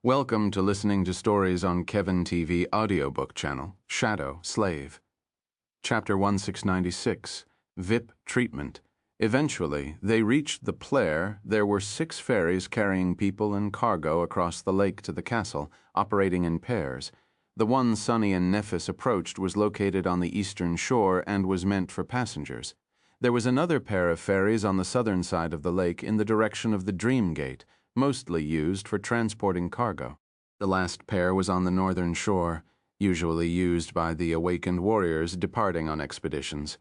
Welcome to listening to stories on Kevin TV audiobook channel, Shadow, Slave. Chapter 1696, VIP Treatment. Eventually, they reached the pier. There were 6 ferries carrying people and cargo across the lake to the castle, operating in pairs. The one Sunny and Nephis approached was located on the eastern shore and was meant for passengers. There was another pair of ferries on the southern side of the lake in the direction of the Dream Gate, mostly used for transporting cargo. The last pair was on the northern shore, usually used by the awakened warriors departing on expeditions.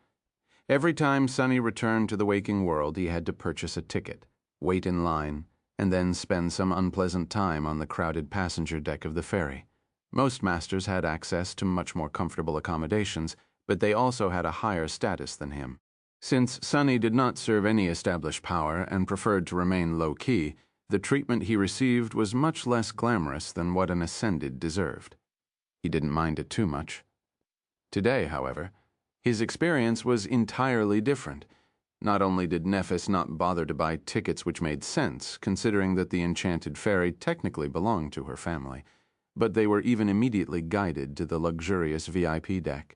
Every time Sunny returned to the waking world, he had to purchase a ticket, wait in line, and then spend some unpleasant time on the crowded passenger deck of the ferry. Most masters had access to much more comfortable accommodations, but they also had a higher status than him. Since Sunny did not serve any established power and preferred to remain low-key, the treatment he received was much less glamorous than what an ascended deserved. He didn't mind it too much. Today, however, his experience was entirely different. Not only did Nephis not bother to buy tickets which made sense, considering that the enchanted ferry technically belonged to her family, but they were even immediately guided to the luxurious VIP deck.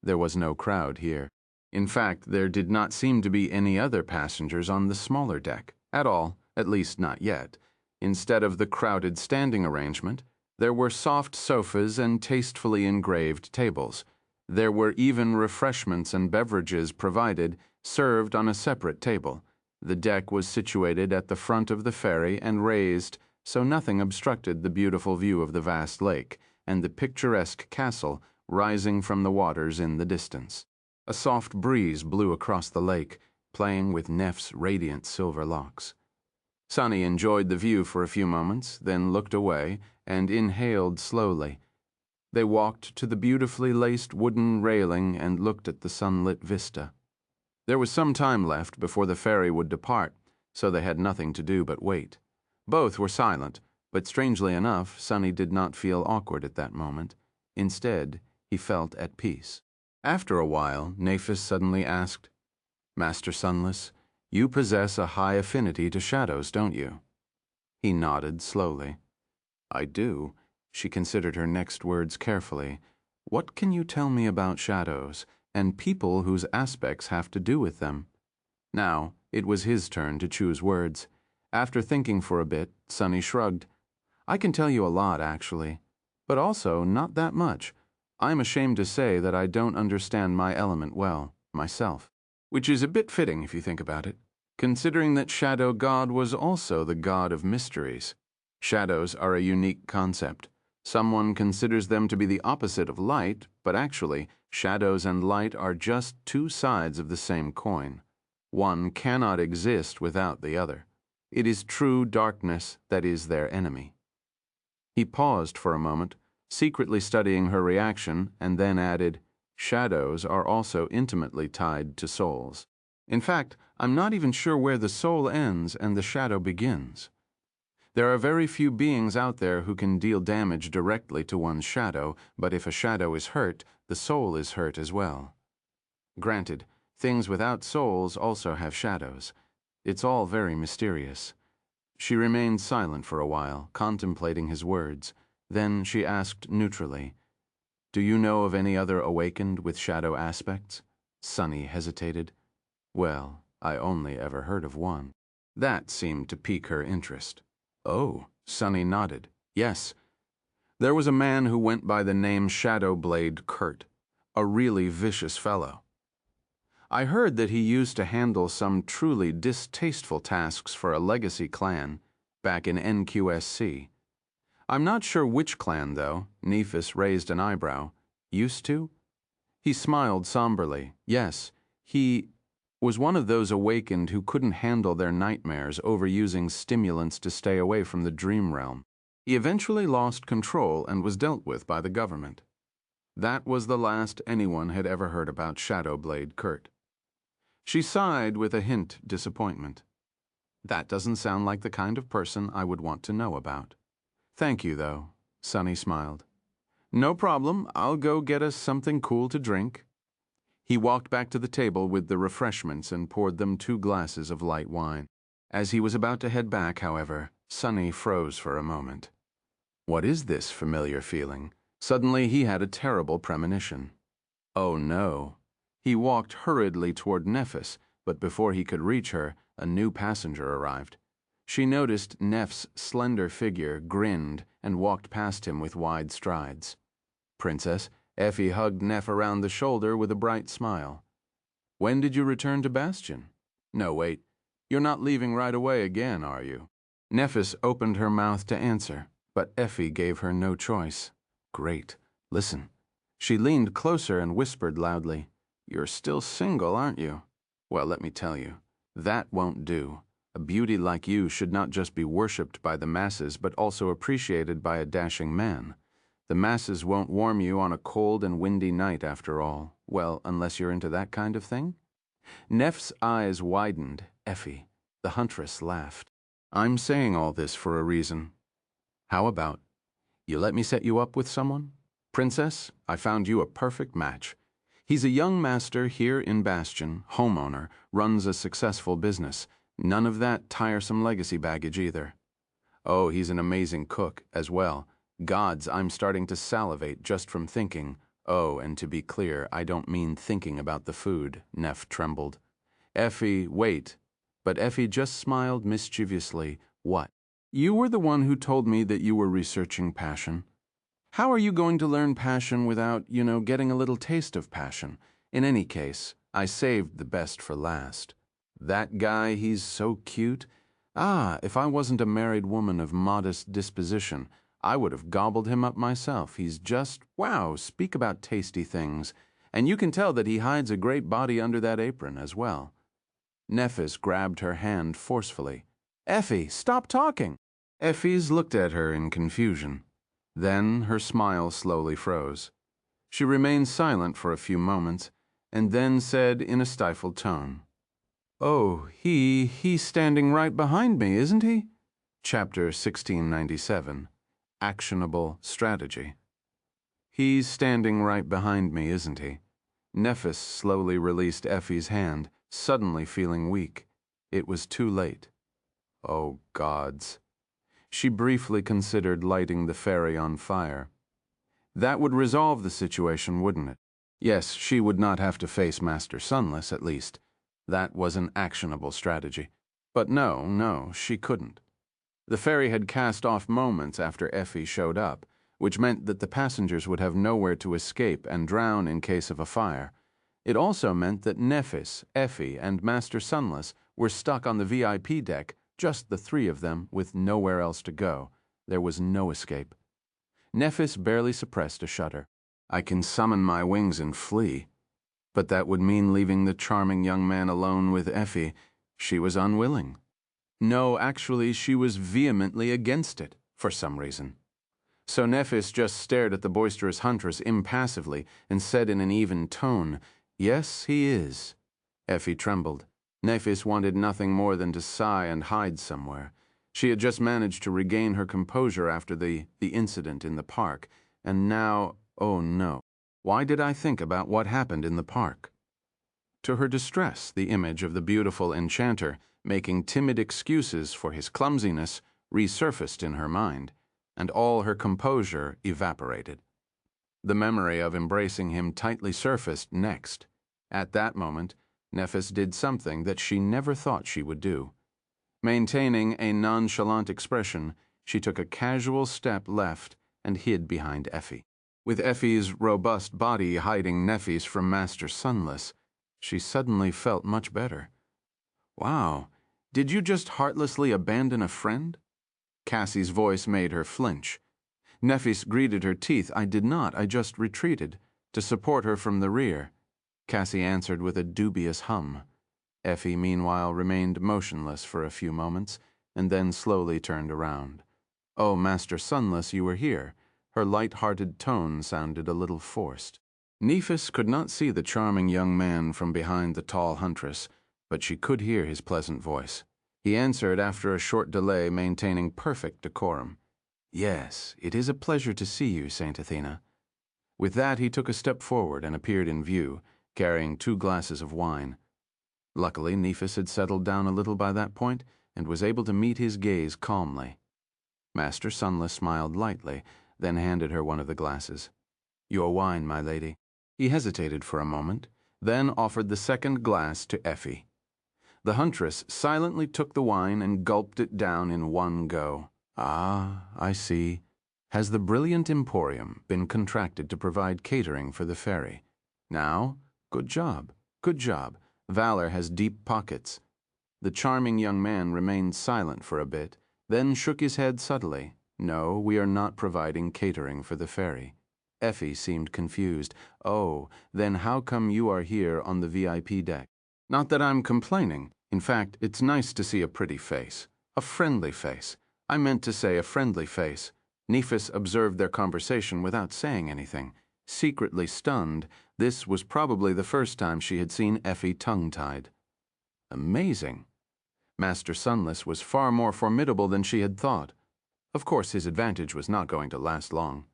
There was no crowd here. In fact, there did not seem to be any other passengers on the smaller deck, at all. At least not yet. Instead of the crowded standing arrangement, there were soft sofas and tastefully engraved tables. There were even refreshments and beverages provided, served on a separate table. The deck was situated at the front of the ferry and raised, so nothing obstructed the beautiful view of the vast lake and the picturesque castle rising from the waters in the distance. A soft breeze blew across the lake, playing with Neph's radiant silver locks. Sunny enjoyed the view for a few moments, then looked away and inhaled slowly. They walked to the beautifully laced wooden railing and looked at the sunlit vista. There was some time left before the ferry would depart, so they had nothing to do but wait. Both were silent, but strangely enough, Sunny did not feel awkward at that moment. Instead, he felt at peace. After a while, Nephis suddenly asked, "Master Sunless, you possess a high affinity to shadows, don't you?" He nodded slowly. "I do." She considered her next words carefully. "What can you tell me about shadows, and people whose aspects have to do with them?" Now, it was his turn to choose words. After thinking for a bit, Sunny shrugged. "I can tell you a lot, actually, but also not that much. I'm ashamed to say that I don't understand my element well, myself. Which is a bit fitting if you think about it, considering that Shadow God was also the god of mysteries. Shadows are a unique concept. Someone considers them to be the opposite of light, but actually, shadows and light are just 2 sides of the same coin. One cannot exist without the other. It is true darkness that is their enemy. He paused for a moment, secretly studying her reaction, and then added, "Shadows are also intimately tied to souls. In fact, I'm not even sure where the soul ends and the shadow begins. There are very few beings out there who can deal damage directly to one's shadow, but if a shadow is hurt, the soul is hurt as well. Granted, things without souls also have shadows. It's all very mysterious." She remained silent for a while, contemplating his words. Then she asked neutrally, "Do you know of any other awakened with shadow aspects?" Sunny hesitated. "Well, I only ever heard of one." That seemed to pique her interest. "Oh," Sunny nodded. "Yes. There was a man who went by the name Shadowblade Kurt, a really vicious fellow. I heard that he used to handle some truly distasteful tasks for a legacy clan back in NQSC. I'm not sure which clan, though." Nephis raised an eyebrow. "Used to?" He smiled somberly. "Yes, he was one of those awakened who couldn't handle their nightmares, overusing stimulants to stay away from the dream realm. He eventually lost control and was dealt with by the government. That was the last anyone had ever heard about Shadowblade Kurt." She sighed with a hint disappointment. "That doesn't sound like the kind of person I would want to know about." "Thank you, though," Sunny smiled. "No problem. I'll go get us something cool to drink." He walked back to the table with the refreshments and poured them 2 glasses of light wine. As he was about to head back, however, Sunny froze for a moment. What is this familiar feeling? Suddenly he had a terrible premonition. Oh no. He walked hurriedly toward Nephis, but before he could reach her, a new passenger arrived. She noticed Neph's slender figure, grinned, and walked past him with wide strides. Princess, Effie hugged Neph around the shoulder with a bright smile. When did you return to Bastion? No, wait. You're not leaving right away again, are you? Nephis opened her mouth to answer, but Effie gave her no choice. Great. Listen. She leaned closer and whispered loudly, You're still single, aren't you? Well, let me tell you, that won't do. A beauty like you should not just be worshipped by the masses, but also appreciated by a dashing man. The masses won't warm you on a cold and windy night, after all. Well, unless you're into that kind of thing? Neph's eyes widened. Effie, the huntress, laughed. I'm saying all this for a reason. How about, you let me set you up with someone? Princess, I found you a perfect match. He's a young master here in Bastion, homeowner, runs a successful business. None of that tiresome legacy baggage either. Oh, he's an amazing cook as well. Gods, I'm starting to salivate just from thinking. Oh, and to be clear, I don't mean thinking about the food, Neph trembled. Effie, wait. But Effie just smiled mischievously. What? You were the one who told me that you were researching passion. How are you going to learn passion without, getting a little taste of passion? In any case, I saved the best for last. That guy, he's so cute. Ah, if I wasn't a married woman of modest disposition, I would have gobbled him up myself. He's just, wow, speak about tasty things. And you can tell that he hides a great body under that apron as well. Nephis grabbed her hand forcefully. Effie, stop talking. Effie's looked at her in confusion. Then her smile slowly froze. She remained silent for a few moments, and then said in a stifled tone, Oh, he's standing right behind me, isn't he? Chapter 1697, Actionable Strategy. He's standing right behind me, isn't he? Nephis slowly released Effie's hand, suddenly feeling weak. It was too late. Oh, gods. She briefly considered lighting the ferry on fire. That would resolve the situation, wouldn't it? Yes, she would not have to face Master Sunless, at least. That was an actionable strategy. But no, she couldn't. The ferry had cast off moments after Effie showed up, which meant that the passengers would have nowhere to escape and drown in case of a fire. It also meant that Nephis, Effie, and Master Sunless were stuck on the VIP deck, just the three of them, with nowhere else to go. There was no escape. Nephis barely suppressed a shudder. I can summon my wings and flee. But that would mean leaving the charming young man alone with Effie. She was unwilling. No, actually, she was vehemently against it, for some reason. So Nephis just stared at the boisterous huntress impassively and said in an even tone, Yes, he is. Effie trembled. Nephis wanted nothing more than to sigh and hide somewhere. She had just managed to regain her composure after the incident in the park, and now, oh no. Why did I think about what happened in the park? To her distress, the image of the beautiful enchanter, making timid excuses for his clumsiness, resurfaced in her mind, and all her composure evaporated. The memory of embracing him tightly surfaced next. At that moment, Nephis did something that she never thought she would do. Maintaining a nonchalant expression, she took a casual step left and hid behind Effie. With Effie's robust body hiding Nephis from Master Sunless, she suddenly felt much better. Wow, did you just heartlessly abandon a friend? Cassie's voice made her flinch. Nephis gritted her teeth. I did not, I just retreated, to support her from the rear. Cassie answered with a dubious hum. Effie, meanwhile, remained motionless for a few moments, and then slowly turned around. Oh, Master Sunless, you were here. Her light-hearted tone sounded a little forced. Nephis could not see the charming young man from behind the tall huntress, but she could hear his pleasant voice. He answered after a short delay, maintaining perfect decorum. Yes, it is a pleasure to see you, Saint Athena. With that, he took a step forward and appeared in view, carrying 2 glasses of wine. Luckily, Nephis had settled down a little by that point and was able to meet his gaze calmly. Master Sunless smiled lightly, then handed her one of the glasses. "Your wine, my lady." He hesitated for a moment, then offered the second glass to Effie. The huntress silently took the wine and gulped it down in one go. "Ah, I see. Has the brilliant emporium been contracted to provide catering for the ferry? Now, good job, good job. Valor has deep pockets." The charming young man remained silent for a bit, then shook his head subtly. "No, we are not providing catering for the ferry." Effie seemed confused. "Oh, then how come you are here on the VIP deck?" "Not that I'm complaining. In fact, it's nice to see a pretty face. A friendly face. I meant to say a friendly face." Nephis observed their conversation without saying anything. Secretly stunned, this was probably the first time she had seen Effie tongue-tied. Amazing. Master Sunless was far more formidable than she had thought. Of course, his advantage was not going to last long.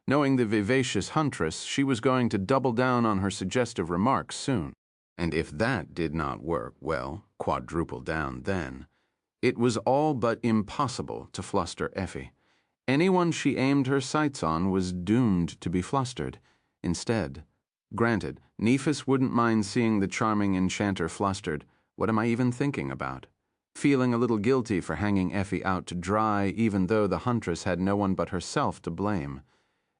Knowing the vivacious huntress, she was going to double down on her suggestive remarks soon. And if that did not work, well, quadruple down then. It was all but impossible to fluster Effie. Anyone she aimed her sights on was doomed to be flustered. Instead, granted, Nephis wouldn't mind seeing the charming enchanter flustered. What am I even thinking about? Feeling a little guilty for hanging Effie out to dry, even though the huntress had no one but herself to blame.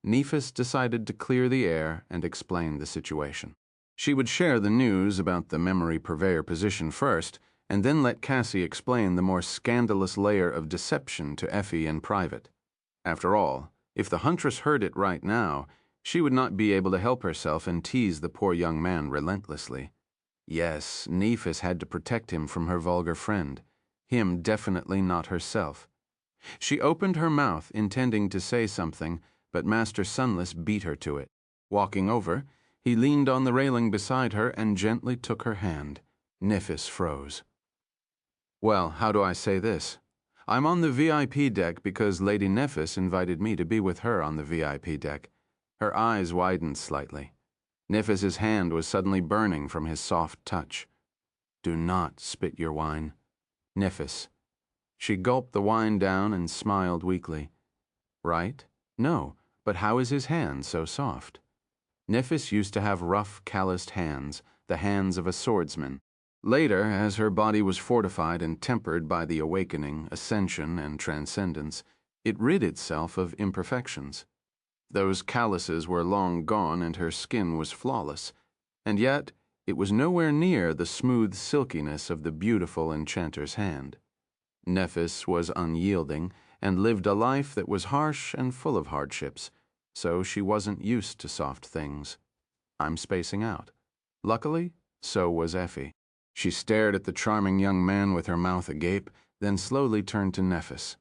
Nephis decided to clear the air and explain the situation. She would share the news about the memory purveyor position first, and then let Cassie explain the more scandalous layer of deception to Effie in private. After all, if the huntress heard it right now, she would not be able to help herself and tease the poor young man relentlessly. Yes, Nephis had to protect him from her vulgar friend. Him definitely not herself. She opened her mouth, intending to say something, but Master Sunless beat her to it. Walking over, he leaned on the railing beside her and gently took her hand. Nephis froze. "Well, how do I say this? I'm on the VIP deck because Lady Nephis invited me to be with her on the VIP deck." Her eyes widened slightly. Nephis's hand was suddenly burning from his soft touch. "Do not spit your wine." "Nephis." She gulped the wine down and smiled weakly. "Right? No, but how is his hand so soft?" Nephis used to have rough, calloused hands, the hands of a swordsman. Later, as her body was fortified and tempered by the awakening, ascension, and transcendence, it rid itself of imperfections. Those calluses were long gone and her skin was flawless, and yet it was nowhere near the smooth silkiness of the beautiful enchanter's hand. Nephis was unyielding and lived a life that was harsh and full of hardships, so she wasn't used to soft things. I'm spacing out. Luckily, so was Effie. She stared at the charming young man with her mouth agape, then slowly turned to Nephis.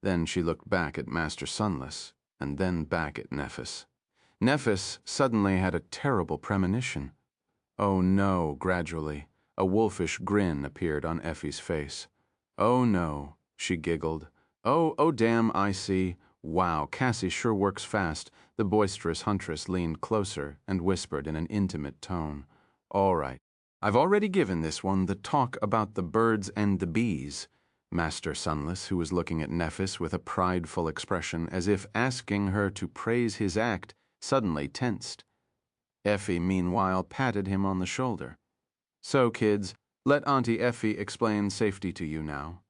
Then she looked back at Master Sunless, and then back at Nephis. Nephis suddenly had a terrible premonition. Oh no, gradually, a wolfish grin appeared on Effie's face. "Oh no," she giggled. Oh, damn, I see. Wow, Cassie sure works fast." The boisterous huntress leaned closer and whispered in an intimate tone. "All right. I've already given this one the talk about the birds and the bees." Master Sunless, who was looking at Nephis with a prideful expression as if asking her to praise his act, suddenly tensed. Effie, meanwhile, patted him on the shoulder. "So, kids, let Auntie Effie explain safety to you now."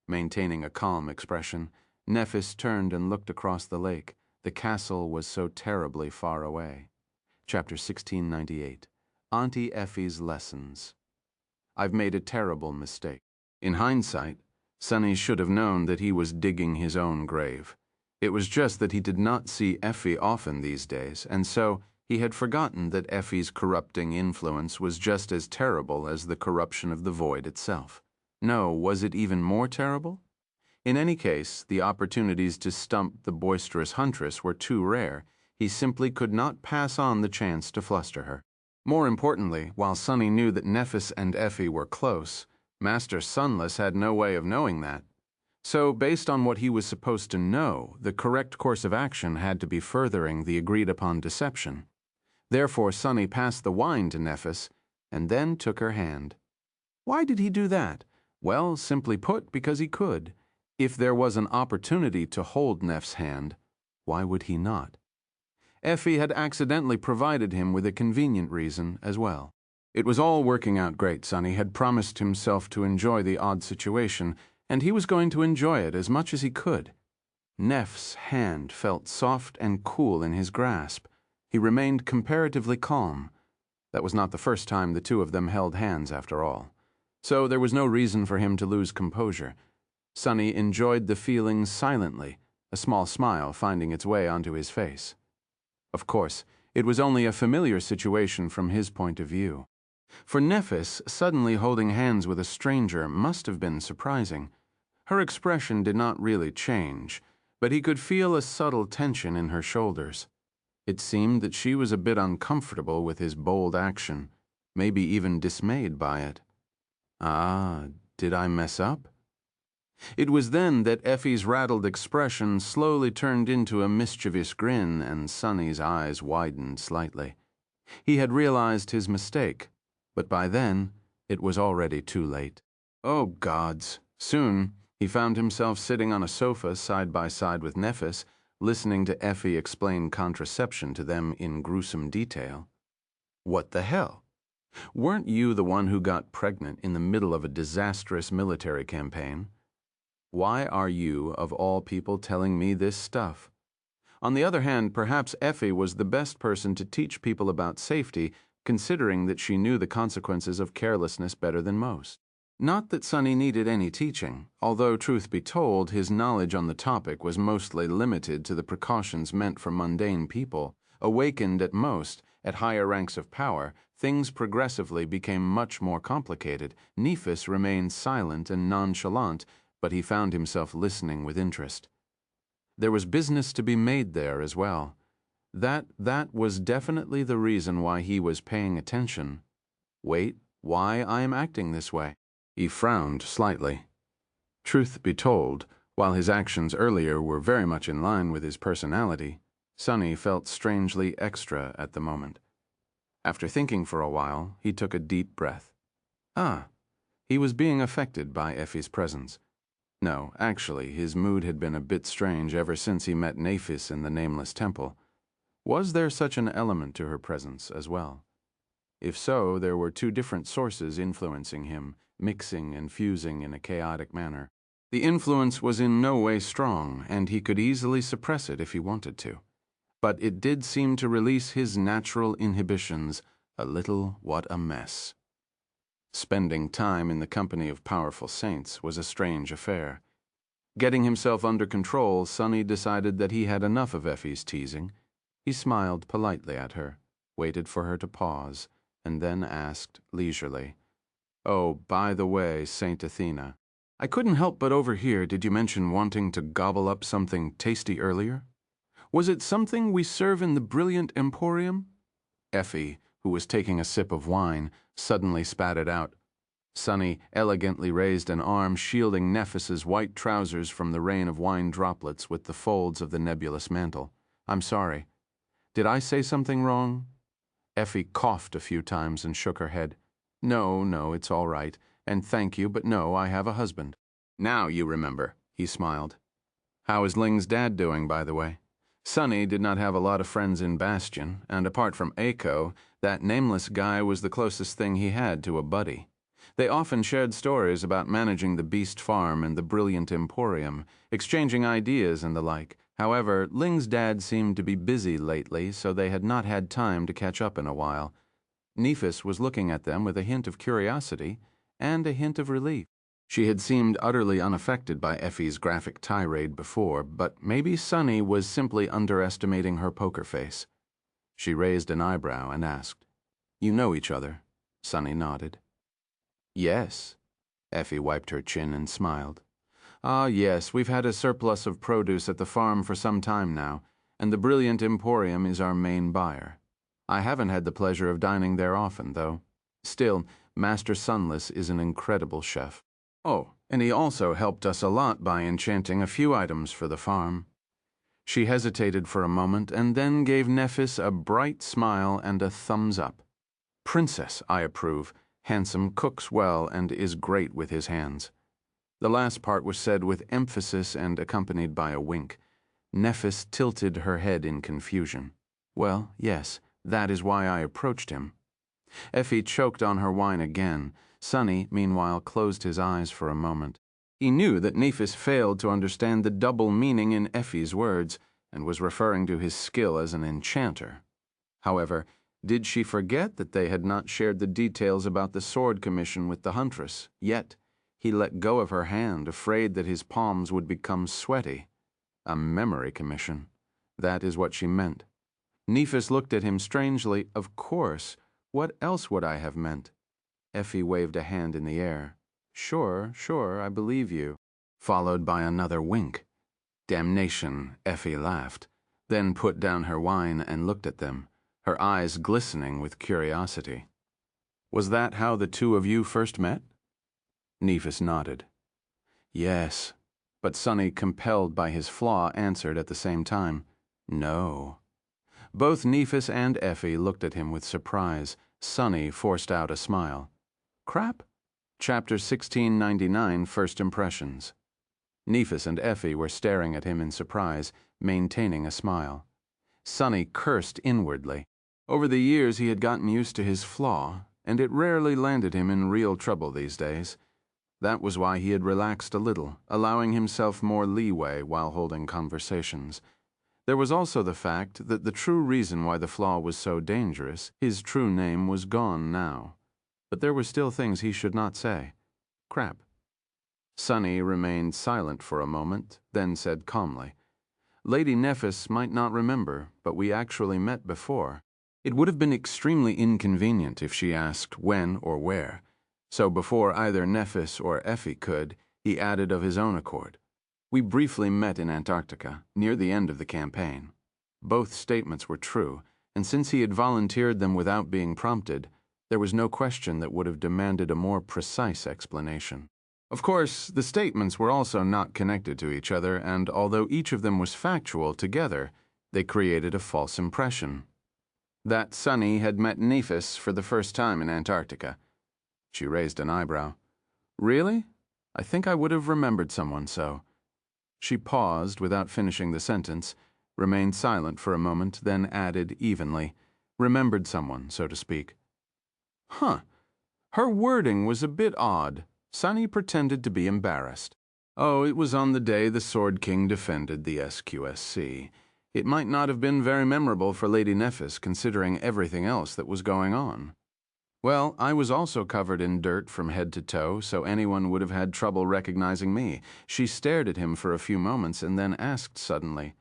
Maintaining a calm expression, Nephis turned and looked across the lake. The castle was so terribly far away. Chapter 1698. Auntie Effie's Lessons. I've made a terrible mistake. In hindsight, Sunny should have known that he was digging his own grave. It was just that he did not see Effie often these days, and so he had forgotten that Effie's corrupting influence was just as terrible as the corruption of the void itself. No, was it even more terrible? In any case, the opportunities to stump the boisterous huntress were too rare. He simply could not pass on the chance to fluster her. More importantly, while Sunny knew that Nephis and Effie were close, Master Sunless had no way of knowing that. So, based on what he was supposed to know, the correct course of action had to be furthering the agreed-upon deception. Therefore, Sunny passed the wine to Nephis, and then took her hand. Why did he do that? Well, simply put, because he could. If there was an opportunity to hold Neff's hand, why would he not? Effie had accidentally provided him with a convenient reason as well. It was all working out great. Sunny had promised himself to enjoy the odd situation, and he was going to enjoy it as much as he could. Neff's hand felt soft and cool in his grasp. He remained comparatively calm. That was not the first time the two of them held hands, after all. So there was no reason for him to lose composure. Sunny enjoyed the feeling silently, a small smile finding its way onto his face. Of course, it was only a familiar situation from his point of view. For Nephis, suddenly holding hands with a stranger must have been surprising. Her expression did not really change, but he could feel a subtle tension in her shoulders. It seemed that she was a bit uncomfortable with his bold action, maybe even dismayed by it. Ah, did I mess up? It was then that Effie's rattled expression slowly turned into a mischievous grin and Sunny's eyes widened slightly. He had realized his mistake, but by then it was already too late. Oh, gods! Soon he found himself sitting on a sofa side by side with Nephis, listening to Effie explain contraception to them in gruesome detail. What the hell? Weren't you the one who got pregnant in the middle of a disastrous military campaign? Why are you, of all people, telling me this stuff? On the other hand, perhaps Effie was the best person to teach people about safety, considering that she knew the consequences of carelessness better than most. Not that Sunny needed any teaching, although, truth be told, his knowledge on the topic was mostly limited to the precautions meant for mundane people. Awakened at most, at higher ranks of power, things progressively became much more complicated. Nephis remained silent and nonchalant, but he found himself listening with interest. There was business to be made there as well. That was definitely the reason why he was paying attention. Wait, why I am acting this way? He frowned slightly. Truth be told, while his actions earlier were very much in line with his personality, Sunny felt strangely extra at the moment. After thinking for a while, he took a deep breath. He was being affected by Effie's presence. No, actually, his mood had been a bit strange ever since he met Nephis in the nameless temple. Was there such an element to her presence as well? If so, there were two different sources influencing him, mixing and fusing in a chaotic manner. The influence was in no way strong, and he could easily suppress it if he wanted to. But it did seem to release his natural inhibitions a little. What a mess. Spending time in the company of powerful saints was a strange affair. Getting himself under control, Sunny decided that he had enough of Effie's teasing. He smiled politely at her, waited for her to pause, and then asked leisurely, "Oh, by the way, Saint Athena, I couldn't help but overhear, did you mention wanting to gobble up something tasty earlier? Was it something we serve in the brilliant emporium?" Effie, who was taking a sip of wine, suddenly spat it out. Sunny elegantly raised an arm, shielding Nephis's white trousers from the rain of wine droplets with the folds of the nebulous mantle. "I'm sorry. Did I say something wrong?" Effie coughed a few times and shook her head. No, it's all right, and thank you, but no, I have a husband." "Now you remember," he smiled. "How is Ling's dad doing, by the way?" Sunny did not have a lot of friends in Bastion, and apart from Aiko, that nameless guy was the closest thing he had to a buddy. They often shared stories about managing the Beast Farm and the Brilliant Emporium, exchanging ideas and the like. However, Ling's dad seemed to be busy lately, so they had not had time to catch up in a while. Nephis was looking at them with a hint of curiosity and a hint of relief. She had seemed utterly unaffected by Effie's graphic tirade before, but maybe Sunny was simply underestimating her poker face. She raised an eyebrow and asked, "You know each other?" Sunny nodded. "Yes." Effie wiped her chin and smiled. "Ah, yes, we've had a surplus of produce at the farm for some time now, and the Brilliant Emporium is our main buyer. I haven't had the pleasure of dining there often, though. Still, Master Sunless is an incredible chef. Oh, and he also helped us a lot by enchanting a few items for the farm." She hesitated for a moment and then gave Nephis a bright smile and a thumbs up. "Princess, I approve. Handsome, cooks well, and is great with his hands." The last part was said with emphasis and accompanied by a wink. Nephis tilted her head in confusion. Well, yes, that is why I approached him. Effie choked on her wine again. Sunny, meanwhile, closed his eyes for a moment. He knew that Nephis failed to understand the double meaning in Effie's words, and was referring to his skill as an enchanter. However, did she forget that they had not shared the details about the sword commission with the huntress? Yet, he let go of her hand, afraid that his palms would become sweaty. A memory commission. That is what she meant. Nephis looked at him strangely. Of course. What else would I have meant? Effie waved a hand in the air. Sure, I believe you. Followed by another wink. Damnation, Effie laughed, then put down her wine and looked at them, her eyes glistening with curiosity. Was that how the two of you first met? Nephis nodded. Yes, but Sunny, compelled by his flaw, answered at the same time, no. Both Nephis and Effie looked at him with surprise. Sunny forced out a smile. Crap? Chapter 1699, First Impressions. Nephis and Effie were staring at him in surprise, maintaining a smile. Sunny cursed inwardly. Over the years he had gotten used to his flaw, and it rarely landed him in real trouble these days. That was why he had relaxed a little, allowing himself more leeway while holding conversations. There was also the fact that the true reason why the flaw was so dangerous, his true name, was gone now. But there were still things he should not say. Crap. Sunny remained silent for a moment, then said calmly, Lady Nephis might not remember, but we actually met before. It would have been extremely inconvenient if she asked when or where. So before either Nephis or Effie could, he added of his own accord. We briefly met in Antarctica, near the end of the campaign. Both statements were true, and since he had volunteered them without being prompted, there was no question that would have demanded a more precise explanation. Of course, the statements were also not connected to each other, and although each of them was factual together, they created a false impression. That Sunny had met Nephis for the first time in Antarctica. She raised an eyebrow. Really? I think I would have remembered someone so. She paused without finishing the sentence, remained silent for a moment, then added evenly, remembered someone, so to speak. Huh. Her wording was a bit odd. Sunny pretended to be embarrassed. Oh, it was on the day the Sword King defended the SQSC. It might not have been very memorable for Lady Nephis, considering everything else that was going on. Well, I was also covered in dirt from head to toe, so anyone would have had trouble recognizing me. She stared at him for a few moments and then asked suddenly,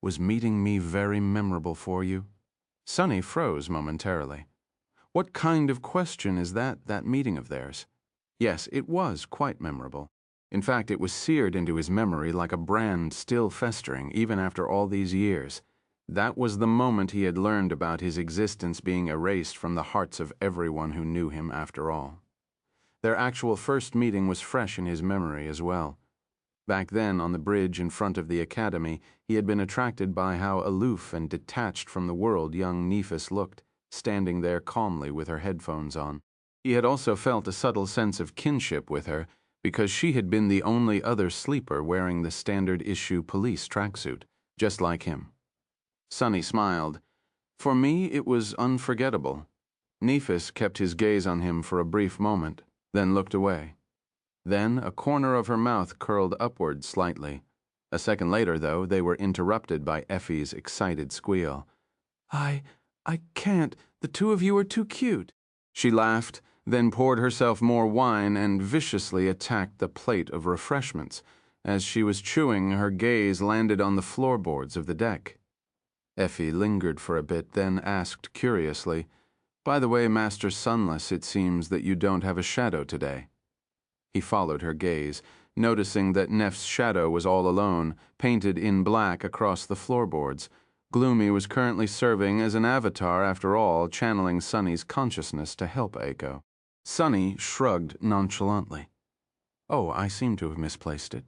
Was meeting me very memorable for you? Sunny froze momentarily. What kind of question is that meeting of theirs? Yes, it was quite memorable. In fact, it was seared into his memory like a brand still festering, even after all these years. That was the moment he had learned about his existence being erased from the hearts of everyone who knew him after all. Their actual first meeting was fresh in his memory as well. Back then, on the bridge in front of the academy, he had been attracted by how aloof and detached from the world young Nephis looked, standing there calmly with her headphones on. He had also felt a subtle sense of kinship with her, because she had been the only other sleeper wearing the standard-issue police tracksuit, just like him. Sunny smiled. For me, it was unforgettable. Nephis kept his gaze on him for a brief moment, then looked away. Then a corner of her mouth curled upward slightly. A second later, though, they were interrupted by Effie's excited squeal. I can't. The two of you are too cute. She laughed, then poured herself more wine and viciously attacked the plate of refreshments. As she was chewing, her gaze landed on the floorboards of the deck. Effie lingered for a bit, then asked curiously, By the way, Master Sunless, it seems that you don't have a shadow today. He followed her gaze, noticing that Neff's shadow was all alone, painted in black across the floorboards. Gloomy was currently serving as an avatar after all, channeling Sunny's consciousness to help Aiko. Sunny shrugged nonchalantly. Oh, I seem to have misplaced it.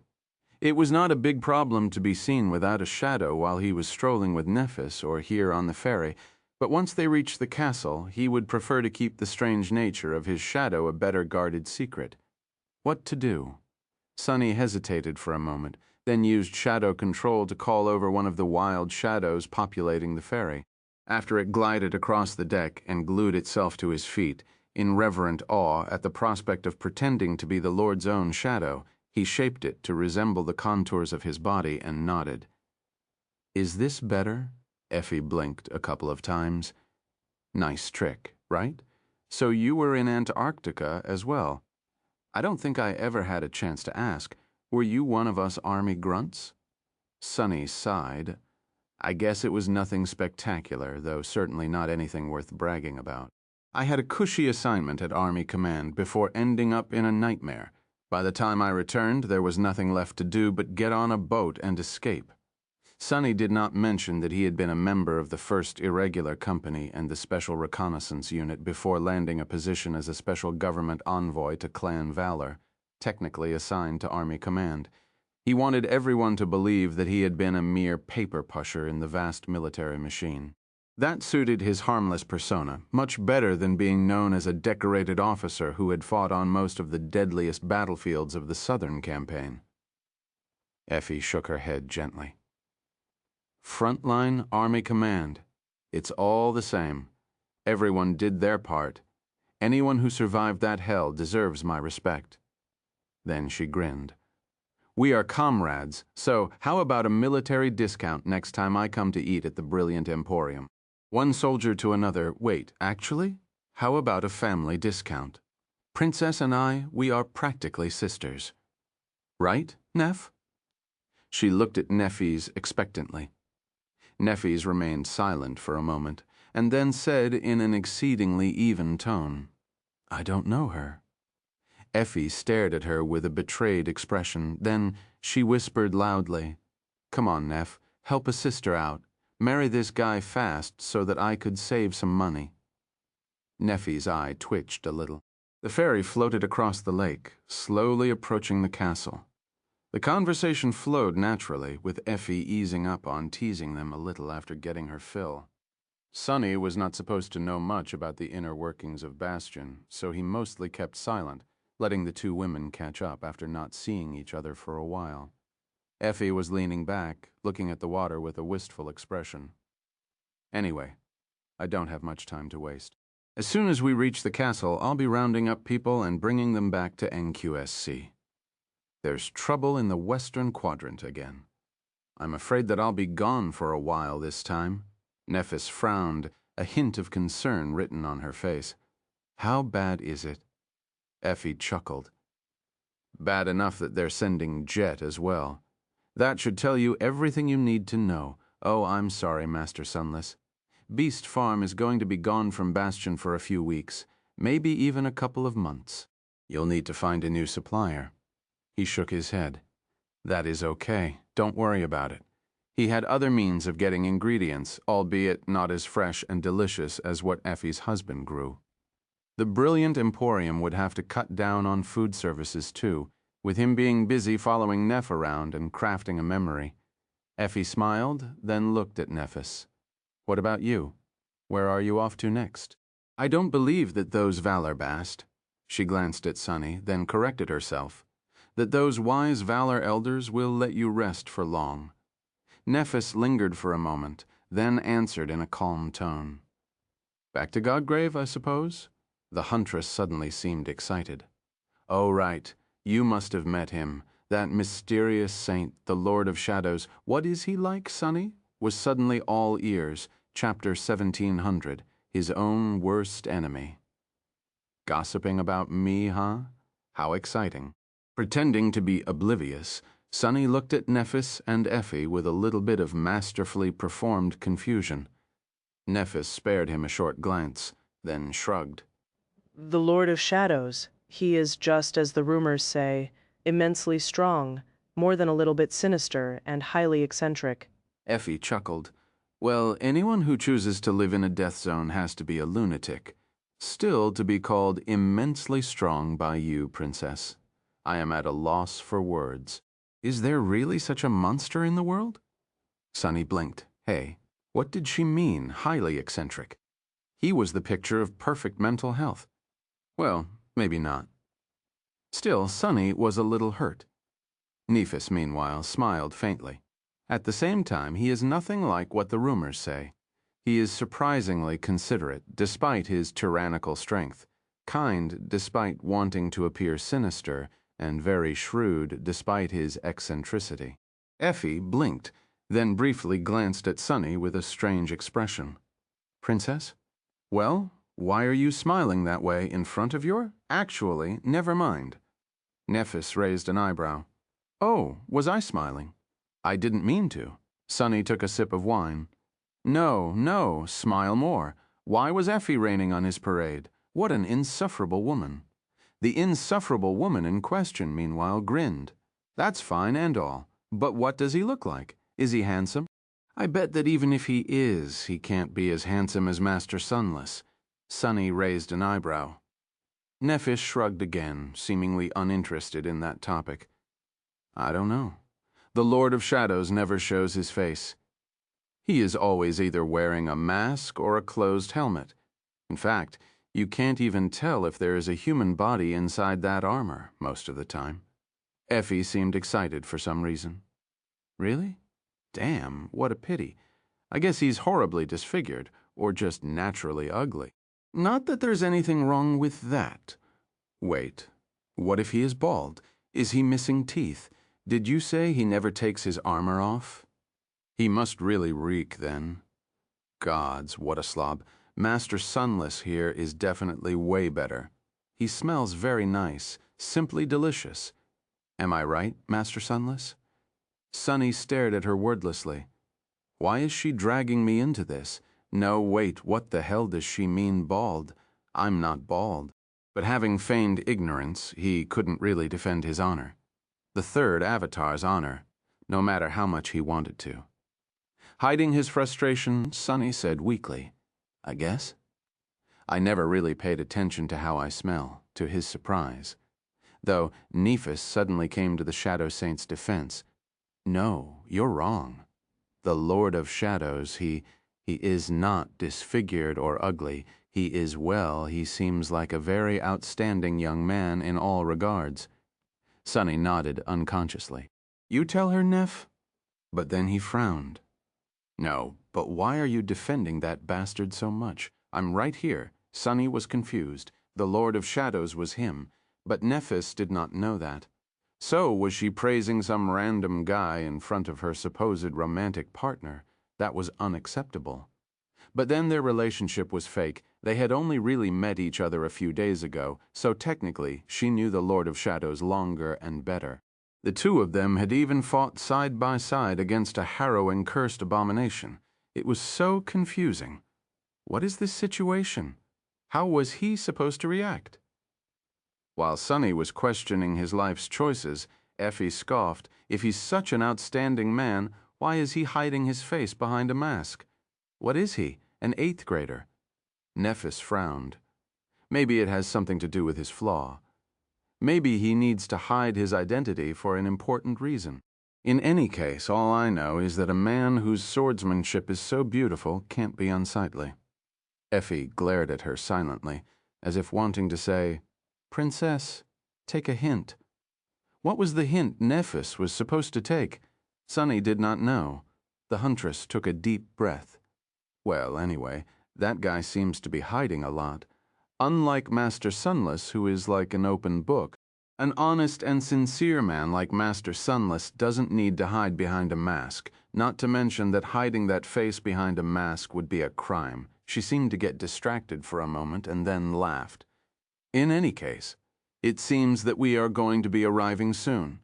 It was not a big problem to be seen without a shadow while he was strolling with Nephis or here on the ferry, but once they reached the castle, he would prefer to keep the strange nature of his shadow a better guarded secret. What to do? Sunny hesitated for a moment, then used shadow control to call over one of the wild shadows populating the ferry. After it glided across the deck and glued itself to his feet, in reverent awe at the prospect of pretending to be the Lord's own shadow, he shaped it to resemble the contours of his body and nodded. "Is this better?" Effie blinked a couple of times. "Nice trick, right? So you were in Antarctica as well. I don't think I ever had a chance to ask. Were you one of us Army grunts?" Sunny sighed. "I guess it was nothing spectacular, though certainly not anything worth bragging about. I had a cushy assignment at Army Command before ending up in a nightmare. By the time I returned, there was nothing left to do but get on a boat and escape." Sunny did not mention that he had been a member of the 1st Irregular Company and the Special Reconnaissance Unit before landing a position as a special government envoy to Clan Valor, technically assigned to Army Command. He wanted everyone to believe that he had been a mere paper pusher in the vast military machine. That suited his harmless persona much better than being known as a decorated officer who had fought on most of the deadliest battlefields of the Southern campaign. Effie shook her head gently. "Frontline Army Command. It's all the same. Everyone did their part. Anyone who survived that hell deserves my respect." Then she grinned. "We are comrades, so how about a military discount next time I come to eat at the Brilliant Emporium?" One soldier to another, "Wait, actually? How about a family discount? Princess and I, we are practically sisters. Right, Neph?" She looked at Nephis expectantly. Nephis remained silent for a moment, and then said in an exceedingly even tone, "I don't know her." Effie stared at her with a betrayed expression. Then she whispered loudly, "Come on, Neph, help a sister out. Marry this guy fast so that I could save some money." Nephis' eye twitched a little. The ferry floated across the lake, slowly approaching the castle. The conversation flowed naturally, with Effie easing up on teasing them a little after getting her fill. Sunny was not supposed to know much about the inner workings of Bastion, so he mostly kept silent, letting the two women catch up after not seeing each other for a while. Effie was leaning back, looking at the water with a wistful expression. "Anyway, I don't have much time to waste. As soon as we reach the castle, I'll be rounding up people and bringing them back to NQSC. There's trouble in the Western Quadrant again. I'm afraid that I'll be gone for a while this time." Nephis frowned, a hint of concern written on her face. "How bad is it?" Effie chuckled. "Bad enough that they're sending Jet as well. That should tell you everything you need to know. Oh, I'm sorry, Master Sunless. Beast Farm is going to be gone from Bastion for a few weeks, maybe even a couple of months. You'll need to find a new supplier." He shook his head. "That is okay. Don't worry about it." He had other means of getting ingredients, albeit not as fresh and delicious as what Effie's husband grew. The Brilliant Emporium would have to cut down on food services too, with him being busy following Neph around and crafting a memory. Effie smiled, then looked at Nephis. "What about you? Where are you off to next?" "I don't believe that those Valor Bast." She glanced at Sunny, then corrected herself. "That those wise Valor elders will let you rest for long." Nephis lingered for a moment, then answered in a calm tone. "Back to Godgrave, I suppose?" The huntress suddenly seemed excited. "Oh, right. You must have met him. That mysterious saint, the Lord of Shadows. What is he like, Sunny?" Was suddenly all ears. Chapter 1700. His own worst enemy. "Gossiping about me, huh? How exciting." Pretending to be oblivious, Sunny looked at Nephis and Effie with a little bit of masterfully performed confusion. Nephis spared him a short glance, then shrugged. "The Lord of Shadows. He is just as the rumors say, immensely strong, more than a little bit sinister, and highly eccentric." Effie chuckled. "Well, anyone who chooses to live in a death zone has to be a lunatic. Still to be called immensely strong by you, Princess. I am at a loss for words. Is there really such a monster in the world?" Sunny blinked. Hey, what did she mean, highly eccentric? He was the picture of perfect mental health. Well, maybe not. Still, Sunny was a little hurt. Nephis, meanwhile, smiled faintly. At the same time, he is nothing like what the rumors say. He is surprisingly considerate, despite his tyrannical strength, kind despite wanting to appear sinister, and very shrewd despite his eccentricity. Effie blinked, then briefly glanced at Sunny with a strange expression. Princess? Well, why are you smiling that way in front of your? Actually, never mind. Nephis raised an eyebrow. Oh, was I smiling? I didn't mean to. Sunny took a sip of wine. No, no, smile more. Why was Effie raining on his parade? What an insufferable woman. The insufferable woman in question, meanwhile, grinned. That's fine and all, but what does he look like? Is he handsome? I bet that even if he is, he can't be as handsome as Master Sunless. Sunny raised an eyebrow. Nephis shrugged again, seemingly uninterested in that topic. I don't know. The Lord of Shadows never shows his face. He is always either wearing a mask or a closed helmet. In fact, you can't even tell if there is a human body inside that armor most of the time. Effie seemed excited for some reason. Really? Damn, what a pity. I guess he's horribly disfigured, or just naturally ugly. Not that there's anything wrong with that. Wait, what if he is bald? Is he missing teeth? Did you say he never takes his armor off? He must really reek, then. Gods, what a slob. Master Sunless here is definitely way better. He smells very nice, simply delicious. Am I right, Master Sunless? Sunny stared at her wordlessly. Why is she dragging me into this? No, wait, what the hell does she mean bald? I'm not bald. But having feigned ignorance, he couldn't really defend his honor. The third Avatar's honor, no matter how much he wanted to. Hiding his frustration, Sunny said weakly, I guess. I never really paid attention to how I smell, to his surprise. Though Nephis suddenly came to the Shadow Saint's defense. No, you're wrong. The Lord of Shadows, he is not disfigured or ugly. He is well, he seems like a very outstanding young man in all regards. Sunny nodded unconsciously. You tell her, Neph? But then he frowned. No, but why are you defending that bastard so much? I'm right here. Sunny was confused. The Lord of Shadows was him, but Nephis did not know that. So was she praising some random guy in front of her supposed romantic partner? That was unacceptable. But then their relationship was fake. They had only really met each other a few days ago, so technically she knew the Lord of Shadows longer and better. The two of them had even fought side by side against a harrowing cursed abomination. It was so confusing. What is this situation? How was he supposed to react? While Sunny was questioning his life's choices, Effie scoffed, if he's such an outstanding man, why is he hiding his face behind a mask? What is he, an 8th grader? Nephis frowned. Maybe it has something to do with his flaw. Maybe he needs to hide his identity for an important reason. In any case, all I know is that a man whose swordsmanship is so beautiful can't be unsightly. Effie glared at her silently, as if wanting to say, Princess, take a hint. What was the hint Nephis was supposed to take? Sunny did not know. The huntress took a deep breath. Well, anyway, that guy seems to be hiding a lot. Unlike Master Sunless, who is like an open book, an honest and sincere man like Master Sunless doesn't need to hide behind a mask, not to mention that hiding that face behind a mask would be a crime. She seemed to get distracted for a moment and then laughed. In any case, it seems that we are going to be arriving soon.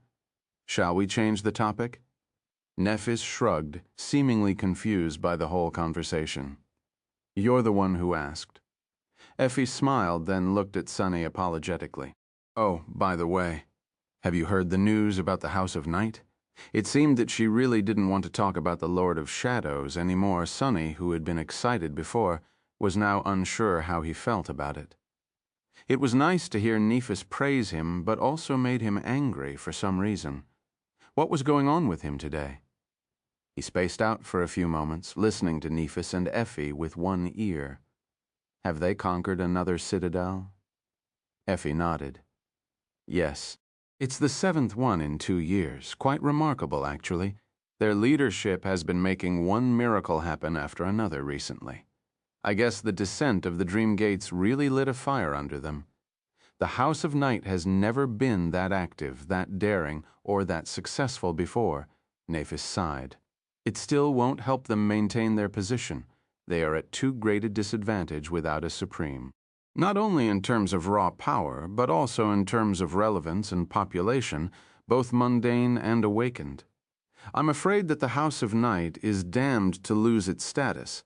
Shall we change the topic? Nephis shrugged, seemingly confused by the whole conversation. You're the one who asked. Effie smiled, then looked at Sunny apologetically. Oh, by the way, have you heard the news about the House of Night? It seemed that she really didn't want to talk about the Lord of Shadows anymore. Sunny, who had been excited before, was now unsure how he felt about it. It was nice to hear Nephis praise him, but also made him angry for some reason. What was going on with him today? He spaced out for a few moments, listening to Nephis and Effie with one ear. Have they conquered another citadel? Effie nodded. Yes, It's the 7th one in 2 years. Quite remarkable, actually. Their leadership has been making one miracle happen after another recently. I guess the descent of the Dream Gates really lit a fire under them. The House of Night has never been that active, that daring, or that successful before, Nephis sighed. It still won't help them maintain their position. They are at too great a disadvantage without a supreme. Not only in terms of raw power, but also in terms of relevance and population, both mundane and awakened. I'm afraid that the House of Night is damned to lose its status.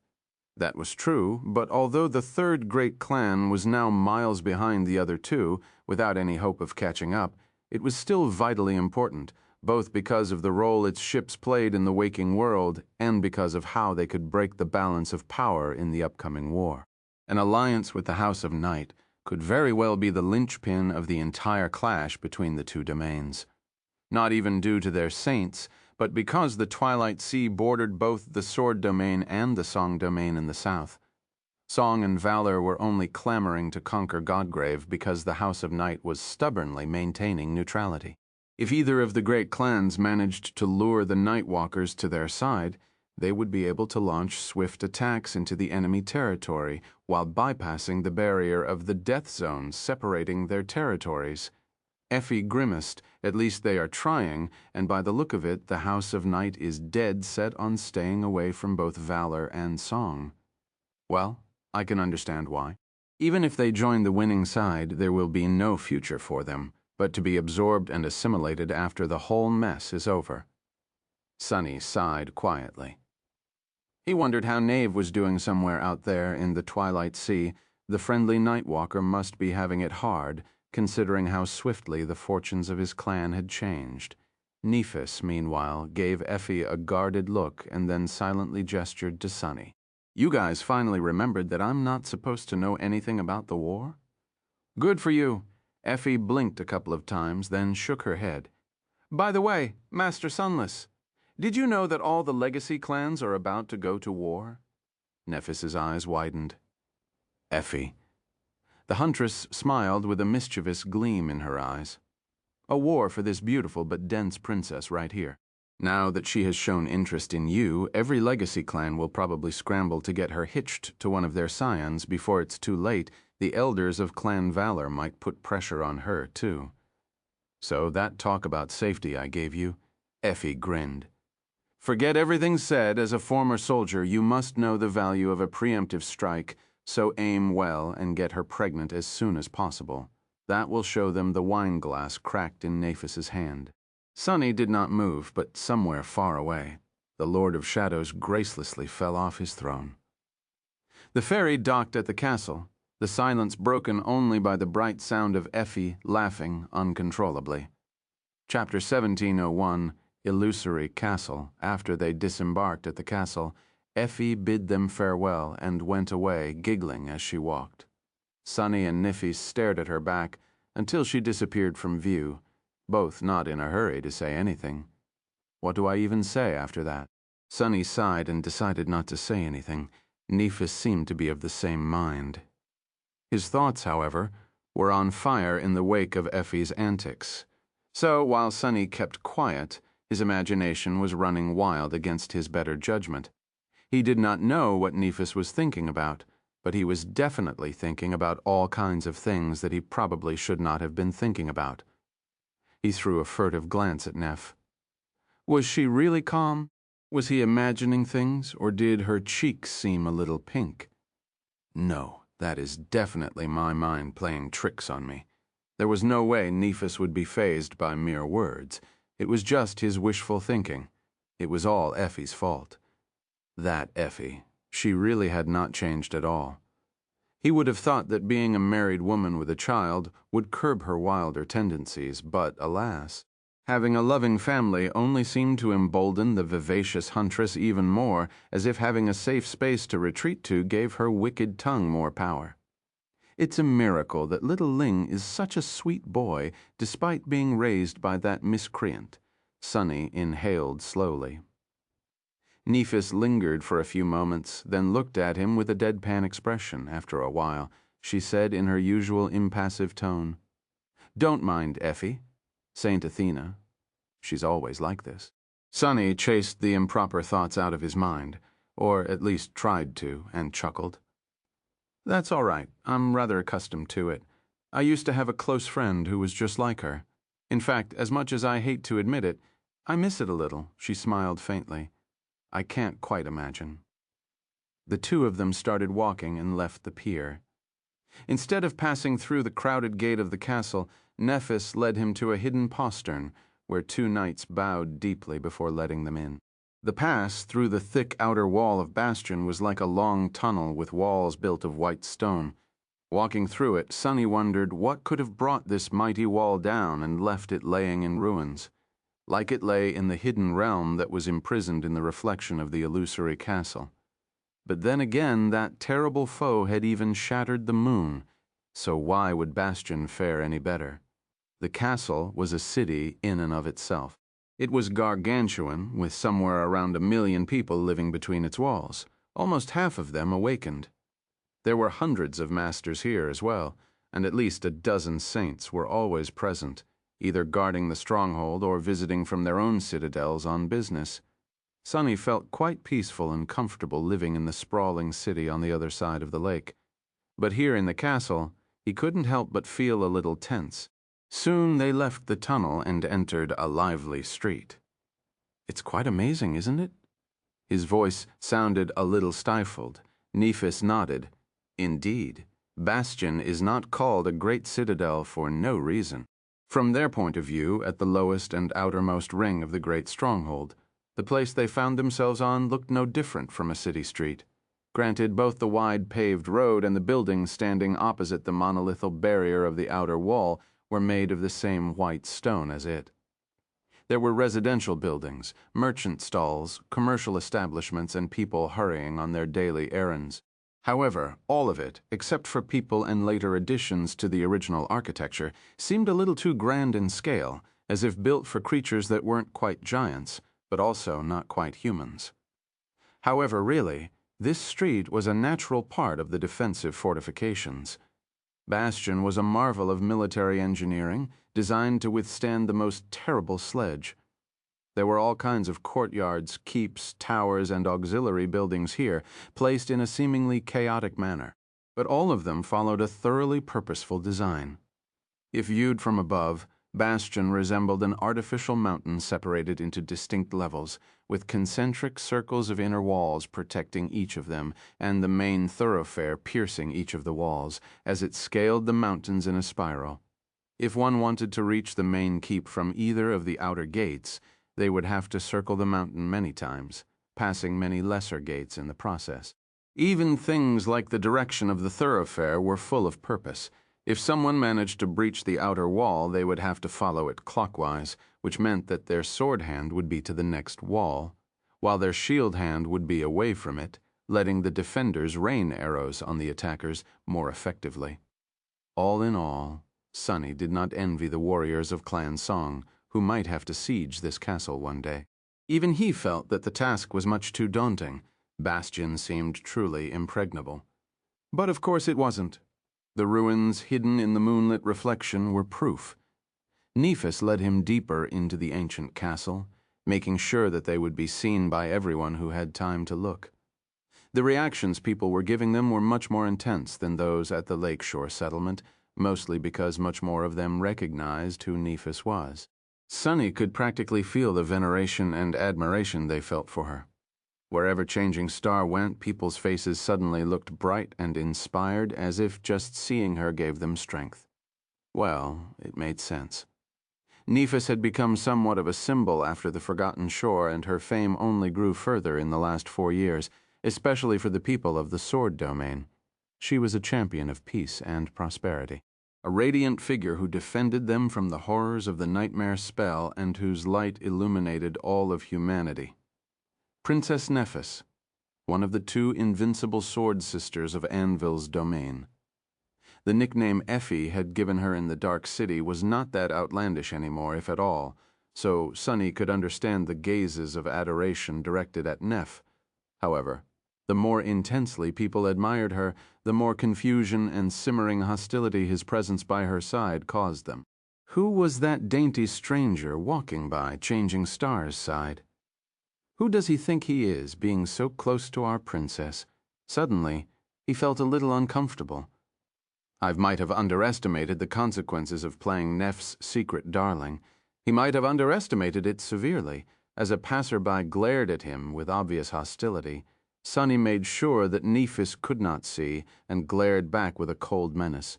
That was true, but although the third great clan was now miles behind the other two, without any hope of catching up, it was still vitally important, both because of the role its ships played in the waking world and because of how they could break the balance of power in the upcoming war. An alliance with the House of Night could very well be the linchpin of the entire clash between the two domains. Not even due to their saints, but because the Twilight Sea bordered both the Sword Domain and the Song Domain in the south. Song and Valor were only clamoring to conquer Godgrave because the House of Night was stubbornly maintaining neutrality. If either of the great clans managed to lure the Nightwalkers to their side, they would be able to launch swift attacks into the enemy territory while bypassing the barrier of the death zones separating their territories. Effie grimaced. At least they are trying, and by the look of it, the House of Night is dead set on staying away from both Valor and Song. Well, I can understand why. Even if they join the winning side, there will be no future for them, but to be absorbed and assimilated after the whole mess is over. Sunny sighed quietly. He wondered how Knave was doing somewhere out there in the Twilight Sea. The friendly Nightwalker must be having it hard, considering how swiftly the fortunes of his clan had changed. Nephis, meanwhile, gave Effie a guarded look and then silently gestured to Sunny. You guys finally remembered that I'm not supposed to know anything about the war? Good for you. Effie blinked a couple of times, then shook her head. By the way, Master Sunless, did you know that all the legacy clans are about to go to war? Nephis's eyes widened. Effie. The huntress smiled with a mischievous gleam in her eyes. A war for this beautiful but dense princess right here. Now that she has shown interest in you, every legacy clan will probably scramble to get her hitched to one of their scions before it's too late. The elders of Clan Valor might put pressure on her, too. So that talk about safety I gave you, Effie grinned. Forget everything said. As a former soldier, you must know the value of a preemptive strike, so aim well and get her pregnant as soon as possible. That will show them the wine glass cracked in Nephis's hand. Sunny did not move, but somewhere far away, the Lord of Shadows gracelessly fell off his throne. The ferry docked at the castle, the silence broken only by the bright sound of Effie laughing uncontrollably. Chapter 1701, Illusory Castle. After they disembarked at the castle, Effie bid them farewell and went away, giggling as she walked. Sunny and Nephis stared at her back until she disappeared from view, both not in a hurry to say anything. What do I even say after that? Sunny sighed and decided not to say anything. Nephis seemed to be of the same mind. His thoughts, however, were on fire in the wake of Effie's antics. So, while Sunny kept quiet, his imagination was running wild against his better judgment. He did not know what Nephis was thinking about, but he was definitely thinking about all kinds of things that he probably should not have been thinking about. He threw a furtive glance at Neph. Was she really calm? Was he imagining things, or did her cheeks seem a little pink? No, that is definitely my mind playing tricks on me. There was no way Nephis would be fazed by mere words. It was just his wishful thinking. It was all Effie's fault. That Effie. She really had not changed at all. He would have thought that being a married woman with a child would curb her wilder tendencies, but alas, having a loving family only seemed to embolden the vivacious huntress even more, as if having a safe space to retreat to gave her wicked tongue more power. It's a miracle that little Ling is such a sweet boy, despite being raised by that miscreant. Sunny inhaled slowly. Nephis lingered for a few moments, then looked at him with a deadpan expression. After a while, she said in her usual impassive tone, "Don't mind, Effie. Saint Athena. She's always like this. Sunny chased the improper thoughts out of his mind, or at least tried to, and chuckled. That's all right. I'm rather accustomed to it. I used to have a close friend who was just like her. In fact, as much as I hate to admit it, I miss it a little. She smiled faintly. I can't quite imagine. The two of them started walking and left the pier. Instead of passing through the crowded gate of the castle, Nephis led him to a hidden postern, where two knights bowed deeply before letting them in. The pass through the thick outer wall of Bastion was like a long tunnel with walls built of white stone. Walking through it, Sunny wondered what could have brought this mighty wall down and left it laying in ruins, like it lay in the hidden realm that was imprisoned in the reflection of the illusory castle. But then again, that terrible foe had even shattered the moon, so why would Bastion fare any better? The castle was a city in and of itself. It was gargantuan, with somewhere around 1 million people living between its walls, almost half of them awakened. There were hundreds of masters here as well, and at least a dozen saints were always present, either guarding the stronghold or visiting from their own citadels on business. Sunny felt quite peaceful and comfortable living in the sprawling city on the other side of the lake. But here in the castle, he couldn't help but feel a little tense. Soon they left the tunnel and entered a lively street. It's quite amazing, isn't it? His voice sounded a little stifled. Nephis nodded. Indeed, Bastion is not called a great citadel for no reason. From their point of view, at the lowest and outermost ring of the great stronghold, the place they found themselves on looked no different from a city street. Granted, both the wide paved road and the buildings standing opposite the monolithal barrier of the outer wall were made of the same white stone as it. There were residential buildings, merchant stalls, commercial establishments, and people hurrying on their daily errands. However, all of it, except for people and later additions to the original architecture, seemed a little too grand in scale, as if built for creatures that weren't quite giants, but also not quite humans. However, really, this street was a natural part of the defensive fortifications. Bastion was a marvel of military engineering, designed to withstand the most terrible sledge. There were all kinds of courtyards, keeps, towers, and auxiliary buildings here, placed in a seemingly chaotic manner, but all of them followed a thoroughly purposeful design. If viewed from above, Bastion resembled an artificial mountain separated into distinct levels, with concentric circles of inner walls protecting each of them, and the main thoroughfare piercing each of the walls, as it scaled the mountains in a spiral. If one wanted to reach the main keep from either of the outer gates, they would have to circle the mountain many times, passing many lesser gates in the process. Even things like the direction of the thoroughfare were full of purpose. If someone managed to breach the outer wall, they would have to follow it clockwise, which meant that their sword hand would be to the next wall, while their shield hand would be away from it, letting the defenders rain arrows on the attackers more effectively. All in all, Sunny did not envy the warriors of Clan Song, who might have to siege this castle one day. Even he felt that the task was much too daunting. Bastion seemed truly impregnable. But of course it wasn't. The ruins hidden in the moonlit reflection were proof. Nephis led him deeper into the ancient castle, making sure that they would be seen by everyone who had time to look. The reactions people were giving them were much more intense than those at the lakeshore settlement, mostly because much more of them recognized who Nephis was. Sunny could practically feel the veneration and admiration they felt for her. Wherever Changing Star went, people's faces suddenly looked bright and inspired, as if just seeing her gave them strength. Well, it made sense. Nephis had become somewhat of a symbol after the Forgotten Shore, and her fame only grew further in the last 4 years, especially for the people of the Sword Domain. She was a champion of peace and prosperity, a radiant figure who defended them from the horrors of the nightmare spell and whose light illuminated all of humanity. Princess Nephis, one of the 2 invincible sword sisters of Anvil's domain. The nickname Effie had given her in the Dark City was not that outlandish anymore, if at all, so Sunny could understand the gazes of adoration directed at Neph. However, the more intensely people admired her, the more confusion and simmering hostility his presence by her side caused them. Who was that dainty stranger walking by, changing stars side? Who does he think he is, being so close to our princess? Suddenly, he felt a little uncomfortable. I might have underestimated the consequences of playing Neph's secret darling. He might have underestimated it severely. As a passerby glared at him with obvious hostility, Sunny made sure that Nephis could not see and glared back with a cold menace.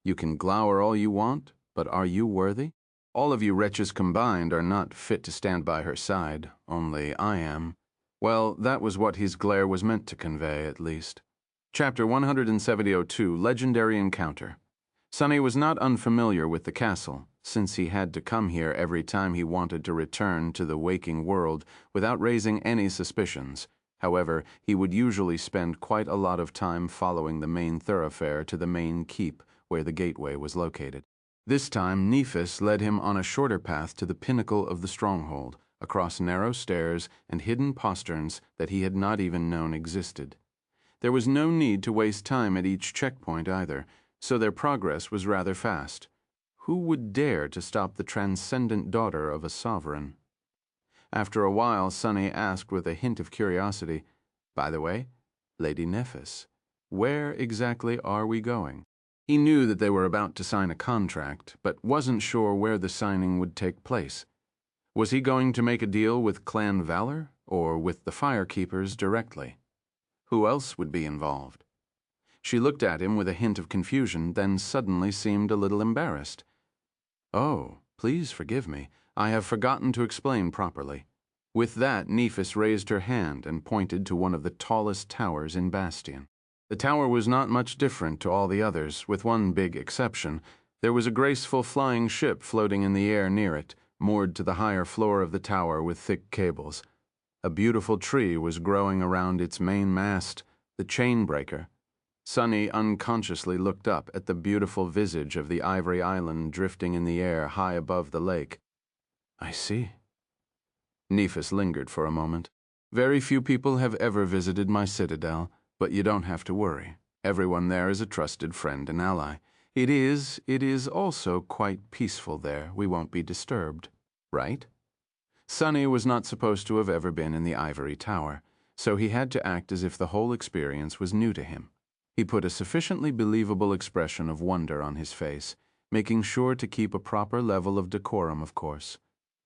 You can glower all you want, but are you worthy? All of you wretches combined are not fit to stand by her side, only I am. Well, that was what his glare was meant to convey, at least. Chapter 170:02, Legendary Encounter. Sunny was not unfamiliar with the castle, since he had to come here every time he wanted to return to the waking world without raising any suspicions. However, he would usually spend quite a lot of time following the main thoroughfare to the main keep, where the gateway was located. This time, Nephis led him on a shorter path to the pinnacle of the stronghold, across narrow stairs and hidden posterns that he had not even known existed. There was no need to waste time at each checkpoint either, so their progress was rather fast. Who would dare to stop the transcendent daughter of a sovereign? After a while, Sunny asked with a hint of curiosity, "By the way, Lady Nephis, where exactly are we going?" He knew that they were about to sign a contract, but wasn't sure where the signing would take place. Was he going to make a deal with Clan Valor, or with the Firekeepers directly? Who else would be involved? She looked at him with a hint of confusion, then suddenly seemed a little embarrassed. "Oh, please forgive me. I have forgotten to explain properly." With that, Nephis raised her hand and pointed to one of the tallest towers in Bastion. The tower was not much different to all the others, with one big exception. There was a graceful flying ship floating in the air near it, moored to the higher floor of the tower with thick cables. A beautiful tree was growing around its main mast, the chain-breaker. Sunny unconsciously looked up at the beautiful visage of the Ivory Island drifting in the air high above the lake. "I see." Nephis lingered for a moment. "Very few people have ever visited my citadel, but you don't have to worry. Everyone there is a trusted friend and ally. It is also quite peaceful there. We won't be disturbed. Right?" Sunny was not supposed to have ever been in the ivory tower, so he had to act as if the whole experience was new to him. He put a sufficiently believable expression of wonder on his face, making sure to keep a proper level of decorum, of course.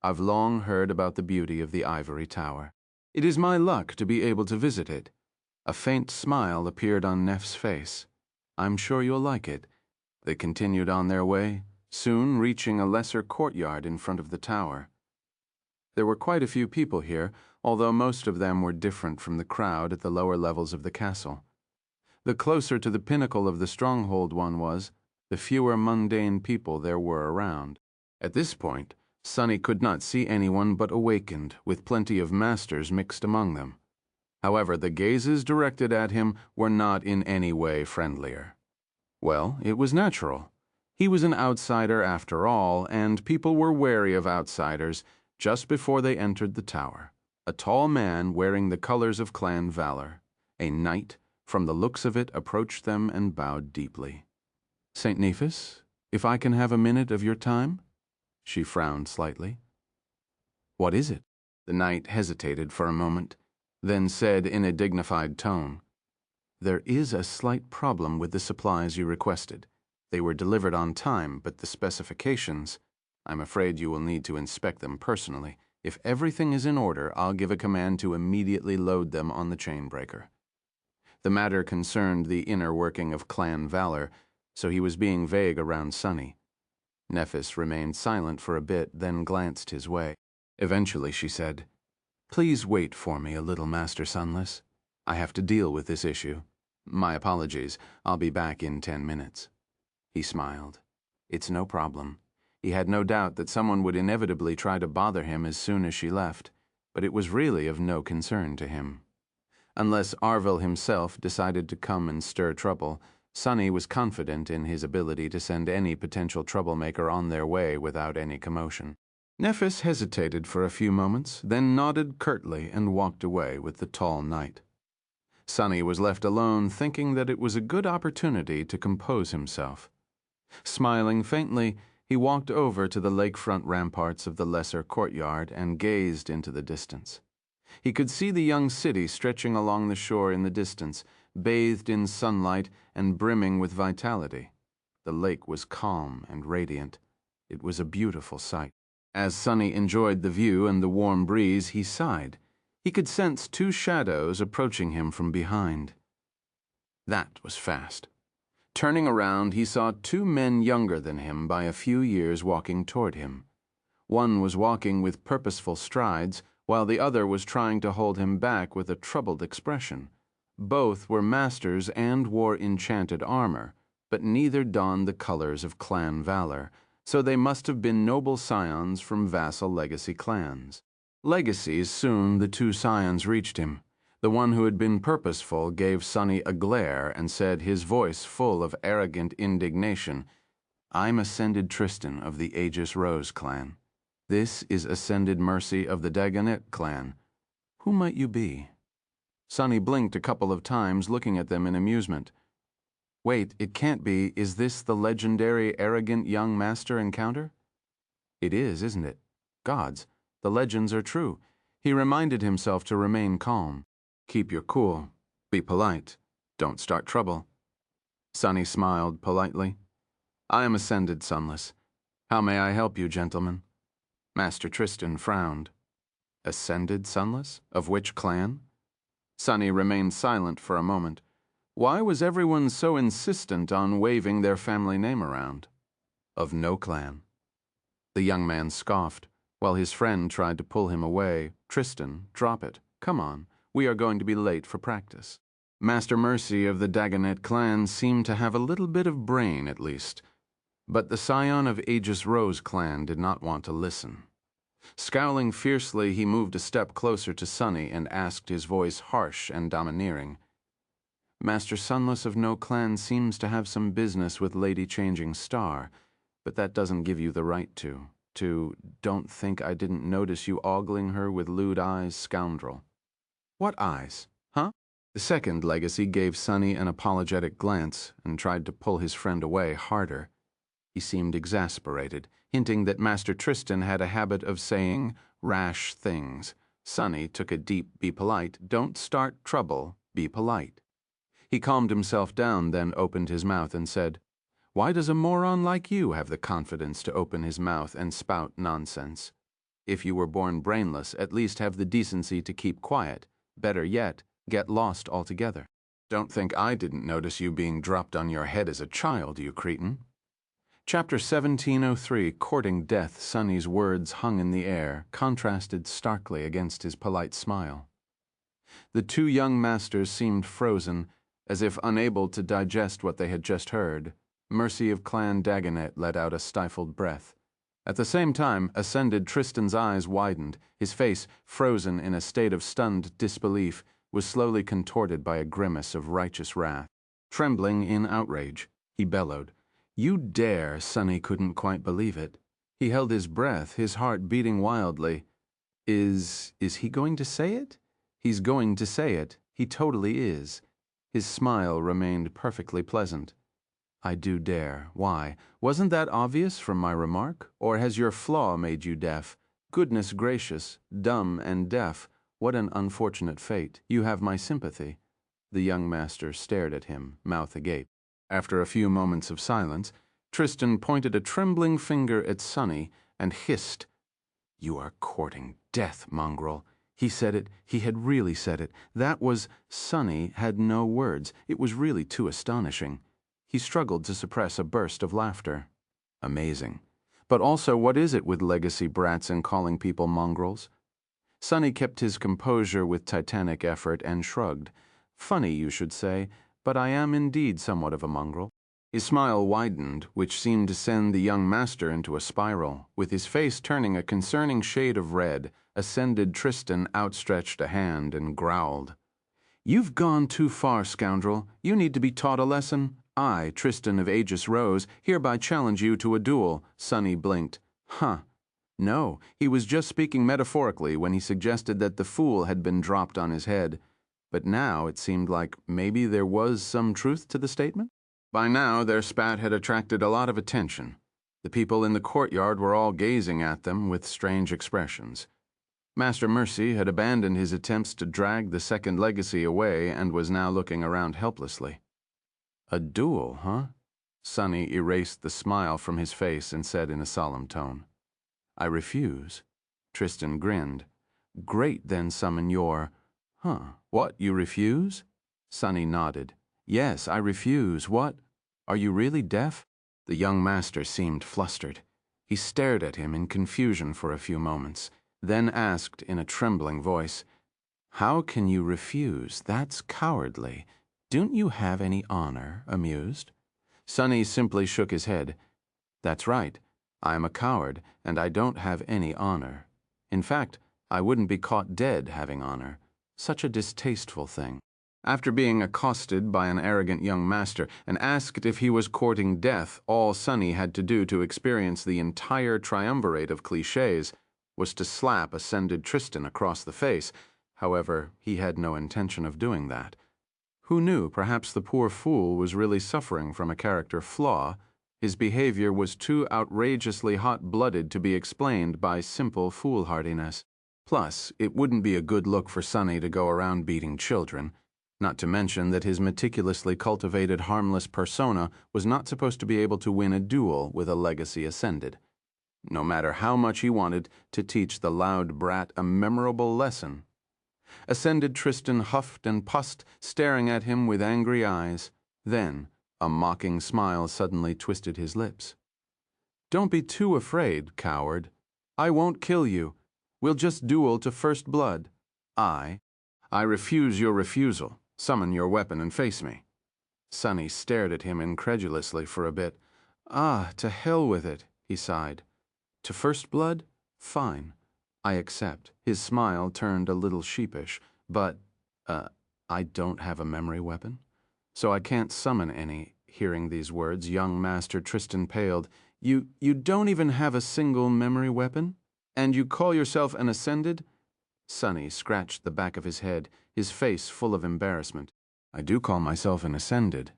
"I've long heard about the beauty of the ivory tower. It is my luck to be able to visit it." A faint smile appeared on Neph's face. "I'm sure you'll like it." They continued on their way, soon reaching a lesser courtyard in front of the tower. There were quite a few people here, although most of them were different from the crowd at the lower levels of the castle. The closer to the pinnacle of the stronghold one was, the fewer mundane people there were around. At this point, Sunny could not see anyone but awakened, with plenty of masters mixed among them. However, the gazes directed at him were not in any way friendlier. Well, it was natural. He was an outsider after all, and people were wary of outsiders just before they entered the tower. A tall man wearing the colors of Clan Valor, a knight, from the looks of it, approached them and bowed deeply. "St. Nephis, if I can have a minute of your time?" She frowned slightly. "What is it?" The knight hesitated for a moment, then said in a dignified tone, "There is a slight problem with the supplies you requested. They were delivered on time, but the specifications, I'm afraid you will need to inspect them personally. If everything is in order, I'll give a command to immediately load them on the chain-breaker." The matter concerned the inner working of Clan Valor, so he was being vague around Sunny. Nephis remained silent for a bit, then glanced his way. Eventually she said, "Please wait for me a little, Master Sunless. I have to deal with this issue. My apologies. I'll be back in 10 minutes. He smiled. It's no problem. He had no doubt that someone would inevitably try to bother him as soon as she left, but it was really of no concern to him. Unless Arvil himself decided to come and stir trouble, Sunny was confident in his ability to send any potential troublemaker on their way without any commotion. Nephis hesitated for a few moments, then nodded curtly and walked away with the tall knight. Sunny was left alone, thinking that it was a good opportunity to compose himself. Smiling faintly, He walked over to the lakefront ramparts of the lesser courtyard and gazed into the distance. He could see the young city stretching along the shore in the distance, bathed in sunlight and brimming with vitality. The lake was calm and radiant. It was a beautiful sight. As Sunny enjoyed the view and the warm breeze, he sighed. He could sense two shadows approaching him from behind. That was fast. Turning around, he saw two men younger than him by a few years walking toward him. One was walking with purposeful strides, while the other was trying to hold him back with a troubled expression. Both were masters and wore enchanted armor, but neither donned the colors of clan valor, so they must have been noble scions from vassal legacy clans. Legacies soon the two scions reached him. The one who had been purposeful gave Sunny a glare and said, his voice full of arrogant indignation, "I'm Ascended Tristan of the Aegis Rose clan. This is Ascended Mercy of the Dagonet clan. Who might you be?" Sunny blinked a couple of times, looking at them in amusement. "Wait, it can't be. Is this the legendary arrogant young master encounter?" "It is, isn't it? Gods, the legends are true." He reminded himself to remain calm. "Keep your cool. Be polite. Don't start trouble." Sunny smiled politely. "I am Ascended Sunless. How may I help you, gentlemen?" Master Tristan frowned. Ascended Sunless? Of which clan? Sunny remained silent for a moment. Why was everyone so insistent on waving their family name around? Of no clan. The young man scoffed, while his friend tried to pull him away. "Tristan, drop it. Come on. We are going to be late for practice." Master Mercy of the Dagonet clan seemed to have a little bit of brain, at least. But the scion of Aegis Rose clan did not want to listen. Scowling fiercely, he moved a step closer to Sunny and asked, his voice harsh and domineering, "Master Sunless of no clan seems to have some business with Lady Changing Star, but that doesn't give you the right to don't think I didn't notice you ogling her with lewd eyes, scoundrel." "What eyes? Huh?" The second legacy gave Sunny an apologetic glance and tried to pull his friend away harder. He seemed exasperated, hinting that Master Tristan had a habit of saying rash things. Sunny took a deep, "Be polite. Don't start trouble. Be polite." He calmed himself down, then opened his mouth and said, "Why does a moron like you have the confidence to open his mouth and spout nonsense? If you were born brainless, at least have the decency to keep quiet. Better yet, get lost altogether. Don't think I didn't notice you being dropped on your head as a child, you cretin." Chapter 1703, Courting Death. Sunny's words hung in the air, contrasted starkly against his polite smile. The two young masters seemed frozen, as if unable to digest what they had just heard. Mercy of Clan Dagonet let out a stifled breath. At the same time, Ascended Tristan's eyes widened. His face, frozen in a state of stunned disbelief, was slowly contorted by a grimace of righteous wrath. Trembling in outrage, he bellowed, "You dare!" Sunny couldn't quite believe it. He held his breath, his heart beating wildly. Is he going to say it? He's going to say it. He totally is. His smile remained perfectly pleasant. "I do dare. Why? Wasn't that obvious from my remark? Or has your flaw made you deaf? Goodness gracious, dumb and deaf. What an unfortunate fate. You have my sympathy." The young master stared at him, mouth agape. After a few moments of silence, Tristan pointed a trembling finger at Sunny and hissed, "You are courting death, mongrel." He said it. He had really said it. That was... Sunny had no words. It was really too astonishing. He struggled to suppress a burst of laughter. Amazing. But also, what is it with legacy brats and calling people mongrels? Sunny kept his composure with titanic effort and shrugged. "Funny, you should say, but I am indeed somewhat of a mongrel." His smile widened, which seemed to send the young master into a spiral. With his face turning a concerning shade of red, Ascended Tristan outstretched a hand and growled, "You've gone too far, scoundrel. You need to be taught a lesson. I, Tristan of Aegis Rose, hereby challenge you to a duel." Sunny blinked. "Huh. No, he was just speaking metaphorically when he suggested that the fool had been dropped on his head. But now it seemed like maybe there was some truth to the statement. By now, their spat had attracted a lot of attention. The people in the courtyard were all gazing at them with strange expressions. Master Mercy had abandoned his attempts to drag the second legacy away and was now looking around helplessly. A duel, huh? Sunny erased the smile from his face and said in a solemn tone. I refuse. Tristan grinned. Great, then summon your... What, you refuse? Sunny nodded. Yes, I refuse. What? Are you really deaf? The young master seemed flustered. He stared at him in confusion for a few moments, then asked in a trembling voice, How can you refuse? That's cowardly. Don't you have any honor, amused? Sunny simply shook his head. That's right. I am a coward, and I don't have any honor. In fact, I wouldn't be caught dead having honor. Such a distasteful thing. After being accosted by an arrogant young master and asked if he was courting death, all Sunny had to do to experience the entire triumvirate of cliches was to slap ascended Tristan across the face. However, he had no intention of doing that. Who knew, perhaps the poor fool was really suffering from a character flaw. His behavior was too outrageously hot-blooded to be explained by simple foolhardiness. Plus, it wouldn't be a good look for Sunny to go around beating children, not to mention that his meticulously cultivated harmless persona was not supposed to be able to win a duel with a legacy ascended. No matter how much he wanted to teach the loud brat a memorable lesson. Ascended Tristan huffed and puffed, staring at him with angry eyes. Then, a mocking smile suddenly twisted his lips. Don't be too afraid, coward. I won't kill you. We'll just duel to first blood. I refuse your refusal. Summon your weapon and face me. Sunny stared at him incredulously for a bit. To hell with it, he sighed. To first blood? Fine. I accept. His smile turned a little sheepish. But, I don't have a memory weapon, so I can't summon any. Hearing these words, young Master Tristan paled. You don't even have a single memory weapon? And you call yourself an Ascended? Sunny scratched the back of his head, his face full of embarrassment. I do call myself an Ascended.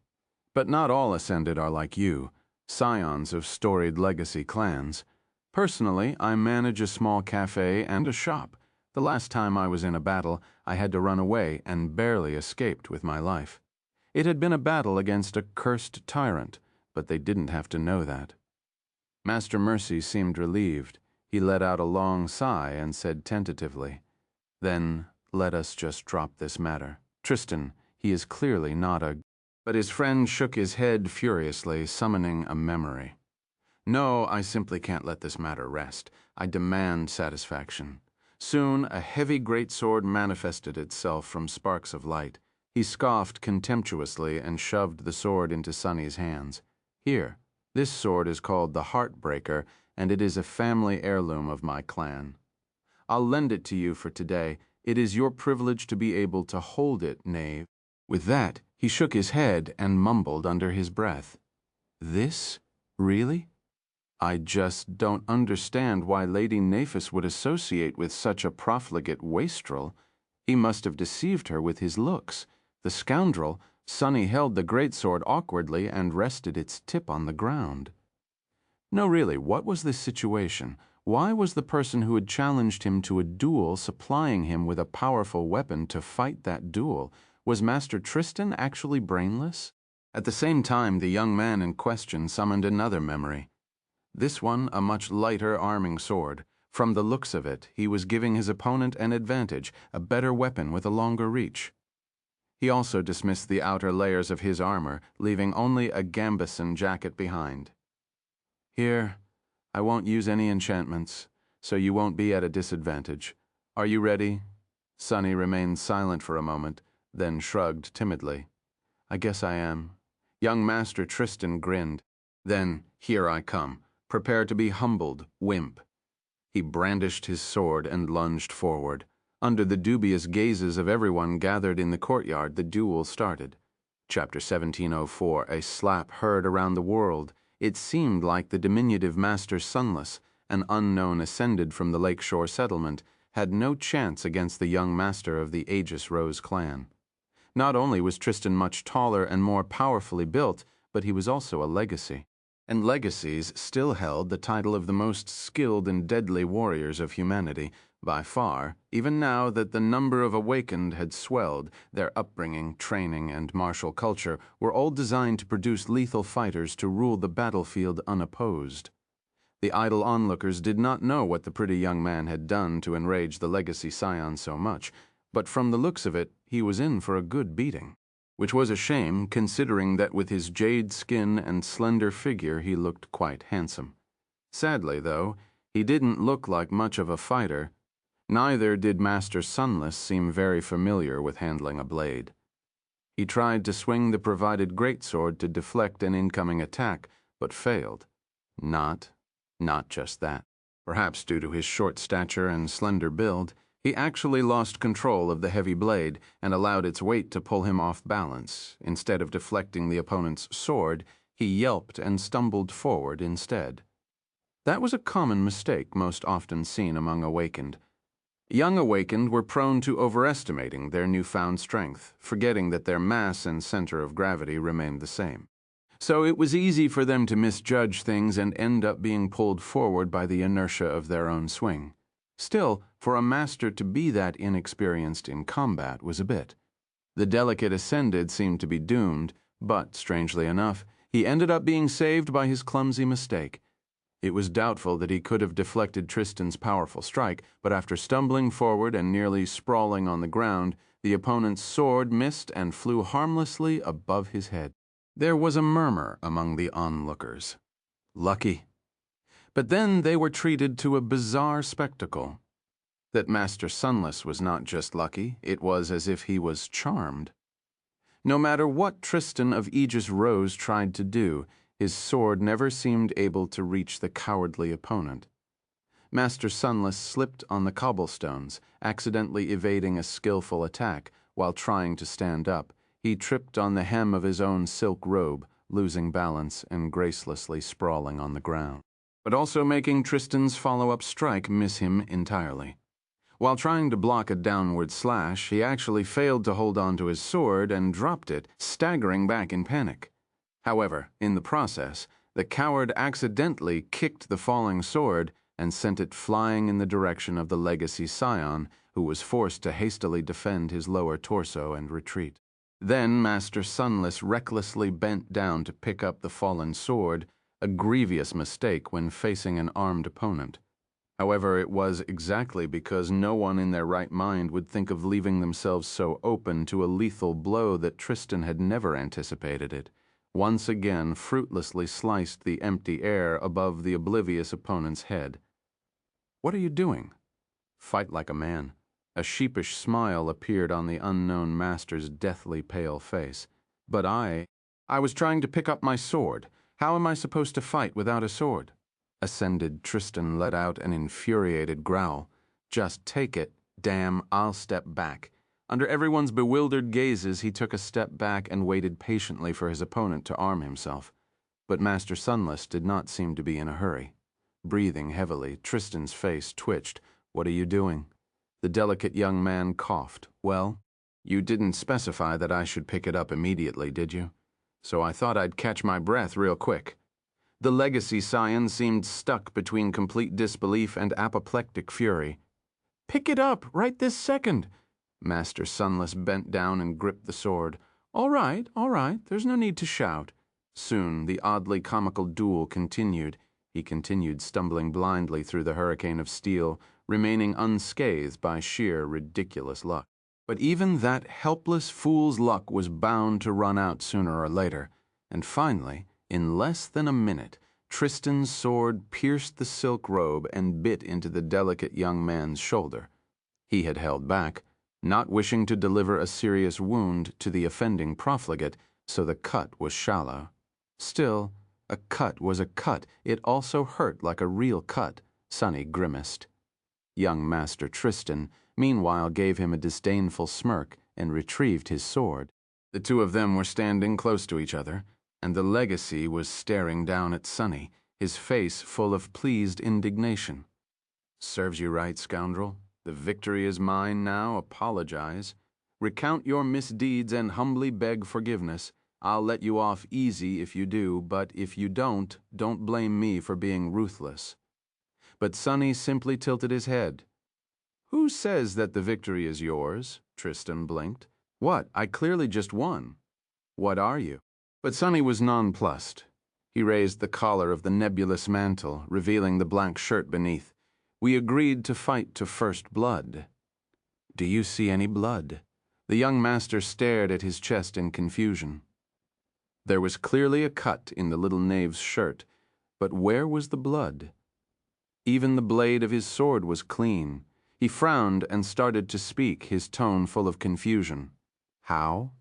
But not all Ascended are like you, scions of storied legacy clans. Personally, I manage a small cafe and a shop. The last time I was in a battle, I had to run away and barely escaped with my life. It had been a battle against a cursed tyrant, but they didn't have to know that. Master Mercy seemed relieved. He let out a long sigh and said tentatively, Then let us just drop this matter. Tristan, he is clearly not a... But his friend shook his head furiously, summoning a memory. No, I simply can't let this matter rest. I demand satisfaction. Soon, a heavy greatsword manifested itself from sparks of light. He scoffed contemptuously and shoved the sword into Sunny's hands. Here, this sword is called the Heartbreaker, and it is a family heirloom of my clan. I'll lend it to you for today. It is your privilege to be able to hold it, knave. With that, he shook his head and mumbled under his breath. This? Really? I just don't understand why Lady Nephis would associate with such a profligate wastrel. He must have deceived her with his looks. The scoundrel, Sunny held the greatsword awkwardly and rested its tip on the ground. No, really, what was this situation? Why was the person who had challenged him to a duel supplying him with a powerful weapon to fight that duel? Was Master Tristan actually brainless? At the same time, the young man in question summoned another memory. This one a much lighter arming sword. From the looks of it, he was giving his opponent an advantage, a better weapon with a longer reach. He also dismissed the outer layers of his armor, leaving only a gambeson jacket behind. Here, I won't use any enchantments, so you won't be at a disadvantage. Are you ready? Sunny remained silent for a moment, then shrugged timidly. I guess I am. Young Master Tristan grinned. Then, here I come. Prepare to be humbled, wimp. He brandished his sword and lunged forward. Under the dubious gazes of everyone gathered in the courtyard, the duel started. Chapter 1704, a slap heard around the world. It seemed like the diminutive Master Sunless, an unknown Ascended from the lakeshore settlement, had no chance against the young master of the Aegis Rose clan. Not only was Tristan much taller and more powerfully built, but he was also a legacy. and legacies still held the title of the most skilled and deadly warriors of humanity, by far, even now that the number of awakened had swelled. Their upbringing, training, and martial culture were all designed to produce lethal fighters to rule the battlefield unopposed. The idle onlookers did not know what the pretty young man had done to enrage the legacy scion so much, but from the looks of it, he was in for a good beating. Which was a shame, considering that with his jade skin and slender figure he looked quite handsome. Sadly, though, he didn't look like much of a fighter. Neither did Master Sunless seem very familiar with handling a blade. He tried to swing the provided greatsword to deflect an incoming attack, but failed. Not just that. Perhaps due to his short stature and slender build, he actually lost control of the heavy blade and allowed its weight to pull him off balance. Instead of deflecting the opponent's sword, he yelped and stumbled forward instead. That was a common mistake most often seen among awakened. Young awakened were prone to overestimating their newfound strength, forgetting that their mass and center of gravity remained the same. So it was easy for them to misjudge things and end up being pulled forward by the inertia of their own swing. Still, for a master to be that inexperienced in combat was a bit. The delicate Ascended seemed to be doomed, but, strangely enough, he ended up being saved by his clumsy mistake. It was doubtful that he could have deflected Tristan's powerful strike, but after stumbling forward and nearly sprawling on the ground, the opponent's sword missed and flew harmlessly above his head. There was a murmur among the onlookers. Lucky. But then they were treated to a bizarre spectacle. That Master Sunless was not just lucky, it was as if he was charmed. No matter what Tristan of Aegis Rose tried to do, his sword never seemed able to reach the cowardly opponent. Master Sunless slipped on the cobblestones, accidentally evading a skillful attack. While trying to stand up, he tripped on the hem of his own silk robe, losing balance and gracelessly sprawling on the ground, but also making Tristan's follow-up strike miss him entirely. While trying to block a downward slash, he actually failed to hold on to his sword and dropped it, staggering back in panic. However, in the process, the coward accidentally kicked the falling sword and sent it flying in the direction of the legacy scion, who was forced to hastily defend his lower torso and retreat. Then Master Sunless recklessly bent down to pick up the fallen sword, a grievous mistake when facing an armed opponent. However, it was exactly because no one in their right mind would think of leaving themselves so open to a lethal blow that Tristan had never anticipated it. Once again fruitlessly sliced the empty air above the oblivious opponent's head. "What are you doing?" "Fight like a man." A sheepish smile appeared on the unknown master's deathly pale face. "But I was trying to pick up my sword. How am I supposed to fight without a sword?" Ascended Tristan let out an infuriated growl. "Just take it. Damn, I'll step back." Under everyone's bewildered gazes, he took a step back and waited patiently for his opponent to arm himself. But Master Sunless did not seem to be in a hurry. Breathing heavily, Tristan's face twitched. "What are you doing?" The delicate young man coughed. "Well, you didn't specify that I should pick it up immediately, did you? So I thought I'd catch my breath real quick." The legacy scion seemed stuck between complete disbelief and apoplectic fury. "Pick it up, right this second." Master Sunless bent down and gripped the sword. All right, there's no need to shout." Soon the oddly comical duel continued. He continued stumbling blindly through the hurricane of steel, remaining unscathed by sheer ridiculous luck. But even that helpless fool's luck was bound to run out sooner or later, and finally, in less than a minute, Tristan's sword pierced the silk robe and bit into the delicate young man's shoulder. He had held back, not wishing to deliver a serious wound to the offending profligate, so the cut was shallow. Still, a cut was a cut. It also hurt like a real cut. Sunny grimaced. Young Master Tristan, meanwhile, gave him a disdainful smirk and retrieved his sword. The two of them were standing close to each other, and the legacy was staring down at Sunny, his face full of pleased indignation. "Serves you right, scoundrel. The victory is mine now. Apologize. Recount your misdeeds and humbly beg forgiveness. I'll let you off easy if you do, but if you don't blame me for being ruthless." But Sunny simply tilted his head. "Who says that the victory is yours?" Tristan blinked. "What? I clearly just won. What are you?" But Sunny was nonplussed. He raised the collar of the nebulous mantle, revealing the black shirt beneath. "We agreed to fight to first blood." "Do you see any blood?" The young master stared at his chest in confusion. There was clearly a cut in the little knave's shirt, but where was the blood? Even the blade of his sword was clean. He frowned and started to speak, his tone full of confusion. "How?"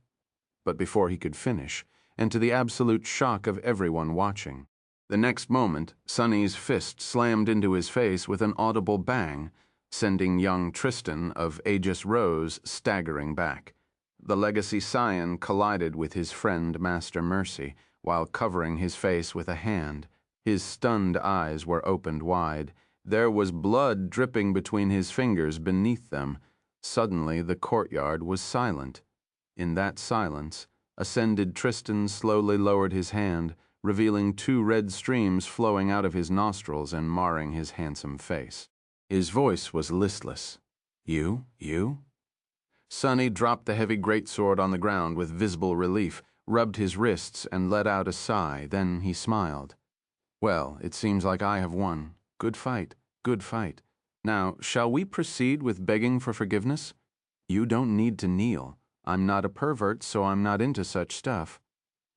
But before he could finish, and to the absolute shock of everyone watching, the next moment Sunny's fist slammed into his face with an audible bang, sending young Tristan of Aegis Rose staggering back. The legacy scion collided with his friend Master Mercy, while covering his face with a hand. His stunned eyes were opened wide. There was blood dripping between his fingers beneath them. Suddenly the courtyard was silent. In that silence, Ascended Tristan slowly lowered his hand, revealing 2 red streams flowing out of his nostrils and marring his handsome face. His voice was listless. "You? Sunny dropped the heavy greatsword on the ground with visible relief, rubbed his wrists, and let out a sigh. Then he smiled. "Well, it seems like I have won. Good fight, good fight. Now, shall we proceed with begging for forgiveness? You don't need to kneel. I'm not a pervert, so I'm not into such stuff."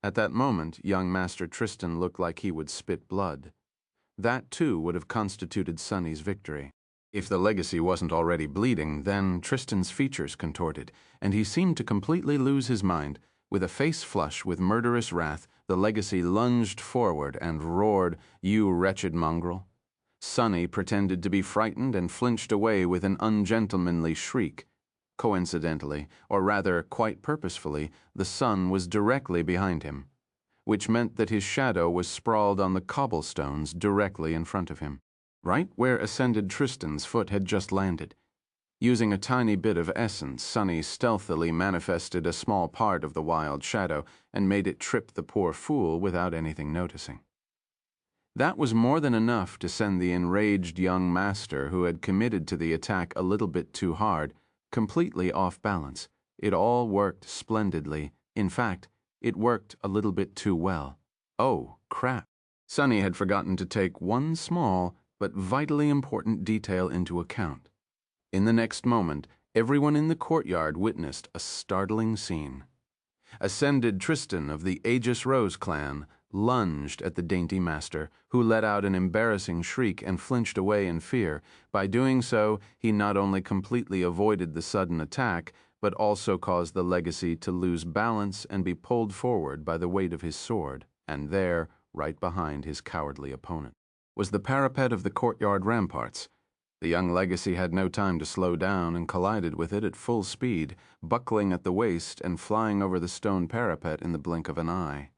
At that moment, young Master Tristan looked like he would spit blood. That, too, would have constituted Sunny's victory. If the legacy wasn't already bleeding, then Tristan's features contorted, and he seemed to completely lose his mind. With a face flush with murderous wrath, the legacy lunged forward and roared, "You wretched mongrel." Sunny pretended to be frightened and flinched away with an ungentlemanly shriek. Coincidentally, or rather quite purposefully, the sun was directly behind him, which meant that his shadow was sprawled on the cobblestones directly in front of him, right where Ascended Tristan's foot had just landed. Using a tiny bit of essence, Sunny stealthily manifested a small part of the wild shadow and made it trip the poor fool without anything noticing. That was more than enough to send the enraged young master, who had committed to the attack a little bit too hard, completely off balance. It all worked splendidly. In fact, it worked a little bit too well. Oh, crap. Sunny had forgotten to take one small but vitally important detail into account. In the next moment, everyone in the courtyard witnessed a startling scene. Ascended Tristan of the Aegis Rose clan lunged at the dainty master, who let out an embarrassing shriek and flinched away in fear. By doing so, he not only completely avoided the sudden attack, but also caused the legacy to lose balance and be pulled forward by the weight of his sword, and there, right behind his cowardly opponent, was the parapet of the courtyard ramparts. The young legacy had no time to slow down and collided with it at full speed, buckling at the waist and flying over the stone parapet in the blink of an eye.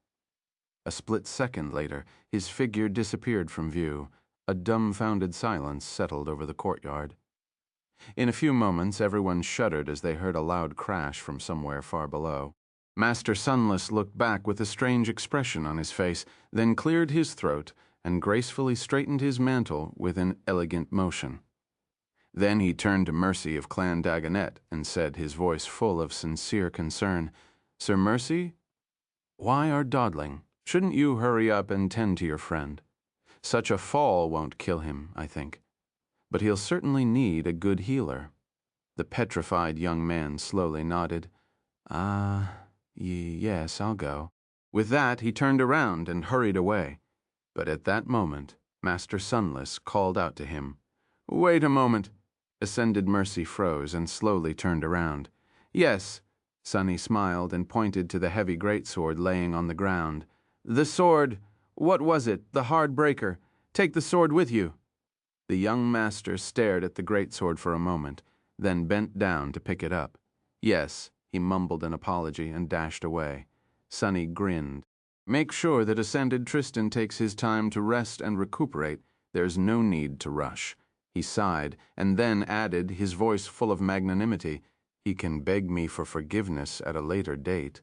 A split second later, his figure disappeared from view. A dumbfounded silence settled over the courtyard. In a few moments, everyone shuddered as they heard a loud crash from somewhere far below. Master Sunless looked back with a strange expression on his face, then cleared his throat and gracefully straightened his mantle with an elegant motion. Then he turned to Mercy of Clan Dagonet and said, his voice full of sincere concern, "Sir Mercy, why are dawdling? Shouldn't you hurry up and tend to your friend? Such a fall won't kill him, I think. But he'll certainly need a good healer." The petrified young man slowly nodded. Yes, I'll go." With that, he turned around and hurried away. But at that moment, Master Sunless called out to him. "Wait a moment." Ascended Mercy froze and slowly turned around. "Yes." Sunny smiled and pointed to the heavy greatsword laying on the ground. "The sword. What was it? The hard breaker. Take the sword with you." The young master stared at the greatsword for a moment, then bent down to pick it up. "Yes," he mumbled an apology and dashed away. Sunny grinned. "Make sure that Ascended Tristan takes his time to rest and recuperate. There's no need to rush." He sighed, and then added, his voice full of magnanimity, "He can beg me for forgiveness at a later date."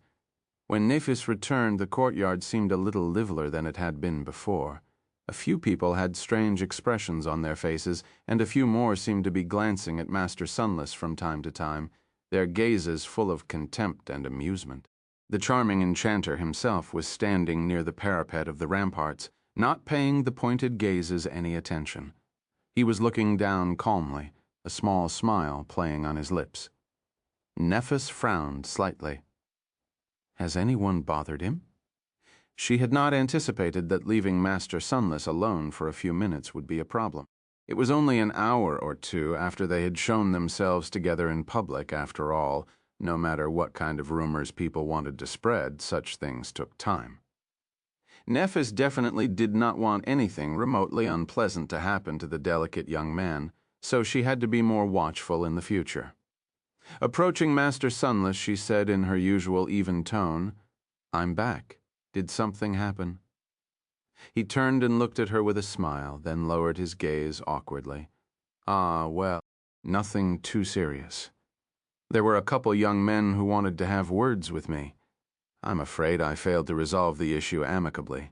When Nephis returned, the courtyard seemed a little liveler than it had been before. A few people had strange expressions on their faces, and a few more seemed to be glancing at Master Sunless from time to time, their gazes full of contempt and amusement. The charming enchanter himself was standing near the parapet of the ramparts, not paying the pointed gazes any attention. He was looking down calmly, a small smile playing on his lips. Nephis frowned slightly. Has anyone bothered him? She had not anticipated that leaving Master Sunless alone for a few minutes would be a problem. It was only an hour or two after they had shown themselves together in public, after all. No matter what kind of rumors people wanted to spread, such things took time. Nephis definitely did not want anything remotely unpleasant to happen to the delicate young man, so she had to be more watchful in the future. Approaching Master Sunless, she said in her usual even tone, "I'm back. Did something happen?" He turned and looked at her with a smile, then lowered his gaze awkwardly. "Ah, well, nothing too serious. There were a couple young men who wanted to have words with me. I'm afraid I failed to resolve the issue amicably.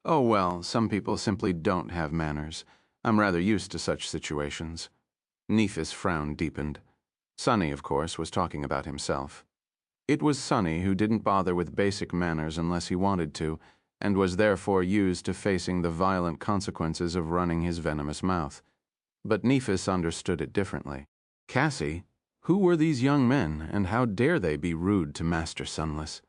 Oh, well, some people simply don't have manners. I'm rather used to such situations." Nephis' frown deepened. Sunny, of course, was talking about himself. It was Sunny who didn't bother with basic manners unless he wanted to, and was therefore used to facing the violent consequences of running his venomous mouth. But Nephis understood it differently. Cassie, who were these young men, and how dare they be rude to Master Sunless?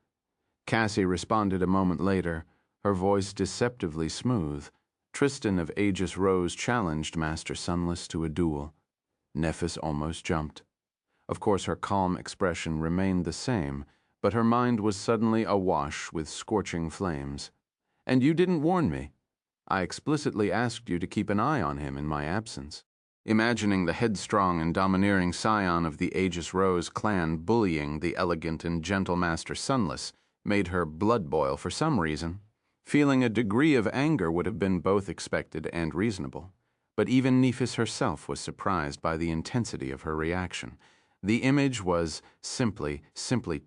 Cassie responded a moment later, her voice deceptively smooth. Tristan of Aegis Rose challenged Master Sunless to a duel. Nephis almost jumped. Of course, her calm expression remained the same, but her mind was suddenly awash with scorching flames. "And you didn't warn me. I explicitly asked you to keep an eye on him in my absence." Imagining the headstrong and domineering scion of the Aegis Rose clan bullying the elegant and gentle Master Sunless made her blood boil for some reason. Feeling a degree of anger would have been both expected and reasonable, but even Nephis herself was surprised by the intensity of her reaction. The image was simply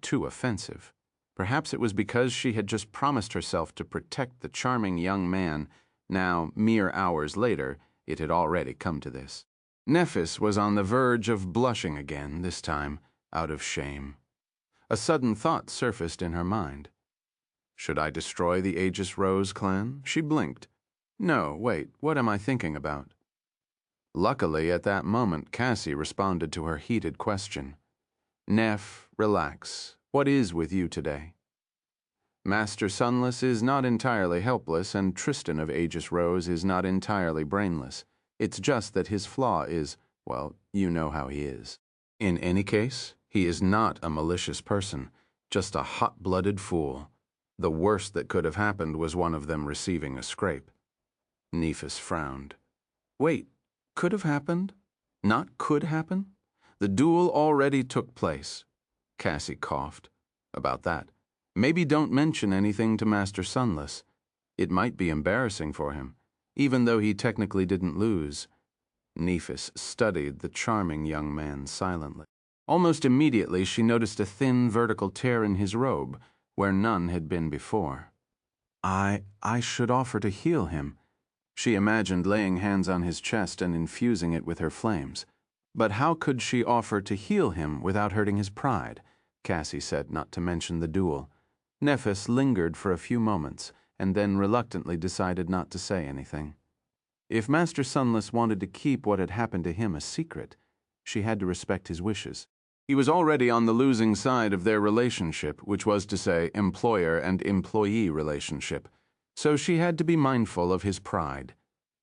too offensive. Perhaps it was because she had just promised herself to protect the charming young man. Now, mere hours later, it had already come to this. Nephis was on the verge of blushing again, this time out of shame. A sudden thought surfaced in her mind. Should I destroy the Aegis Rose clan? She blinked. No, wait, what am I thinking about? Luckily, at that moment, Cassie responded to her heated question. "Neph, relax. What is with you today?" Master Sunless is not entirely helpless, and Tristan of Aegis Rose is not entirely brainless. It's just that his flaw is, well, you know how he is. In any case, he is not a malicious person, just a hot-blooded fool. The worst that could have happened was one of them receiving a scrape. Nephis frowned. Wait. Could have happened? Not could happen? The duel already took place. Cassie coughed. About that. Maybe don't mention anything to Master Sunless. It might be embarrassing for him, even though he technically didn't lose. Nephis studied the charming young man silently. Almost immediately she noticed a thin vertical tear in his robe, where none had been before. I should offer to heal him. She imagined laying hands on his chest and infusing it with her flames. But how could she offer to heal him without hurting his pride? Cassie said not to mention the duel. Nephis lingered for a few moments, and then reluctantly decided not to say anything. If Master Sunless wanted to keep what had happened to him a secret, she had to respect his wishes. He was already on the losing side of their relationship, which was to say, employer and employee relationship. So she had to be mindful of his pride.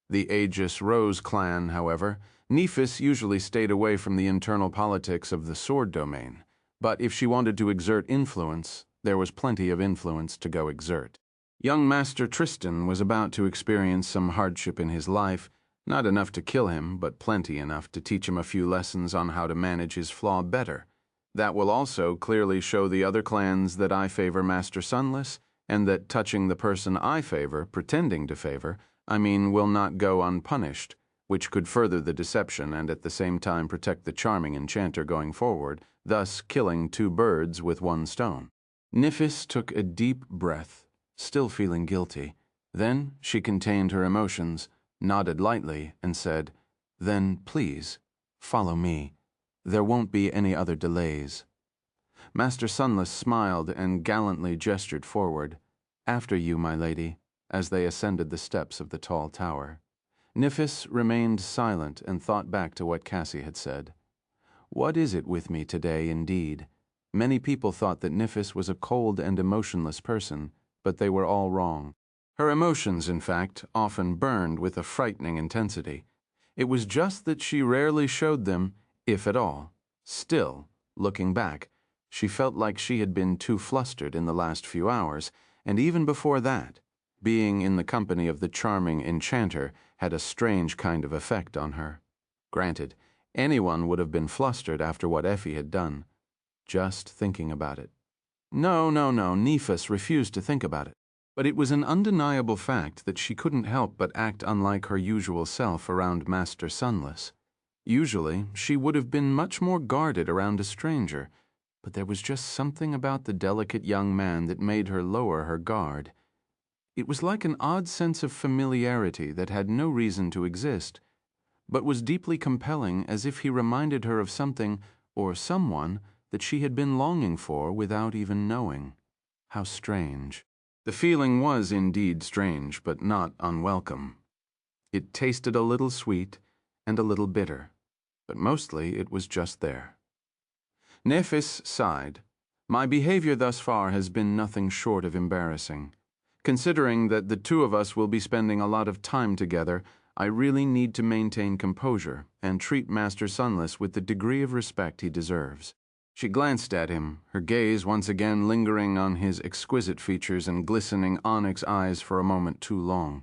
The Aegis Rose clan, however, Nephis usually stayed away from the internal politics of the sword domain, but if she wanted to exert influence, there was plenty of influence to go exert. Young Master Tristan was about to experience some hardship in his life, not enough to kill him, but plenty enough to teach him a few lessons on how to manage his flaw better. That will also clearly show the other clans that I favor Master Sunless, and that touching the person I favor, pretending to favor, will not go unpunished, which could further the deception and at the same time protect the charming enchanter going forward, thus killing two birds with one stone. Nephis took a deep breath, still feeling guilty. Then she contained her emotions, nodded lightly, and said, "Then, please, follow me. There won't be any other delays." Master Sunless smiled and gallantly gestured forward. "After you, my lady," as they ascended the steps of the tall tower. Nephis remained silent and thought back to what Cassie had said. What is it with me today, indeed? Many people thought that Nephis was a cold and emotionless person, but they were all wrong. Her emotions, in fact, often burned with a frightening intensity. It was just that she rarely showed them, if at all. Still, looking back, she felt like she had been too flustered in the last few hours, and even before that, being in the company of the charming enchanter had a strange kind of effect on her. Granted, anyone would have been flustered after what Effie had done. Just thinking about it. No, Nephis refused to think about it. But it was an undeniable fact that she couldn't help but act unlike her usual self around Master Sunless. Usually, she would have been much more guarded around a stranger, but there was just something about the delicate young man that made her lower her guard. It was like an odd sense of familiarity that had no reason to exist, but was deeply compelling, as if he reminded her of something or someone that she had been longing for without even knowing. How strange. The feeling was indeed strange, but not unwelcome. It tasted a little sweet and a little bitter, but mostly it was just there. Nephis sighed. "My behavior thus far has been nothing short of embarrassing. Considering that the two of us will be spending a lot of time together, I really need to maintain composure and treat Master Sunless with the degree of respect he deserves." She glanced at him, her gaze once again lingering on his exquisite features and glistening onyx eyes for a moment too long.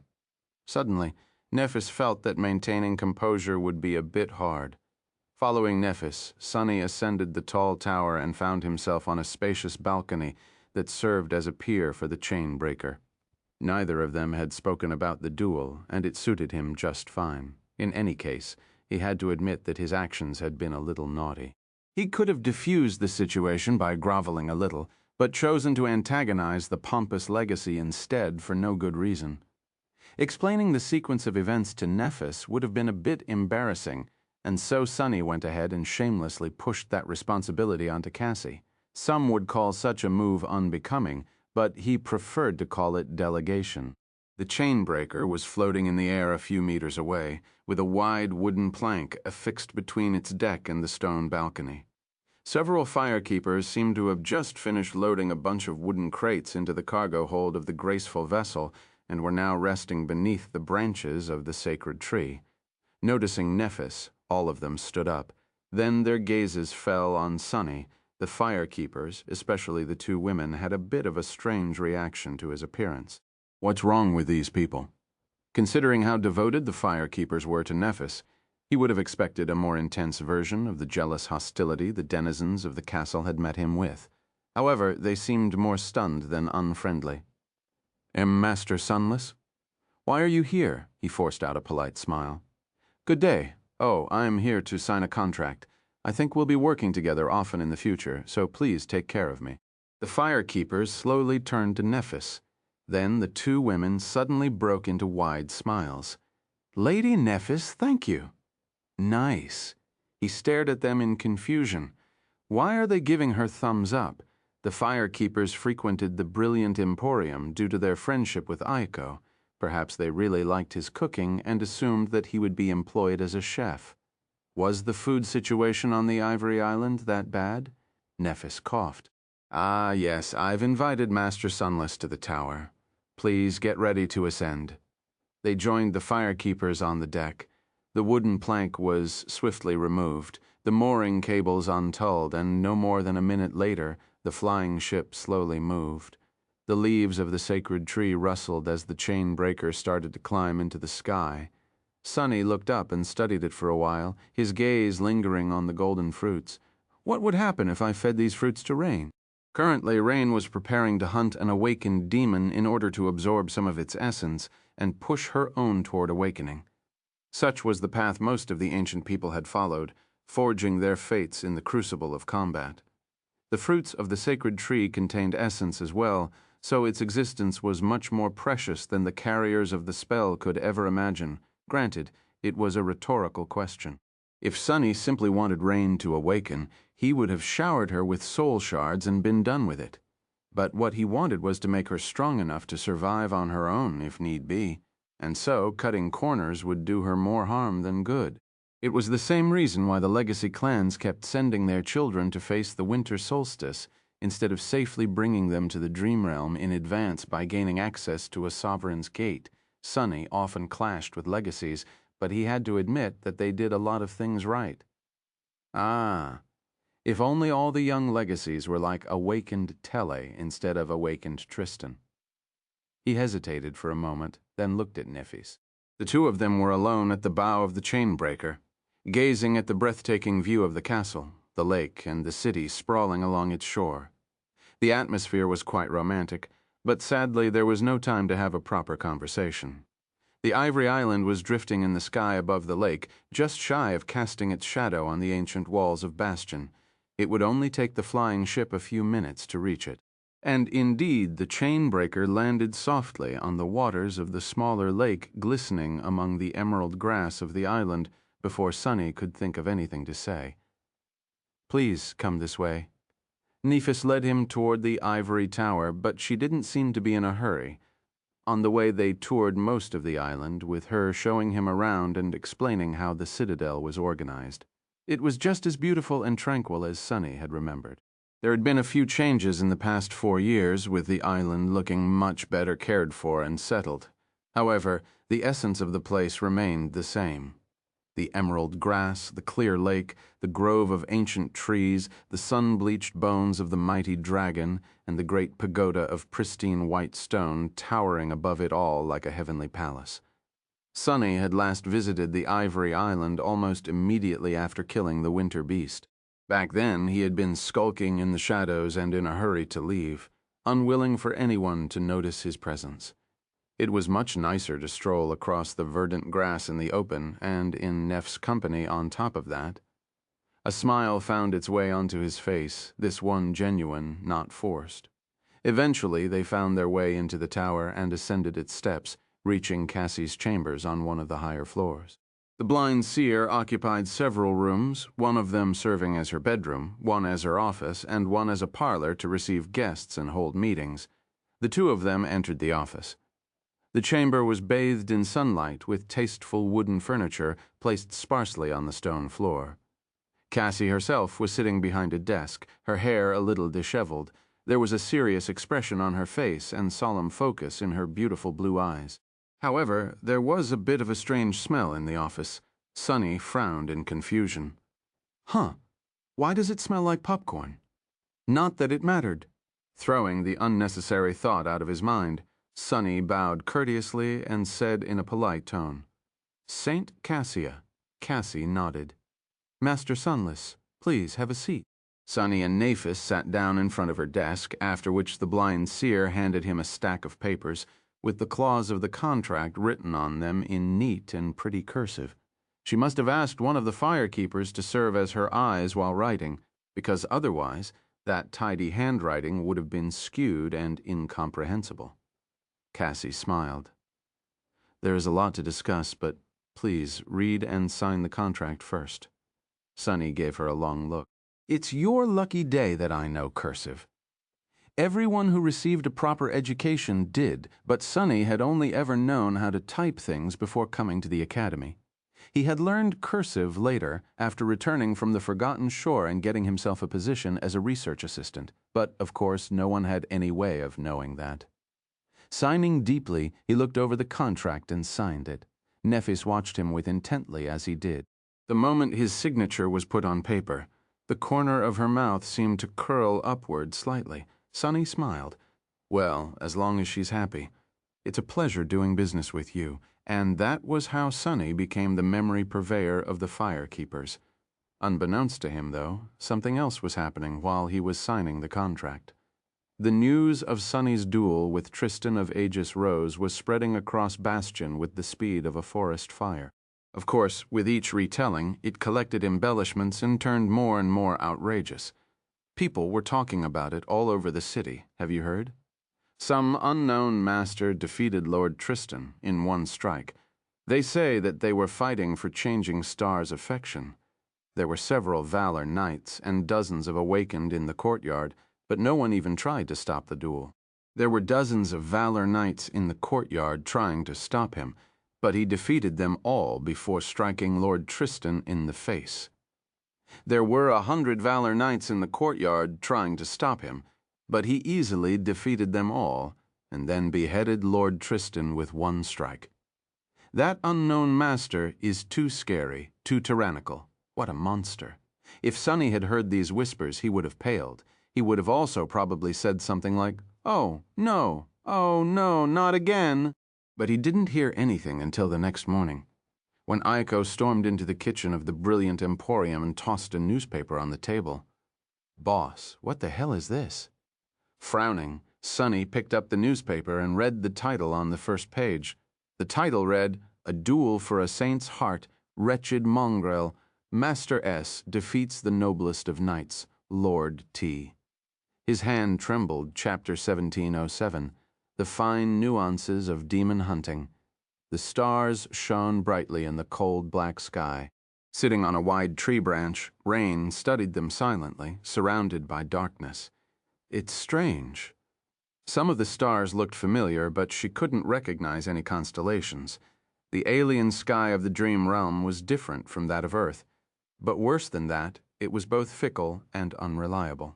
Suddenly, Nephis felt that maintaining composure would be a bit hard. Following Nephis, Sunny ascended the tall tower and found himself on a spacious balcony that served as a pier for the chain breaker. Neither of them had spoken about the duel, and it suited him just fine. In any case, he had to admit that his actions had been a little naughty. He could have diffused the situation by groveling a little, but chosen to antagonize the pompous legacy instead for no good reason. Explaining the sequence of events to Nephis would have been a bit embarrassing, and so Sunny went ahead and shamelessly pushed that responsibility onto Cassie. Some would call such a move unbecoming, but he preferred to call it delegation. The chain breaker was floating in the air a few meters away, with a wide wooden plank affixed between its deck and the stone balcony. Several firekeepers seemed to have just finished loading a bunch of wooden crates into the cargo hold of the graceful vessel and were now resting beneath the branches of the sacred tree. Noticing Nephis, all of them stood up. Then their gazes fell on Sunny. The firekeepers, especially the two women, had a bit of a strange reaction to his appearance. What's wrong with these people? Considering how devoted the firekeepers were to Nephis, he would have expected a more intense version of the jealous hostility the denizens of the castle had met him with. However, they seemed more stunned than unfriendly. "Am Master Sunless?" "Why are you here?" He forced out a polite smile. "Good day. Oh, I'm here to sign a contract. I think we'll be working together often in the future, so please take care of me." The firekeepers slowly turned to Nephis. Then the two women suddenly broke into wide smiles. "Lady Nephis, thank you." "Nice." He stared at them in confusion. Why are they giving her thumbs up? The firekeepers frequented the brilliant emporium due to their friendship with Aiko. Perhaps they really liked his cooking and assumed that he would be employed as a chef. Was the food situation on the Ivory Island that bad? Nephis coughed. "Ah, yes, I've invited Master Sunless to the tower. Please get ready to ascend." They joined the firekeepers on the deck. The wooden plank was swiftly removed, the mooring cables untulled, and no more than a minute later, the flying ship slowly moved. The leaves of the sacred tree rustled as the chain breaker started to climb into the sky. Sunny looked up and studied it for a while, his gaze lingering on the golden fruits. What would happen if I fed these fruits to Rain? Currently, Rain was preparing to hunt an awakened demon in order to absorb some of its essence and push her own toward awakening. Such was the path most of the ancient people had followed, forging their fates in the crucible of combat. The fruits of the sacred tree contained essence as well, so its existence was much more precious than the carriers of the spell could ever imagine. Granted, it was a rhetorical question. If Sunny simply wanted Rain to awaken, he would have showered her with soul shards and been done with it. But what he wanted was to make her strong enough to survive on her own if need be, and so cutting corners would do her more harm than good. It was the same reason why the legacy clans kept sending their children to face the winter solstice instead of safely bringing them to the dream realm in advance by gaining access to a sovereign's gate. Sunny often clashed with legacies, but he had to admit that they did a lot of things right. Ah, if only all the young legacies were like awakened Tele instead of awakened Tristan. He hesitated for a moment, then looked at Nephis. The two of them were alone at the bow of the chain-breaker, gazing at the breathtaking view of the castle, the lake, and the city sprawling along its shore. The atmosphere was quite romantic, but sadly there was no time to have a proper conversation. The ivory island was drifting in the sky above the lake, just shy of casting its shadow on the ancient walls of Bastion. It would only take the flying ship a few minutes to reach it. And indeed, the chain-breaker landed softly on the waters of the smaller lake, glistening among the emerald grass of the island before Sunny could think of anything to say. "Please come this way." Nephis led him toward the ivory tower, but she didn't seem to be in a hurry. On the way they toured most of the island, with her showing him around and explaining how the citadel was organized. It was just as beautiful and tranquil as Sunny had remembered. There had been a few changes in the past 4 years, with the island looking much better cared for and settled. However, the essence of the place remained the same. The emerald grass, the clear lake, the grove of ancient trees, the sun-bleached bones of the mighty dragon, and the great pagoda of pristine white stone towering above it all like a heavenly palace. Sunny had last visited the Ivory Island almost immediately after killing the winter beast. Back then, he had been skulking in the shadows and in a hurry to leave, unwilling for anyone to notice his presence. It was much nicer to stroll across the verdant grass in the open, and in Neff's company on top of that. A smile found its way onto his face, this one genuine, not forced. Eventually, they found their way into the tower and ascended its steps, reaching Cassie's chambers on one of the higher floors. The blind seer occupied several rooms, one of them serving as her bedroom, one as her office, and one as a parlor to receive guests and hold meetings. The two of them entered the office. The chamber was bathed in sunlight with tasteful wooden furniture placed sparsely on the stone floor. Cassie herself was sitting behind a desk, her hair a little disheveled. There was a serious expression on her face and solemn focus in her beautiful blue eyes. However, there was a bit of a strange smell in the office. Sunny frowned in confusion. "Huh, why does it smell like popcorn?" Not that it mattered. Throwing the unnecessary thought out of his mind, Sunny bowed courteously and said in a polite tone, "Saint Cassia." Cassie nodded. "Master Sunless, please have a seat." Sunny and Nephis sat down in front of her desk, after which the blind seer handed him a stack of papers, with the clause of the contract written on them in neat and pretty cursive. She must have asked one of the firekeepers to serve as her eyes while writing, because otherwise that tidy handwriting would have been skewed and incomprehensible. Cassie smiled. "There is a lot to discuss, but please read and sign the contract first." Sunny gave her a long look. "It's your lucky day that I know cursive." Everyone who received a proper education did, but Sunny had only ever known how to type things before coming to the academy. He had learned cursive later, after returning from the Forgotten Shore and getting himself a position as a research assistant, but of course no one had any way of knowing that. Signing deeply, he looked over the contract and signed it. Nephis watched him with intently as he did. The moment his signature was put on paper, the corner of her mouth seemed to curl upward slightly. Sunny smiled. "Well, as long as she's happy. It's a pleasure doing business with you." And that was how Sunny became the memory purveyor of the firekeepers. Unbeknownst to him, though, something else was happening while he was signing the contract. The news of Sunny's duel with Tristan of Aegis Rose was spreading across Bastion with the speed of a forest fire. Of course, with each retelling, it collected embellishments and turned more and more outrageous. People were talking about it all over the city, have you heard? Some unknown master defeated Lord Tristan in one strike. They say that they were fighting for Changing Star's affection. There were several Valor knights and dozens of awakened in the courtyard, but no one even tried to stop the duel. There were dozens of Valor knights in the courtyard trying to stop him, but he defeated them all before striking Lord Tristan in the face. There were 100 Valor knights in the courtyard trying to stop him, but he easily defeated them all, and then beheaded Lord Tristan with one strike. That unknown master is too scary, too tyrannical. What a monster. If Sunny had heard these whispers, he would have paled. He would have also probably said something like, "Oh, no, not again." But he didn't hear anything until the next morning, when Aiko stormed into the kitchen of the brilliant emporium and tossed a newspaper on the table. "Boss, what the hell is this?" Frowning, Sunny picked up the newspaper and read the title on the first page. The title read, "A Duel for a Saint's Heart, Wretched Mongrel, Master S defeats the noblest of knights, Lord T." His hand trembled, Chapter 1707, The Fine Nuances of Demon Hunting. The stars shone brightly in the cold black sky. Sitting on a wide tree branch, Rain studied them silently, surrounded by darkness. It's strange. Some of the stars looked familiar, but she couldn't recognize any constellations. The alien sky of the dream realm was different from that of Earth, but worse than that, it was both fickle and unreliable.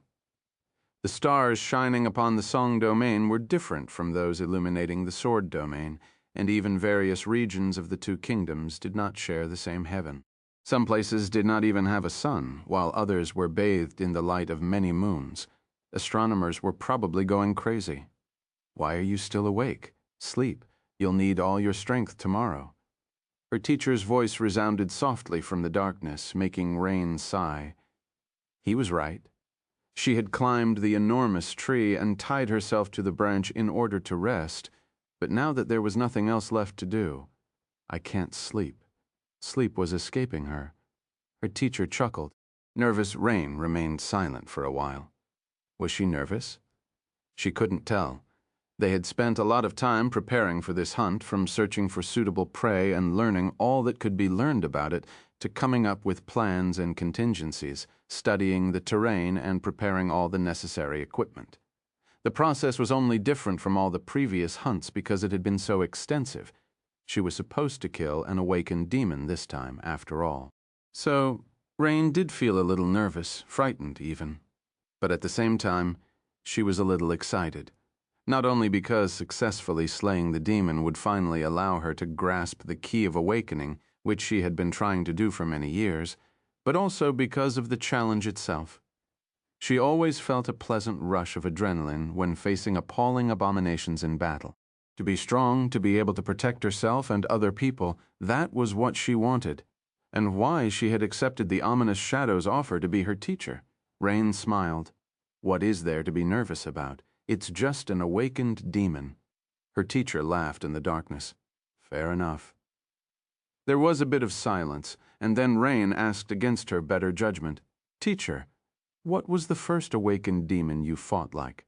The stars shining upon the Song domain were different from those illuminating the Sword domain, and even various regions of the two kingdoms did not share the same heaven. Some places did not even have a sun, while others were bathed in the light of many moons. Astronomers were probably going crazy. "Why are you still awake? Sleep. You'll need all your strength tomorrow." Her teacher's voice resounded softly from the darkness, making Rain sigh. He was right. She had climbed the enormous tree and tied herself to the branch in order to rest, but now that there was nothing else left to do, I can't sleep. Sleep was escaping her. Her teacher chuckled. Nervous Rain remained silent for a while. Was she nervous? She couldn't tell. They had spent a lot of time preparing for this hunt, from searching for suitable prey and learning all that could be learned about it, to coming up with plans and contingencies, studying the terrain and preparing all the necessary equipment. The process was only different from all the previous hunts because it had been so extensive. She was supposed to kill an awakened demon this time, after all. So, Rain did feel a little nervous, frightened even. But at the same time, she was a little excited. Not only because successfully slaying the demon would finally allow her to grasp the key of awakening, which she had been trying to do for many years, but also because of the challenge itself. She always felt a pleasant rush of adrenaline when facing appalling abominations in battle. To be strong, to be able to protect herself and other people, that was what she wanted, and why she had accepted the ominous Shadow's offer to be her teacher. Rain smiled. What is there to be nervous about? It's just an awakened demon. Her teacher laughed in the darkness. Fair enough. There was a bit of silence, and then Rain asked against her better judgment, "Teacher, what was the first awakened demon you fought like?"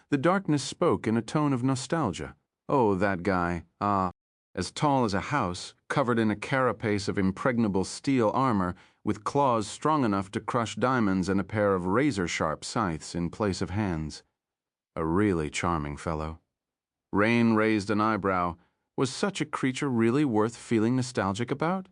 The darkness spoke in a tone of nostalgia. "Oh, that guy, as tall as a house, covered in a carapace of impregnable steel armor, with claws strong enough to crush diamonds and a pair of razor-sharp scythes in place of hands. A really charming fellow." Rain raised an eyebrow. Was such a creature really worth feeling nostalgic about?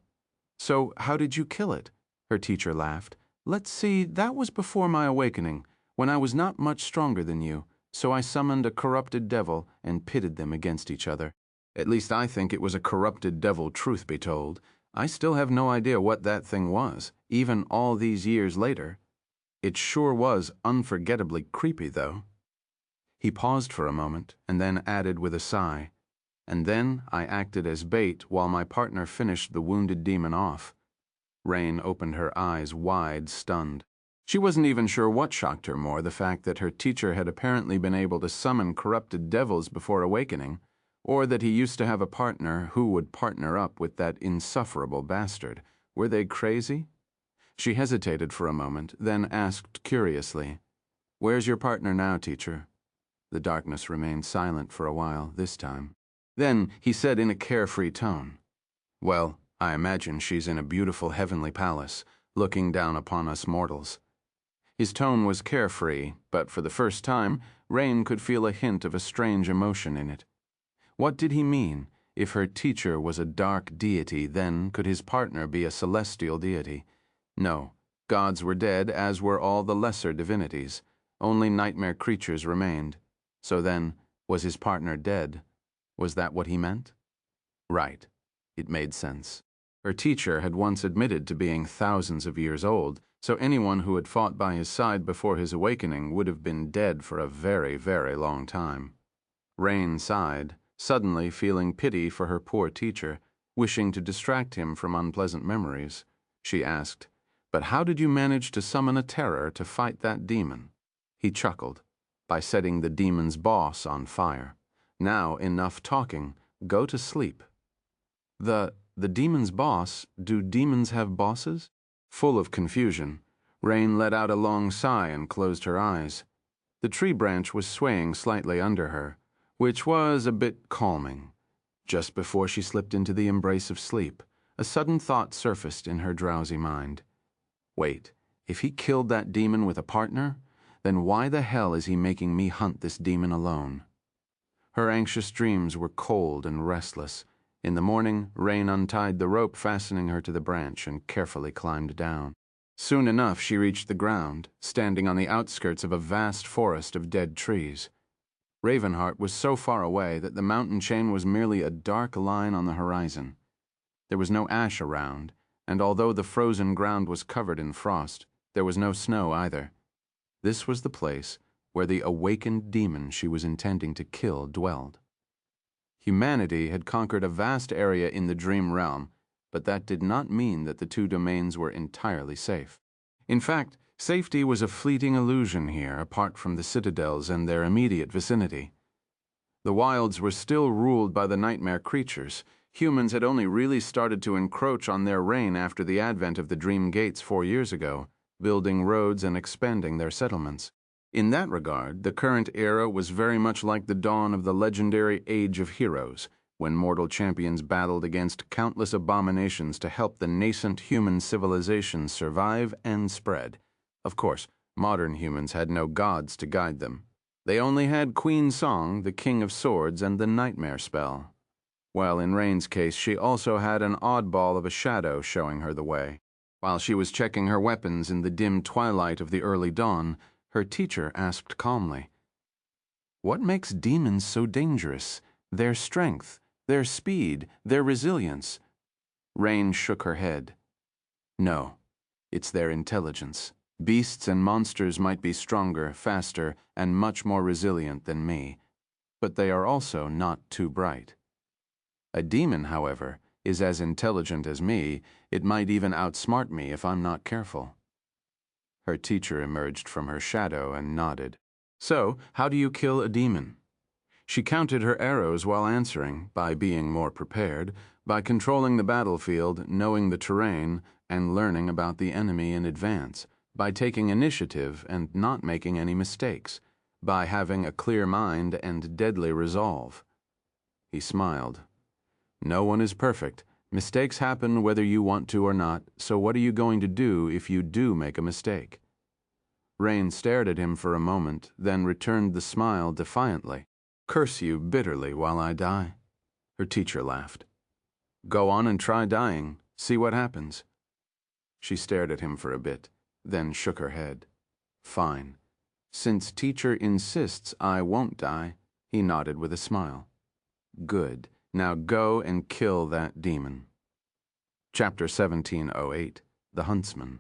"So, how did you kill it?" Her teacher laughed. "Let's see, that was before my awakening, when I was not much stronger than you, so I summoned a corrupted devil and pitted them against each other. At least I think it was a corrupted devil, truth be told. I still have no idea what that thing was, even all these years later. It sure was unforgettably creepy, though." He paused for a moment, and then added with a sigh, "And then I acted as bait while my partner finished the wounded demon off." Rain opened her eyes wide, stunned. She wasn't even sure what shocked her more, the fact that her teacher had apparently been able to summon corrupted devils before awakening, or that he used to have a partner who would partner up with that insufferable bastard. Were they crazy? She hesitated for a moment, then asked curiously, "Where's your partner now, teacher?" The darkness remained silent for a while, this time. Then he said in a carefree tone, "Well, I imagine she's in a beautiful heavenly palace, looking down upon us mortals." His tone was carefree, but for the first time, Rain could feel a hint of a strange emotion in it. What did he mean? If her teacher was a dark deity, then could his partner be a celestial deity? No, gods were dead, as were all the lesser divinities. Only nightmare creatures remained. So then, was his partner dead? Was that what he meant? Right. It made sense. Her teacher had once admitted to being thousands of years old, so anyone who had fought by his side before his awakening would have been dead for a very, very long time. Rain sighed, suddenly feeling pity for her poor teacher, wishing to distract him from unpleasant memories. She asked, "But how did you manage to summon a terror to fight that demon?" He chuckled, "By setting the demon's boss on fire. Now, enough talking. Go to sleep." The demon's boss? Do demons have bosses? Full of confusion, Rain let out a long sigh and closed her eyes. The tree branch was swaying slightly under her, which was a bit calming. Just before she slipped into the embrace of sleep, a sudden thought surfaced in her drowsy mind. Wait, if he killed that demon with a partner, then why the hell is he making me hunt this demon alone? Her anxious dreams were cold and restless. In the morning, Rain untied the rope fastening her to the branch and carefully climbed down. Soon enough, she reached the ground, standing on the outskirts of a vast forest of dead trees. Ravenheart was so far away that the mountain chain was merely a dark line on the horizon. There was no ash around, and although the frozen ground was covered in frost, there was no snow either. This was the place where the awakened demon she was intending to kill dwelled. Humanity had conquered a vast area in the dream realm, but that did not mean that the two domains were entirely safe. In fact, safety was a fleeting illusion here, apart from the citadels and their immediate vicinity. The wilds were still ruled by the nightmare creatures. Humans had only really started to encroach on their reign after the advent of the Dream Gates 4 years ago, building roads and expanding their settlements. In that regard, the current era was very much like the dawn of the legendary Age of Heroes, when mortal champions battled against countless abominations to help the nascent human civilization survive and spread. Of course, modern humans had no gods to guide them. They only had Queen Song, the King of Swords, and the Nightmare Spell. While in Rain's case, she also had an oddball of a shadow showing her the way. While she was checking her weapons in the dim twilight of the early dawn, her teacher asked calmly, "What makes demons so dangerous? Their strength, their speed, their resilience?" Rain shook her head. "No, it's their intelligence. Beasts and monsters might be stronger, faster, and much more resilient than me, but they are also not too bright. A demon, however, is as intelligent as me. It might even outsmart me if I'm not careful." Her teacher emerged from her shadow and nodded. "So, how do you kill a demon?" She counted her arrows while answering, by being more prepared, by controlling the battlefield, knowing the terrain, and learning about the enemy in advance, by taking initiative and not making any mistakes, by having a clear mind and deadly resolve. He smiled. "No one is perfect. Mistakes happen whether you want to or not, so what are you going to do if you do make a mistake?" Rain stared at him for a moment, then returned the smile defiantly. "Curse you bitterly while I die." Her teacher laughed. "Go on and try dying. See what happens." She stared at him for a bit, then shook her head. "Fine. Since teacher insists I won't die," he nodded with a smile. "Good. Now go and kill that demon." Chapter 1708, The Huntsman.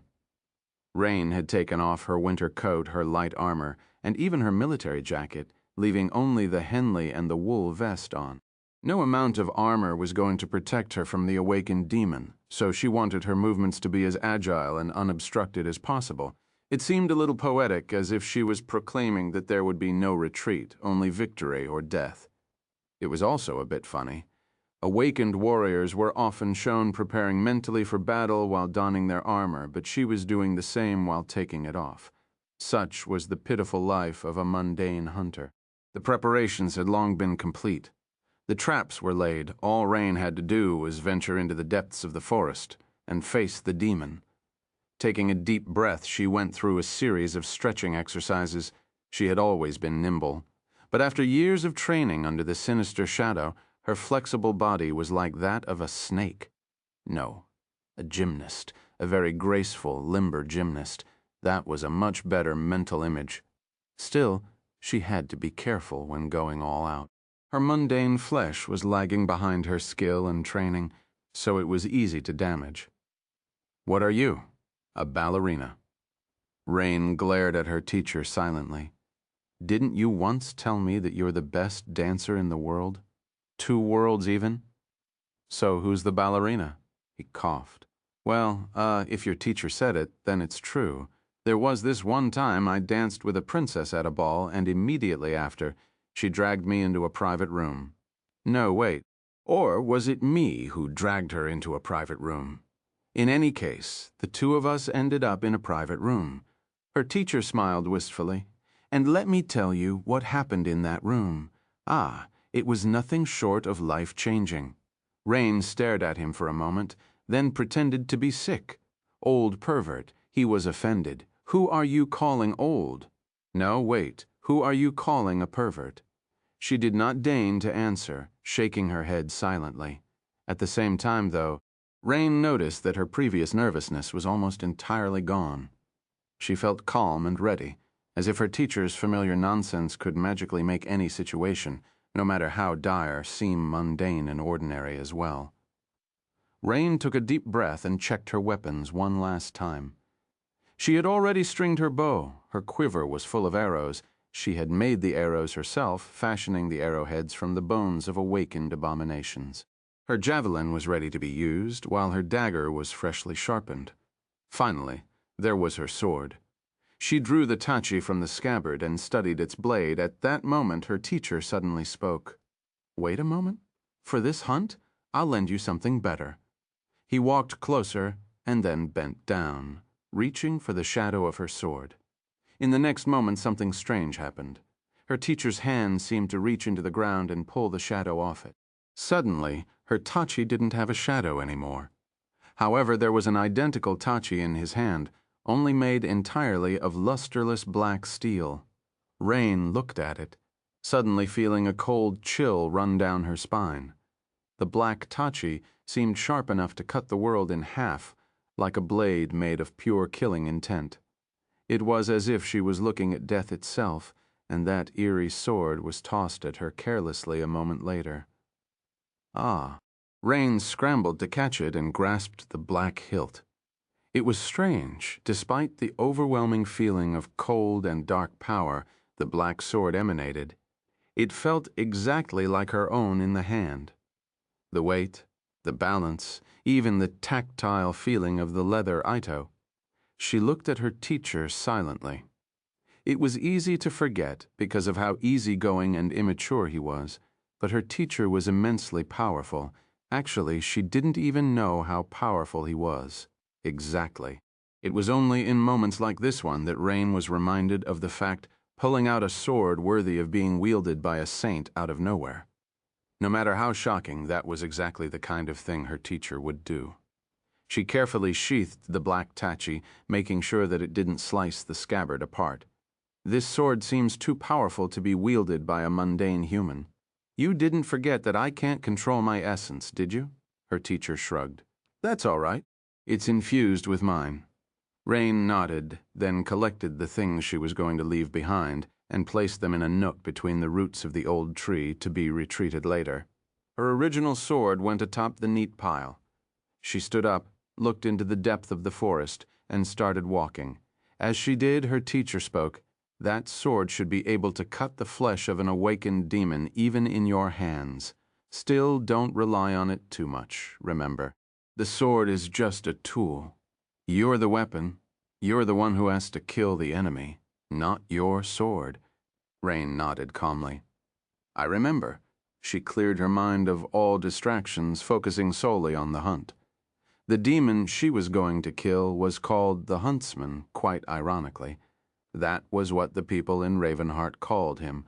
Rain had taken off her winter coat, her light armor, and even her military jacket, leaving only the Henley and the wool vest on. No amount of armor was going to protect her from the awakened demon, so she wanted her movements to be as agile and unobstructed as possible. It seemed a little poetic, as if she was proclaiming that there would be no retreat, only victory or death. It was also a bit funny. Awakened warriors were often shown preparing mentally for battle while donning their armor, but she was doing the same while taking it off. Such was the pitiful life of a mundane hunter. The preparations had long been complete. The traps were laid. All Rain had to do was venture into the depths of the forest and face the demon. Taking a deep breath, she went through a series of stretching exercises. She had always been nimble, but after years of training under the sinister shadow, her flexible body was like that of a snake. No, a gymnast, a very graceful, limber gymnast. That was a much better mental image. Still, she had to be careful when going all out. Her mundane flesh was lagging behind her skill and training, so it was easy to damage. "What are you?" "A ballerina." Rain glared at her teacher silently. "Didn't you once tell me that you're the best dancer in the world? 2 worlds even?" "So who's the ballerina?" He coughed. "Well, if your teacher said it, then it's true. There was this one time I danced with a princess at a ball, and immediately after, she dragged me into a private room." "No, wait. Or was it me who dragged her into a private room? In any case, the 2 of us ended up in a private room." Her teacher smiled wistfully. "And let me tell you what happened in that room. It was nothing short of life-changing." Rain stared at him for a moment, then pretended to be sick. "Old pervert," he was offended. "Who are you calling old?" "No, wait. Who are you calling a pervert?" She did not deign to answer, shaking her head silently. At the same time, though, Rain noticed that her previous nervousness was almost entirely gone. She felt calm and ready, as if her teacher's familiar nonsense could magically make any situation, no matter how dire, seem mundane and ordinary as well. Rain took a deep breath and checked her weapons one last time. She had already stringed her bow. Her quiver was full of arrows. She had made the arrows herself, fashioning the arrowheads from the bones of awakened abominations. Her javelin was ready to be used, while her dagger was freshly sharpened. Finally, there was her sword. She drew the tachi from the scabbard and studied its blade. At that moment, her teacher suddenly spoke. "Wait a moment. For this hunt, I'll lend you something better." He walked closer and then bent down, reaching for the shadow of her sword. In the next moment, something strange happened. Her teacher's hand seemed to reach into the ground and pull the shadow off it. Suddenly, her tachi didn't have a shadow anymore. However, there was an identical tachi in his hand, only made entirely of lusterless black steel. Rain looked at it, suddenly feeling a cold chill run down her spine. The black tachi seemed sharp enough to cut the world in half, like a blade made of pure killing intent. It was as if she was looking at death itself, and that eerie sword was tossed at her carelessly a moment later. Rain scrambled to catch it and grasped the black hilt. It was strange, despite the overwhelming feeling of cold and dark power the black sword emanated. It felt exactly like her own in the hand. The weight, the balance, even the tactile feeling of the leather ito. She looked at her teacher silently. It was easy to forget because of how easygoing and immature he was, but her teacher was immensely powerful. Actually, she didn't even know how powerful he was. Exactly. It was only in moments like this one that Rain was reminded of the fact pulling out a sword worthy of being wielded by a saint out of nowhere. No matter how shocking, that was exactly the kind of thing her teacher would do. She carefully sheathed the black tachi, making sure that it didn't slice the scabbard apart. "This sword seems too powerful to be wielded by a mundane human." "You didn't forget that I can't control my essence, did you?" Her teacher shrugged. "That's all right. It's infused with mine." Rain nodded, then collected the things she was going to leave behind and placed them in a nook between the roots of the old tree to be retreated later. Her original sword went atop the neat pile. She stood up, looked into the depth of the forest, and started walking. As she did, her teacher spoke. "That sword should be able to cut the flesh of an awakened demon even in your hands. Still, don't rely on it too much, remember. The sword is just a tool. You're the weapon. You're the one who has to kill the enemy, not your sword." Rain nodded calmly. "I remember. She cleared her mind of all distractions, focusing solely on the hunt. The demon she was going to kill was called the Huntsman, quite ironically. That was what the people in Ravenheart called him,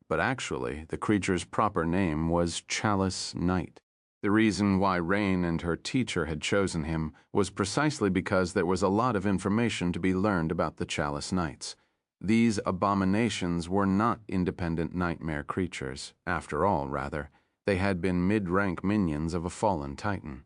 but actually the creature's proper name was Chalice Knight. The reason why Rain and her teacher had chosen him was precisely because there was a lot of information to be learned about the Chalice Knights. These abominations were not independent nightmare creatures. After all, rather, they had been mid-rank minions of a fallen titan.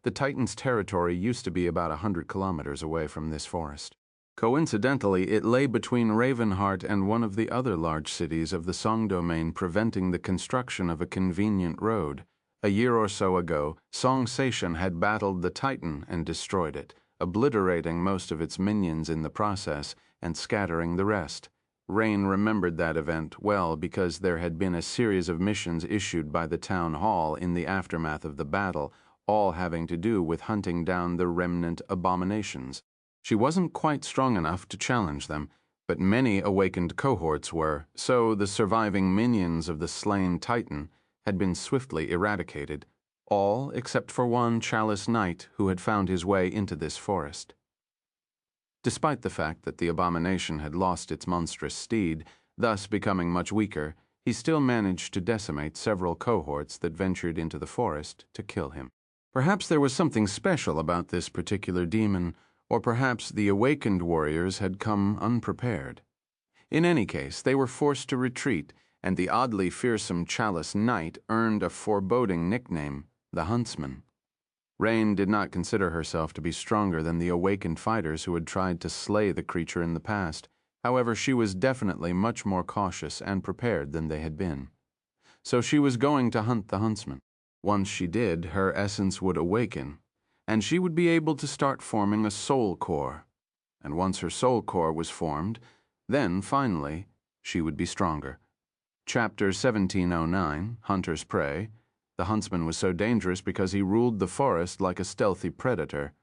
The Titan's territory used to be about 100 kilometers away from this forest. Coincidentally, it lay between Ravenheart and one of the other large cities of the Song domain, preventing the construction of a convenient road. A year or so ago, Song Seishan had battled the Titan and destroyed it, obliterating most of its minions in the process and scattering the rest. Rain remembered that event well because there had been a series of missions issued by the town hall in the aftermath of the battle, all having to do with hunting down the remnant abominations. She wasn't quite strong enough to challenge them, but many awakened cohorts were, so the surviving minions of the slain Titan had been swiftly eradicated, all except for one Chalice Knight who had found his way into this forest. Despite the fact that the abomination had lost its monstrous steed, thus becoming much weaker, he still managed to decimate several cohorts that ventured into the forest to kill him. Perhaps there was something special about this particular demon, or perhaps the awakened warriors had come unprepared. In any case, they were forced to retreat, and the oddly fearsome Chalice Knight earned a foreboding nickname, the Huntsman. Rain did not consider herself to be stronger than the awakened fighters who had tried to slay the creature in the past. However, she was definitely much more cautious and prepared than they had been. So she was going to hunt the Huntsman. Once she did, her essence would awaken, and she would be able to start forming a soul core. And once her soul core was formed, then, finally, she would be stronger. Chapter 1709, Hunter's Prey. The huntsman was so dangerous because he ruled the forest like a stealthy predator.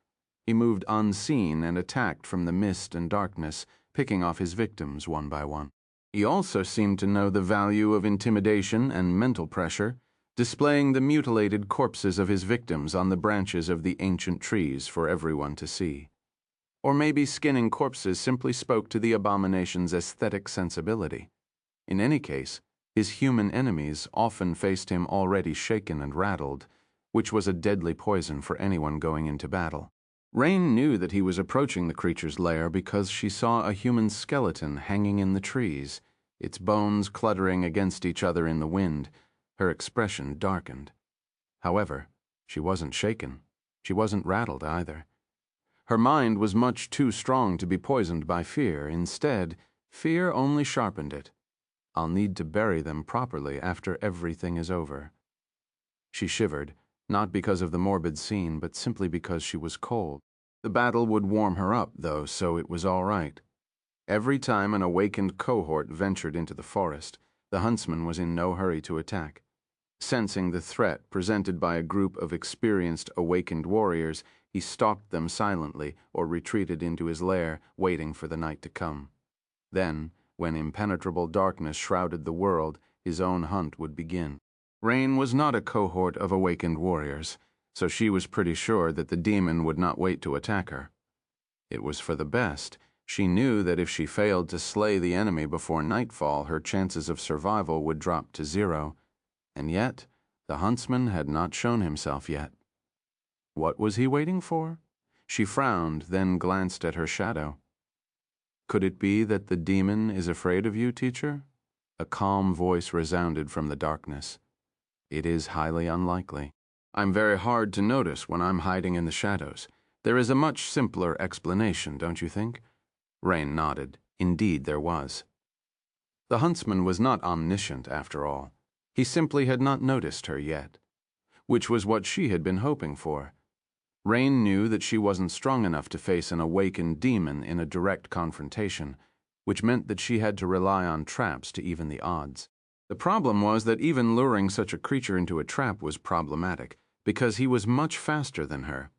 He moved unseen and attacked from the mist and darkness, picking off his victims one by one. He also seemed to know the value of intimidation and mental pressure, displaying the mutilated corpses of his victims on the branches of the ancient trees for everyone to see. Or maybe skinning corpses simply spoke to the abomination's aesthetic sensibility. In any case, his human enemies often faced him already shaken and rattled, which was a deadly poison for anyone going into battle. Rain knew that he was approaching the creature's lair because she saw a human skeleton hanging in the trees, its bones cluttering against each other in the wind. Her expression darkened. However, she wasn't shaken. She wasn't rattled either. Her mind was much too strong to be poisoned by fear. Instead, fear only sharpened it. I'll need to bury them properly after everything is over. She shivered, not because of the morbid scene, but simply because she was cold. The battle would warm her up, though, so it was all right. Every time an awakened cohort ventured into the forest, the huntsman was in no hurry to attack. Sensing the threat presented by a group of experienced awakened warriors, he stalked them silently or retreated into his lair, waiting for the night to come. Then, when impenetrable darkness shrouded the world, his own hunt would begin. Rain was not a cohort of awakened warriors, so she was pretty sure that the demon would not wait to attack her. It was for the best. She knew that if she failed to slay the enemy before nightfall, her chances of survival would drop to 0. And yet, the huntsman had not shown himself yet. What was he waiting for? She frowned, then glanced at her shadow. Could it be that the demon is afraid of you, teacher? A calm voice resounded from the darkness. It is highly unlikely. I'm very hard to notice when I'm hiding in the shadows. There is a much simpler explanation, don't you think? Rain nodded. Indeed there was. The huntsman was not omniscient, after all. He simply had not noticed her yet, which was what she had been hoping for. Rain knew that she wasn't strong enough to face an awakened demon in a direct confrontation, which meant that she had to rely on traps to even the odds. The problem was that even luring such a creature into a trap was problematic, because he was much faster than her.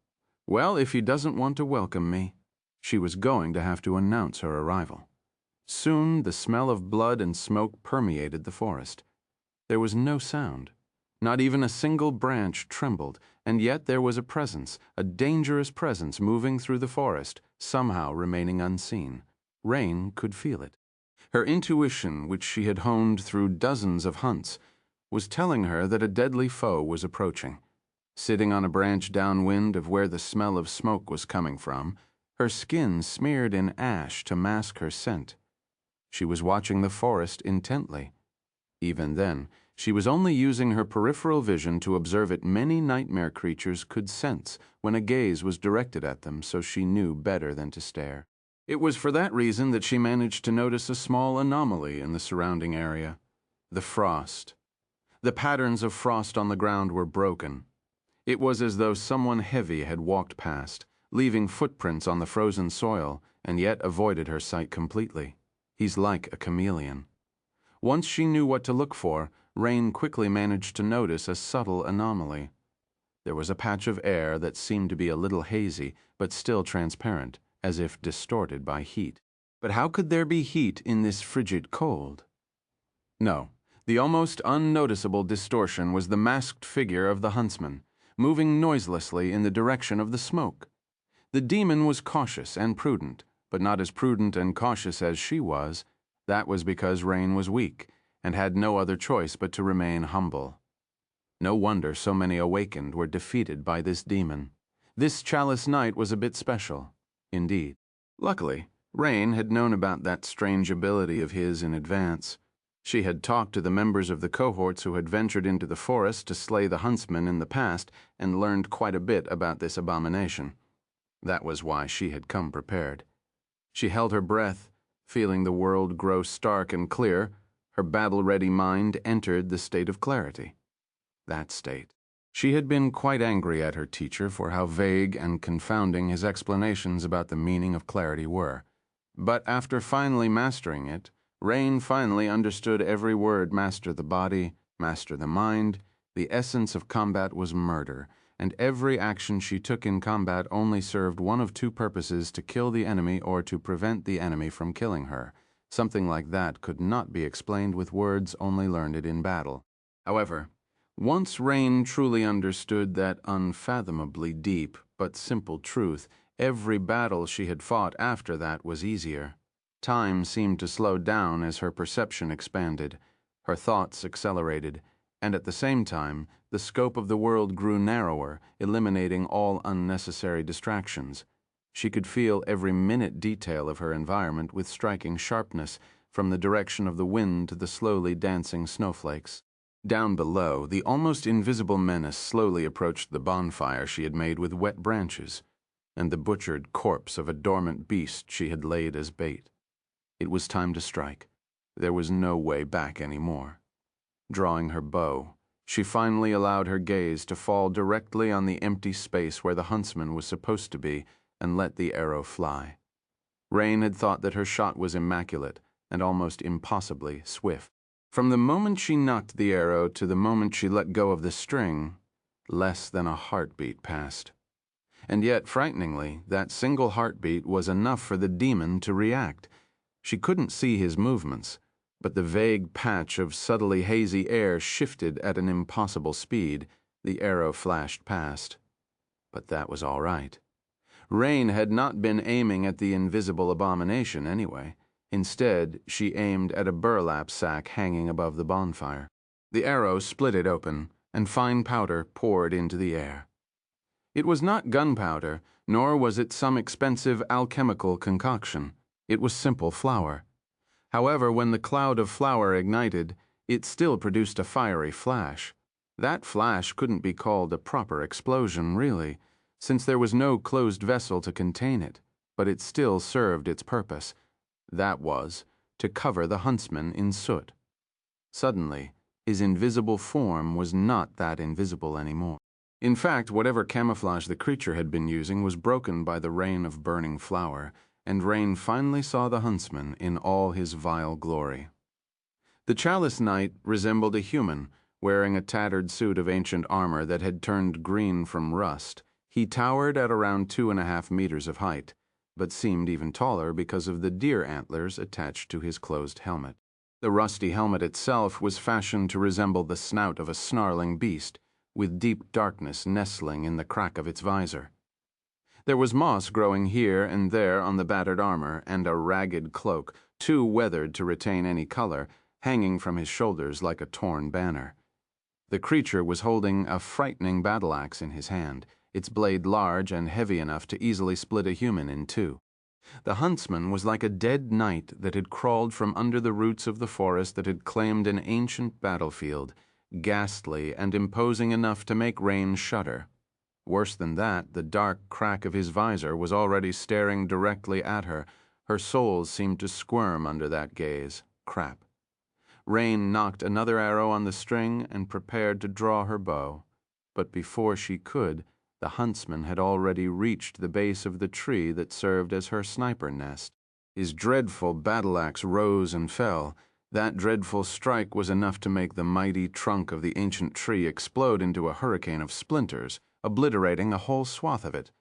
Well, if he doesn't want to welcome me, she was going to have to announce her arrival. Soon the smell of blood and smoke permeated the forest. There was no sound. Not even a single branch trembled, and yet there was a presence, a dangerous presence moving through the forest, somehow remaining unseen. Rain could feel it. Her intuition, which she had honed through dozens of hunts, was telling her that a deadly foe was approaching. Sitting on a branch downwind of where the smell of smoke was coming from, her skin smeared in ash to mask her scent. She was watching the forest intently. Even then, she was only using her peripheral vision to observe it many nightmare creatures could sense when a gaze was directed at them, so she knew better than to stare. It was for that reason that she managed to notice a small anomaly in the surrounding area: the frost. The patterns of frost on the ground were broken. It was as though someone heavy had walked past, leaving footprints on the frozen soil, and yet avoided her sight completely. He's like a chameleon. Once she knew what to look for, Rain quickly managed to notice a subtle anomaly. There was a patch of air that seemed to be a little hazy, but still transparent, as if distorted by heat. But how could there be heat in this frigid cold? No, the almost unnoticeable distortion was the masked figure of the huntsman, moving noiselessly in the direction of the smoke. The demon was cautious and prudent, but not as prudent and cautious as she was. That was because Rain was weak, and had no other choice but to remain humble. No wonder so many awakened were defeated by this demon. This Chalice night was a bit special, indeed. Luckily, Rain had known about that strange ability of his in advance. She had talked to the members of the cohorts who had ventured into the forest to slay the huntsman in the past and learned quite a bit about this abomination. That was why she had come prepared. She held her breath, feeling the world grow stark and clear. Her battle-ready mind entered the state of clarity. That state. She had been quite angry at her teacher for how vague and confounding his explanations about the meaning of clarity were. But after finally mastering it, Rain finally understood every word: master the body, master the mind. The essence of combat was murder, and every action she took in combat only served one of two purposes: to kill the enemy or to prevent the enemy from killing her. Something like that could not be explained with words only learned in battle. However, once Rain truly understood that unfathomably deep but simple truth, every battle she had fought after that was easier. Time seemed to slow down as her perception expanded, her thoughts accelerated, and at the same time, the scope of the world grew narrower, eliminating all unnecessary distractions. She could feel every minute detail of her environment with striking sharpness, from the direction of the wind to the slowly dancing snowflakes. Down below, the almost invisible menace slowly approached the bonfire she had made with wet branches, and the butchered corpse of a dormant beast she had laid as bait. It was time to strike. There was no way back anymore. Drawing her bow, she finally allowed her gaze to fall directly on the empty space where the huntsman was supposed to be, and let the arrow fly. Rain had thought that her shot was immaculate and almost impossibly swift. From the moment she knocked the arrow to the moment she let go of the string, less than a heartbeat passed. And yet, frighteningly, that single heartbeat was enough for the demon to react. She couldn't see his movements, but the vague patch of subtly hazy air shifted at an impossible speed. The arrow flashed past. But that was all right. Rain had not been aiming at the invisible abomination anyway. Instead, she aimed at a burlap sack hanging above the bonfire. The arrow split it open, and fine powder poured into the air. It was not gunpowder, nor was it some expensive alchemical concoction. It was simple flour. However, when the cloud of flour ignited, it still produced a fiery flash. That flash couldn't be called a proper explosion, really, since there was no closed vessel to contain it, but it still served its purpose. That was, to cover the huntsman in soot. Suddenly, his invisible form was not that invisible anymore. In fact, whatever camouflage the creature had been using was broken by the rain of burning flour, and Rain finally saw the huntsman in all his vile glory. The Chalice Knight resembled a human, wearing a tattered suit of ancient armor that had turned green from rust. He towered at around 2.5 meters of height, but seemed even taller because of the deer antlers attached to his closed helmet. The rusty helmet itself was fashioned to resemble the snout of a snarling beast, with deep darkness nestling in the crack of its visor. There was moss growing here and there on the battered armor, and a ragged cloak, too weathered to retain any color, hanging from his shoulders like a torn banner. The creature was holding a frightening battle-axe in his hand, its blade large and heavy enough to easily split a human in two. The huntsman was like a dead knight that had crawled from under the roots of the forest that had claimed an ancient battlefield, ghastly and imposing enough to make Rain shudder. Worse than that, the dark crack of his visor was already staring directly at her. Her soul seemed to squirm under that gaze. Crap. Rain knocked another arrow on the string and prepared to draw her bow. But before she could, the huntsman had already reached the base of the tree that served as her sniper nest. His dreadful battle-axe rose and fell. That dreadful strike was enough to make the mighty trunk of the ancient tree explode into a hurricane of splinters, obliterating a whole swath of it.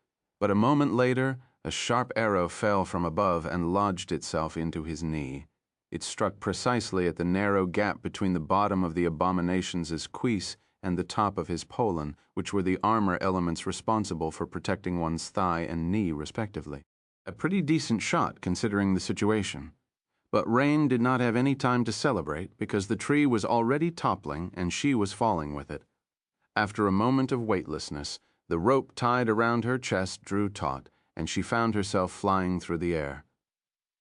But a moment later, a sharp arrow fell from above and lodged itself into his knee. It struck precisely at the narrow gap between the bottom of the abomination's cuisse and the top of his polon, which were the armor elements responsible for protecting one's thigh and knee, respectively. A pretty decent shot, considering the situation. But Rain did not have any time to celebrate, because the tree was already toppling and she was falling with it. After a moment of weightlessness, the rope tied around her chest drew taut, and she found herself flying through the air.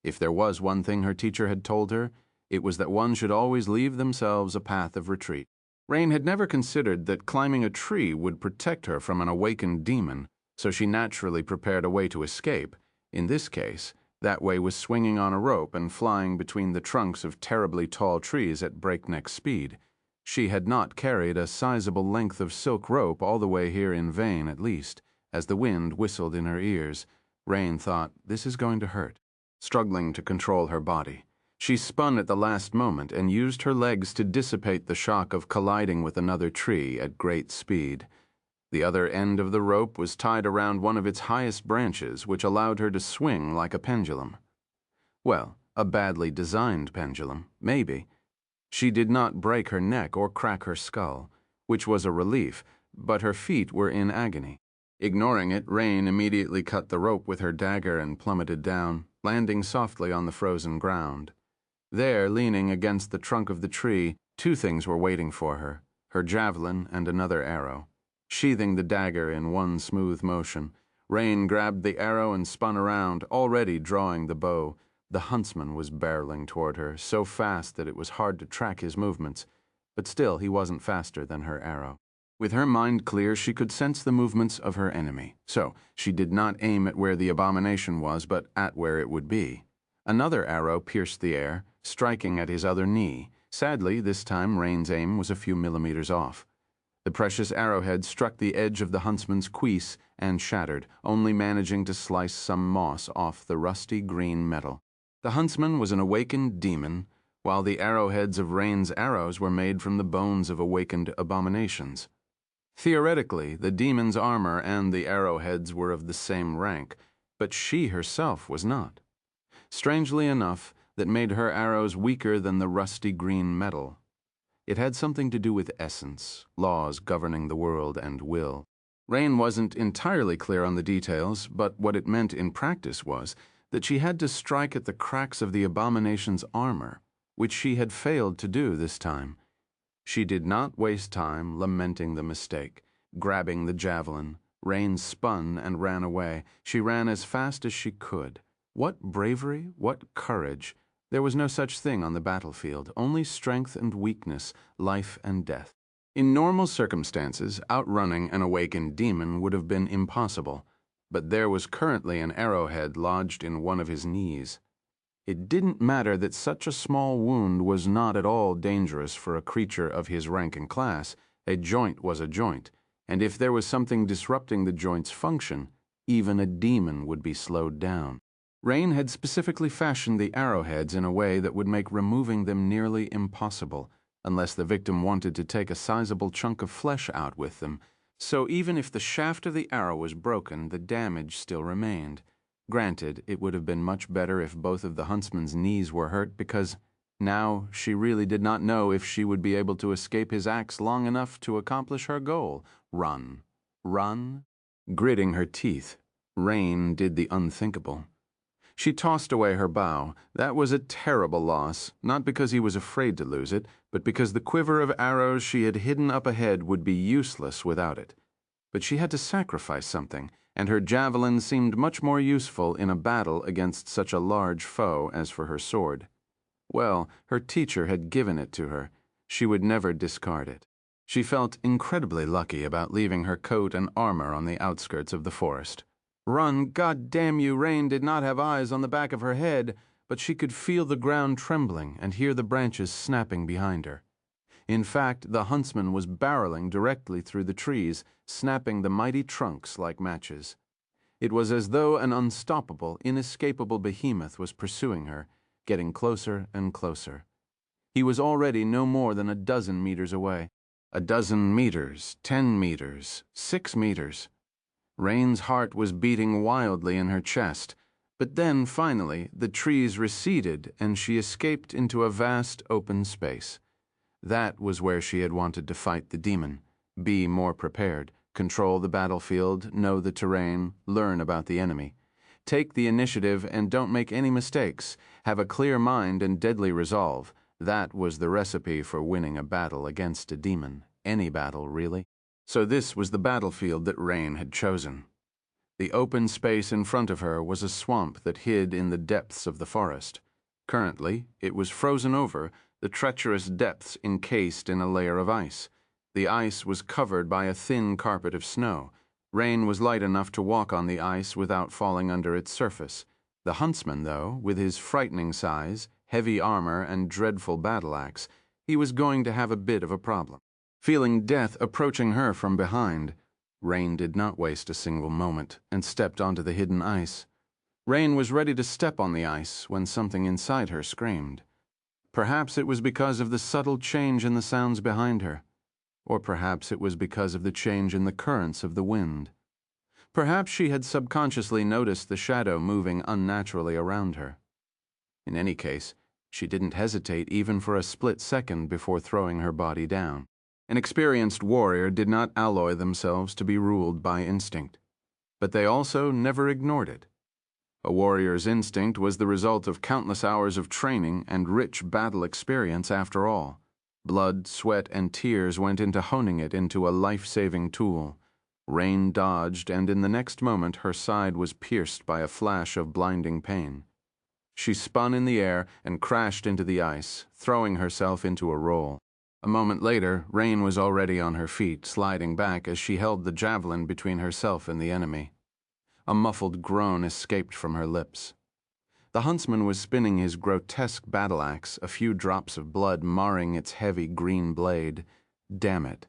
If there was one thing her teacher had told her, it was that one should always leave themselves a path of retreat. Rain had never considered that climbing a tree would protect her from an awakened demon, so she naturally prepared a way to escape. In this case, that way was swinging on a rope and flying between the trunks of terribly tall trees at breakneck speed. She had not carried a sizable length of silk rope all the way here in vain, at least. As the wind whistled in her ears, Rain thought, this is going to hurt. Struggling to control her body, she spun at the last moment and used her legs to dissipate the shock of colliding with another tree at great speed. The other end of the rope was tied around one of its highest branches, which allowed her to swing like a pendulum. Well, a badly designed pendulum, maybe. She did not break her neck or crack her skull, which was a relief, but her feet were in agony. Ignoring it, Rain immediately cut the rope with her dagger and plummeted down, landing softly on the frozen ground. There, leaning against the trunk of the tree, two things were waiting for her, her javelin and another arrow. Sheathing the dagger in one smooth motion, Rain grabbed the arrow and spun around, already drawing the bow. The huntsman was barreling toward her, so fast that it was hard to track his movements, but still he wasn't faster than her arrow. With her mind clear, she could sense the movements of her enemy, so she did not aim at where the abomination was, but at where it would be. Another arrow pierced the air, striking at his other knee. Sadly, this time Rain's aim was a few millimeters off. The precious arrowhead struck the edge of the huntsman's cuisse and shattered, only managing to slice some moss off the rusty green metal. The huntsman was an awakened demon, while the arrowheads of Rain's arrows were made from the bones of awakened abominations. Theoretically, the demon's armor and the arrowheads were of the same rank, but she herself was not. Strangely enough, that made her arrows weaker than the rusty green metal. It had something to do with essence, laws governing the world, and will. Rain wasn't entirely clear on the details, but what it meant in practice was that she had to strike at the cracks of the abomination's armor, which she had failed to do this time. She did not waste time lamenting the mistake. Grabbing the javelin, Rain spun and ran away. She ran as fast as she could. What bravery, what courage! There was no such thing on the battlefield, only strength and weakness, life and death. In normal circumstances, outrunning an awakened demon would have been impossible, but there was currently an arrowhead lodged in one of his knees. It didn't matter that such a small wound was not at all dangerous for a creature of his rank and class. A joint was a joint, and if there was something disrupting the joint's function, even a demon would be slowed down. Rain had specifically fashioned the arrowheads in a way that would make removing them nearly impossible, unless the victim wanted to take a sizable chunk of flesh out with them, so even if the shaft of the arrow was broken, the damage still remained. Granted, it would have been much better if both of the huntsman's knees were hurt, because Now she really did not know if she would be able to escape his axe long enough to accomplish her goal. Run. Run. Gritting her teeth, Rain did the unthinkable. She tossed away her bow. That was a terrible loss, not because he was afraid to lose it, but because the quiver of arrows she had hidden up ahead would be useless without it. But she had to sacrifice something, and her javelin seemed much more useful in a battle against such a large foe as for her sword. Well, her teacher had given it to her. She would never discard it. She felt incredibly lucky about leaving her coat and armor on the outskirts of the forest. Run, God damn you! Rain did not have eyes on the back of her head, but she could feel the ground trembling and hear the branches snapping behind her. In fact, the huntsman was barreling directly through the trees, snapping the mighty trunks like matches. It was as though an unstoppable, inescapable behemoth was pursuing her, getting closer and closer. He was already no more than a dozen meters away. A dozen meters, 10 meters, 6 meters. Rain's heart was beating wildly in her chest, but then, finally, the trees receded and she escaped into a vast open space. That was where she had wanted to fight the demon, be more prepared, control the battlefield, know the terrain, learn about the enemy. Take the initiative and don't make any mistakes. Have a clear mind and deadly resolve. That was the recipe for winning a battle against a demon. Any battle, really. So this was the battlefield that Rain had chosen. The open space in front of her was a swamp that hid in the depths of the forest. Currently, it was frozen over, the treacherous depths encased in a layer of ice. The ice was covered by a thin carpet of snow. Rain was light enough to walk on the ice without falling under its surface. The huntsman, though, with his frightening size, heavy armor, and dreadful battle-axe, he was going to have a bit of a problem. Feeling death approaching her from behind, Rain did not waste a single moment and stepped onto the hidden ice. Rain was ready to step on the ice when something inside her screamed. Perhaps it was because of the subtle change in the sounds behind her, or perhaps it was because of the change in the currents of the wind. Perhaps she had subconsciously noticed the shadow moving unnaturally around her. In any case, she didn't hesitate even for a split second before throwing her body down. An experienced warrior did not alloy themselves to be ruled by instinct, but they also never ignored it. A warrior's instinct was the result of countless hours of training and rich battle experience after all. Blood, sweat, and tears went into honing it into a life-saving tool. Rain dodged, and in the next moment her side was pierced by a flash of blinding pain. She spun in the air and crashed into the ice, throwing herself into a roll. A moment later, Rain was already on her feet, sliding back as she held the javelin between herself and the enemy. A muffled groan escaped from her lips. The huntsman was spinning his grotesque battle-axe, a few drops of blood marring its heavy green blade. Damn it.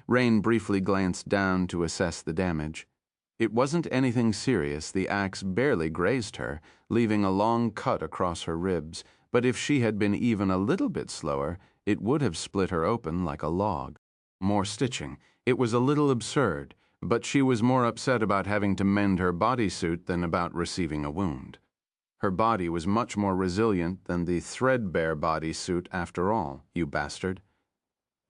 Rain briefly glanced down to assess the damage. It wasn't anything serious. The axe barely grazed her, leaving a long cut across her ribs, but if she had been even a little bit slower, it would have split her open like a log. More stitching. It was a little absurd, but she was more upset about having to mend her bodysuit than about receiving a wound. Her body was much more resilient than the threadbare bodysuit after all, you bastard.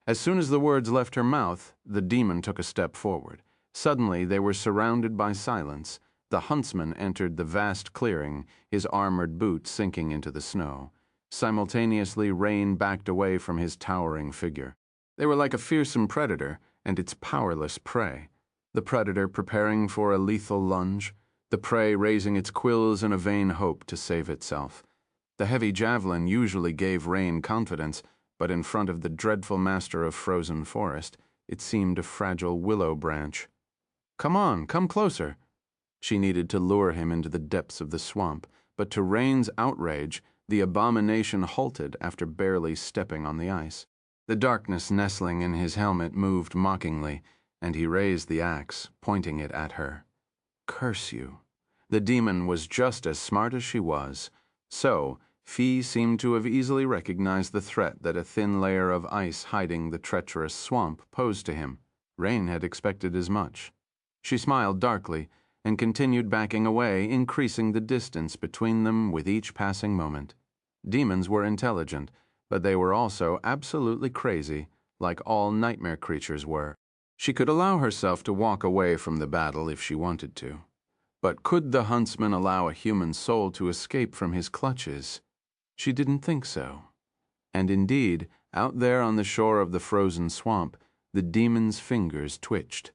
As soon as the words left her mouth, the demon took a step forward. Suddenly they were surrounded by silence. The huntsman entered the vast clearing, his armored boots sinking into the snow. Simultaneously, Rain backed away from his towering figure. They were like a fearsome predator and its powerless prey. The predator preparing for a lethal lunge, the prey raising its quills in a vain hope to save itself. The heavy javelin usually gave Rain confidence, but in front of the dreadful master of frozen forest, it seemed a fragile willow branch. Come on, come closer. She needed to lure him into the depths of the swamp, but to Rain's outrage, the abomination halted after barely stepping on the ice. The darkness nestling in his helmet moved mockingly, and he raised the axe, pointing it at her. Curse you. The demon was just as smart as she was. So, Fee seemed to have easily recognized the threat that a thin layer of ice hiding the treacherous swamp posed to him. Rain had expected as much. She smiled darkly and continued backing away, increasing the distance between them with each passing moment. Demons were intelligent, but they were also absolutely crazy, like all nightmare creatures were. She could allow herself to walk away from the battle if she wanted to. But could the huntsman allow a human soul to escape from his clutches? She didn't think so. And indeed, out there on the shore of the frozen swamp, the demon's fingers twitched.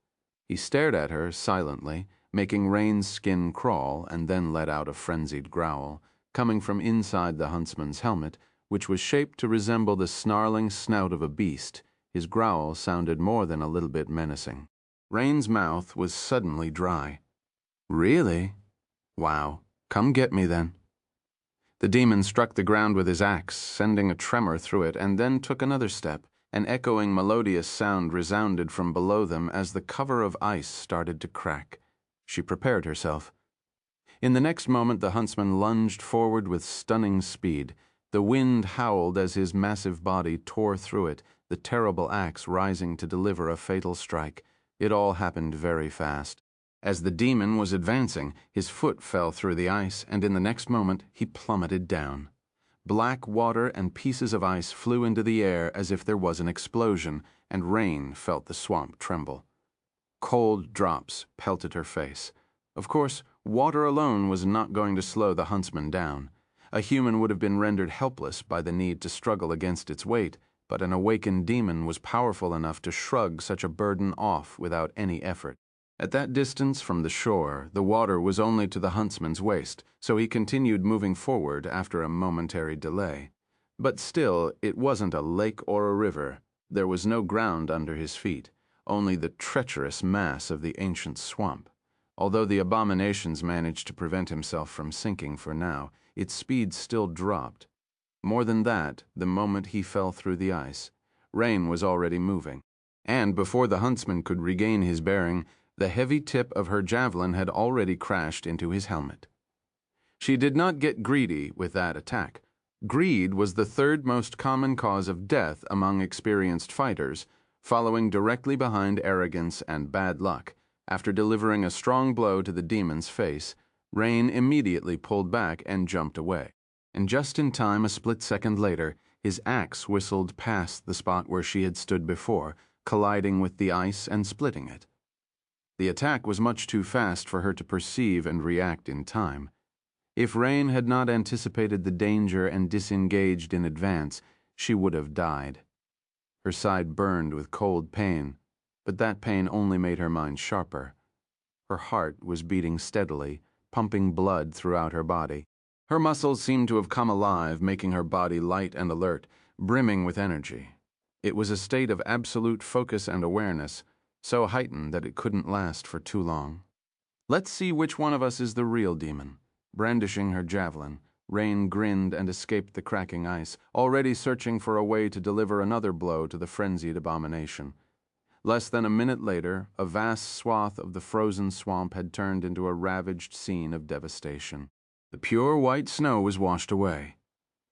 He stared at her silently, making Rain's skin crawl, and then let out a frenzied growl, coming from inside the huntsman's helmet, which was shaped to resemble the snarling snout of a beast. His growl sounded more than a little bit menacing. Rain's mouth was suddenly dry. Really? Wow. Come get me then. The demon struck the ground with his axe, sending a tremor through it, and then took another step. An echoing melodious sound resounded from below them as the cover of ice started to crack. She prepared herself. In the next moment, the huntsman lunged forward with stunning speed. The wind howled as his massive body tore through it, the terrible axe rising to deliver a fatal strike. It all happened very fast. As the demon was advancing, his foot fell through the ice, and in the next moment he plummeted down. Black water and pieces of ice flew into the air as if there was an explosion, and Rain felt the swamp tremble. Cold drops pelted her face. Of course, water alone was not going to slow the huntsman down. A human would have been rendered helpless by the need to struggle against its weight, but an awakened demon was powerful enough to shrug such a burden off without any effort. At that distance from the shore, the water was only to the huntsman's waist, so he continued moving forward after a momentary delay. But still, it wasn't a lake or a river. There was no ground under his feet, only the treacherous mass of the ancient swamp. Although the abominations managed to prevent himself from sinking for now, its speed still dropped. More than that, the moment he fell through the ice, Rain was already moving. And before the huntsman could regain his bearing, the heavy tip of her javelin had already crashed into his helmet. She did not get greedy with that attack. Greed was the third most common cause of death among experienced fighters, following directly behind arrogance and bad luck. After delivering a strong blow to the demon's face, Rain immediately pulled back and jumped away. And just in time, a split second later, his axe whistled past the spot where she had stood before, colliding with the ice and splitting it. The attack was much too fast for her to perceive and react in time. If Rain had not anticipated the danger and disengaged in advance, she would have died. Her side burned with cold pain, but that pain only made her mind sharper. Her heart was beating steadily, pumping blood throughout her body. Her muscles seemed to have come alive, making her body light and alert, brimming with energy. It was a state of absolute focus and awareness, so heightened that it couldn't last for too long. Let's see which one of us is the real demon. Brandishing her javelin, Rain grinned and escaped the cracking ice, already searching for a way to deliver another blow to the frenzied abomination. Less than a minute later, a vast swath of the frozen swamp had turned into a ravaged scene of devastation. The pure white snow was washed away.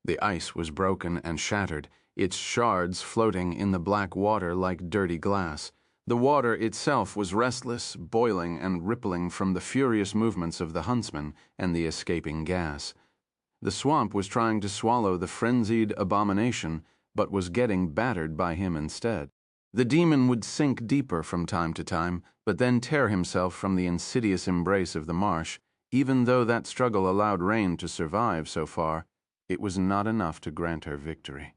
The ice was broken and shattered, its shards floating in the black water like dirty glass. The water itself was restless, boiling and rippling from the furious movements of the huntsman and the escaping gas. The swamp was trying to swallow the frenzied abomination, but was getting battered by him instead. The demon would sink deeper from time to time, but then tear himself from the insidious embrace of the marsh. Even though that struggle allowed Rain to survive so far, it was not enough to grant her victory.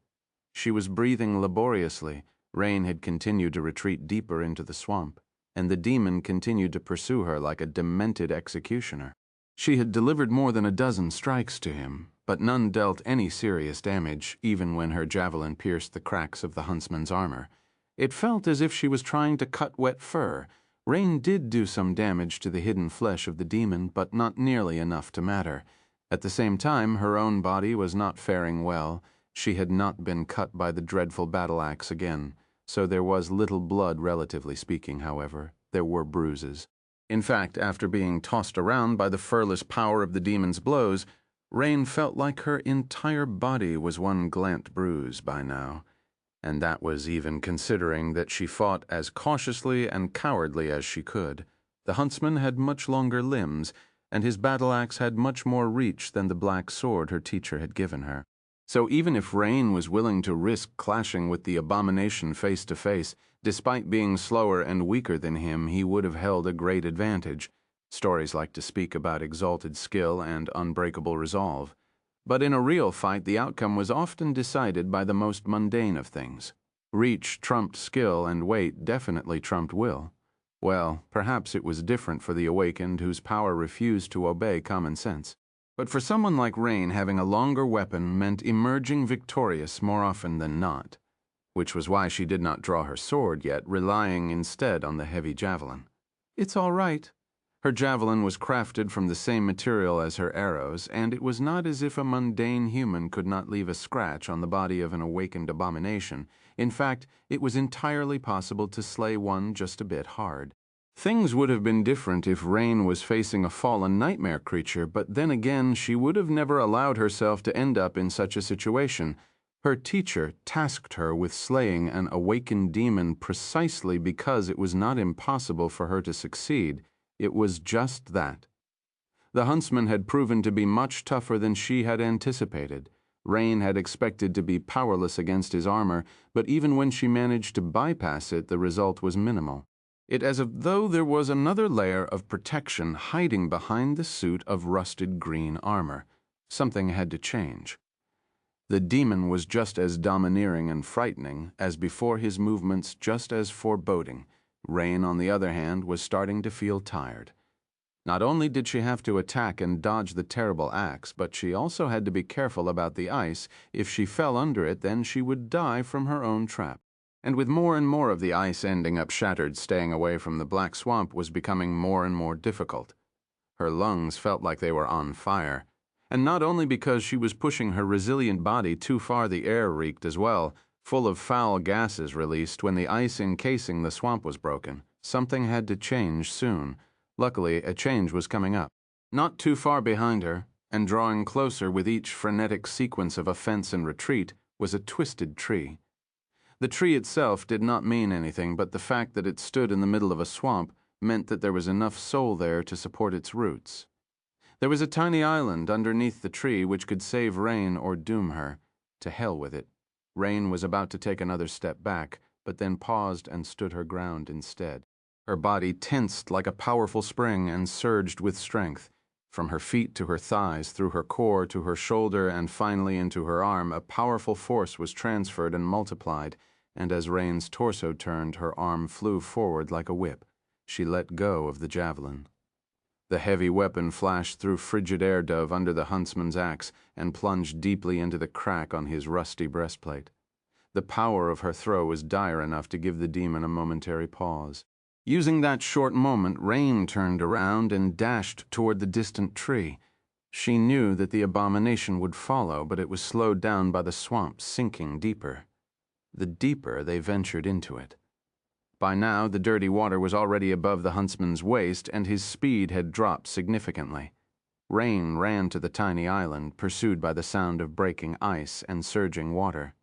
She was breathing laboriously. Rain had continued to retreat deeper into the swamp, and the demon continued to pursue her like a demented executioner. She had delivered more than a dozen strikes to him, but none dealt any serious damage, even when her javelin pierced the cracks of the huntsman's armor. It felt as if she was trying to cut wet fur. Rain did do some damage to the hidden flesh of the demon, but not nearly enough to matter. At the same time, her own body was not faring well. She had not been cut by the dreadful battle axe again, so there was little blood, relatively speaking, however. There were bruises. In fact, after being tossed around by the furless power of the demon's blows, Rain felt like her entire body was one glant bruise by now. And that was even considering that she fought as cautiously and cowardly as she could. The huntsman had much longer limbs, and his battle axe had much more reach than the black sword her teacher had given her. So even if Rain was willing to risk clashing with the abomination face to face, despite being slower and weaker than him, he would have held a great advantage. Stories like to speak about exalted skill and unbreakable resolve. But in a real fight, the outcome was often decided by the most mundane of things. Reach trumped skill, and weight definitely trumped will. Well, perhaps it was different for the awakened whose power refused to obey common sense. But for someone like Rain, having a longer weapon meant emerging victorious more often than not, which was why she did not draw her sword yet, relying instead on the heavy javelin. It's all right. Her javelin was crafted from the same material as her arrows, and it was not as if a mundane human could not leave a scratch on the body of an awakened abomination. In fact, it was entirely possible to slay one just a bit hard. Things would have been different if Rain was facing a fallen nightmare creature, but then again, she would have never allowed herself to end up in such a situation. Her teacher tasked her with slaying an awakened demon precisely because it was not impossible for her to succeed. It was just that. The huntsman had proven to be much tougher than she had anticipated. Rain had expected to be powerless against his armor, but even when she managed to bypass it, the result was minimal. It as though there was another layer of protection hiding behind the suit of rusted green armor. Something had to change. The demon was just as domineering and frightening as before, his movements just as foreboding. Rain, on the other hand, was starting to feel tired. Not only did she have to attack and dodge the terrible axe, but she also had to be careful about the ice. If she fell under it, then she would die from her own trap. And with more and more of the ice ending up shattered, staying away from the black swamp was becoming more and more difficult. Her lungs felt like they were on fire. And not only because she was pushing her resilient body too far, the air reeked as well, full of foul gases released when the ice encasing the swamp was broken. Something had to change soon. Luckily, a change was coming up. Not too far behind her, and drawing closer with each frenetic sequence of offense and retreat, was a twisted tree. The tree itself did not mean anything, but the fact that it stood in the middle of a swamp meant that there was enough soul there to support its roots. There was a tiny island underneath the tree which could save Rain or doom her. To hell with it. Rain was about to take another step back, but then paused and stood her ground instead. Her body tensed like a powerful spring and surged with strength. From her feet to her thighs, through her core to her shoulder, and finally into her arm, a powerful force was transferred and multiplied, and as Rain's torso turned, her arm flew forward like a whip. She let go of the javelin. The heavy weapon flashed through frigid air dove under the huntsman's axe and plunged deeply into the crack on his rusty breastplate. The power of her throw was dire enough to give the demon a momentary pause. Using that short moment, Rain turned around and dashed toward the distant tree. She knew that the abomination would follow, but it was slowed down by the swamp sinking deeper. The deeper they ventured into it. By now, the dirty water was already above the huntsman's waist, and his speed had dropped significantly. Rain ran to the tiny island, pursued by the sound of breaking ice and surging water.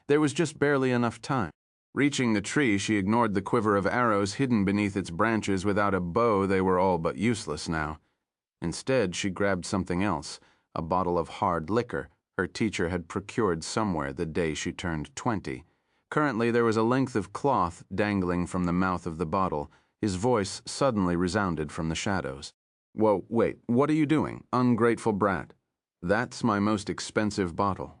There was just barely enough time. Reaching the tree, she ignored the quiver of arrows hidden beneath its branches. Without a bow, they were all but useless now. Instead, she grabbed something else, a bottle of hard liquor her teacher had procured somewhere the day she turned 20. Currently, there was a length of cloth dangling from the mouth of the bottle. His voice suddenly resounded from the shadows. "Whoa, wait, what are you doing, ungrateful brat?" "That's my most expensive bottle."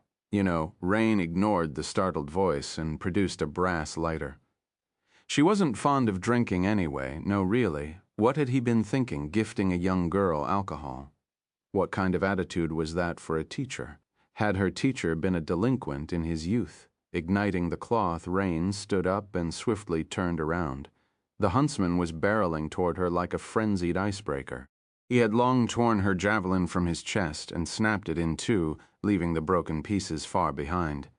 Rain ignored the startled voice and produced a brass lighter. She wasn't fond of drinking anyway. No, really. What had he been thinking, gifting a young girl alcohol? What kind of attitude was that for a teacher? Had her teacher been a delinquent in his youth? Igniting the cloth, Rain stood up and swiftly turned around. The huntsman was barreling toward her like a frenzied icebreaker. He had long torn her javelin from his chest and snapped it in two, leaving the broken pieces far behind.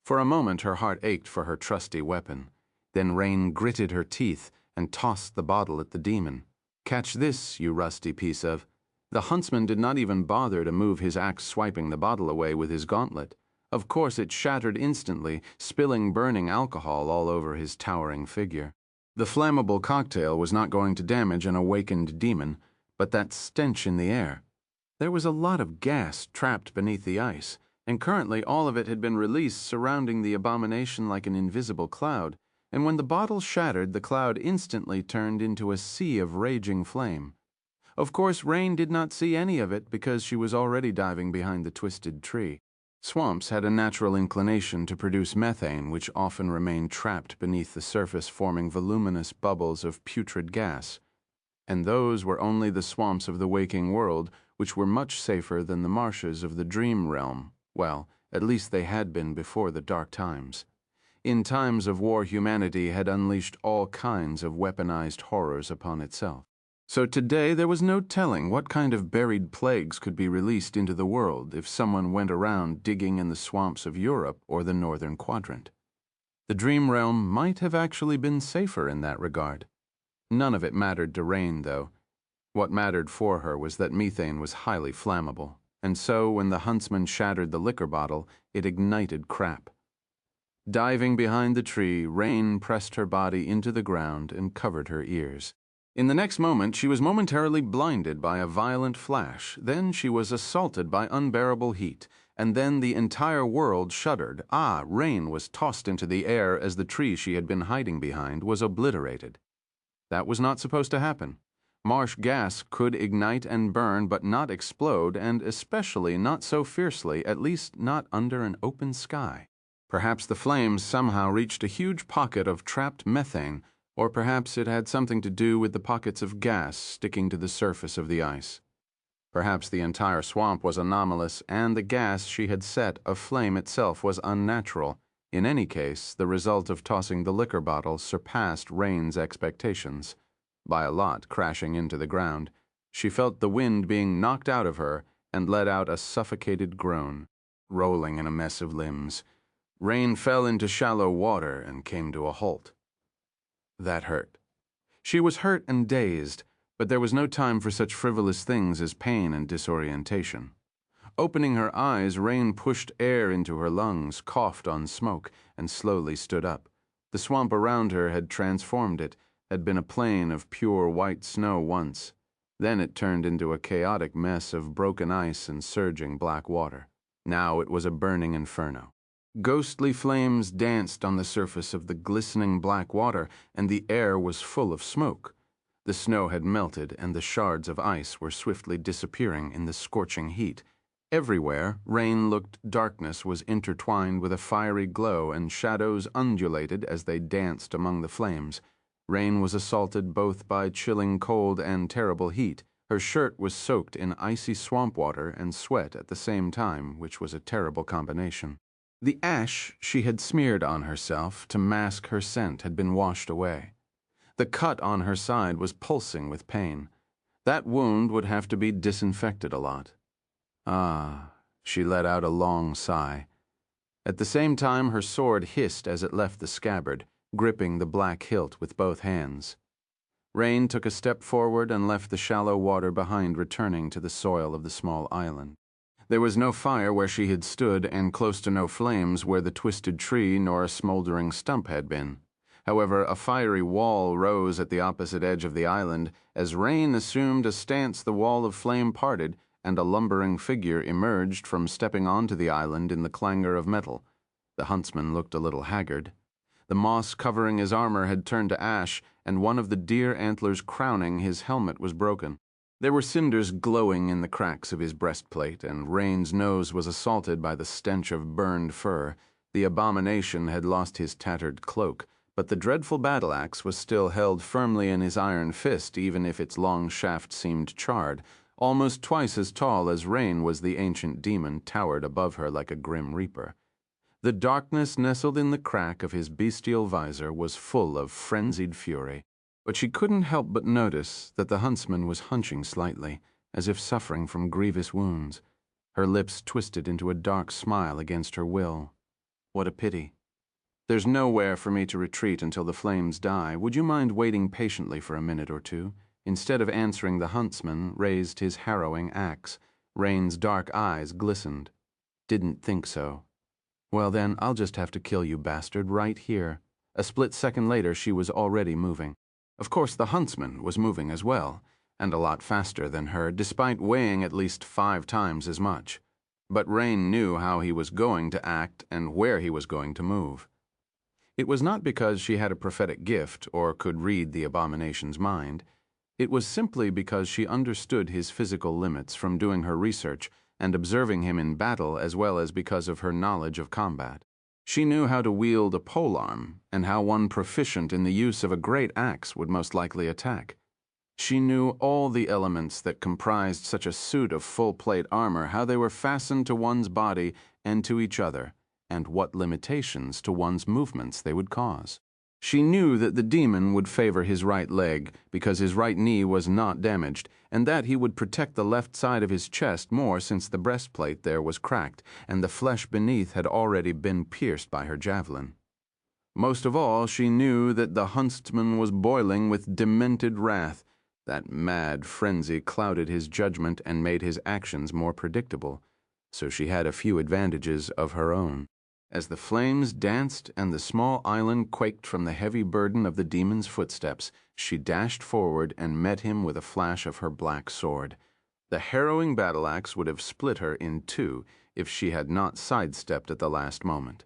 For a moment her heart ached for her trusty weapon. Then Rain gritted her teeth and tossed the bottle at the demon. "Catch this, you rusty piece of—" The huntsman did not even bother to move his axe, swiping the bottle away with his gauntlet. Of course it shattered instantly, spilling burning alcohol all over his towering figure. The flammable cocktail was not going to damage an awakened demon, but that stench in the air. There was a lot of gas trapped beneath the ice, and currently all of it had been released, surrounding the abomination like an invisible cloud, and when the bottle shattered, the cloud instantly turned into a sea of raging flame. Of course, Rain did not see any of it because she was already diving behind the twisted tree. Swamps had a natural inclination to produce methane, which often remained trapped beneath the surface, forming voluminous bubbles of putrid gas. And those were only the swamps of the waking world, which were much safer than the marshes of the dream realm. Well, at least they had been before the dark times. In times of war, humanity had unleashed all kinds of weaponized horrors upon itself. So today there was no telling what kind of buried plagues could be released into the world if someone went around digging in the swamps of Europe or the northern quadrant. The dream realm might have actually been safer in that regard. None of it mattered to Rain, though. What mattered for her was that methane was highly flammable, and so when the huntsman shattered the liquor bottle, it ignited crap. Diving behind the tree, Rain pressed her body into the ground and covered her ears. In the next moment, she was momentarily blinded by a violent flash. Then she was assaulted by unbearable heat, and then the entire world shuddered. Rain was tossed into the air as the tree she had been hiding behind was obliterated. That was not supposed to happen. Marsh gas could ignite and burn, but not explode, and especially not so fiercely, at least not under an open sky. Perhaps the flames somehow reached a huge pocket of trapped methane, or perhaps it had something to do with the pockets of gas sticking to the surface of the ice. Perhaps the entire swamp was anomalous, and the gas she had set aflame itself was unnatural. In any case, the result of tossing the liquor bottle surpassed Rain's expectations. By a lot, crashing into the ground. She felt the wind being knocked out of her and let out a suffocated groan, rolling in a mess of limbs. Rain fell into shallow water and came to a halt. That hurt. She was hurt and dazed, but there was no time for such frivolous things as pain and disorientation. Opening her eyes, Rain pushed air into her lungs, coughed on smoke, and slowly stood up. The swamp around her had transformed it, had been a plain of pure white snow once. Then it turned into a chaotic mess of broken ice and surging black water. Now it was a burning inferno. Ghostly flames danced on the surface of the glistening black water, and the air was full of smoke. The snow had melted, and the shards of ice were swiftly disappearing in the scorching heat. Everywhere, Rain looked, darkness was intertwined with a fiery glow, and shadows undulated as they danced among the flames. Rain was assaulted both by chilling cold and terrible heat. Her shirt was soaked in icy swamp water and sweat at the same time, which was a terrible combination. The ash she had smeared on herself to mask her scent had been washed away. The cut on her side was pulsing with pain. That wound would have to be disinfected a lot. She let out a long sigh. At the same time, her sword hissed as it left the scabbard, gripping the black hilt with both hands. Rain took a step forward and left the shallow water behind, returning to the soil of the small island. There was no fire where she had stood, and close to no flames where the twisted tree nor a smoldering stump had been. However, a fiery wall rose at the opposite edge of the island. As Rain assumed a stance, the wall of flame parted, and a lumbering figure emerged from stepping onto the island in the clangor of metal. The huntsman looked a little haggard. The moss covering his armor had turned to ash, and one of the deer antlers crowning his helmet was broken. There were cinders glowing in the cracks of his breastplate, and Rain's nose was assaulted by the stench of burned fur. The abomination had lost his tattered cloak, but the dreadful battle-axe was still held firmly in his iron fist, even if its long shaft seemed charred. Almost twice as tall as Rain was the ancient demon, towered above her like a grim reaper. The darkness nestled in the crack of his bestial visor was full of frenzied fury. But she couldn't help but notice that the huntsman was hunching slightly, as if suffering from grievous wounds. Her lips twisted into a dark smile against her will. What a pity. There's nowhere for me to retreat until the flames die. Would you mind waiting patiently for a minute or two? Instead of answering, the huntsman raised his harrowing axe. Rain's dark eyes glistened. Didn't think so. Well then, I'll just have to kill you, bastard, right here. A split second later, she was already moving. Of course, the huntsman was moving as well, and a lot faster than her, despite weighing at least 5 times as much. but Rain knew how he was going to act and where he was going to move. It was not because she had a prophetic gift or could read the abomination's mind. It was simply because she understood his physical limits from doing her research and observing him in battle, as well as because of her knowledge of combat. She knew how to wield a polearm and how one proficient in the use of a great axe would most likely attack. She knew all the elements that comprised such a suit of full-plate armor, how they were fastened to one's body and to each other, and what limitations to one's movements they would cause. She knew that the demon would favor his right leg because his right knee was not damaged, and that he would protect the left side of his chest more since the breastplate there was cracked and the flesh beneath had already been pierced by her javelin. Most of all, she knew that the huntsman was boiling with demented wrath. That mad frenzy clouded his judgment and made his actions more predictable, so she had a few advantages of her own. As the flames danced and the small island quaked from the heavy burden of the demon's footsteps, she dashed forward and met him with a flash of her black sword. The harrowing battle-axe would have split her in two if she had not sidestepped at the last moment.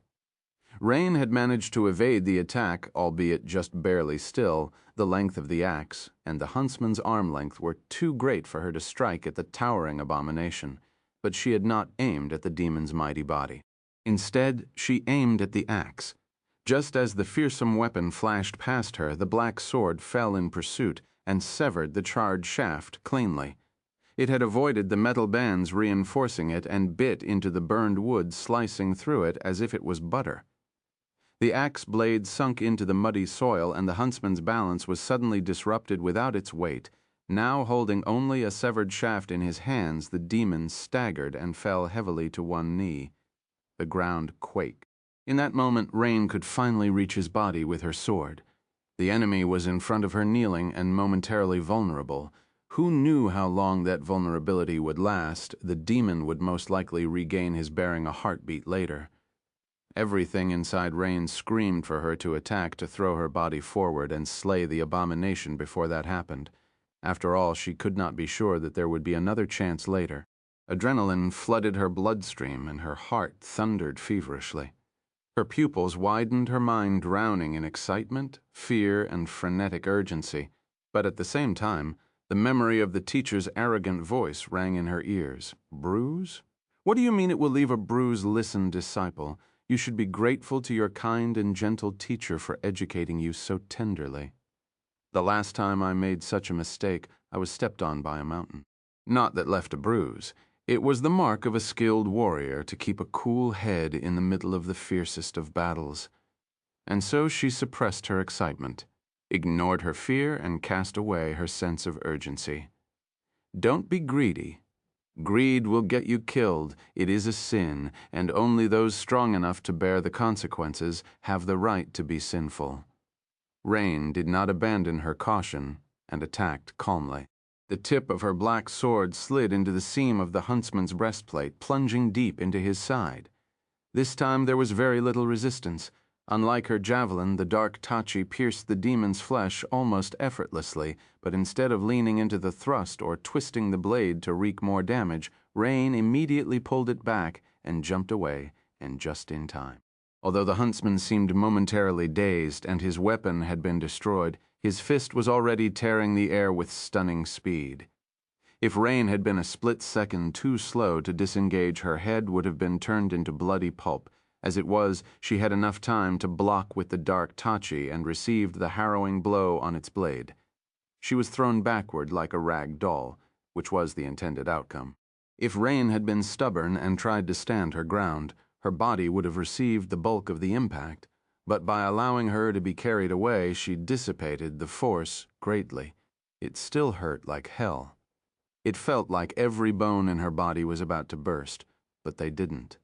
Rain had managed to evade the attack, albeit just barely still. The length of the axe and the huntsman's arm length were too great for her to strike at the towering abomination, but she had not aimed at the demon's mighty body. Instead, she aimed at the axe. Just as the fearsome weapon flashed past her, the black sword fell in pursuit and severed the charred shaft cleanly. It had avoided the metal bands reinforcing it and bit into the burned wood, slicing through it as if it was butter. The axe blade sunk into the muddy soil, and the huntsman's balance was suddenly disrupted without its weight. Now holding only a severed shaft in his hands, the demon staggered and fell heavily to one knee. The ground quaked. In that moment, Rain could finally reach his body with her sword. The enemy was in front of her, kneeling and momentarily vulnerable. Who knew how long that vulnerability would last? The demon would most likely regain his bearing a heartbeat later. Everything inside Rain screamed for her to attack, to throw her body forward and slay the abomination before that happened. After all, she could not be sure that there would be another chance later. Adrenaline flooded her bloodstream and her heart thundered feverishly. Her pupils widened, her mind drowning in excitement, fear, and frenetic urgency. But at the same time, the memory of the teacher's arrogant voice rang in her ears. Bruise? What do you mean it will leave a bruise? Listen, disciple. You should be grateful to your kind and gentle teacher for educating you so tenderly. The last time I made such a mistake, I was stepped on by a mountain. Not that left a bruise. It was the mark of a skilled warrior to keep a cool head in the middle of the fiercest of battles. And so she suppressed her excitement, ignored her fear, and cast away her sense of urgency. Don't be greedy. Greed will get you killed. It is a sin, and only those strong enough to bear the consequences have the right to be sinful. Rain did not abandon her caution and attacked calmly. The tip of her black sword slid into the seam of the huntsman's breastplate, plunging deep into his side. This time there was very little resistance. Unlike her javelin, the dark tachi pierced the demon's flesh almost effortlessly, but instead of leaning into the thrust or twisting the blade to wreak more damage, Rain immediately pulled it back and jumped away, and just in time. Although the huntsman seemed momentarily dazed and his weapon had been destroyed, his fist was already tearing the air with stunning speed. If Rain had been a split second too slow to disengage, her head would have been turned into bloody pulp. As it was, she had enough time to block with the dark tachi and received the harrowing blow on its blade. She was thrown backward like a rag doll, which was the intended outcome. If Rain had been stubborn and tried to stand her ground, her body would have received the bulk of the impact, but by allowing her to be carried away, she dissipated the force greatly. It still hurt like hell. It felt like every bone in her body was about to burst, but they didn't.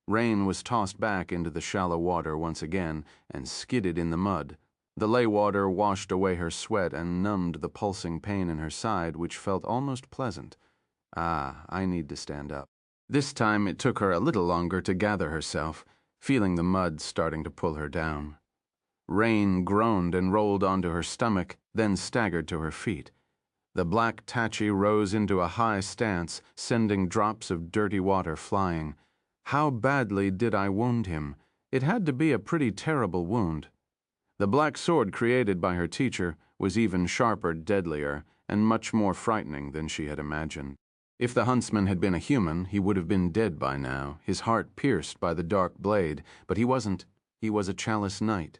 Rain was tossed back into the shallow water once again and skidded in the mud. The lay water washed away her sweat and numbed the pulsing pain in her side, which felt almost pleasant. Ah, I need to stand up. This time it took her a little longer to gather herself, feeling the mud starting to pull her down. Rain groaned and rolled onto her stomach, then staggered to her feet. The black tachi rose into a high stance, sending drops of dirty water flying. How badly did I wound him? It had to be a pretty terrible wound. The black sword created by her teacher was even sharper, deadlier, and much more frightening than she had imagined. If the huntsman had been a human, he would have been dead by now, his heart pierced by the dark blade, but he wasn't. He was a Chalice Knight,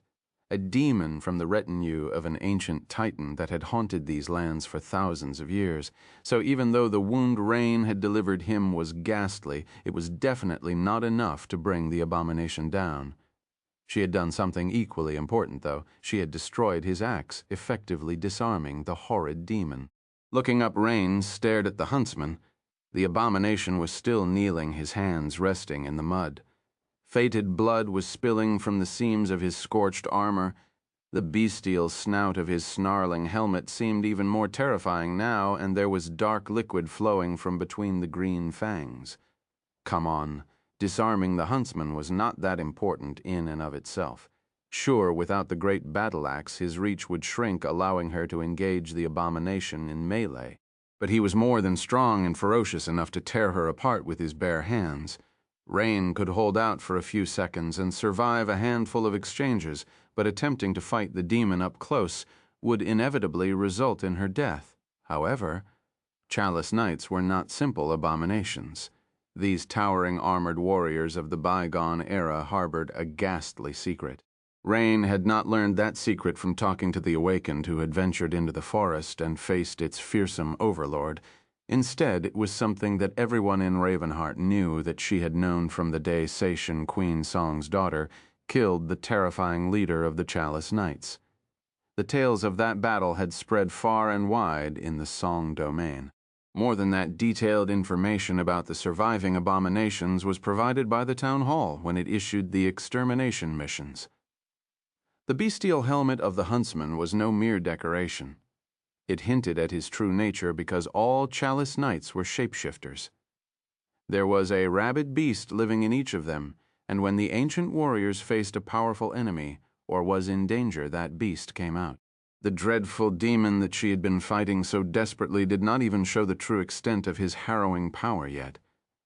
a demon from the retinue of an ancient titan that had haunted these lands for thousands of years. So even though the wound Rain had delivered him was ghastly, it was definitely not enough to bring the abomination down. She had done something equally important, though. She had destroyed his axe, effectively disarming the horrid demon. Looking up, Rain stared at the huntsman. The abomination was still kneeling, his hands resting in the mud. Fated blood was spilling from the seams of his scorched armor. The bestial snout of his snarling helmet seemed even more terrifying now, and there was dark liquid flowing from between the green fangs. Come on. Disarming the huntsman was not that important in and of itself. Sure, without the great battle axe, his reach would shrink, allowing her to engage the abomination in melee. But he was more than strong and ferocious enough to tear her apart with his bare hands. Rain could hold out for a few seconds and survive a handful of exchanges, but attempting to fight the demon up close would inevitably result in her death. However, Chalice Knights were not simple abominations. These towering armored warriors of the bygone era harbored a ghastly secret. Rain had not learned that secret from talking to the awakened who had ventured into the forest and faced its fearsome overlord. Instead, it was something that everyone in Ravenheart knew, that she had known from the day Seishin, Queen Song's daughter, killed the terrifying leader of the Chalice Knights. The tales of that battle had spread far and wide in the Song domain. More than that, detailed information about the surviving abominations was provided by the town hall when it issued the extermination missions. The bestial helmet of the huntsman was no mere decoration. It hinted at his true nature because all Chalice Knights were shapeshifters. There was a rabid beast living in each of them, and when the ancient warriors faced a powerful enemy or was in danger, that beast came out. The dreadful demon that she had been fighting so desperately did not even show the true extent of his harrowing power yet.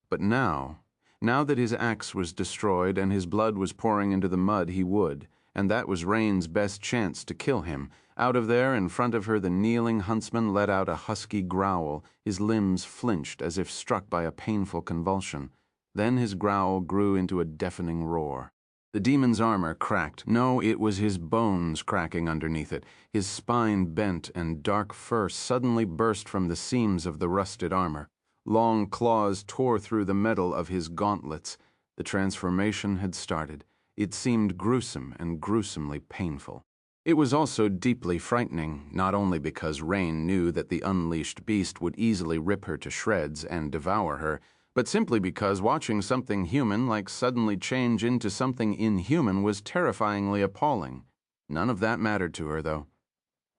But now that his axe was destroyed and his blood was pouring into the mud, he would, and that was Rain's best chance to kill him. Out of there, in front of her, the kneeling huntsman let out a husky growl. His limbs flinched as if struck by a painful convulsion. Then his growl grew into a deafening roar. The demon's armor cracked. No, it was his bones cracking underneath it. His spine bent, and dark fur suddenly burst from the seams of the rusted armor. Long claws tore through the metal of his gauntlets. The transformation had started. It seemed gruesome and gruesomely painful. It was also deeply frightening, not only because Rain knew that the unleashed beast would easily rip her to shreds and devour her, but simply because watching something human-like suddenly change into something inhuman was terrifyingly appalling. None of that mattered to her, though.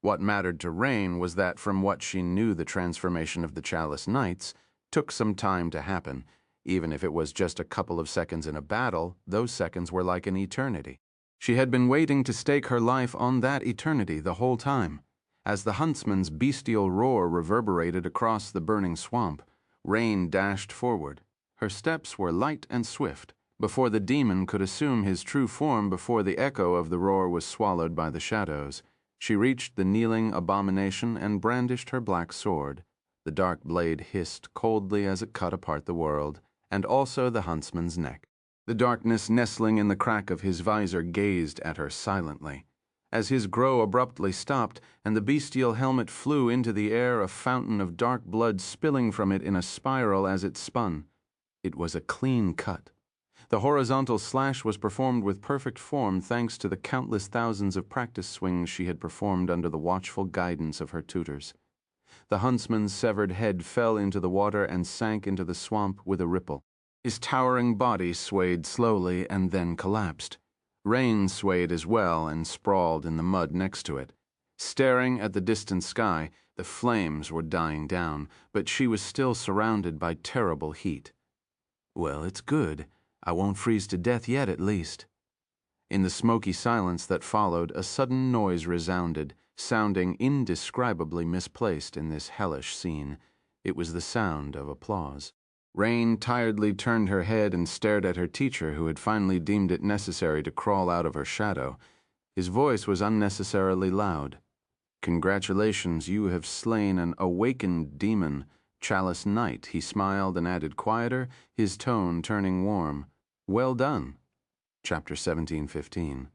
What mattered to Rain was that, from what she knew, the transformation of the Chalice Knights took some time to happen. Even if it was just a couple of seconds in a battle, those seconds were like an eternity. She had been waiting to stake her life on that eternity the whole time. As the huntsman's bestial roar reverberated across the burning swamp, Rain dashed forward. Her steps were light and swift. Before the demon could assume his true form, before the echo of the roar was swallowed by the shadows, she reached the kneeling abomination and brandished her black sword. The dark blade hissed coldly as it cut apart the world, and also the huntsman's neck. The darkness nestling in the crack of his visor gazed at her silently. As his grow abruptly stopped and the bestial helmet flew into the air, a fountain of dark blood spilling from it in a spiral as it spun. It was a clean cut. The horizontal slash was performed with perfect form thanks to the countless thousands of practice swings she had performed under the watchful guidance of her tutors. The huntsman's severed head fell into the water and sank into the swamp with a ripple. His towering body swayed slowly and then collapsed. Rain swayed as well and sprawled in the mud next to it. Staring at the distant sky, the flames were dying down, but she was still surrounded by terrible heat. Well, it's good. I won't freeze to death yet, at least. In the smoky silence that followed, a sudden noise resounded. sounding indescribably misplaced in this hellish scene. It was the sound of applause. Rain tiredly turned her head and stared at her teacher, who had finally deemed it necessary to crawl out of her shadow. His voice was unnecessarily loud. "Congratulations, you have slain an awakened demon, Chalice Knight," he smiled and added quieter, his tone turning warm. "Well done." Chapter 17:15.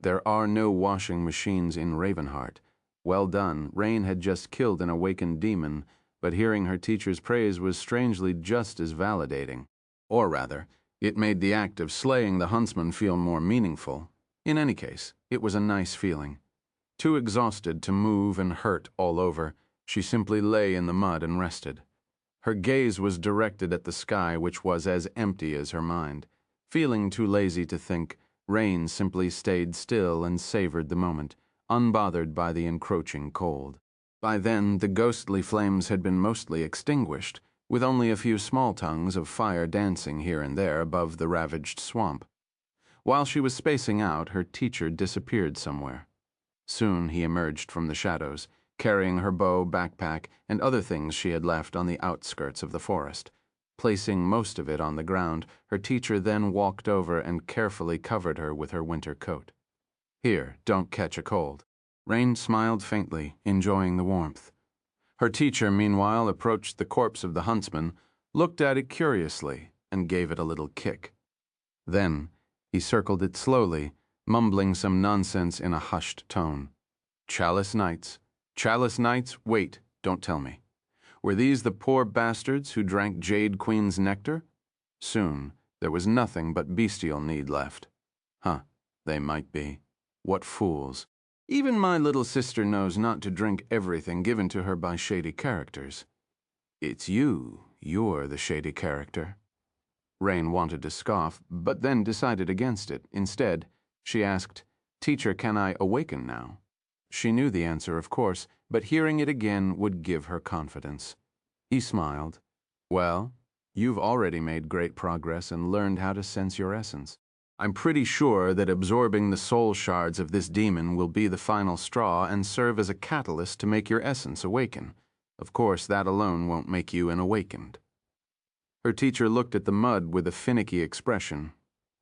There are no washing machines in Ravenheart. Well done. Rain had just killed an awakened demon, but hearing her teacher's praise was strangely just as validating. Or rather, it made the act of slaying the huntsman feel more meaningful. In any case, it was a nice feeling. Too exhausted to move and hurt all over, she simply lay in the mud and rested. Her gaze was directed at the sky, which was as empty as her mind. Feeling too lazy to think, Rain simply stayed still and savored the moment, unbothered by the encroaching cold. By then, the ghostly flames had been mostly extinguished, with only a few small tongues of fire dancing here and there above the ravaged swamp. While she was spacing out, her teacher disappeared somewhere. Soon he emerged from the shadows, carrying her bow, backpack, and other things she had left on the outskirts of the forest. Placing most of it on the ground, her teacher then walked over and carefully covered her with her winter coat. "Here, don't catch a cold." Rain smiled faintly, enjoying the warmth. Her teacher, meanwhile, approached the corpse of the huntsman, looked at it curiously, and gave it a little kick. Then he circled it slowly, mumbling some nonsense in a hushed tone. "Chalice Knights. Chalice Knights, wait, don't tell me. Were these the poor bastards who drank Jade Queen's nectar? Soon there was nothing but bestial need left. Huh, they might be. What fools. Even my little sister knows not to drink everything given to her by shady characters. It's you're the shady character." Rain wanted to scoff, but then decided against it. Instead, she asked, "Teacher, can I awaken now?" She knew the answer, of course, but hearing it again would give her confidence. He smiled. "Well, you've already made great progress and learned how to sense your essence. I'm pretty sure that absorbing the soul shards of this demon will be the final straw and serve as a catalyst to make your essence awaken. Of course, that alone won't make you an awakened." Her teacher looked at the mud with a finicky expression,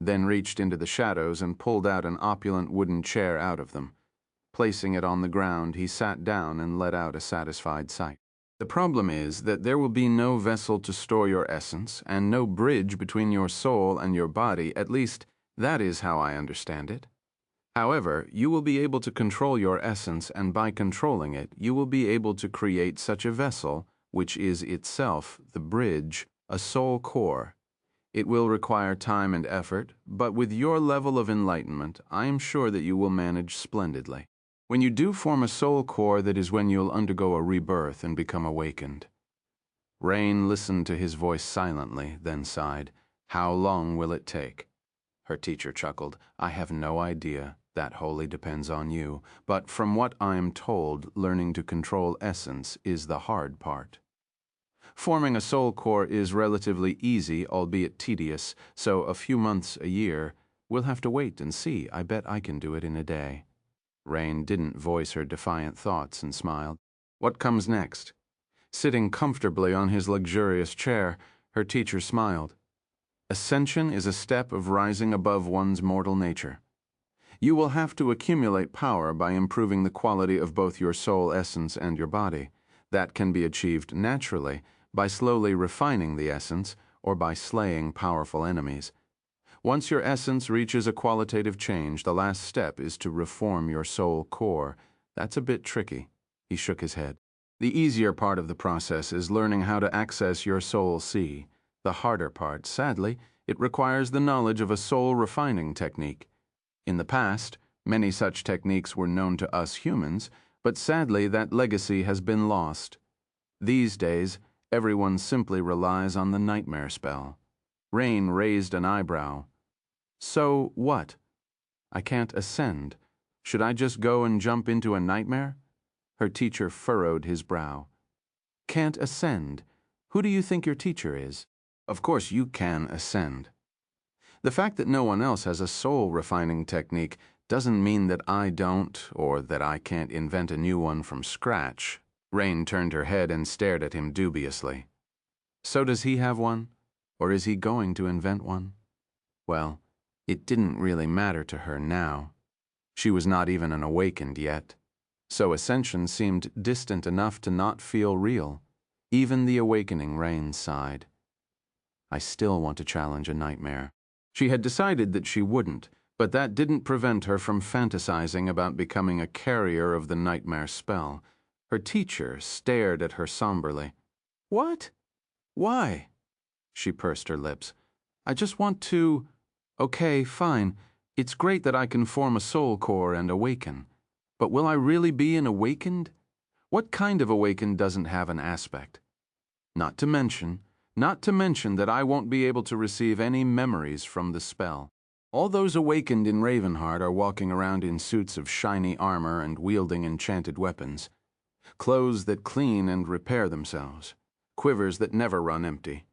then reached into the shadows and pulled out an opulent wooden chair out of them. Placing it on the ground, he sat down and let out a satisfied sigh. "The problem is that there will be no vessel to store your essence and no bridge between your soul and your body, at least that is how I understand it. However, you will be able to control your essence, and by controlling it, you will be able to create such a vessel, which is itself the bridge, a soul core. It will require time and effort, but with your level of enlightenment, I am sure that you will manage splendidly. When you do form a soul core, that is when you'll undergo a rebirth and become awakened." Rain listened to his voice silently, then sighed. "How long will it take?" Her teacher chuckled. "I have no idea. That wholly depends on you. But from what I am told, learning to control essence is the hard part. Forming a soul core is relatively easy, albeit tedious, so a few months, a year. We'll have to wait and see. I bet I can do it in a day." Rain didn't voice her defiant thoughts and smiled. "What comes next?" Sitting comfortably on his luxurious chair, her teacher smiled. "Ascension is a step of rising above one's mortal nature. You will have to accumulate power by improving the quality of both your soul essence and your body. That can be achieved naturally, by slowly refining the essence or by slaying powerful enemies. Once your essence reaches a qualitative change, the last step is to reform your soul core. That's a bit tricky." He shook his head. "The easier part of the process is learning how to access your soul sea. The harder part, sadly, it requires the knowledge of a soul refining technique. In the past, many such techniques were known to us humans, but sadly that legacy has been lost. These days, everyone simply relies on the nightmare spell." Rain raised an eyebrow. "So what? I can't ascend. Should I just go and jump into a nightmare?" Her teacher furrowed his brow. "Can't ascend? Who do you think your teacher is? Of course you can ascend. The fact that no one else has a soul-refining technique Doesn't mean that I don't, or that I can't invent a new one from scratch. Rain turned her head and stared at him dubiously. So does he have one? Or is he going to invent one? Well, it didn't really matter to her now. She was not even an awakened yet. So ascension seemed distant enough to not feel real. Even the awakening Rain sighed. I still want to challenge a nightmare. She had decided that she wouldn't, but that didn't prevent her from fantasizing about becoming a carrier of the nightmare spell. Her teacher stared at her somberly. What? Why? She pursed her lips. I just want to... Okay, fine. It's great that I can form a soul core and awaken. But will I really be an awakened? What kind of awakened doesn't have an aspect? Not to mention that I won't be able to receive any memories from the spell. All those awakened in Ravenheart are walking around in suits of shiny armor and wielding enchanted weapons. Clothes that clean and repair themselves. Quivers that never run empty.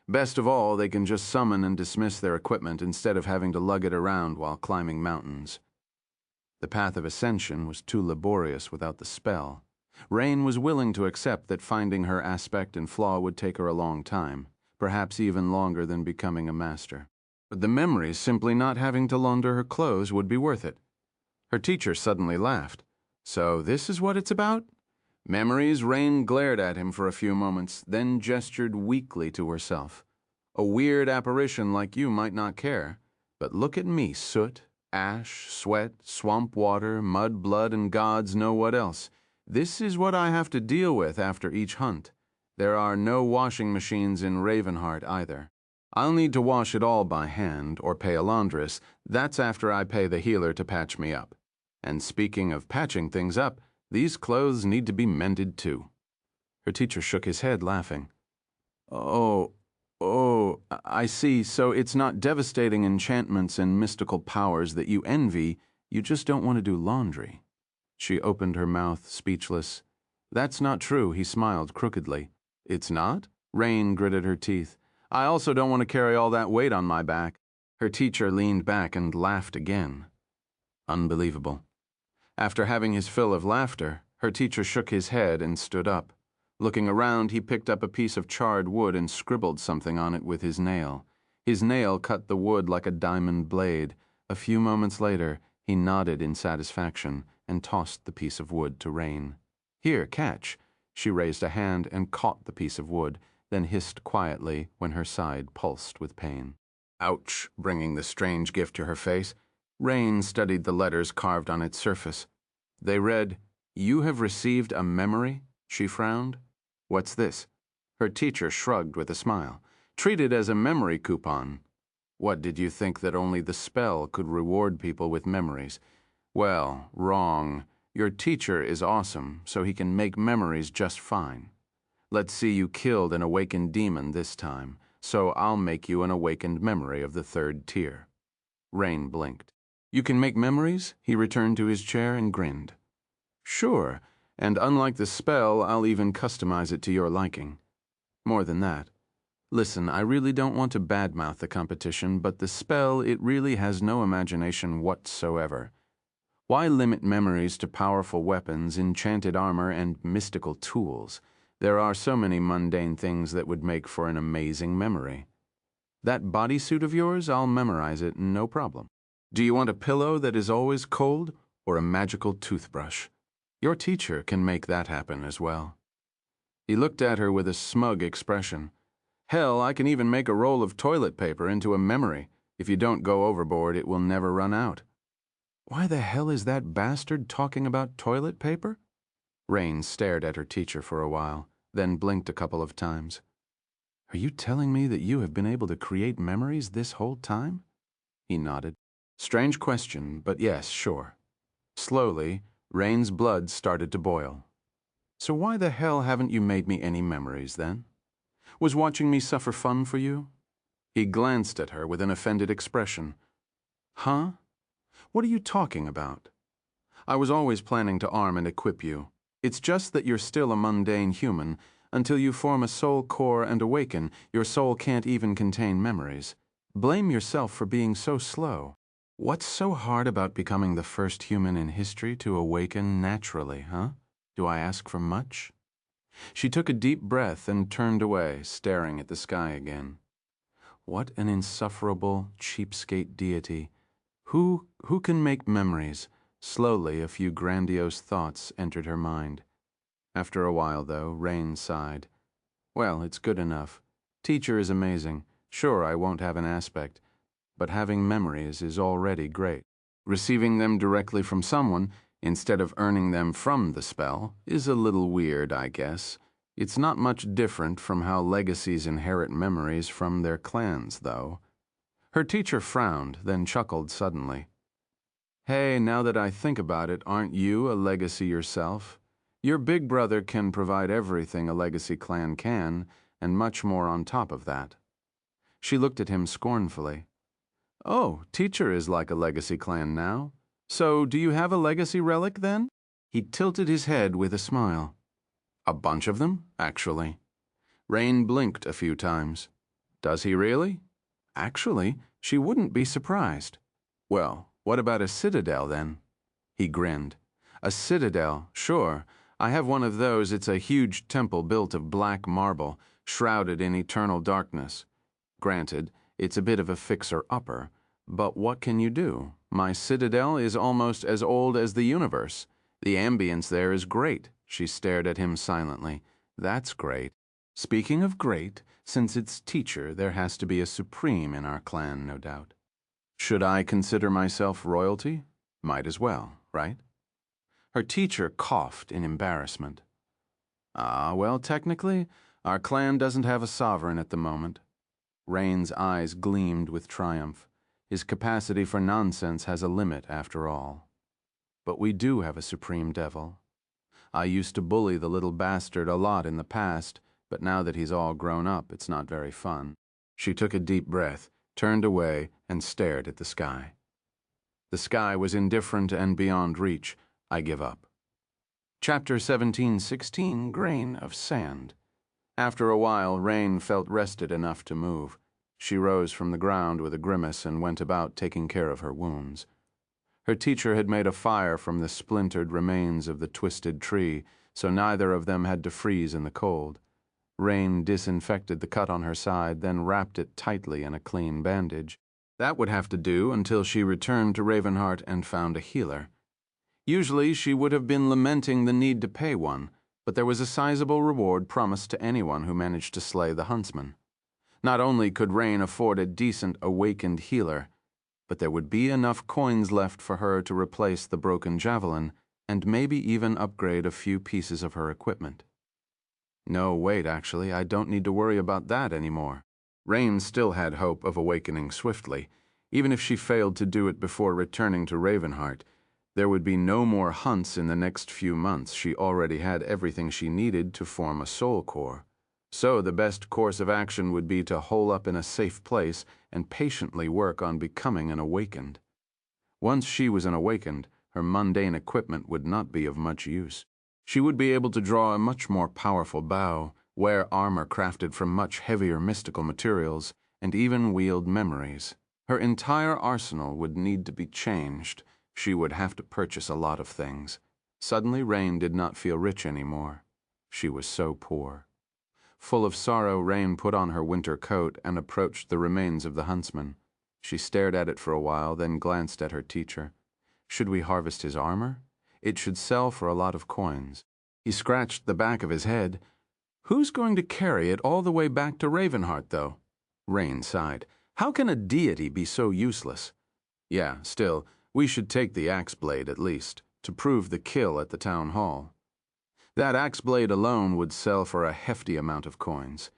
Best of all, they can just summon and dismiss their equipment instead of having to lug it around while climbing mountains. The path of ascension was too laborious without the spell. Rain was willing to accept that finding her aspect and flaw would take her a long time, perhaps even longer than becoming a master. But the memories simply not having to launder her clothes would be worth it. Her teacher suddenly laughed. So this is what it's about? Memories? Rain glared at him for a few moments, then gestured weakly to herself. A weird apparition like you might not care, but look at me, soot, ash, sweat, swamp water, mud, blood, and gods know what else. This is what I have to deal with after each hunt. There are no washing machines in Ravenheart either. I'll need to wash it all by hand or pay a laundress. That's after I pay the healer to patch me up. And speaking of patching things up, these clothes need to be mended too. Her teacher shook his head, laughing. Oh, I see. So it's not devastating enchantments and mystical powers that you envy, you just don't want to do laundry. She opened her mouth, speechless. That's not true, he smiled crookedly. It's not? Rain gritted her teeth. I also don't want to carry all that weight on my back. Her teacher leaned back and laughed again. Unbelievable. After having his fill of laughter, her teacher shook his head and stood up. Looking around, he picked up a piece of charred wood and scribbled something on it with his nail. His nail cut the wood like a diamond blade. A few moments later, he nodded in satisfaction and tossed the piece of wood to Rain. Here, catch. She raised a hand and caught the piece of wood, then hissed quietly when her side pulsed with pain. Ouch, bringing the strange gift to her face. Rain studied the letters carved on its surface. They read, You have received a memory? She frowned. What's this? Her teacher shrugged with a smile. Treat it as a memory coupon. What, did you think that only the spell could reward people with memories? Well, wrong. Your teacher is awesome, so he can make memories just fine. Let's see you killed an awakened demon this time, so I'll make you an awakened memory of the 3rd tier. Rain blinked. You can make memories? He returned to his chair and grinned. Sure, and unlike the spell, I'll even customize it to your liking. More than that. Listen, I really don't want to badmouth the competition, but the spell, it really has no imagination whatsoever. Why limit memories to powerful weapons, enchanted armor, and mystical tools? There are so many mundane things that would make for an amazing memory. That bodysuit of yours, I'll memorize it, no problem. Do you want a pillow that is always cold, or a magical toothbrush? Your teacher can make that happen as well. He looked at her with a smug expression. Hell, I can even make a roll of toilet paper into a memory. If you don't go overboard, it will never run out. Why the hell is that bastard talking about toilet paper? Rain stared at her teacher for a while, then blinked a couple of times. Are you telling me that you have been able to create memories this whole time? He nodded. Strange question, but yes, sure. Slowly, Rain's blood started to boil. So why the hell haven't you made me any memories, then? Was watching me suffer fun for you? He glanced at her with an offended expression. Huh? What are you talking about? I was always planning to arm and equip you. It's just that you're still a mundane human. Until you form a soul core and awaken, your soul can't even contain memories. Blame yourself for being so slow. What's so hard about becoming the first human in history to awaken naturally, huh? Do I ask for much? She took a deep breath and turned away, staring at the sky again. What an insufferable, cheapskate deity. Who can make memories? Slowly, a few grandiose thoughts entered her mind. After a while, though, Rain sighed. Well, it's good enough. Teacher is amazing. Sure, I won't have an aspect, but having memories is already great. Receiving them directly from someone, instead of earning them from the spell, is a little weird, I guess. It's not much different from how legacies inherit memories from their clans, though. Her teacher frowned, then chuckled suddenly. Hey, now that I think about it, aren't you a legacy yourself? Your big brother can provide everything a legacy clan can, and much more on top of that. She looked at him scornfully. Oh, teacher is like a legacy clan now. So, do you have a legacy relic, then? He tilted his head with a smile. A bunch of them, actually. Rain blinked a few times. Does he really? Actually, she wouldn't be surprised. Well, what about a citadel, then? He grinned. A citadel, sure. I have one of those. It's a huge temple built of black marble, shrouded in eternal darkness. Granted, it's a bit of a fixer-upper, but what can you do? My citadel is almost as old as the universe. The ambience there is great. She stared at him silently. That's great. Speaking of great, since it's teacher, there has to be a supreme in our clan, no doubt. Should I consider myself royalty? Might as well, right? Her teacher coughed in embarrassment. Well, technically, our clan doesn't have a sovereign at the moment. Rain's eyes gleamed with triumph. His capacity for nonsense has a limit, after all. But we do have a supreme devil. I used to bully the little bastard a lot in the past, but now that he's all grown up, it's not very fun. She took a deep breath, turned away, and stared at the sky. The sky was indifferent and beyond reach. I give up. Chapter 17:16, Grain of Sand. After a while, Rain felt rested enough to move. She rose from the ground with a grimace and went about taking care of her wounds. Her teacher had made a fire from the splintered remains of the twisted tree, so neither of them had to freeze in the cold. Rain disinfected the cut on her side, then wrapped it tightly in a clean bandage. That would have to do until she returned to Ravenheart and found a healer. Usually she would have been lamenting the need to pay one, but there was a sizable reward promised to anyone who managed to slay the huntsman. Not only could Rain afford a decent awakened healer, but there would be enough coins left for her to replace the broken javelin and maybe even upgrade a few pieces of her equipment. No, wait, actually, I don't need to worry about that anymore. Rain still had hope of awakening swiftly. Even if she failed to do it before returning to Ravenheart, there would be no more hunts in the next few months. She already had everything she needed to form a soul core. So the best course of action would be to hole up in a safe place and patiently work on becoming an awakened. Once she was an awakened, her mundane equipment would not be of much use. She would be able to draw a much more powerful bow, wear armor crafted from much heavier mystical materials, and even wield memories. Her entire arsenal would need to be changed. She would have to purchase a lot of things. Suddenly, Rain did not feel rich anymore. She was so poor. Full of sorrow, Rain put on her winter coat and approached the remains of the huntsman. She stared at it for a while, then glanced at her teacher. Should we harvest his armor? It should sell for a lot of coins. He scratched the back of his head. Who's going to carry it all the way back to Ravenheart, though? Rain sighed. How can a deity be so useless? Yeah, still, we should take the axe blade at least, to prove the kill at the town hall. That axe blade alone would sell for a hefty amount of coins.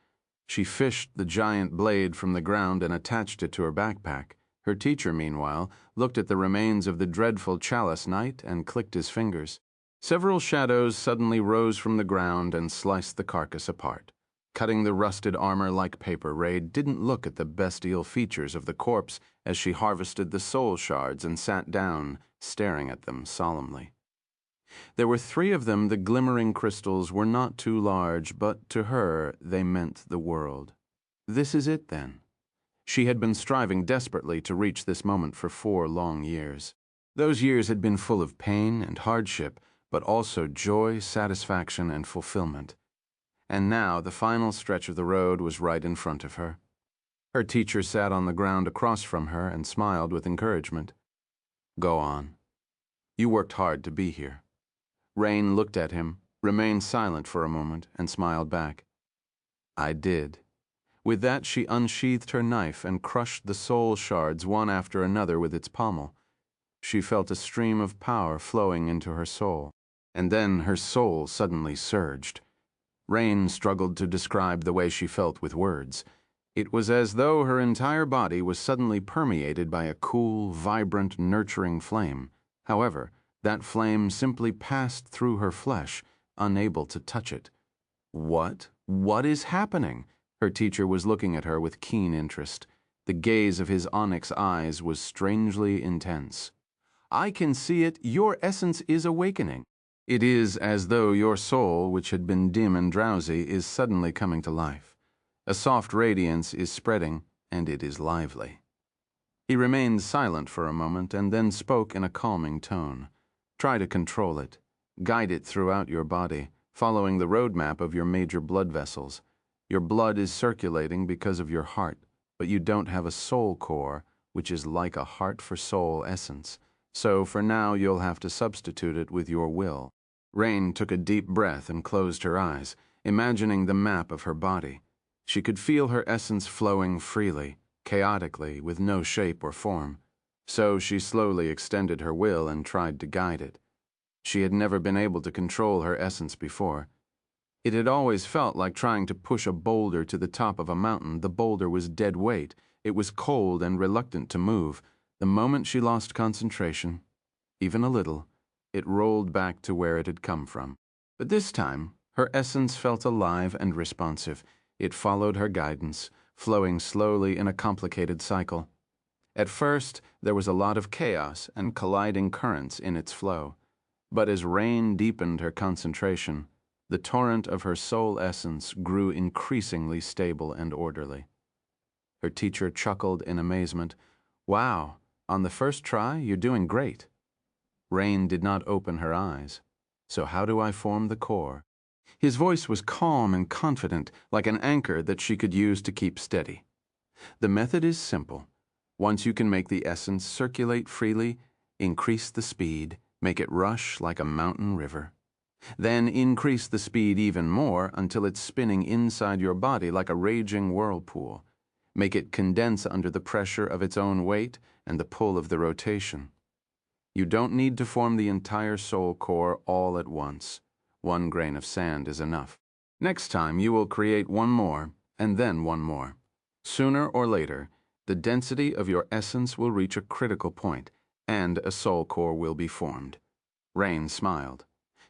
She fished the giant blade from the ground and attached it to her backpack. Her teacher, meanwhile, looked at the remains of the dreadful Chalice Knight and clicked his fingers. Several shadows suddenly rose from the ground and sliced the carcass apart. Cutting the rusted armor like paper, Ray didn't look at the bestial features of the corpse as she harvested the soul shards and sat down, staring at them solemnly. There were 3 of them. The glimmering crystals were not too large, but to her they meant the world. This is it, then. She had been striving desperately to reach this moment for 4 long years. Those years had been full of pain and hardship, but also joy, satisfaction, and fulfillment. And now the final stretch of the road was right in front of her. Her teacher sat on the ground across from her and smiled with encouragement. Go on. You worked hard to be here. Rain looked at him, remained silent for a moment, and smiled back. I did. With that, she unsheathed her knife and crushed the soul shards one after another with its pommel. She felt a stream of power flowing into her soul, and then her soul suddenly surged. Rain struggled to describe the way she felt with words. It was as though her entire body was suddenly permeated by a cool, vibrant, nurturing flame. However, that flame simply passed through her flesh, unable to touch it. What is happening? Her teacher was looking at her with keen interest. The gaze of his onyx eyes was strangely intense. I can see it. Your essence is awakening. It is as though your soul, which had been dim and drowsy, is suddenly coming to life. A soft radiance is spreading, and it is lively. He remained silent for a moment and then spoke in a calming tone. Try to control it. Guide it throughout your body, following the roadmap of your major blood vessels. Your blood is circulating because of your heart, but you don't have a soul core, which is like a heart for soul essence. So for now you'll have to substitute it with your will. Rain took a deep breath and closed her eyes, imagining the map of her body. She could feel her essence flowing freely, chaotically, with no shape or form. So she slowly extended her will and tried to guide it. She had never been able to control her essence before. It had always felt like trying to push a boulder to the top of a mountain. The boulder was dead weight. It was cold and reluctant to move. The moment she lost concentration, even a little, it rolled back to where it had come from. But this time, her essence felt alive and responsive. It followed her guidance, flowing slowly in a complicated cycle. At first, there was a lot of chaos and colliding currents in its flow. But as Rain deepened her concentration, the torrent of her soul essence grew increasingly stable and orderly. Her teacher chuckled in amazement. Wow, on the first try, you're doing great. Rain did not open her eyes. So how do I form the core? His voice was calm and confident, like an anchor that she could use to keep steady. The method is simple. Once you can make the essence circulate freely, increase the speed, make it rush like a mountain river. Then increase the speed even more until it's spinning inside your body like a raging whirlpool. Make it condense under the pressure of its own weight and the pull of the rotation. You don't need to form the entire soul core all at once. 1 grain of sand is enough. Next time you will create one more, and then one more. Sooner or later, the density of your essence will reach a critical point, and a soul core will be formed. Rain smiled.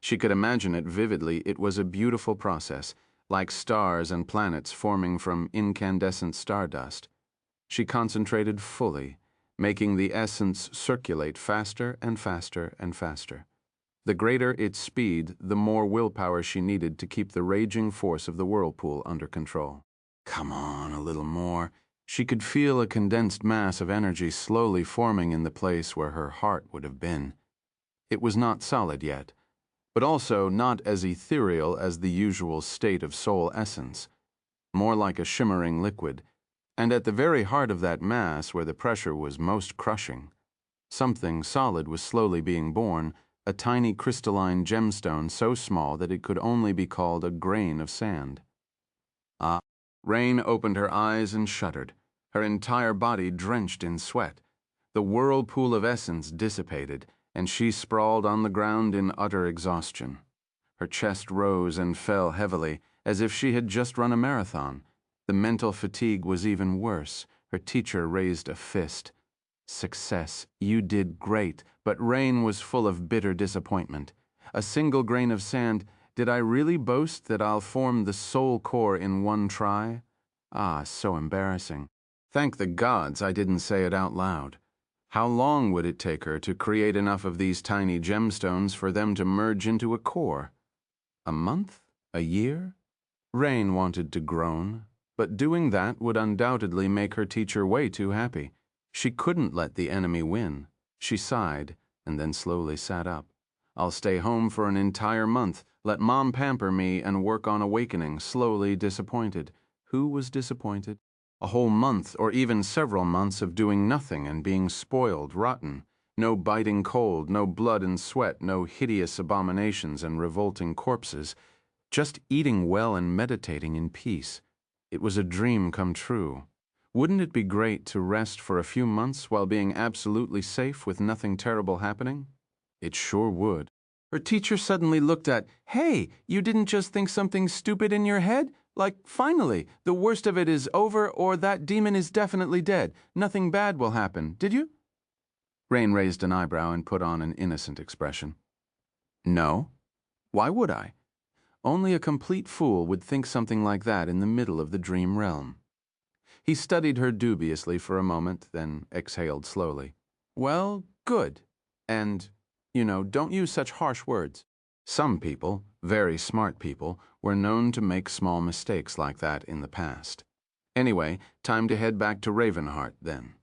She could imagine it vividly. It was a beautiful process, like stars and planets forming from incandescent stardust. She concentrated fully, making the essence circulate faster and faster and faster. The greater its speed, the more willpower she needed to keep the raging force of the whirlpool under control. Come on, a little more. She could feel a condensed mass of energy slowly forming in the place where her heart would have been. It was not solid yet, but also not as ethereal as the usual state of soul essence, more like a shimmering liquid, and at the very heart of that mass where the pressure was most crushing, something solid was slowly being born, a tiny crystalline gemstone so small that it could only be called a grain of sand. Ah! Rain opened her eyes and shuddered, her entire body drenched in sweat. The whirlpool of essence dissipated, and she sprawled on the ground in utter exhaustion. Her chest rose and fell heavily, as if she had just run a marathon. The mental fatigue was even worse. Her teacher raised a fist. Success. You did great, but Rain was full of bitter disappointment. A single grain of sand. Did I really boast that I'll form the soul core in 1 try? Ah, so embarrassing. Thank the gods I didn't say it out loud. How long would it take her to create enough of these tiny gemstones for them to merge into a core? A month? A year? Rain wanted to groan. But doing that would undoubtedly make her teacher way too happy. She couldn't let the enemy win. She sighed, and then slowly sat up. I'll stay home for an entire month, let Mom pamper me, and work on awakening, slowly disappointed. Who was disappointed? A whole month, or even several months of doing nothing and being spoiled, rotten. No biting cold, no blood and sweat, no hideous abominations and revolting corpses. Just eating well and meditating in peace. It was a dream come true. Wouldn't it be great to rest for a few months while being absolutely safe with nothing terrible happening? It sure would. Her teacher suddenly looked at, "Hey, you didn't just think something stupid in your head? Like, finally, the worst of it is over, or that demon is definitely dead. Nothing bad will happen, did you?" Rain raised an eyebrow and put on an innocent expression. No. Why would I? Only a complete fool would think something like that in the middle of the dream realm. He studied her dubiously for a moment, then exhaled slowly. Well, good. And, don't use such harsh words. Some people, very smart people, were known to make small mistakes like that in the past. Anyway, time to head back to Ravenheart, then.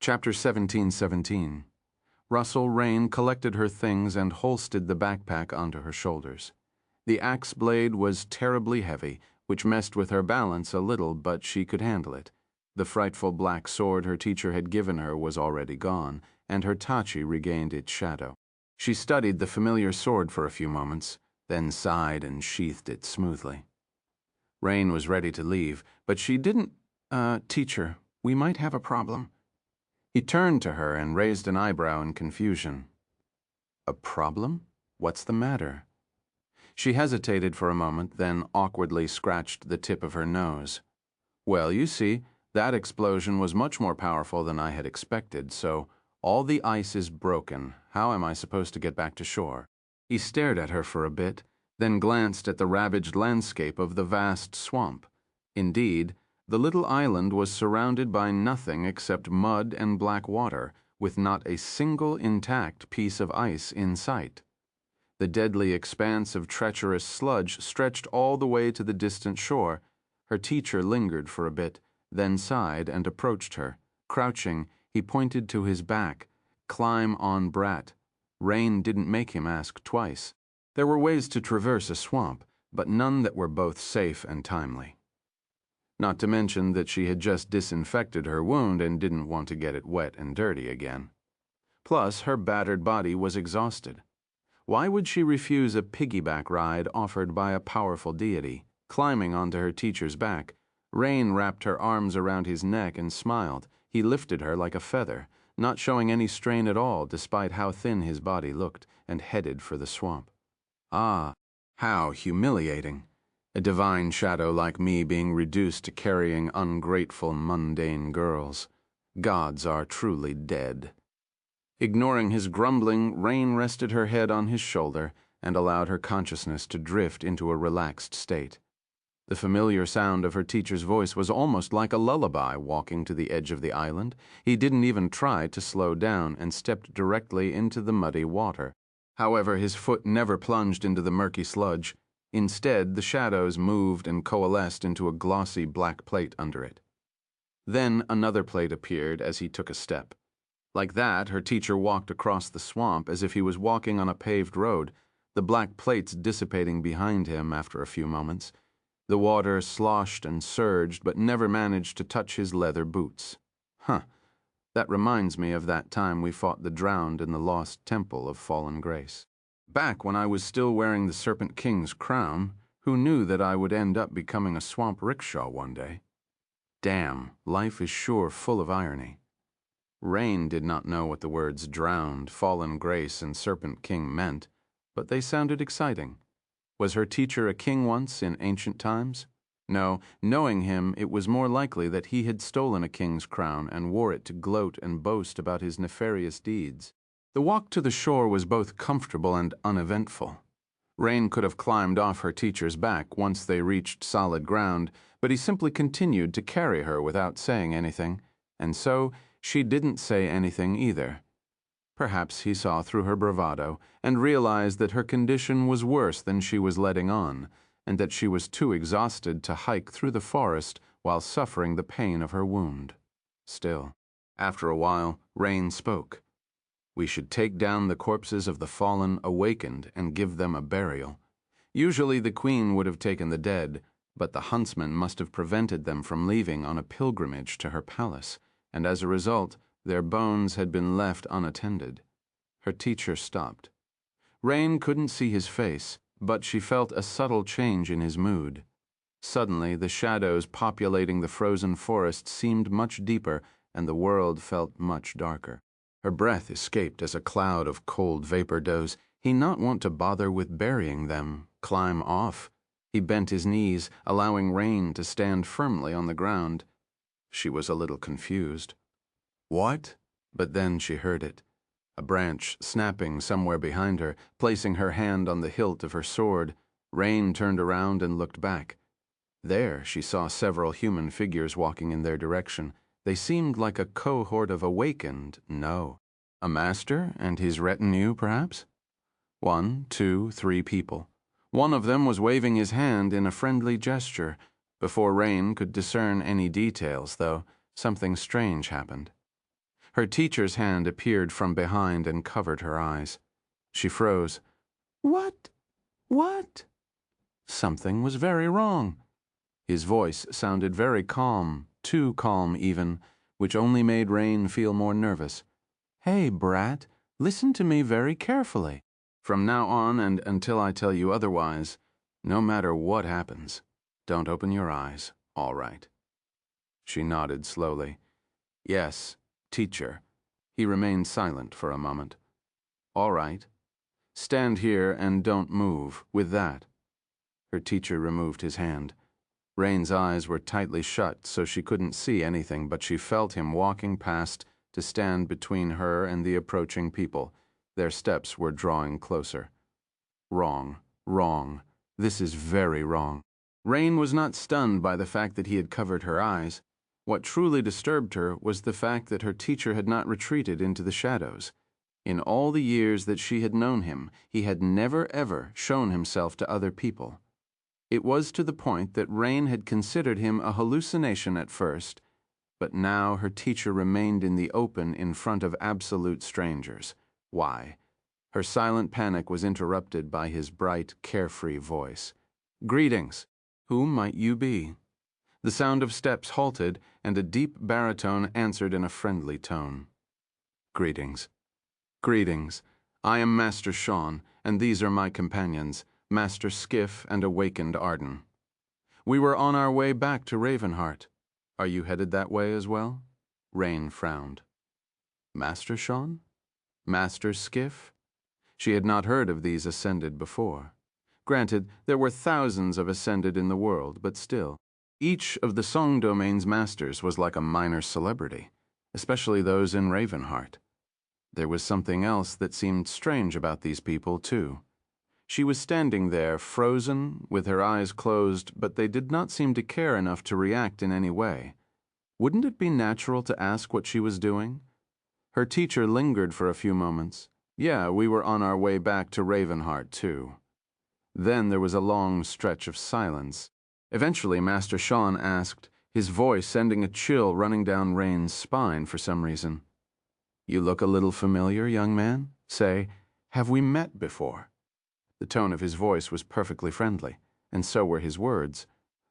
Chapter 17:17. Russell Rain collected her things and holstered the backpack onto her shoulders. The axe blade was terribly heavy, which messed with her balance a little, but she could handle it. The frightful black sword her teacher had given her was already gone, and her tachi regained its shadow. She studied the familiar sword for a few moments, then sighed and sheathed it smoothly. Rain was ready to leave, but she didn't. Teacher, we might have a problem." He turned to her and raised an eyebrow in confusion. "A problem? What's the matter?" She hesitated for a moment, then awkwardly scratched the tip of her nose. "Well, you see, that explosion was much more powerful than I had expected, so all the ice is broken. How am I supposed to get back to shore?" He stared at her for a bit, then glanced at the ravaged landscape of the vast swamp. Indeed, the little island was surrounded by nothing except mud and black water, with not a single intact piece of ice in sight. The deadly expanse of treacherous sludge stretched all the way to the distant shore. Her teacher lingered for a bit, then sighed and approached her. Crouching, he pointed to his back. "Climb on, brat." Rain didn't make him ask twice. There were ways to traverse a swamp, but none that were both safe and timely. Not to mention that she had just disinfected her wound and didn't want to get it wet and dirty again. Plus, her battered body was exhausted. Why would she refuse a piggyback ride offered by a powerful deity? Climbing onto her teacher's back, Rain wrapped her arms around his neck and smiled. He lifted her like a feather, not showing any strain at all despite how thin his body looked, and headed for the swamp. Ah, how humiliating. A divine shadow like me being reduced to carrying ungrateful, mundane girls. Gods are truly dead. Ignoring his grumbling, Rain rested her head on his shoulder and allowed her consciousness to drift into a relaxed state. The familiar sound of her teacher's voice was almost like a lullaby walking to the edge of the island. He didn't even try to slow down and stepped directly into the muddy water. However, his foot never plunged into the murky sludge. Instead, the shadows moved and coalesced into a glossy black plate under it. Then another plate appeared as he took a step. Like that, her teacher walked across the swamp as if he was walking on a paved road, the black plates dissipating behind him after a few moments. The water sloshed and surged, but never managed to touch his leather boots. That reminds me of that time we fought the drowned in the lost temple of fallen grace. Back when I was still wearing the Serpent King's crown, who knew that I would end up becoming a swamp rickshaw one day? Damn, life is sure full of irony. Rain did not know what the words drowned, fallen grace, and Serpent King meant, but they sounded exciting. Was her teacher a king once in ancient times? No, knowing him, it was more likely that he had stolen a king's crown and wore it to gloat and boast about his nefarious deeds. The walk to the shore was both comfortable and uneventful. Rain could have climbed off her teacher's back once they reached solid ground, but he simply continued to carry her without saying anything, and so she didn't say anything either. Perhaps he saw through her bravado and realized that her condition was worse than she was letting on, and that she was too exhausted to hike through the forest while suffering the pain of her wound. Still, after a while, Rain spoke. We should take down the corpses of the fallen awakened and give them a burial. Usually the queen would have taken the dead, but the huntsman must have prevented them from leaving on a pilgrimage to her palace, and as a result, their bones had been left unattended. Her teacher stopped. Rain couldn't see his face, but she felt a subtle change in his mood. Suddenly, the shadows populating the frozen forest seemed much deeper, and the world felt much darker. Her breath escaped as a cloud of cold vapor does. He not want to bother with burying them, climb off. He bent his knees, allowing Rain to stand firmly on the ground. She was a little confused. What? But then she heard it. A branch snapping somewhere behind her, placing her hand on the hilt of her sword. Rain turned around and looked back. There she saw several human figures walking in their direction. They seemed like a cohort of awakened, no. A master and his retinue, perhaps? 1, 2, 3 people. One of them was waving his hand in a friendly gesture. Before Rain could discern any details, though, something strange happened. Her teacher's hand appeared from behind and covered her eyes. She froze. What? What? Something was very wrong. His voice sounded very calm, too calm even, which only made Rain feel more nervous. Hey, brat, listen to me very carefully. From now on and until I tell you otherwise, no matter what happens, don't open your eyes, all right? She nodded slowly. Yes, teacher. He remained silent for a moment. All right. Stand here and don't move, with that. Her teacher removed his hand. Rain's eyes were tightly shut, so she couldn't see anything, but she felt him walking past to stand between her and the approaching people. Their steps were drawing closer. Wrong, wrong. This is very wrong. Rain was not stunned by the fact that he had covered her eyes. What truly disturbed her was the fact that her teacher had not retreated into the shadows. In all the years that she had known him, he had never ever shown himself to other people. It was to the point that Rain had considered him a hallucination at first, but now her teacher remained in the open in front of absolute strangers. Why? Her silent panic was interrupted by his bright, carefree voice. Greetings. Who might you be? The sound of steps halted, and a deep baritone answered in a friendly tone. Greetings. Greetings. I am Master Sean, and these are my companions, Master Skiff and Awakened Arden. We were on our way back to Ravenheart. Are you headed that way as well? Rain frowned. Master Sean? Master Skiff? She had not heard of these Ascended before. Granted, there were thousands of Ascended in the world, but still, each of the Song Domain's masters was like a minor celebrity, especially those in Ravenheart. There was something else that seemed strange about these people, too. She was standing there, frozen, with her eyes closed, but they did not seem to care enough to react in any way. Wouldn't it be natural to ask what she was doing? Her teacher lingered for a few moments. Yeah, we were on our way back to Ravenheart, too. Then there was a long stretch of silence. Eventually, Master Sean asked, his voice sending a chill running down Rain's spine for some reason. You look a little familiar, young man. Say, have we met before? The tone of his voice was perfectly friendly, and so were his words.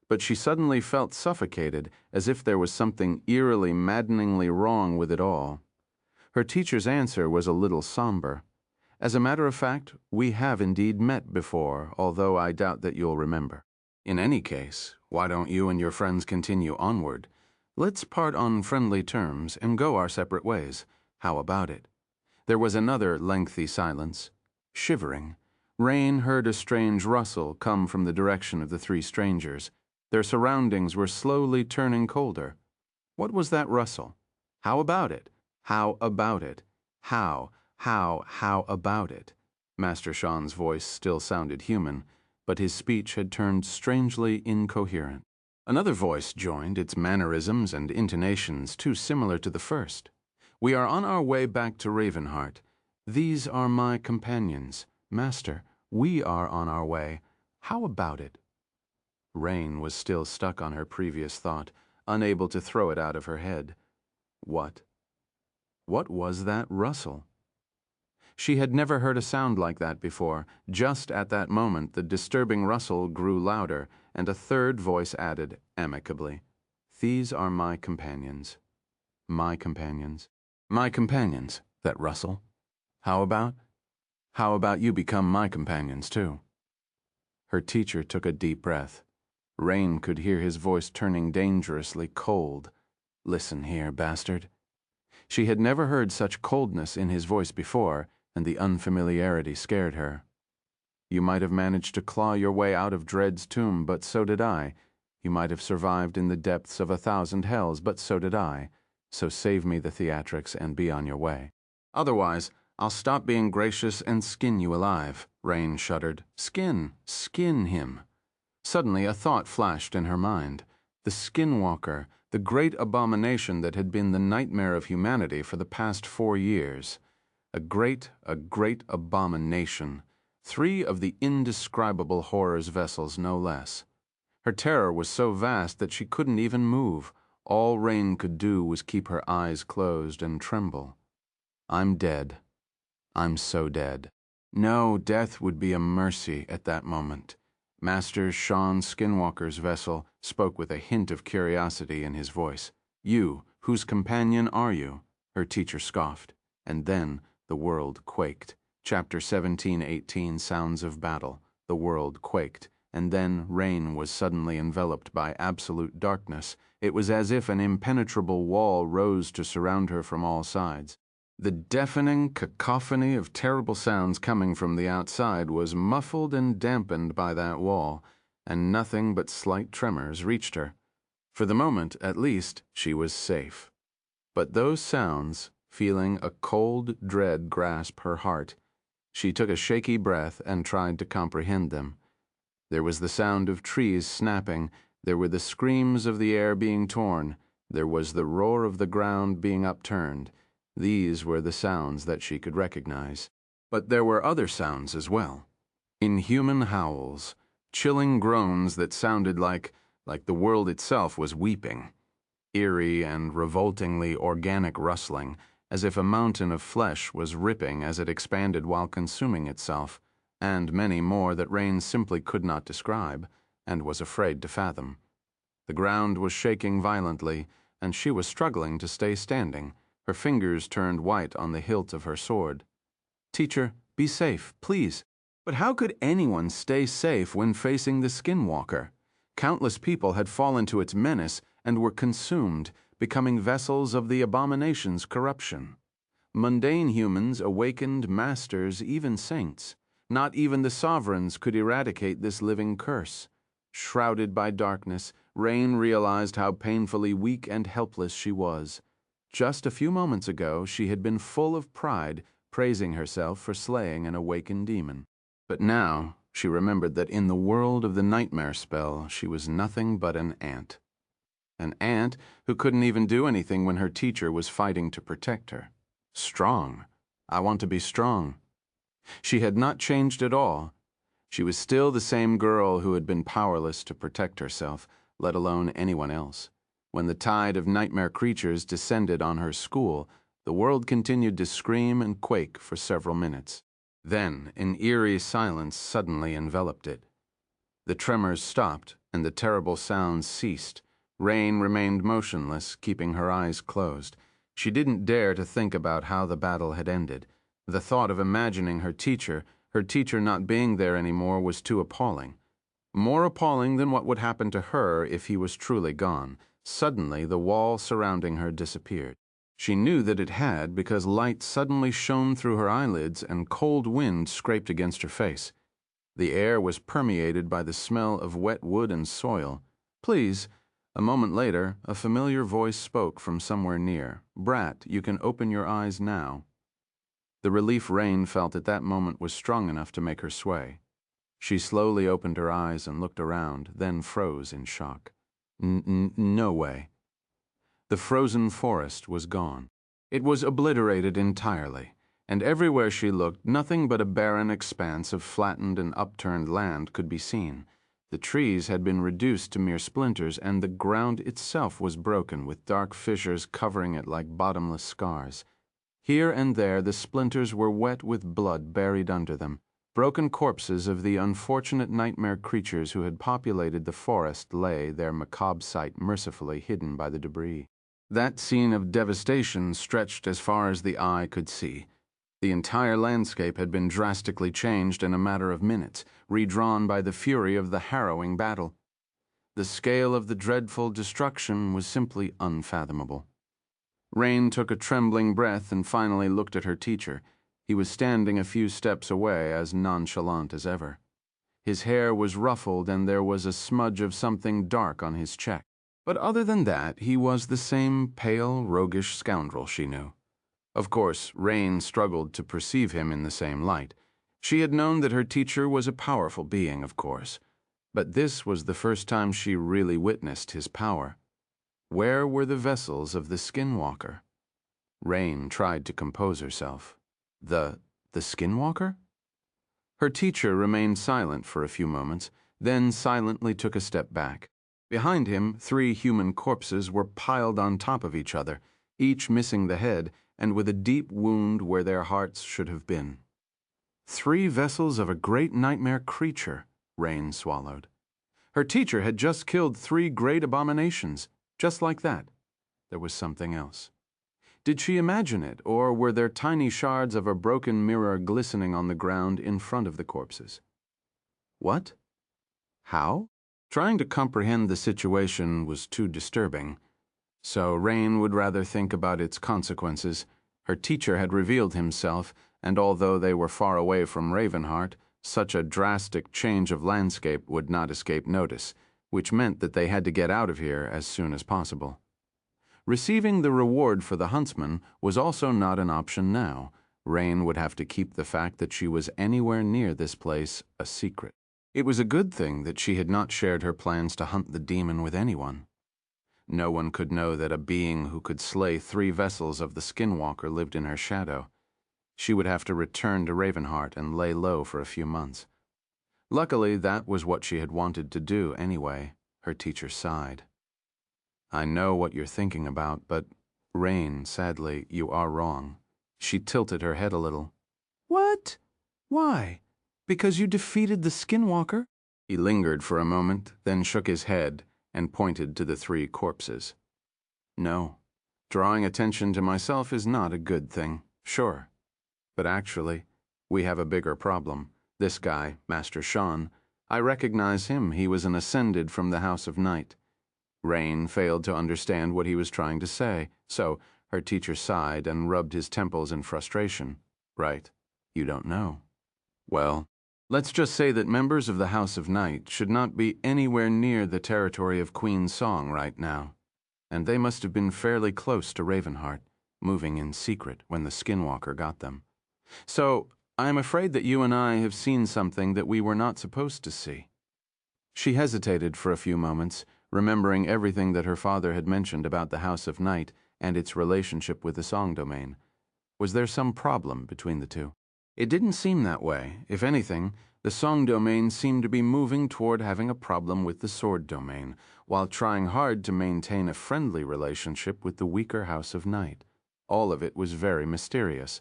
But she suddenly felt suffocated, as if there was something eerily, maddeningly wrong with it all. Her teacher's answer was a little somber. As a matter of fact, we have indeed met before, although I doubt that you'll remember. In any case, why don't you and your friends continue onward? Let's part on friendly terms and go our separate ways. How about it? There was another lengthy silence. Shivering, Rain heard a strange rustle come from the direction of the three strangers. Their surroundings were slowly turning colder. What was that rustle? How about it? How about it? How about it? Master Sean's voice still sounded human, but his speech had turned strangely incoherent. Another voice joined, its mannerisms and intonations too similar to the first. We are on our way back to Ravenheart. These are my companions. Master, we are on our way. How about it? Rain was still stuck on her previous thought, unable to throw it out of her head. What? What was that rustle? She had never heard a sound like that before. Just at that moment, the disturbing rustle grew louder, and a third voice added, amicably, "These are my companions. My companions. My companions, that rustle. How about you become my companions, too?" Her teacher took a deep breath. Rain could hear his voice turning dangerously cold. "Listen here, bastard." She had never heard such coldness in his voice before, and the unfamiliarity scared her. "You might have managed to claw your way out of Dread's tomb, but so did I. You might have survived in the depths of 1,000 hells, but so did I. So save me the theatrics and be on your way. Otherwise, I'll stop being gracious and skin you alive." Rain shuddered. Skin him. Suddenly a thought flashed in her mind. The skinwalker, the great abomination that had been the nightmare of humanity for the past 4 years. A great abomination. 3 of the indescribable horror's vessels, no less. Her terror was so vast that she couldn't even move. All Rain could do was keep her eyes closed and tremble. "I'm dead. I'm so dead." No, death would be a mercy at that moment. Master Sean Skinwalker's vessel spoke with a hint of curiosity in his voice. "You, whose companion are you?" Her teacher scoffed. And then the world quaked. Chapter 17:18, Sounds of Battle. The world quaked, and then Rain was suddenly enveloped by absolute darkness. It was as if an impenetrable wall rose to surround her from all sides. The deafening cacophony of terrible sounds coming from the outside was muffled and dampened by that wall, and nothing but slight tremors reached her. For the moment, at least, she was safe. But those sounds, feeling a cold dread grasp her heart, she took a shaky breath and tried to comprehend them. There was the sound of trees snapping, there were the screams of the air being torn, there was the roar of the ground being upturned. These were the sounds that she could recognize. But there were other sounds as well. Inhuman howls, chilling groans that sounded like the world itself was weeping. Eerie and revoltingly organic rustling, as if a mountain of flesh was ripping as it expanded while consuming itself, and many more that Rain simply could not describe, and was afraid to fathom. The ground was shaking violently, and she was struggling to stay standing. Her fingers turned white on the hilt of her sword. "Teacher, be safe, please." But how could anyone stay safe when facing the Skinwalker? Countless people had fallen to its menace and were consumed, becoming vessels of the abomination's corruption. Mundane humans awakened masters, even saints. Not even the sovereigns could eradicate this living curse. Shrouded by darkness, Rain realized how painfully weak and helpless she was. Just a few moments ago, she had been full of pride, praising herself for slaying an awakened demon. But now, she remembered that in the world of the nightmare spell, she was nothing but an ant. An ant who couldn't even do anything when her teacher was fighting to protect her. Strong. I want to be strong. She had not changed at all. She was still the same girl who had been powerless to protect herself, let alone anyone else. When the tide of nightmare creatures descended on her school, the world continued to scream and quake for several minutes. Then, an eerie silence suddenly enveloped it. The tremors stopped, and the terrible sounds ceased. Rain remained motionless, keeping her eyes closed. She didn't dare to think about how the battle had ended. The thought of imagining her teacher not being there anymore, was too appalling. More appalling than what would happen to her if he was truly gone. Suddenly, the wall surrounding her disappeared. She knew that it had because light suddenly shone through her eyelids and cold wind scraped against her face. The air was permeated by the smell of wet wood and soil. "Please." A moment later, a familiar voice spoke from somewhere near. "Brat, you can open your eyes now." The relief Rain felt at that moment was strong enough to make her sway. She slowly opened her eyes and looked around, then froze in shock. No way. The frozen forest was gone. It was obliterated entirely, and everywhere she looked, nothing but a barren expanse of flattened and upturned land could be seen. The trees had been reduced to mere splinters, and the ground itself was broken, with dark fissures covering it like bottomless scars. Here and there the splinters were wet with blood buried under them, broken corpses of the unfortunate nightmare creatures who had populated the forest lay, their macabre sight mercifully hidden by the debris. That scene of devastation stretched as far as the eye could see. The entire landscape had been drastically changed in a matter of minutes, redrawn by the fury of the harrowing battle. The scale of the dreadful destruction was simply unfathomable. Rain took a trembling breath and finally looked at her teacher. He was standing a few steps away, as nonchalant as ever. His hair was ruffled and there was a smudge of something dark on his cheek. But other than that, he was the same pale, roguish scoundrel she knew. Of course, Rain struggled to perceive him in the same light. She had known that her teacher was a powerful being, of course, but this was the first time she really witnessed his power. Where were the vessels of the skinwalker? Rain tried to compose herself. The skinwalker? Her teacher remained silent for a few moments, then silently took a step back. Behind him, 3 human corpses were piled on top of each other, each missing the head and with a deep wound where their hearts should have been. 3 vessels of a great nightmare creature, Rain swallowed. Her teacher had just killed 3 great abominations, just like that. There was something else. Did she imagine it, or were there tiny shards of a broken mirror glistening on the ground in front of the corpses? What? How? Trying to comprehend the situation was too disturbing. So Rain would rather think about its consequences. Her teacher had revealed himself, and although they were far away from Ravenheart, such a drastic change of landscape would not escape notice, which meant that they had to get out of here as soon as possible. Receiving the reward for the huntsman was also not an option now. Rain would have to keep the fact that she was anywhere near this place a secret. It was a good thing that she had not shared her plans to hunt the demon with anyone. No one could know that a being who could slay 3 vessels of the skinwalker lived in her shadow. She would have to return to Ravenheart and lay low for a few months. Luckily, that was what she had wanted to do anyway. Her teacher sighed. I know what you're thinking about, but, Rain, sadly, you are wrong. She tilted her head a little. What? Why? Because you defeated the skinwalker? He lingered for a moment, then shook his head and pointed to the 3 corpses. No, drawing attention to myself is not a good thing, sure. But actually, we have a bigger problem. This guy, Master Sean, I recognize him. He was an ascended from the House of Night. Rain failed to understand what he was trying to say, so her teacher sighed and rubbed his temples in frustration. Right, you don't know. Well, let's just say that members of the House of Night should not be anywhere near the territory of Queen Song right now, and they must have been fairly close to Ravenheart, moving in secret when the skinwalker got them. So, I'm afraid that you and I have seen something that we were not supposed to see. She hesitated for a few moments, remembering everything that her father had mentioned about the House of Night and its relationship with the Song domain. Was there some problem between the two? It didn't seem that way. If anything, the Song domain seemed to be moving toward having a problem with the Sword domain, while trying hard to maintain a friendly relationship with the weaker House of Night. All of it was very mysterious.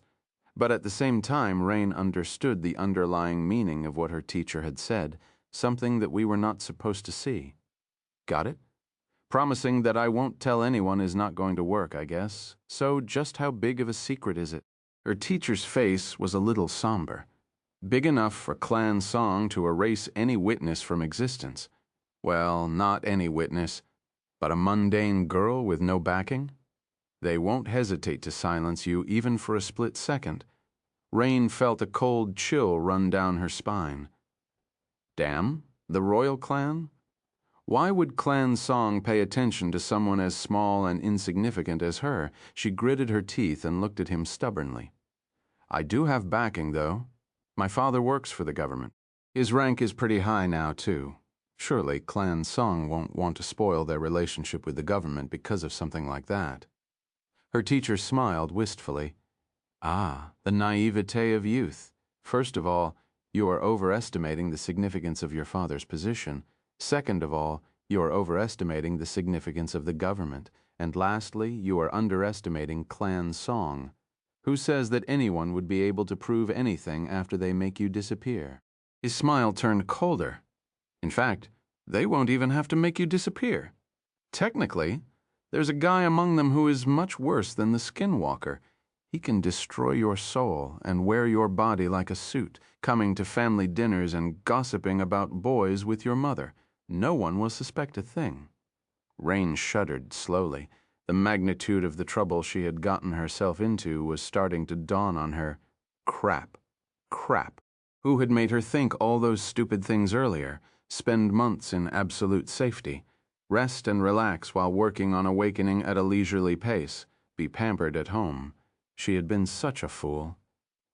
But at the same time, Rain understood the underlying meaning of what her teacher had said, something that we were not supposed to see. Got it? Promising that I won't tell anyone is not going to work, I guess. So just how big of a secret is it? Her teacher's face was a little somber. Big enough for Clan Song to erase any witness from existence. Well, not any witness, but a mundane girl with no backing? They won't hesitate to silence you even for a split second. Rain felt a cold chill run down her spine. Damn, the royal clan? Why would Clan Song pay attention to someone as small and insignificant as her? She gritted her teeth and looked at him stubbornly. I do have backing, though. My father works for the government. His rank is pretty high now, too. Surely Clan Song won't want to spoil their relationship with the government because of something like that. Her teacher smiled wistfully. Ah, the naivete of youth. First of all, you are overestimating the significance of your father's position. Second of all, you are overestimating the significance of the government. And lastly, you are underestimating clan song. Who says that anyone would be able to prove anything after they make you disappear? His smile turned colder. In fact, they won't even have to make you disappear. Technically, there's a guy among them who is much worse than the skinwalker. He can destroy your soul and wear your body like a suit, coming to family dinners and gossiping about boys with your mother. No one will suspect a thing. Rain shuddered slowly. The magnitude of the trouble she had gotten herself into was starting to dawn on her. Crap. Crap. Who had made her think all those stupid things earlier? Spend months in absolute safety. Rest and relax while working on awakening at a leisurely pace. Be pampered at home. She had been such a fool.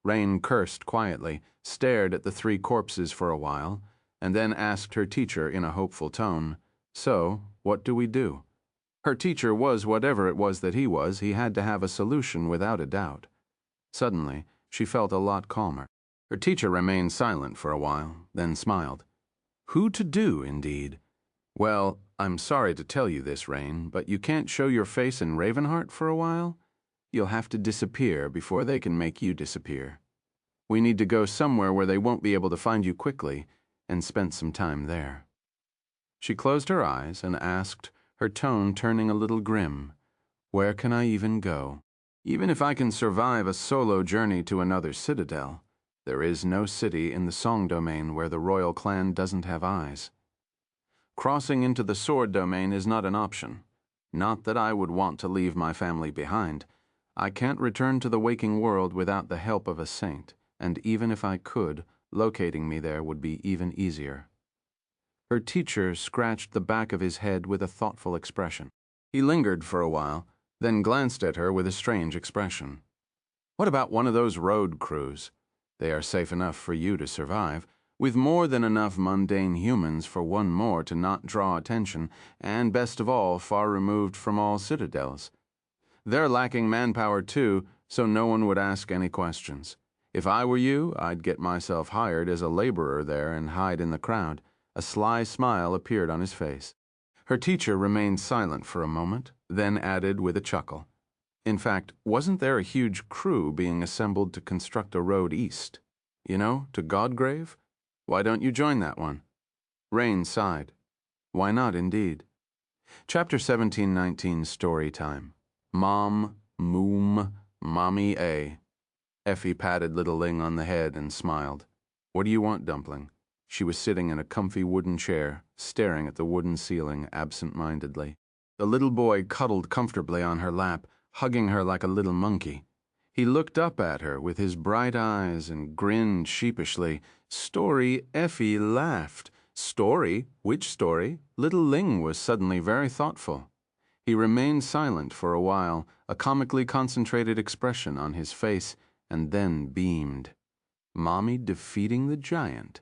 Rain cursed quietly, stared at the three corpses for a while, and then asked her teacher in a hopeful tone, "So, what do we do?" Her teacher was whatever it was that he had to have a solution without a doubt. Suddenly, she felt a lot calmer. Her teacher remained silent for a while, then smiled. Who to do, indeed? Well, I'm sorry to tell you this, Rain, but you can't show your face in Ravenheart for a while. You'll have to disappear before they can make you disappear. We need to go somewhere where they won't be able to find you quickly, and spend some time there. She closed her eyes and asked, her tone turning a little grim, "Where can I even go? Even if I can survive a solo journey to another citadel, there is no city in the Song domain where the royal clan doesn't have eyes. Crossing into the Sword domain is not an option. Not that I would want to leave my family behind. I can't return to the waking world without the help of a saint, and even if I could, locating me there would be even easier." Her teacher scratched the back of his head with a thoughtful expression. He lingered for a while, then glanced at her with a strange expression. "What about one of those road crews? They are safe enough for you to survive, with more than enough mundane humans for one more to not draw attention, and best of all, far removed from all citadels. They're lacking manpower too, so no one would ask any questions. If I were you, I'd get myself hired as a laborer there and hide in the crowd." A sly smile appeared on his face. Her teacher remained silent for a moment, then added with a chuckle, "In fact, wasn't there a huge crew being assembled to construct a road east? You know, to Godgrave? Why don't you join that one?" Rain sighed. Why not, indeed? Chapter 1719, Story Time. Mom, Moom, Mommy A. Effie patted little Ling on the head and smiled. "What do you want, Dumpling?" She was sitting in a comfy wooden chair, staring at the wooden ceiling absent-mindedly. The little boy cuddled comfortably on her lap, hugging her like a little monkey. He looked up at her with his bright eyes and grinned sheepishly. "Story?" Effie laughed. "Story? Which story?" Little Ling was suddenly very thoughtful. He remained silent for a while, a comically concentrated expression on his face, and then beamed. "Mommy defeating the giant."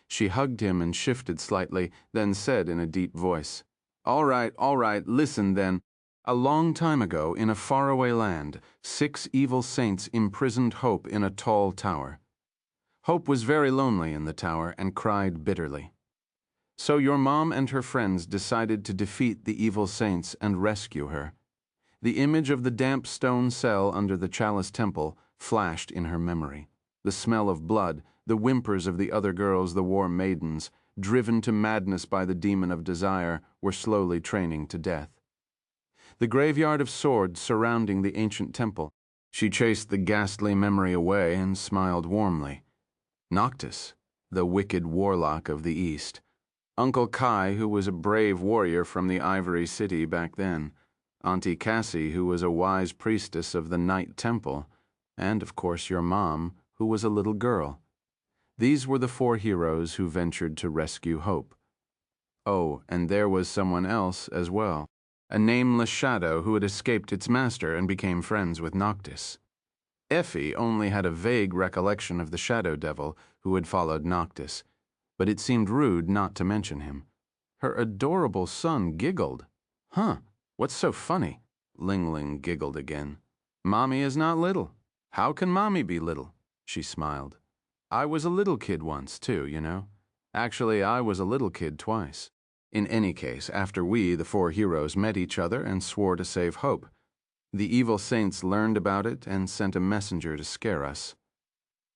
She hugged him and shifted slightly, then said in a deep voice, all right, listen then. A long time ago, in a faraway land, 6 evil saints imprisoned Hope in a tall tower. Hope was very lonely in the tower and cried bitterly. So your mom and her friends decided to defeat the evil saints and rescue her. The image of the damp stone cell under the Chalice Temple flashed in her memory. The smell of blood, the whimpers of the other girls, the war maidens, driven to madness by the demon of desire, were slowly training to death. The graveyard of swords surrounding the ancient temple. She chased the ghastly memory away and smiled warmly. Noctis, the wicked warlock of the East. Uncle Kai, who was a brave warrior from the Ivory City back then. Auntie Cassie, who was a wise priestess of the Night Temple. And, of course, your mom, who was a little girl. These were the 4 heroes who ventured to rescue Hope. Oh, and there was someone else as well. A nameless shadow who had escaped its master and became friends with Noctis. Effie only had a vague recollection of the Shadow Devil who had followed Noctis, but it seemed rude not to mention him. Her adorable son giggled. "Huh, what's so funny?" Ling Ling giggled again. "Mommy is not little. How can Mommy be little?" She smiled. "I was a little kid once, too, you know. Actually, I was a little kid twice." In any case, after we, the four heroes, met each other and swore to save Hope, the evil saints learned about it and sent a messenger to scare us.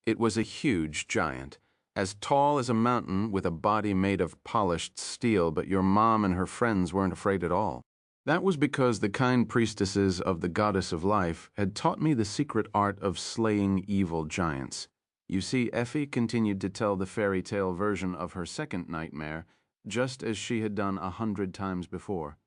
It was a huge giant, as tall as a mountain with a body made of polished steel, but your mom and her friends weren't afraid at all. That was because the kind priestesses of the goddess of life had taught me the secret art of slaying evil giants. You see, Effie continued to tell the fairy tale version of her second nightmare, just as she had done 100 times before.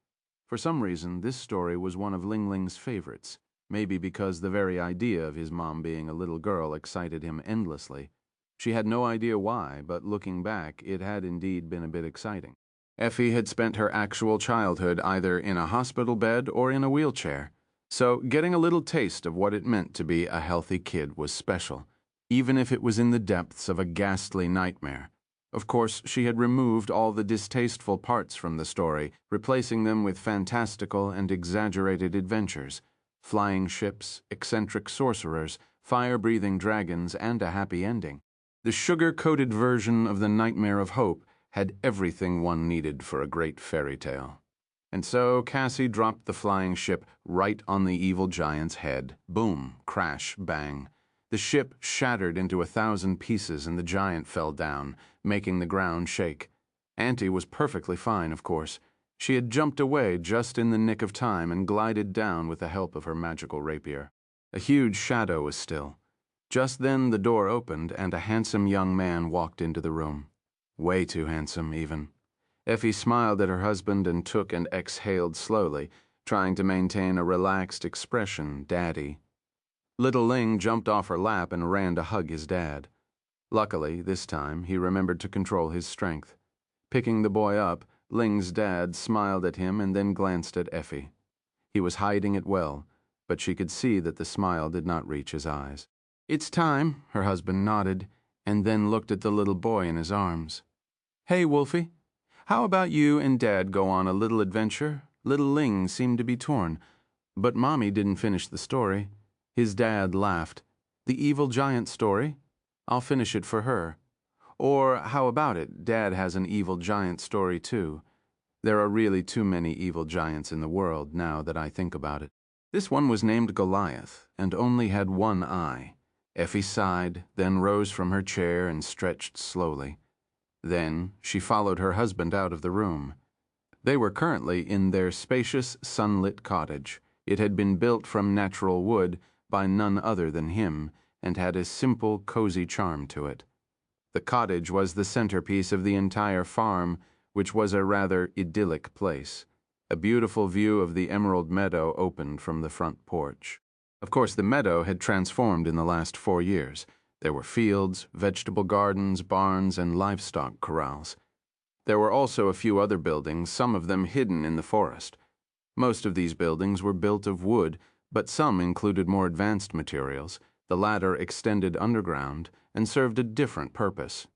For some reason, this story was one of Ling Ling's favorites. Maybe because the very idea of his mom being a little girl excited him endlessly. She had no idea why, but looking back, it had indeed been a bit exciting. Effie had spent her actual childhood either in a hospital bed or in a wheelchair, so getting a little taste of what it meant to be a healthy kid was special, even if it was in the depths of a ghastly nightmare. Of course, she had removed all the distasteful parts from the story, replacing them with fantastical and exaggerated adventures. Flying ships, eccentric sorcerers, fire-breathing dragons, and a happy ending. The sugar-coated version of the Nightmare of Hope had everything one needed for a great fairy tale. And so Cassie dropped the flying ship right on the evil giant's head. Boom, crash, bang. The ship shattered into 1,000 pieces and the giant fell down, making the ground shake. Auntie was perfectly fine, of course. She had jumped away just in the nick of time and glided down with the help of her magical rapier. A huge shadow was still. Just then the door opened and a handsome young man walked into the room. Way too handsome, even. Effie smiled at her husband and took and exhaled slowly, trying to maintain a relaxed expression, Daddy. Little Ling jumped off her lap and ran to hug his dad. Luckily, this time, he remembered to control his strength. Picking the boy up, Ling's dad smiled at him and then glanced at Effie. He was hiding it well, but she could see that the smile did not reach his eyes. "It's time," her husband nodded, and then looked at the little boy in his arms. "Hey, Wolfie, how about you and Dad go on a little adventure?" Little Ling seemed to be torn, but Mommy didn't finish the story. His dad laughed. "The evil giant story? I'll finish it for her." Or, how about it, Dad has an evil giant story too. There are really too many evil giants in the world now that I think about it. This one was named Goliath and only had one eye. Effie sighed, then rose from her chair and stretched slowly. Then she followed her husband out of the room. They were currently in their spacious, sunlit cottage. It had been built from natural wood by none other than him and had a simple, cozy charm to it. The cottage was the centerpiece of the entire farm, which was a rather idyllic place. A beautiful view of the emerald meadow opened from the front porch. Of course, the meadow had transformed in the last 4 years. There were fields, vegetable gardens, barns, and livestock corrals. There were also a few other buildings, some of them hidden in the forest. Most of these buildings were built of wood, but some included more advanced materials. The latter extended underground and served a different purpose.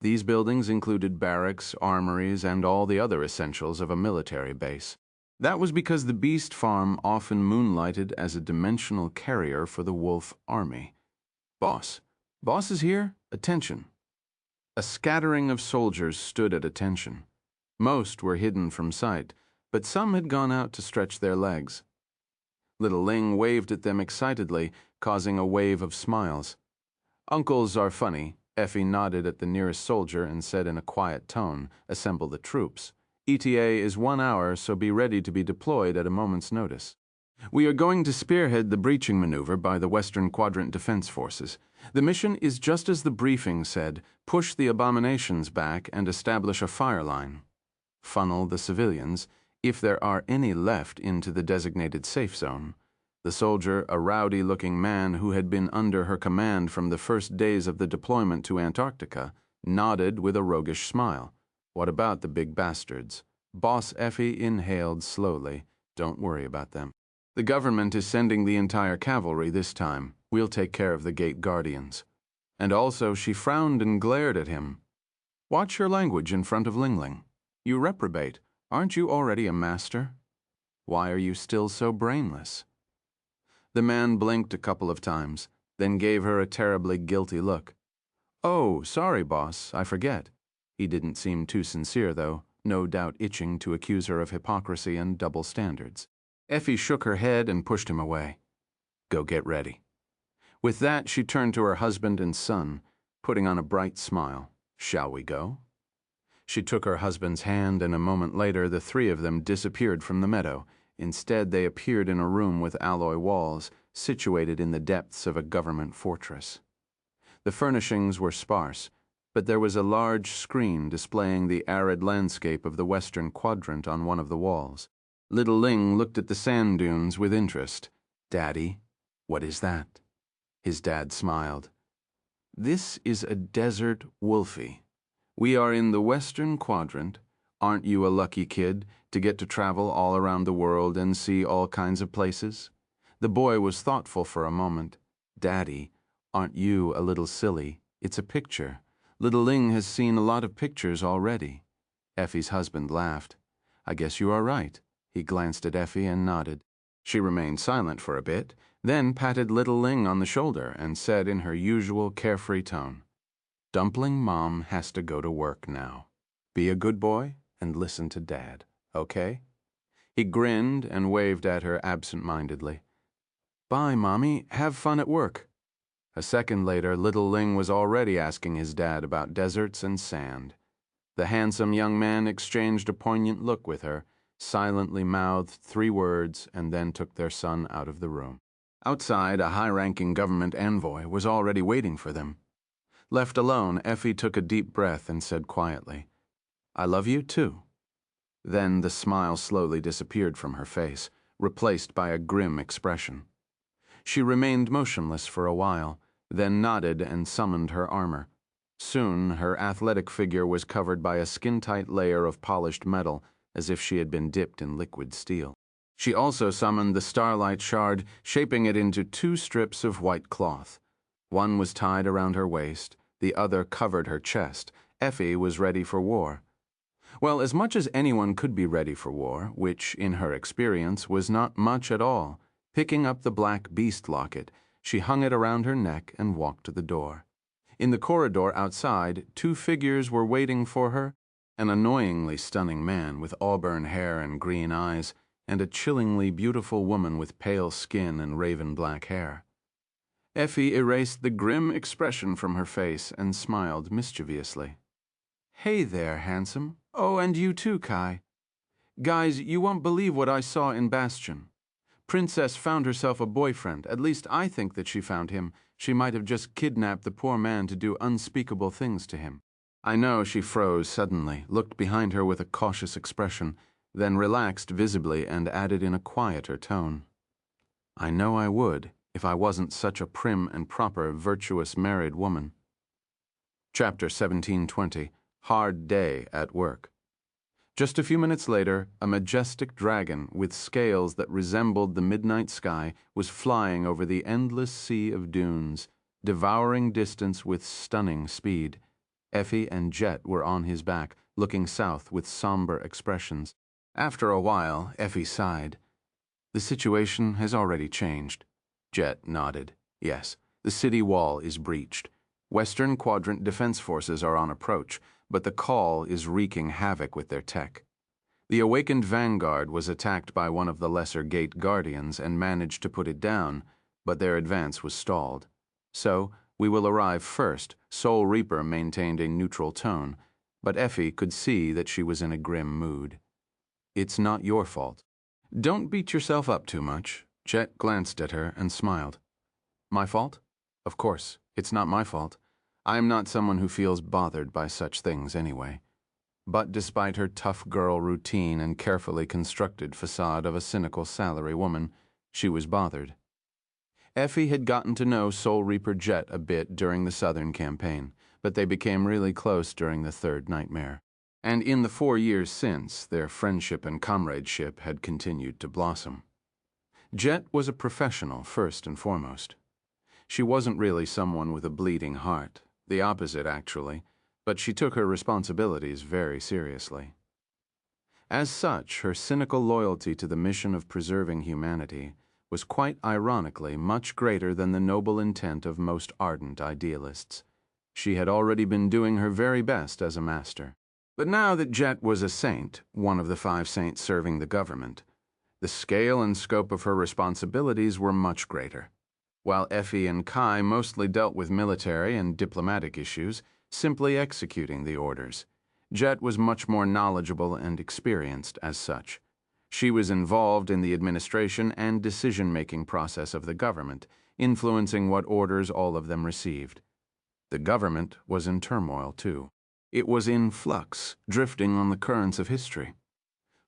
These buildings included barracks, armories, and all the other essentials of a military base. That was because the Beast Farm often moonlighted as a dimensional carrier for the Wolf Army. Boss. Boss is here? Attention. A scattering of soldiers stood at attention. Most were hidden from sight, but some had gone out to stretch their legs. Little Ling waved at them excitedly, causing a wave of smiles. "Uncles are funny." Effie nodded at the nearest soldier and said in a quiet tone, "Assemble the troops. ETA is 1 hour, so be ready to be deployed at a moment's notice. We are going to spearhead the breaching maneuver by the Western Quadrant Defense Forces. The mission is just as the briefing said, push the abominations back and establish a fire line. Funnel the civilians, if there are any left, into the designated safe zone." The soldier, a rowdy-looking man who had been under her command from the first days of the deployment to Antarctica, nodded with a roguish smile. "What about the big bastards?" Boss Effie inhaled slowly. "Don't worry about them. The government is sending the entire cavalry this time. We'll take care of the gate guardians." And also she frowned and glared at him. "Watch your language in front of Ling Ling. You reprobate. Aren't you already a master? Why are you still so brainless?" The man blinked a couple of times, then gave her a terribly guilty look. "Oh, sorry, boss, I forget." He didn't seem too sincere, though. no doubt itching to accuse her of hypocrisy and double standards. Effie shook her head and pushed him away. Go get ready. With that, she turned to her husband and son, putting on a bright smile. Shall we go? She took her husband's hand, and a moment later the three of them disappeared from the meadow. Instead, they appeared in a room with alloy walls, situated in the depths of a government fortress. The furnishings were sparse, but there was a large screen displaying the arid landscape of the western quadrant on one of the walls. Little Ling looked at the sand dunes with interest. Daddy, what is that? His dad smiled. This is a desert wolfie. We are in the western quadrant. Aren't you a lucky kid to get to travel all around the world and see all kinds of places? The boy was thoughtful for a moment. Daddy, aren't you a little silly? It's a picture. Little Ling has seen a lot of pictures already. Effie's husband laughed. I guess you are right. He glanced at Effie and nodded. She remained silent for a bit, then patted Little Ling on the shoulder and said in her usual carefree tone, Dumpling Mom has to go to work now. Be a good boy and listen to Dad, okay? He grinned and waved at her absent-mindedly. Bye, Mommy. Have fun at work. A second later, Little Ling was already asking his dad about deserts and sand. The handsome young man exchanged a poignant look with her, silently mouthed 3 words, and then took their son out of the room. Outside, a high-ranking government envoy was already waiting for them. Left alone, Effie took a deep breath and said quietly, I love you too. Then the smile slowly disappeared from her face, replaced by a grim expression. She remained motionless for a while, then nodded and summoned her armor. Soon, her athletic figure was covered by a skin-tight layer of polished metal, as if she had been dipped in liquid steel. She also summoned the starlight shard, shaping it into 2 strips of white cloth. One was tied around her waist, the other covered her chest. Effie was ready for war. Well, as much as anyone could be ready for war, which, in her experience, was not much at all. Picking up the black beast locket, she hung it around her neck and walked to the door. In the corridor outside, 2 figures were waiting for her, an annoyingly stunning man with auburn hair and green eyes, and a chillingly beautiful woman with pale skin and raven black hair. Effie erased the grim expression from her face and smiled mischievously. Hey there, handsome. Oh, and you too, Kai. Guys, you won't believe what I saw in Bastion. Princess found herself a boyfriend. At least I think that she found him. She might have just kidnapped the poor man to do unspeakable things to him. I know. She froze suddenly, looked behind her with a cautious expression, then relaxed visibly and added in a quieter tone. I know I would, if I wasn't such a prim and proper, virtuous married woman. Chapter 1720. Hard Day at Work. Just a few minutes later, a majestic dragon with scales that resembled the midnight sky was flying over the endless sea of dunes, devouring distance with stunning speed. Effie and Jet were on his back, looking south with somber expressions. After a while, Effie sighed. The situation has already changed. Jet nodded. Yes, the city wall is breached. Western Quadrant defense forces are on approach, but the Call is wreaking havoc with their tech. The awakened vanguard was attacked by one of the lesser gate guardians and managed to put it down, but their advance was stalled. So, we will arrive first. Soul Reaper maintained a neutral tone, but Effie could see that she was in a grim mood. It's not your fault. Don't beat yourself up too much. Jet glanced at her and smiled. My fault? Of course, it's not my fault. I am not someone who feels bothered by such things anyway. But despite her tough girl routine and carefully constructed facade of a cynical salary woman, she was bothered. Effie had gotten to know Soul Reaper Jet a bit during the Southern campaign, but they became really close during the Third Nightmare. And in the 4 years since, their friendship and comradeship had continued to blossom. Jet was a professional first and foremost. She wasn't really someone with a bleeding heart, the opposite actually, but she took her responsibilities very seriously. As such, her cynical loyalty to the mission of preserving humanity was quite ironically much greater than the noble intent of most ardent idealists. She had already been doing her very best as a master. But now that Jet was a saint, one of the 5 saints serving the government, the scale and scope of her responsibilities were much greater. While Effie and Kai mostly dealt with military and diplomatic issues, simply executing the orders, Jet was much more knowledgeable and experienced as such. She was involved in the administration and decision-making process of the government, influencing what orders all of them received. The government was in turmoil, too. It was in flux, drifting on the currents of history.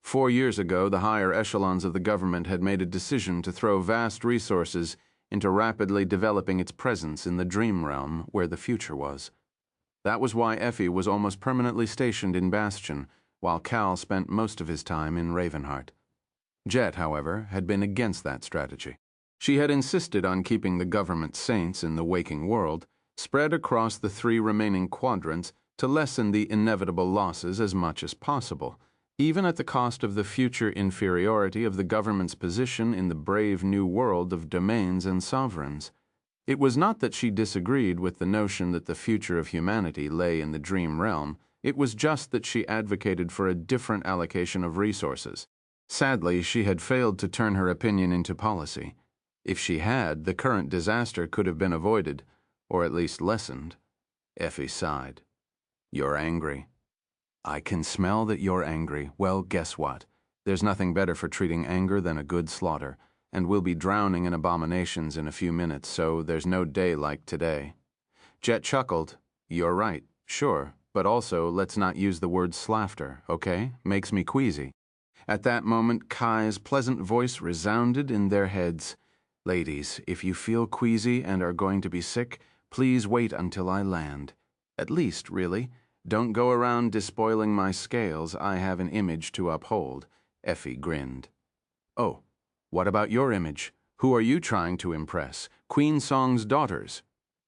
4 years ago, the higher echelons of the government had made a decision to throw vast resources into rapidly developing its presence in the dream realm where the future was. That was why Effie was almost permanently stationed in Bastion, while Cal spent most of his time in Ravenheart. Jet, however, had been against that strategy. She had insisted on keeping the government saints in the waking world spread across the 3 remaining quadrants to lessen the inevitable losses as much as possible, even at the cost of the future inferiority of the government's position in the brave new world of domains and sovereigns. It was not that she disagreed with the notion that the future of humanity lay in the dream realm, it was just that she advocated for a different allocation of resources. Sadly, she had failed to turn her opinion into policy. If she had, the current disaster could have been avoided, or at least lessened. Effie sighed. "You're angry." "I can smell that you're angry. Well, guess what? There's nothing better for treating anger than a good slaughter, and we'll be drowning in abominations in a few minutes, so there's no day like today." Jet chuckled. "You're right, sure, but also let's not use the word slaughter, okay? Makes me queasy." At that moment, Kai's pleasant voice resounded in their heads. "Ladies, if you feel queasy and are going to be sick, please wait until I land. At least, really, don't go around despoiling my scales. I have an image to uphold." Effie grinned. "Oh, what about your image? Who are you trying to impress? Queen Song's daughters?"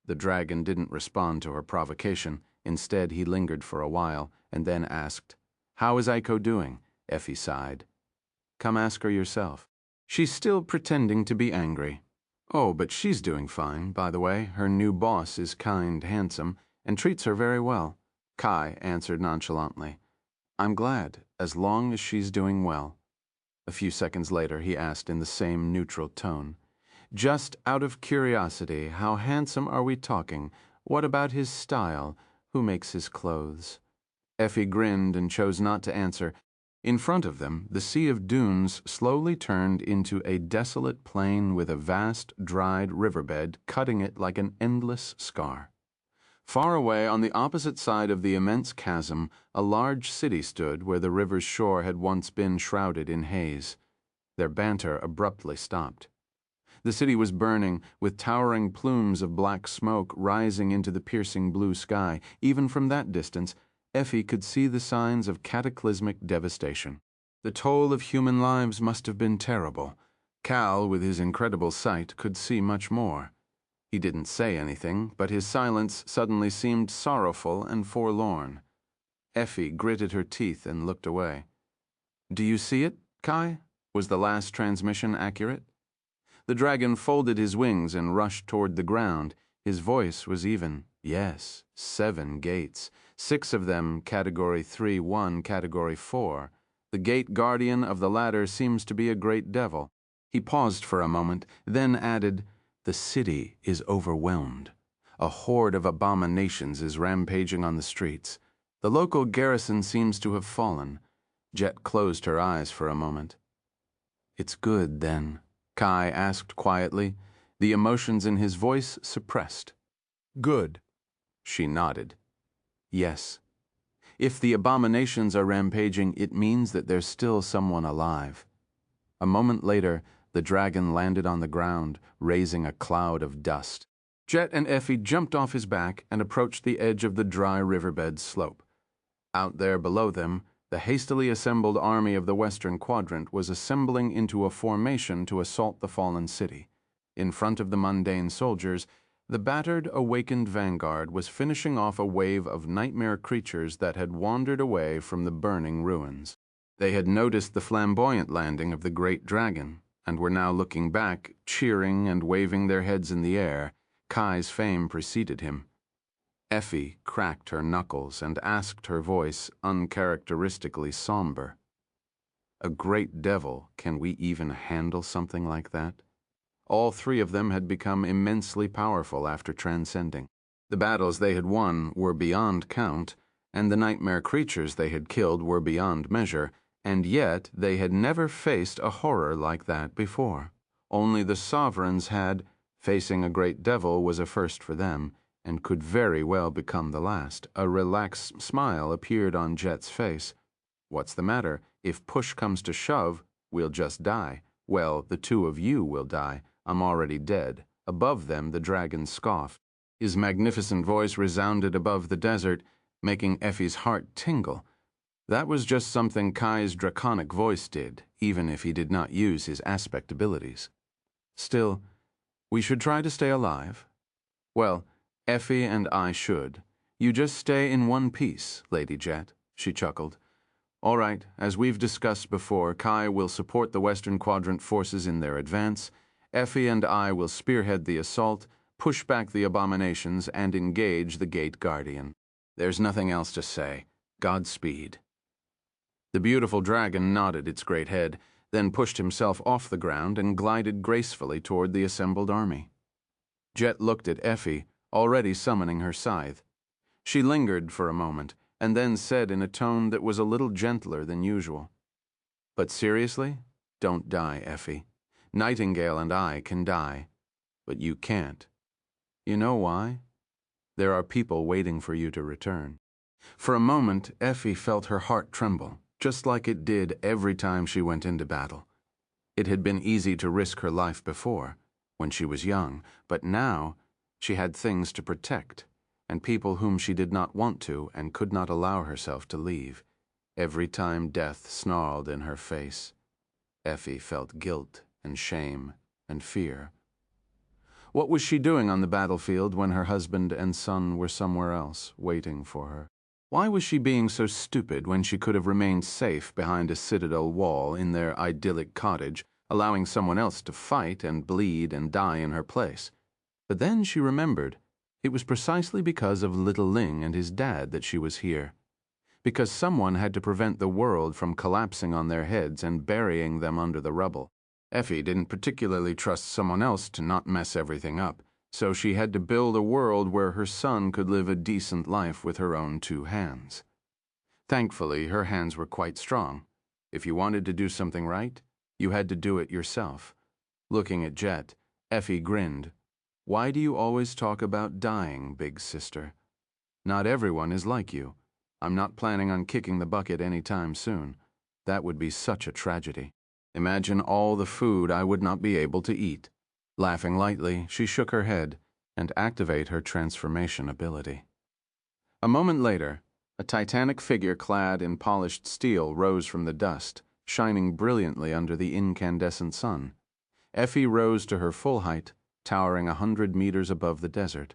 The dragon didn't respond to her provocation. Instead, he lingered for a while, and then asked, "How is Aiko doing?" Effie sighed. "Come ask her yourself." "She's still pretending to be angry." "Oh, but she's doing fine, by the way. Her new boss is kind, handsome, and treats her very well." Kai answered nonchalantly. "I'm glad, as long as she's doing well." A few seconds later, he asked in the same neutral tone, "Just out of curiosity, how handsome are we talking? What about his style? Who makes his clothes?" Effie grinned and chose not to answer. In front of them, the sea of dunes slowly turned into a desolate plain with a vast, dried riverbed cutting it like an endless scar. Far away on the opposite side of the immense chasm, a large city stood where the river's shore had once been shrouded in haze. Their banter abruptly stopped. The city was burning, with towering plumes of black smoke rising into the piercing blue sky. Even from that distance, Effie could see the signs of cataclysmic devastation. The toll of human lives must have been terrible. Cal, with his incredible sight, could see much more. He didn't say anything, but his silence suddenly seemed sorrowful and forlorn. Effie gritted her teeth and looked away. "Do you see it, Kai? Was the last transmission accurate?" The dragon folded his wings and rushed toward the ground. His voice was even. "Yes, 7 gates. 6 of them Category 3, 1 Category 4. The gate guardian of the latter seems to be a great devil." He paused for a moment, then added, "The city is overwhelmed. A horde of abominations is rampaging on the streets. The local garrison seems to have fallen." Jet closed her eyes for a moment. "It's good, then?" Kai asked quietly, the emotions in his voice suppressed. "Good." She nodded. "Yes. If the abominations are rampaging, it means that there's still someone alive." A moment later, the dragon landed on the ground, raising a cloud of dust. Jet and Effie jumped off his back and approached the edge of the dry riverbed slope. Out there below them, the hastily assembled army of the Western Quadrant was assembling into a formation to assault the fallen city. In front of the mundane soldiers, the battered, awakened vanguard was finishing off a wave of nightmare creatures that had wandered away from the burning ruins. They had noticed the flamboyant landing of the great dragon, and were now looking back, cheering and waving their heads in the air. Kai's fame preceded him. Effie cracked her knuckles and asked, her voice uncharacteristically somber, "A great devil, can we even handle something like that?" All three of them had become immensely powerful after transcending. The battles they had won were beyond count, and the nightmare creatures they had killed were beyond measure, and yet they had never faced a horror like that before. Only the sovereigns had. Facing a great devil was a first for them, and could very well become the last. A relaxed smile appeared on Jet's face. "What's the matter? If push comes to shove, we'll just die. Well, the two of you will die. I'm already dead." Above them, the dragon scoffed. His magnificent voice resounded above the desert, making Effie's heart tingle. That was just something Kai's draconic voice did, even if he did not use his aspect abilities. Still, we should try to stay alive. Well, Effie and I should. You just stay in one piece, Lady Jet, she chuckled. All right, as we've discussed before, Kai will support the Western Quadrant forces in their advance. Effie and I will spearhead the assault, push back the abominations, and engage the Gate Guardian. There's nothing else to say. Godspeed. The beautiful dragon nodded its great head, then pushed himself off the ground and glided gracefully toward the assembled army. Jet looked at Effie, already summoning her scythe. She lingered for a moment, and then said in a tone that was a little gentler than usual, "But seriously, don't die, Effie. Nightingale and I can die, but you can't. You know why? There are people waiting for you to return." For a moment, Effie felt her heart tremble, just like it did every time she went into battle. It had been easy to risk her life before, when she was young, but now she had things to protect, and people whom she did not want to and could not allow herself to leave. Every time death snarled in her face, Effie felt guilt and shame and fear. What was she doing on the battlefield when her husband and son were somewhere else, waiting for her? Why was she being so stupid when she could have remained safe behind a citadel wall in their idyllic cottage, allowing someone else to fight and bleed and die in her place? But then she remembered it was precisely because of little Ling and his dad that she was here. Because someone had to prevent the world from collapsing on their heads and burying them under the rubble. Effie didn't particularly trust someone else to not mess everything up, so she had to build a world where her son could live a decent life with her own two hands. Thankfully, her hands were quite strong. If you wanted to do something right, you had to do it yourself. Looking at Jet, Effie grinned. "Why do you always talk about dying, big sister? Not everyone is like you. I'm not planning on kicking the bucket any time soon. That would be such a tragedy. Imagine all the food I would not be able to eat." Laughing lightly, she shook her head and activated her transformation ability. A moment later, a titanic figure clad in polished steel rose from the dust, shining brilliantly under the incandescent sun. Effie rose to her full height, towering 100 meters above the desert.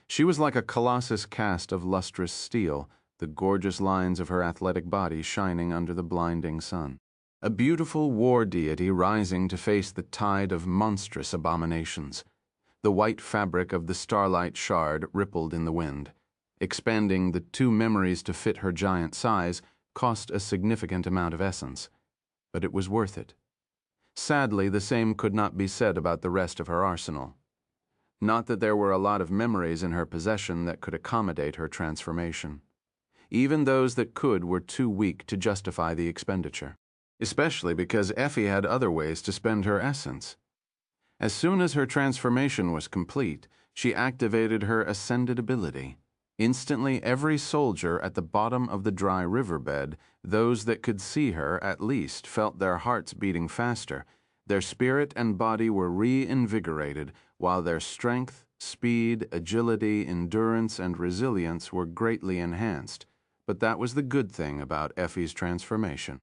She was like a colossus cast of lustrous steel, the gorgeous lines of her athletic body shining under the blinding sun. A beautiful war deity rising to face the tide of monstrous abominations. The white fabric of the starlight shard rippled in the wind. Expanding the two memories to fit her giant size cost a significant amount of essence, but it was worth it. Sadly, the same could not be said about the rest of her arsenal. Not that there were a lot of memories in her possession that could accommodate her transformation. Even those that could were too weak to justify the expenditure. Especially because Effie had other ways to spend her essence. As soon as her transformation was complete, she activated her ascended ability. Instantly, every soldier at the bottom of the dry riverbed, those that could see her at least, felt their hearts beating faster. Their spirit and body were reinvigorated, while their strength, speed, agility, endurance, and resilience were greatly enhanced. But that was the good thing about Effie's transformation.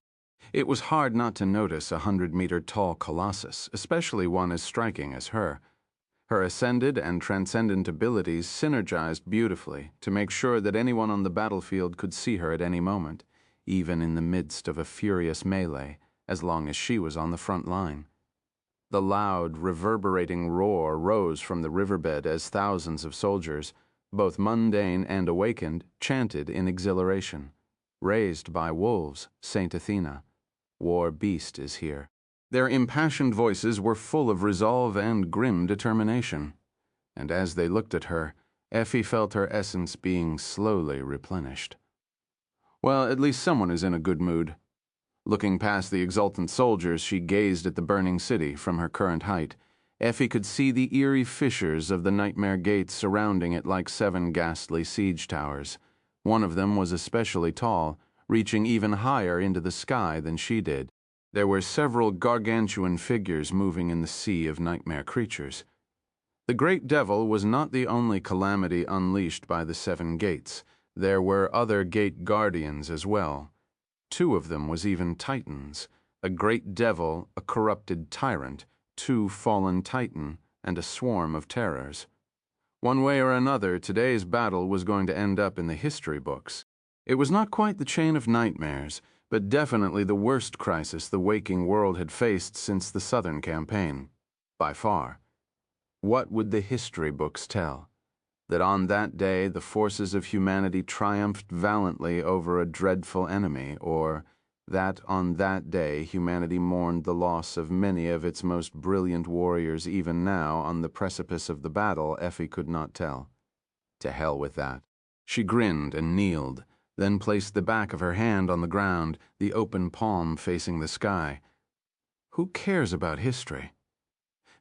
It was hard not to notice a 100-meter-tall colossus, especially one as striking as her. Her ascended and transcendent abilities synergized beautifully to make sure that anyone on the battlefield could see her at any moment, even in the midst of a furious melee, as long as she was on the front line. The loud, reverberating roar rose from the riverbed as thousands of soldiers, both mundane and awakened, chanted in exhilaration. Raised by wolves, Saint Athena. War beast is here. Their impassioned voices were full of resolve and grim determination, and as they looked at her, Effie felt her essence being slowly replenished. Well, at least someone is in a good mood. Looking past the exultant soldiers, she gazed at the burning city from her current height. Effie could see the eerie fissures of the nightmare gates surrounding it like 7 ghastly siege towers. One of them was especially tall, reaching even higher into the sky than she did. There were several gargantuan figures moving in the sea of nightmare creatures. The great devil was not the only calamity unleashed by the 7 gates. There were other gate guardians as well. 2 of them was even titans, a great devil, a corrupted tyrant, 2 fallen titan, and a swarm of terrors. One way or another, today's battle was going to end up in the history books. It was not quite the chain of nightmares, but definitely the worst crisis the waking world had faced since the Southern Campaign. By far. What would the history books tell? That on that day the forces of humanity triumphed valiantly over a dreadful enemy, or that on that day humanity mourned the loss of many of its most brilliant warriors even now on the precipice of the battle, Effie could not tell. To hell with that. She grinned and kneeled, then placed the back of her hand on the ground, the open palm facing the sky. Who cares about history?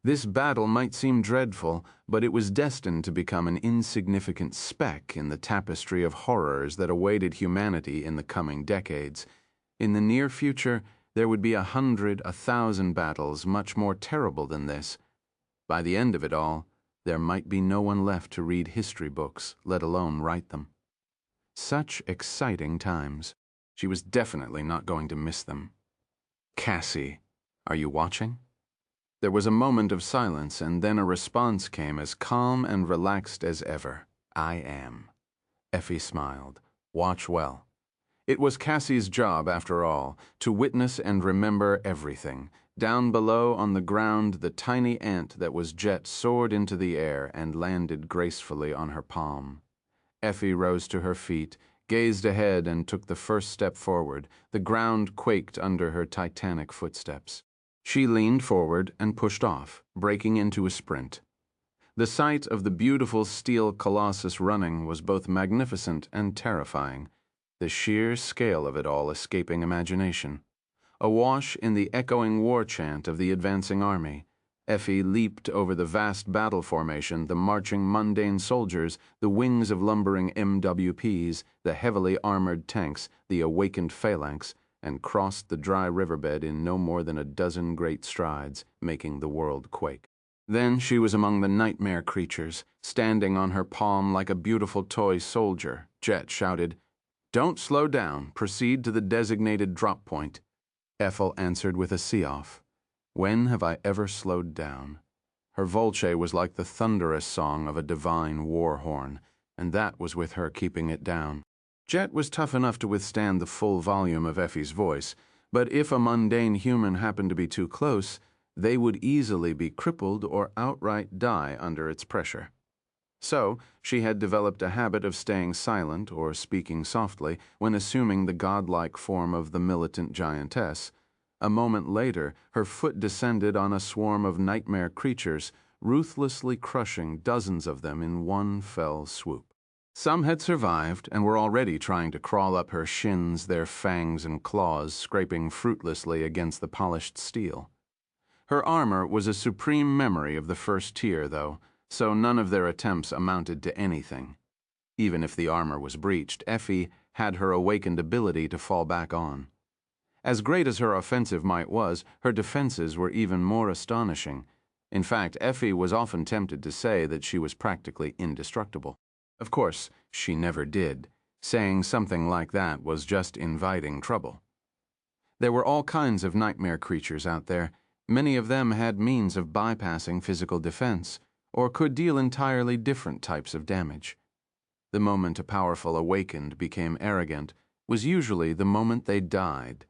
This battle might seem dreadful, but it was destined to become an insignificant speck in the tapestry of horrors that awaited humanity in the coming decades. In the near future, there would be 100, 1,000 battles much more terrible than this. By the end of it all, there might be no one left to read history books, let alone write them. Such exciting times. She was definitely not going to miss them. Cassie, are you watching? There was a moment of silence, and then a response came as calm and relaxed as ever. I am. Effie smiled. Watch well. It was Cassie's job, after all, to witness and remember everything. Down below on the ground, the tiny ant that was Jet soared into the air and landed gracefully on her palm. Effie rose to her feet, gazed ahead, and took the first step forward. The ground quaked under her titanic footsteps. She leaned forward and pushed off, breaking into a sprint. The sight of the beautiful steel colossus running was both magnificent and terrifying, the sheer scale of it all escaping imagination. Awash in the echoing war chant of the advancing army, Effie leaped over the vast battle formation, the marching mundane soldiers, the wings of lumbering MWPs, the heavily armored tanks, the awakened phalanx, and crossed the dry riverbed in no more than a dozen great strides, making the world quake. Then she was among the nightmare creatures, standing on her palm like a beautiful toy soldier. Jet shouted, "Don't slow down. Proceed to the designated drop point." Ethel answered with a see-off. When have I ever slowed down? Her Volce was like the thunderous song of a divine war horn, and that was with her keeping it down. Jet was tough enough to withstand the full volume of Effie's voice, but if a mundane human happened to be too close, they would easily be crippled or outright die under its pressure. So, she had developed a habit of staying silent or speaking softly when assuming the godlike form of the militant giantess. A moment later, her foot descended on a swarm of nightmare creatures, ruthlessly crushing dozens of them in one fell swoop. Some had survived and were already trying to crawl up her shins, their fangs and claws scraping fruitlessly against the polished steel. Her armor was a supreme memory of the first tier, though, so none of their attempts amounted to anything. Even if the armor was breached, Effie had her awakened ability to fall back on. As great as her offensive might was, her defenses were even more astonishing. In fact, Effie was often tempted to say that she was practically indestructible. Of course, she never did. Saying something like that was just inviting trouble. There were all kinds of nightmare creatures out there. Many of them had means of bypassing physical defense, or could deal entirely different types of damage. The moment a powerful awakened became arrogant was usually the moment they died.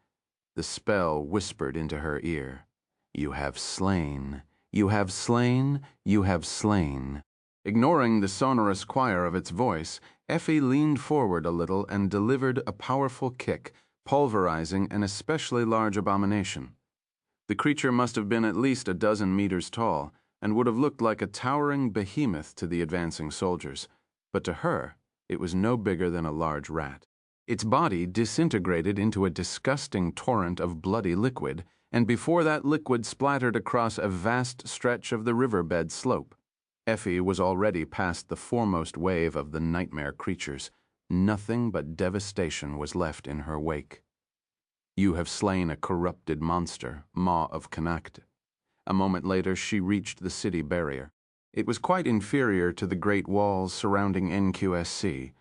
The spell whispered into her ear, "You have slain, you have slain, you have slain." Ignoring the sonorous choir of its voice, Effie leaned forward a little and delivered a powerful kick, pulverizing an especially large abomination. The creature must have been at least a dozen meters tall, and would have looked like a towering behemoth to the advancing soldiers, but to her, it was no bigger than a large rat. Its body disintegrated into a disgusting torrent of bloody liquid, and before that liquid splattered across a vast stretch of the riverbed slope, Effie was already past the foremost wave of the nightmare creatures. Nothing but devastation was left in her wake. "You have slain a corrupted monster, Maw of Connacht." A moment later, she reached the city barrier. It was quite inferior to the great walls surrounding NQSC.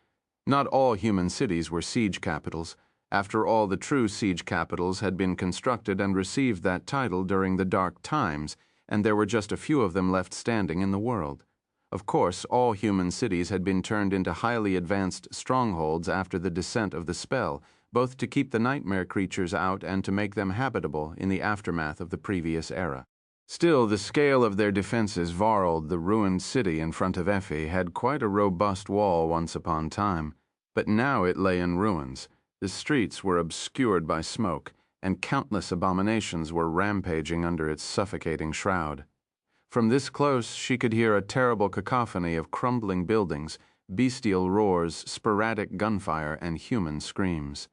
Not all human cities were siege capitals. After all, the true siege capitals had been constructed and received that title during the dark times, and there were just a few of them left standing in the world. Of course, all human cities had been turned into highly advanced strongholds after the descent of the spell, both to keep the nightmare creatures out and to make them habitable in the aftermath of the previous era. Still, the scale of their defenses varled the ruined city in front of Effie had quite a robust wall once upon time, but now it lay in ruins. The streets were obscured by smoke, and countless abominations were rampaging under its suffocating shroud. From this close, she could hear a terrible cacophony of crumbling buildings, bestial roars, sporadic gunfire, and human screams.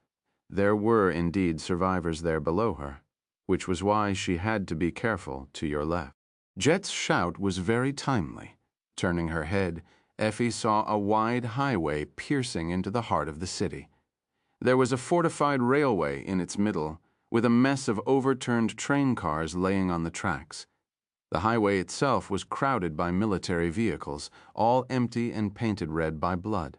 There were indeed survivors there below her, which was why she had to be careful to your left. Jet's shout was very timely. Turning her head, Effie saw a wide highway piercing into the heart of the city. There was a fortified railway in its middle, with a mess of overturned train cars laying on the tracks. The highway itself was crowded by military vehicles, all empty and painted red by blood.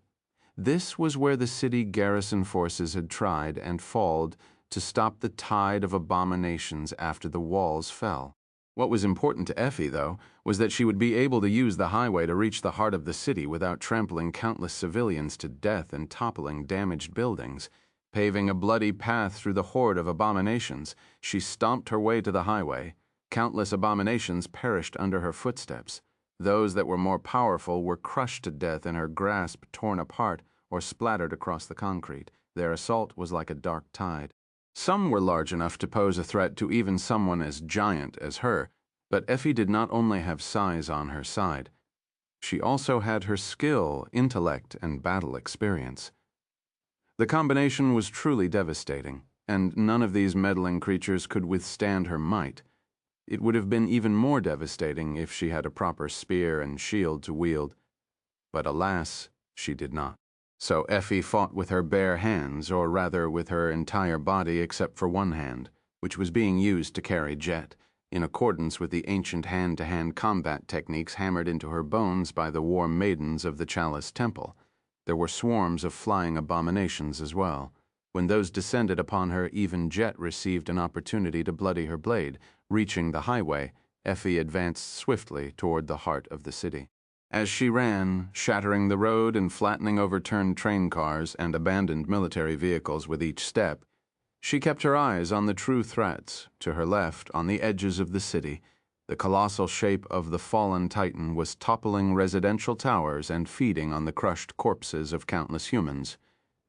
This was where the city garrison forces had tried and falled to stop the tide of abominations after the walls fell. What was important to Effie, though, was that she would be able to use the highway to reach the heart of the city without trampling countless civilians to death and toppling damaged buildings. Paving a bloody path through the horde of abominations, she stomped her way to the highway. Countless abominations perished under her footsteps. Those that were more powerful were crushed to death in her grasp, torn apart, or splattered across the concrete. Their assault was like a dark tide. Some were large enough to pose a threat to even someone as giant as her, but Effie did not only have size on her side. She also had her skill, intellect, and battle experience. The combination was truly devastating, and none of these meddling creatures could withstand her might. It would have been even more devastating if she had a proper spear and shield to wield. But alas, she did not. So Effie fought with her bare hands, or rather with her entire body except for one hand, which was being used to carry Jet, in accordance with the ancient hand-to-hand combat techniques hammered into her bones by the war maidens of the Chalice Temple. There were swarms of flying abominations as well. When those descended upon her, even Jet received an opportunity to bloody her blade. Reaching the highway, Effie advanced swiftly toward the heart of the city. As she ran, shattering the road and flattening overturned train cars and abandoned military vehicles with each step, she kept her eyes on the true threats. To her left, on the edges of the city, the colossal shape of the fallen Titan was toppling residential towers and feeding on the crushed corpses of countless humans.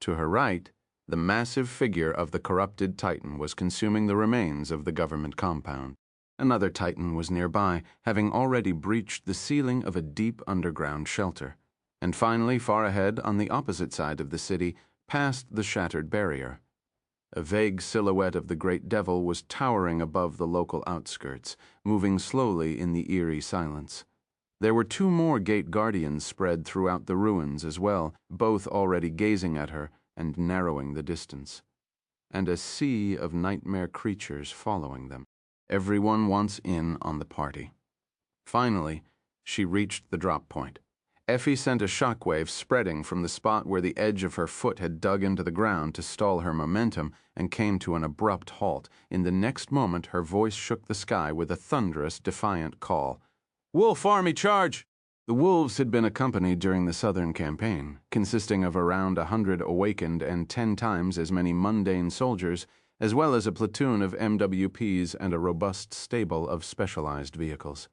To her right, the massive figure of the corrupted Titan was consuming the remains of the government compound. Another Titan was nearby, having already breached the ceiling of a deep underground shelter. And finally, far ahead, on the opposite side of the city, past the shattered barrier, a vague silhouette of the great devil was towering above the local outskirts, moving slowly in the eerie silence. There were two more gate guardians spread throughout the ruins as well, both already gazing at her and narrowing the distance. And a sea of nightmare creatures following them. Everyone once in on the party. Finally, she reached the drop point. Effie sent a shockwave spreading from the spot where the edge of her foot had dug into the ground to stall her momentum and came to an abrupt halt. In the next moment, her voice shook the sky with a thunderous, defiant call. "Wolf Army, charge!" The wolves had been accompanied during the Southern campaign, consisting of around 100 awakened and 10 times as many mundane soldiers, as well as a platoon of MWPs and a robust stable of specialized vehicles.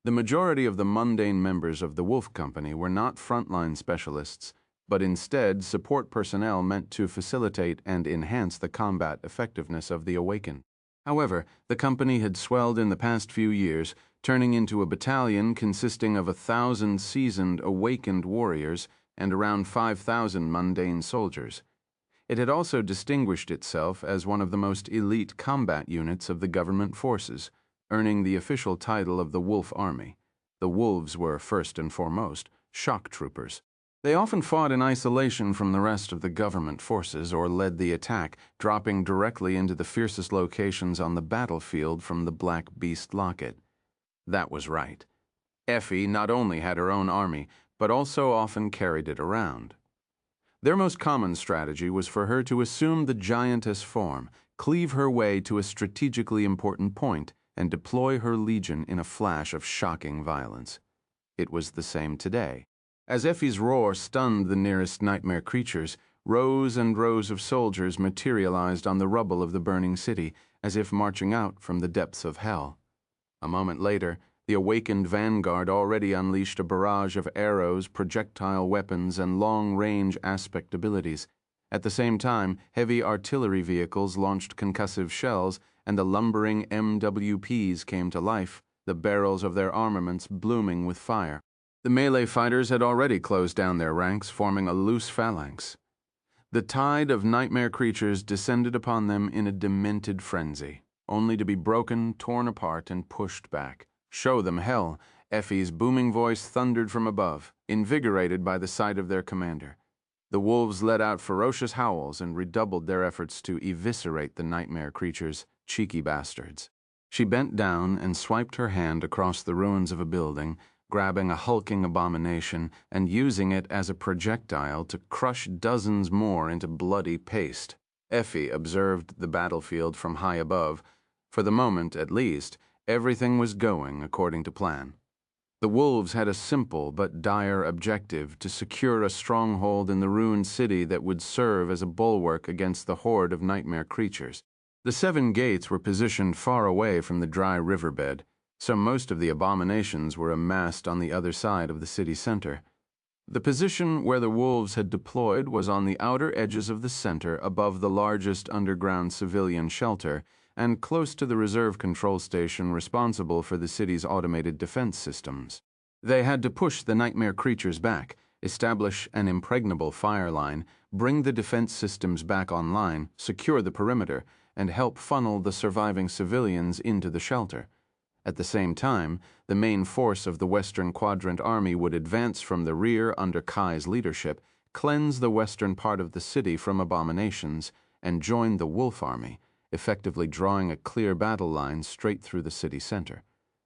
The majority of the mundane members of the Wolf Company were not frontline specialists, but instead support personnel meant to facilitate and enhance the combat effectiveness of the Awakened. However, the company had swelled in the past few years, turning into a battalion consisting of 1,000 seasoned Awakened warriors and around 5,000 mundane soldiers. It had also distinguished itself as one of the most elite combat units of the government forces, earning the official title of the Wolf Army. The Wolves were, first and foremost, shock troopers. They often fought in isolation from the rest of the government forces or led the attack, dropping directly into the fiercest locations on the battlefield from the Black Beast Locket. That was right. Effie not only had her own army, but also often carried it around. Their most common strategy was for her to assume the giantess form, cleave her way to a strategically important point, and deploy her legion in a flash of shocking violence. It was the same today. As Effie's roar stunned the nearest nightmare creatures, rows and rows of soldiers materialized on the rubble of the burning city, as if marching out from the depths of hell. A moment later, the awakened vanguard already unleashed a barrage of arrows, projectile weapons, and long-range aspect abilities. At the same time, heavy artillery vehicles launched concussive shells, and the lumbering MWPs came to life, the barrels of their armaments blooming with fire. The melee fighters had already closed down their ranks, forming a loose phalanx. The tide of nightmare creatures descended upon them in a demented frenzy, only to be broken, torn apart, and pushed back. "Show them hell," Effie's booming voice thundered from above, invigorated by the sight of their commander. The wolves let out ferocious howls and redoubled their efforts to eviscerate the nightmare creatures, cheeky bastards. She bent down and swiped her hand across the ruins of a building, grabbing a hulking abomination and using it as a projectile to crush dozens more into bloody paste. Effie observed the battlefield from high above. For the moment, at least, everything was going according to plan. The wolves had a simple but dire objective: to secure a stronghold in the ruined city that would serve as a bulwark against the horde of nightmare creatures. The 7 gates were positioned far away from the dry riverbed, so most of the abominations were amassed on the other side of the city center. The position where the wolves had deployed was on the outer edges of the center, above the largest underground civilian shelter, and close to the reserve control station responsible for the city's automated defense systems. They had to push the nightmare creatures back, establish an impregnable fire line, bring the defense systems back online, secure the perimeter, and help funnel the surviving civilians into the shelter. At the same time, the main force of the Western Quadrant Army would advance from the rear under Kai's leadership, cleanse the western part of the city from abominations, and join the Wolf Army, effectively drawing a clear battle line straight through the city center.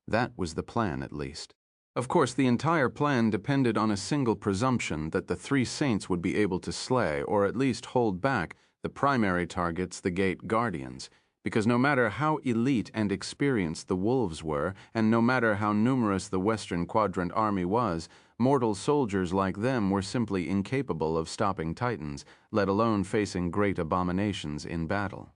That was the plan, at least. Of course, the entire plan depended on a single presumption that the 3 saints would be able to slay, or at least hold back, the primary targets, the Gate Guardians, because no matter how elite and experienced the wolves were, and no matter how numerous the Western Quadrant Army was, mortal soldiers like them were simply incapable of stopping Titans, let alone facing great abominations in battle.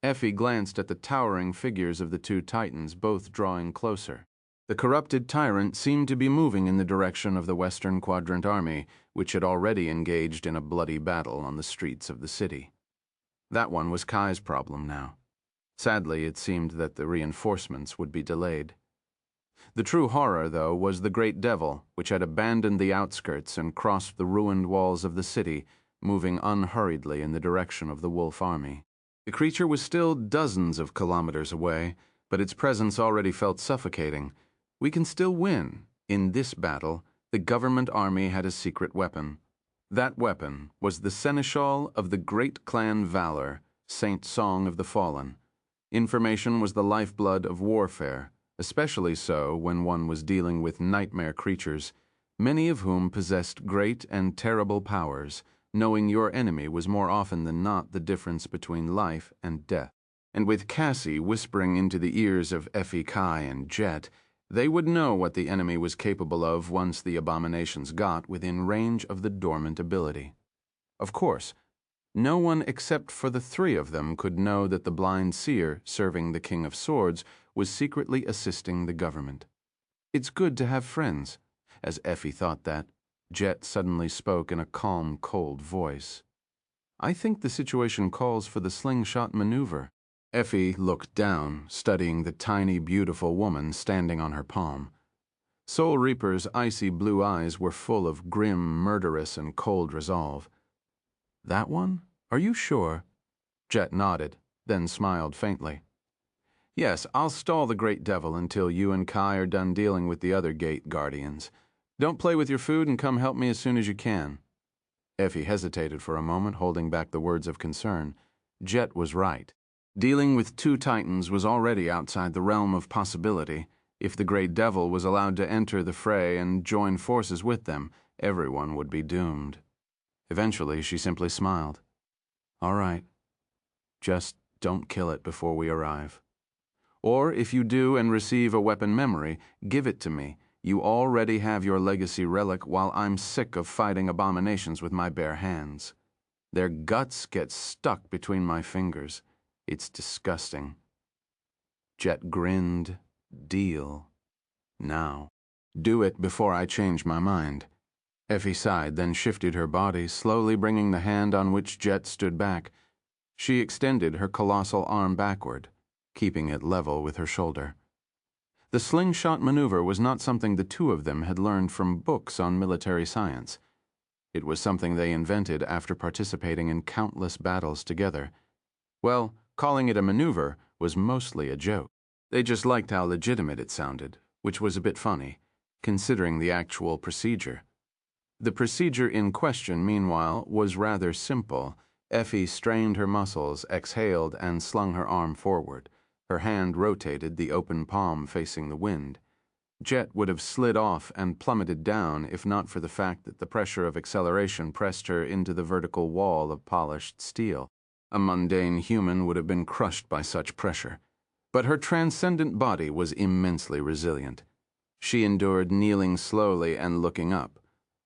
Effie glanced at the towering figures of the 2 Titans, both drawing closer. The corrupted tyrant seemed to be moving in the direction of the Western Quadrant Army, which had already engaged in a bloody battle on the streets of the city. That one was Kai's problem now. Sadly, it seemed that the reinforcements would be delayed. The true horror, though, was the great devil, which had abandoned the outskirts and crossed the ruined walls of the city, moving unhurriedly in the direction of the Wolf Army. The creature was still dozens of kilometers away, but its presence already felt suffocating. We can still win. In this battle, the government army had a secret weapon. That weapon was the seneschal of the great clan Valor, Saint Song of the Fallen. Information was the lifeblood of warfare, especially so when one was dealing with nightmare creatures, many of whom possessed great and terrible powers. Knowing your enemy was more often than not the difference between life and death. And with Cassie whispering into the ears of Effie, Kai, and Jet, they would know what the enemy was capable of once the abominations got within range of the dormant ability. Of course, no one except for the 3 of them could know that the blind seer serving the King of Swords was secretly assisting the government. It's good to have friends. As Effie thought that, Jet suddenly spoke in a calm, cold voice. I think the situation calls for the slingshot maneuver. Effie looked down, studying the tiny, beautiful woman standing on her palm. Soul Reaper's icy blue eyes were full of grim, murderous, and cold resolve. That one? Are you sure? Jet nodded, then smiled faintly. Yes, I'll stall the Great Devil until you and Kai are done dealing with the other gate guardians. Don't play with your food and come help me as soon as you can. Effie hesitated for a moment, holding back the words of concern. Jet was right. Dealing with two titans was already outside the realm of possibility. If the Great Devil was allowed to enter the fray and join forces with them, everyone would be doomed. Eventually, she simply smiled. All right. Just don't kill it before we arrive. Or if you do and receive a weapon memory, give it to me. You already have your legacy relic while I'm sick of fighting abominations with my bare hands. Their guts get stuck between my fingers. It's disgusting. Jet grinned. Deal. Now. Do it before I change my mind. Effie sighed, then shifted her body, slowly bringing the hand on which Jet stood back. She extended her colossal arm backward, keeping it level with her shoulder. The slingshot maneuver was not something the two of them had learned from books on military science. It was something they invented after participating in countless battles together. Well, calling it a maneuver was mostly a joke. They just liked how legitimate it sounded, which was a bit funny, considering the actual procedure. The procedure in question, meanwhile, was rather simple. Effie strained her muscles, exhaled, and slung her arm forward. Her hand rotated, the open palm facing the wind. Jet would have slid off and plummeted down if not for the fact that the pressure of acceleration pressed her into the vertical wall of polished steel. A mundane human would have been crushed by such pressure. But her transcendent body was immensely resilient. She endured kneeling slowly and looking up.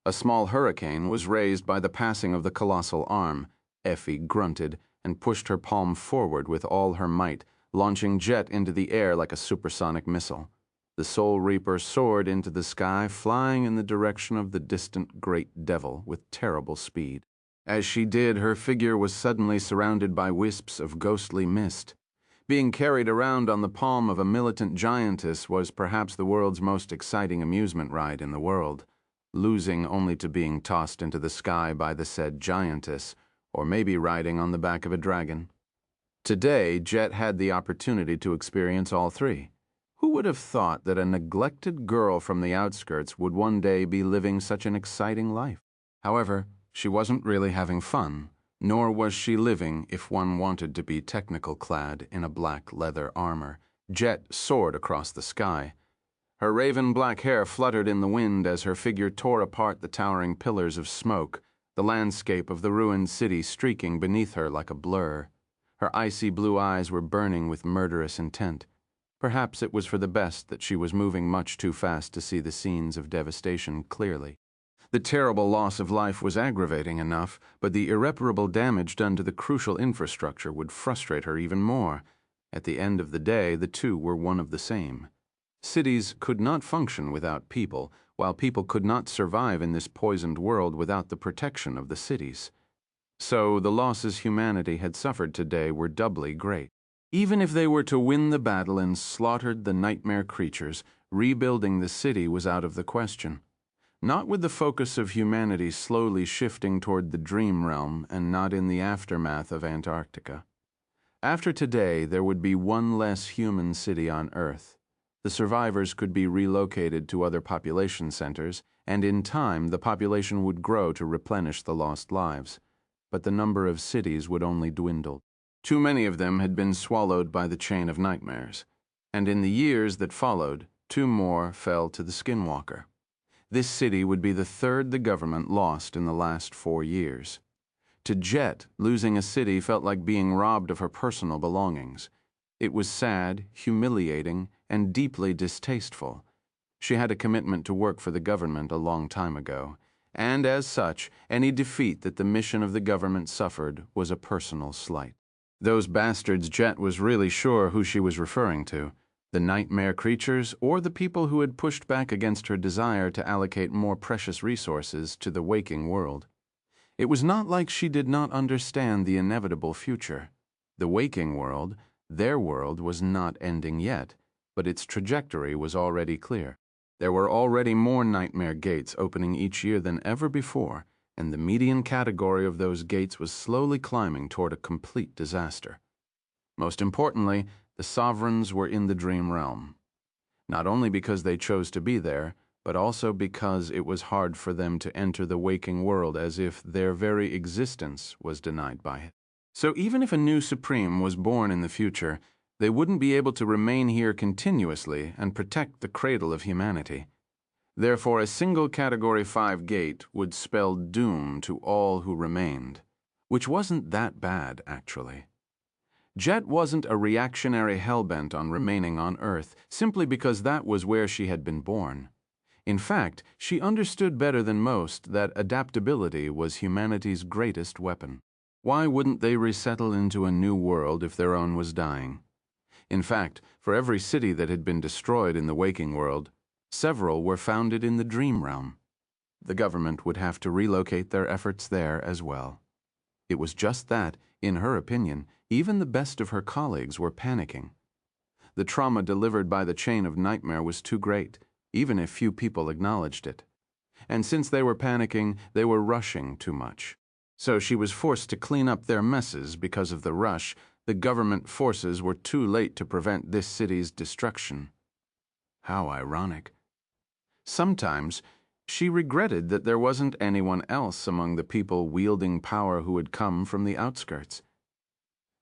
A small hurricane was raised by the passing of the colossal arm. Effie grunted and pushed her palm forward with all her might, launching Jet into the air like a supersonic missile. The Soul Reaper soared into the sky, flying in the direction of the distant Great Devil with terrible speed. As she did, her figure was suddenly surrounded by wisps of ghostly mist. Being carried around on the palm of a militant giantess was perhaps the world's most exciting amusement ride in the world, losing only to being tossed into the sky by the said giantess, or maybe riding on the back of a dragon. Today, Jet had the opportunity to experience all three. Who would have thought that a neglected girl from the outskirts would one day be living such an exciting life? However, she wasn't really having fun, nor was she living if one wanted to be technical clad in a black leather armor. Jet soared across the sky. Her raven black hair fluttered in the wind as her figure tore apart the towering pillars of smoke, the landscape of the ruined city streaking beneath her like a blur. Her icy blue eyes were burning with murderous intent. Perhaps it was for the best that she was moving much too fast to see the scenes of devastation clearly. The terrible loss of life was aggravating enough, but the irreparable damage done to the crucial infrastructure would frustrate her even more. At the end of the day, the two were one of the same. Cities could not function without people, while people could not survive in this poisoned world without the protection of the cities. So the losses humanity had suffered today were doubly great. Even if they were to win the battle and slaughtered the nightmare creatures, rebuilding the city was out of the question. Not with the focus of humanity slowly shifting toward the dream realm and not in the aftermath of Antarctica. After today, there would be one less human city on Earth. The survivors could be relocated to other population centers, and in time the population would grow to replenish the lost lives. But the number of cities would only dwindle. Too many of them had been swallowed by the chain of nightmares, and in the years that followed, 2 more fell to the skinwalker. This city would be the third the government lost in the last 4 years. To Jet, losing a city felt like being robbed of her personal belongings. It was sad, humiliating, and deeply distasteful. She had a commitment to work for the government a long time ago, and as such, any defeat that the mission of the government suffered was a personal slight. Those bastards Jet was really sure who she was referring to. the nightmare creatures, or the people who had pushed back against her desire to allocate more precious resources to the waking world. It was not like she did not understand the inevitable future. The waking world, their world, was not ending yet, but its trajectory was already clear. There were already more nightmare gates opening each year than ever before, and the median category of those gates was slowly climbing toward a complete disaster. Most importantly, the sovereigns were in the dream realm. Not only because they chose to be there, but also because it was hard for them to enter the waking world, as if their very existence was denied by it. So even if a new supreme was born in the future, they wouldn't be able to remain here continuously and protect the cradle of humanity. Therefore, a single Category 5 gate would spell doom to all who remained, which wasn't that bad, actually. Jet wasn't a reactionary hellbent on remaining on Earth simply because that was where she had been born. In fact, she understood better than most that adaptability was humanity's greatest weapon. Why wouldn't they resettle into a new world if their own was dying? In fact, for every city that had been destroyed in the waking world, several were founded in the dream realm. The government would have to relocate their efforts there as well. It was just that, in her opinion, even the best of her colleagues were panicking. The trauma delivered by the chain of nightmare was too great, even if few people acknowledged it. And since they were panicking, they were rushing too much. So she was forced to clean up their messes because of the rush. The government forces were too late to prevent this city's destruction. How ironic. Sometimes, she regretted that there wasn't anyone else among the people wielding power who had come from the outskirts.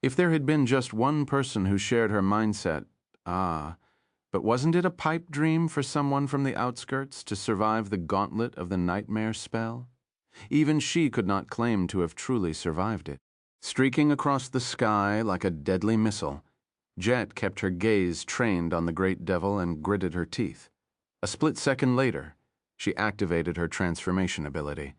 If there had been just one person who shared her mindset, but wasn't it a pipe dream for someone from the outskirts to survive the gauntlet of the nightmare spell? Even she could not claim to have truly survived it. Streaking across the sky like a deadly missile, Jet kept her gaze trained on the great devil and gritted her teeth. A split second later, she activated her transformation ability.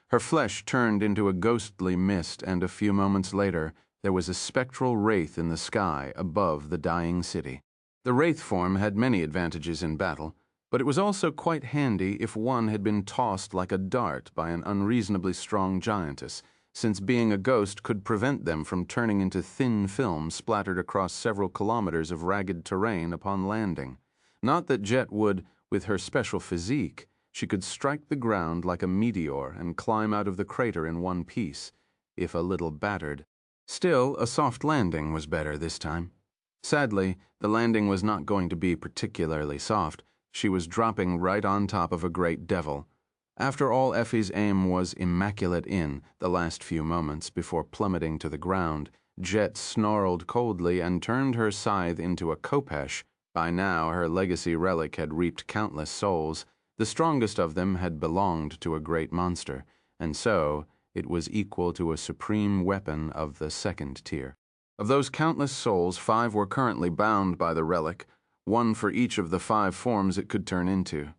Her flesh turned into a ghostly mist, and a few moments later, there was a spectral wraith in the sky above the dying city. The wraith form had many advantages in battle, but it was also quite handy if one had been tossed like a dart by an unreasonably strong giantess, since being a ghost could prevent them from turning into thin film splattered across several kilometers of ragged terrain upon landing. Not that Jet would, with her special physique, she could strike the ground like a meteor and climb out of the crater in one piece, if a little battered. Still, a soft landing was better this time. Sadly, the landing was not going to be particularly soft. She was dropping right on top of a great devil. After all, Effie's aim was immaculate in the last few moments before plummeting to the ground. Jet snarled coldly and turned her scythe into a khopesh. By now, her legacy relic had reaped countless souls. The strongest of them had belonged to a great monster, and so it was equal to a supreme weapon of the second tier. Of those countless souls, 5 were currently bound by the relic, 1 for each of the 5 forms it could turn into.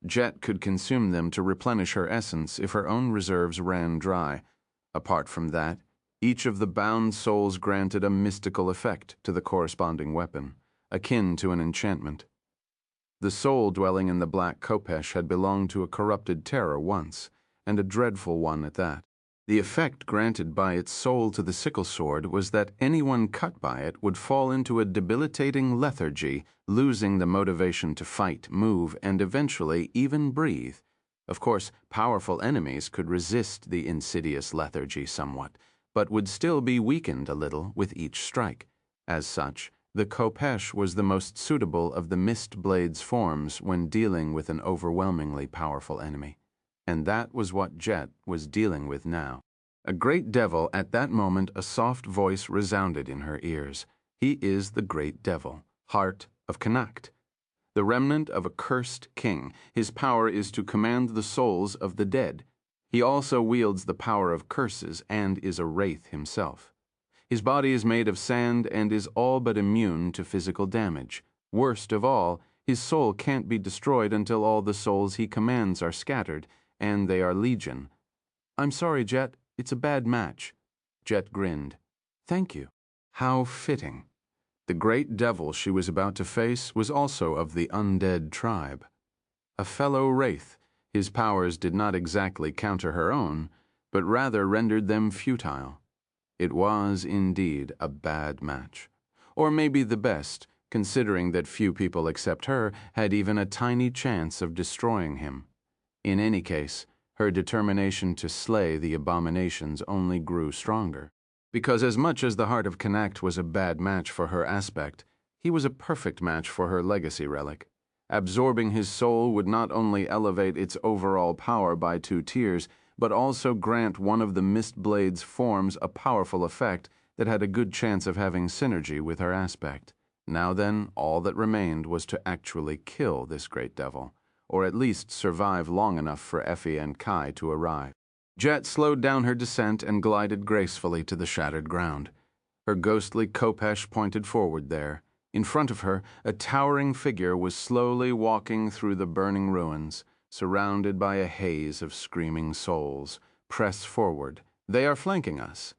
Jet could consume them to replenish her essence if her own reserves ran dry. Apart from that, each of the bound souls granted a mystical effect to the corresponding weapon, akin to an enchantment. The soul dwelling in the black khopesh had belonged to a corrupted terror once, and a dreadful one at that. The effect granted by its soul to the sickle sword was that anyone cut by it would fall into a debilitating lethargy, losing the motivation to fight, move, and eventually even breathe. Of course, powerful enemies could resist the insidious lethargy somewhat, but would still be weakened a little with each strike. As such, the khopesh was the most suitable of the Mist Blade's forms when dealing with an overwhelmingly powerful enemy. And that was what Jet was dealing with now. A great devil, at that moment a soft voice resounded in her ears. He is the great devil, heart of Connacht, the remnant of a cursed king. His power is to command the souls of the dead. He also wields the power of curses and is a wraith himself. His body is made of sand and is all but immune to physical damage. Worst of all, his soul can't be destroyed until all the souls he commands are scattered, and they are legion. "I'm sorry, Jet, it's a bad match." Jet grinned. "Thank you. How fitting." The great devil she was about to face was also of the undead tribe. A fellow wraith, his powers did not exactly counter her own, but rather rendered them futile. It was, indeed, a bad match. Or maybe the best, considering that few people except her had even a tiny chance of destroying him. In any case, her determination to slay the abominations only grew stronger. Because as much as the Heart of Connacht was a bad match for her aspect, he was a perfect match for her legacy relic. Absorbing his soul would not only elevate its overall power by 2 tiers, but also grant one of the Mistblade's forms a powerful effect that had a good chance of having synergy with her aspect. Now then, all that remained was to actually kill this great devil, or at least survive long enough for Effie and Kai to arrive. Jet slowed down her descent and glided gracefully to the shattered ground. Her ghostly khopesh pointed forward there. In front of her, a towering figure was slowly walking through the burning ruins, surrounded by a haze of screaming souls. Press forward. They are flanking us.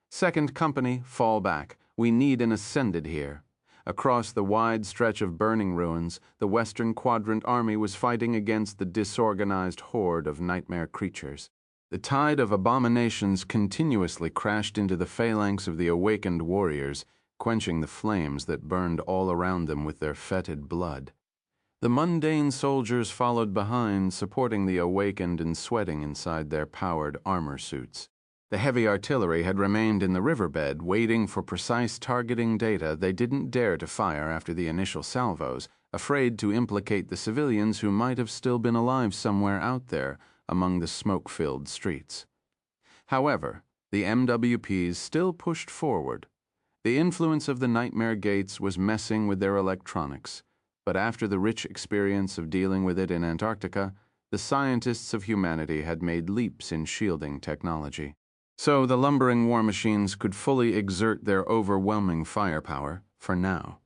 Second company, fall back. We need an ascended here. Across the wide stretch of burning ruins, the Western Quadrant army was fighting against the disorganized horde of nightmare creatures. The tide of abominations continuously crashed into the phalanx of the awakened warriors, quenching the flames that burned all around them with their fetid blood. The mundane soldiers followed behind, supporting the awakened and sweating inside their powered armor suits. The heavy artillery had remained in the riverbed, waiting for precise targeting data they didn't dare to fire after the initial salvos, afraid to implicate the civilians who might have still been alive somewhere out there among the smoke-filled streets. However, the MWPs still pushed forward. The influence of the Nightmare Gates was messing with their electronics, but after the rich experience of dealing with it in Antarctica, the scientists of humanity had made leaps in shielding technology. So the lumbering war machines could fully exert their overwhelming firepower for now.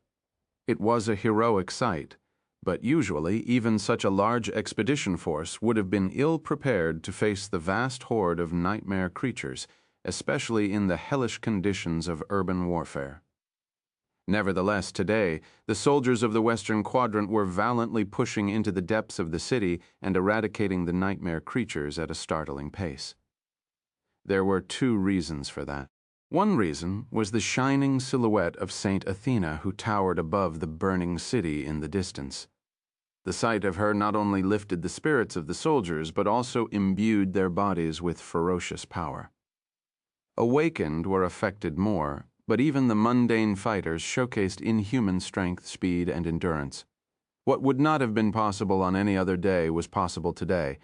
It was a heroic sight, but usually even such a large expedition force would have been ill-prepared to face the vast horde of nightmare creatures, especially in the hellish conditions of urban warfare. Nevertheless, today, the soldiers of the Western Quadrant were valiantly pushing into the depths of the city and eradicating the nightmare creatures at a startling pace. There were 2 reasons for that. One reason was the shining silhouette of Saint Athena who towered above the burning city in the distance. The sight of her not only lifted the spirits of the soldiers, but also imbued their bodies with ferocious power. Awakened were affected more, but even the mundane fighters showcased inhuman strength, speed, and endurance. What would not have been possible on any other day was possible today.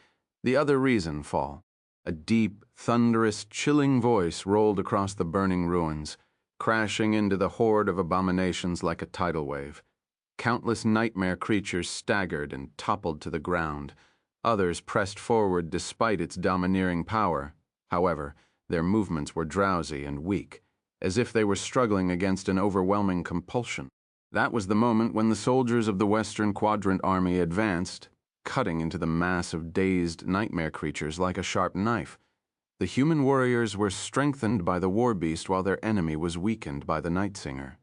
The other reason, Fall. A deep, thunderous, chilling voice rolled across the burning ruins, crashing into the horde of abominations like a tidal wave. Countless nightmare creatures staggered and toppled to the ground. Others pressed forward despite its domineering power. However, their movements were drowsy and weak, as if they were struggling against an overwhelming compulsion. That was the moment when the soldiers of the Western Quadrant army advanced, cutting into the mass of dazed nightmare creatures like a sharp knife. The human warriors were strengthened by the war beast while their enemy was weakened by the night singer.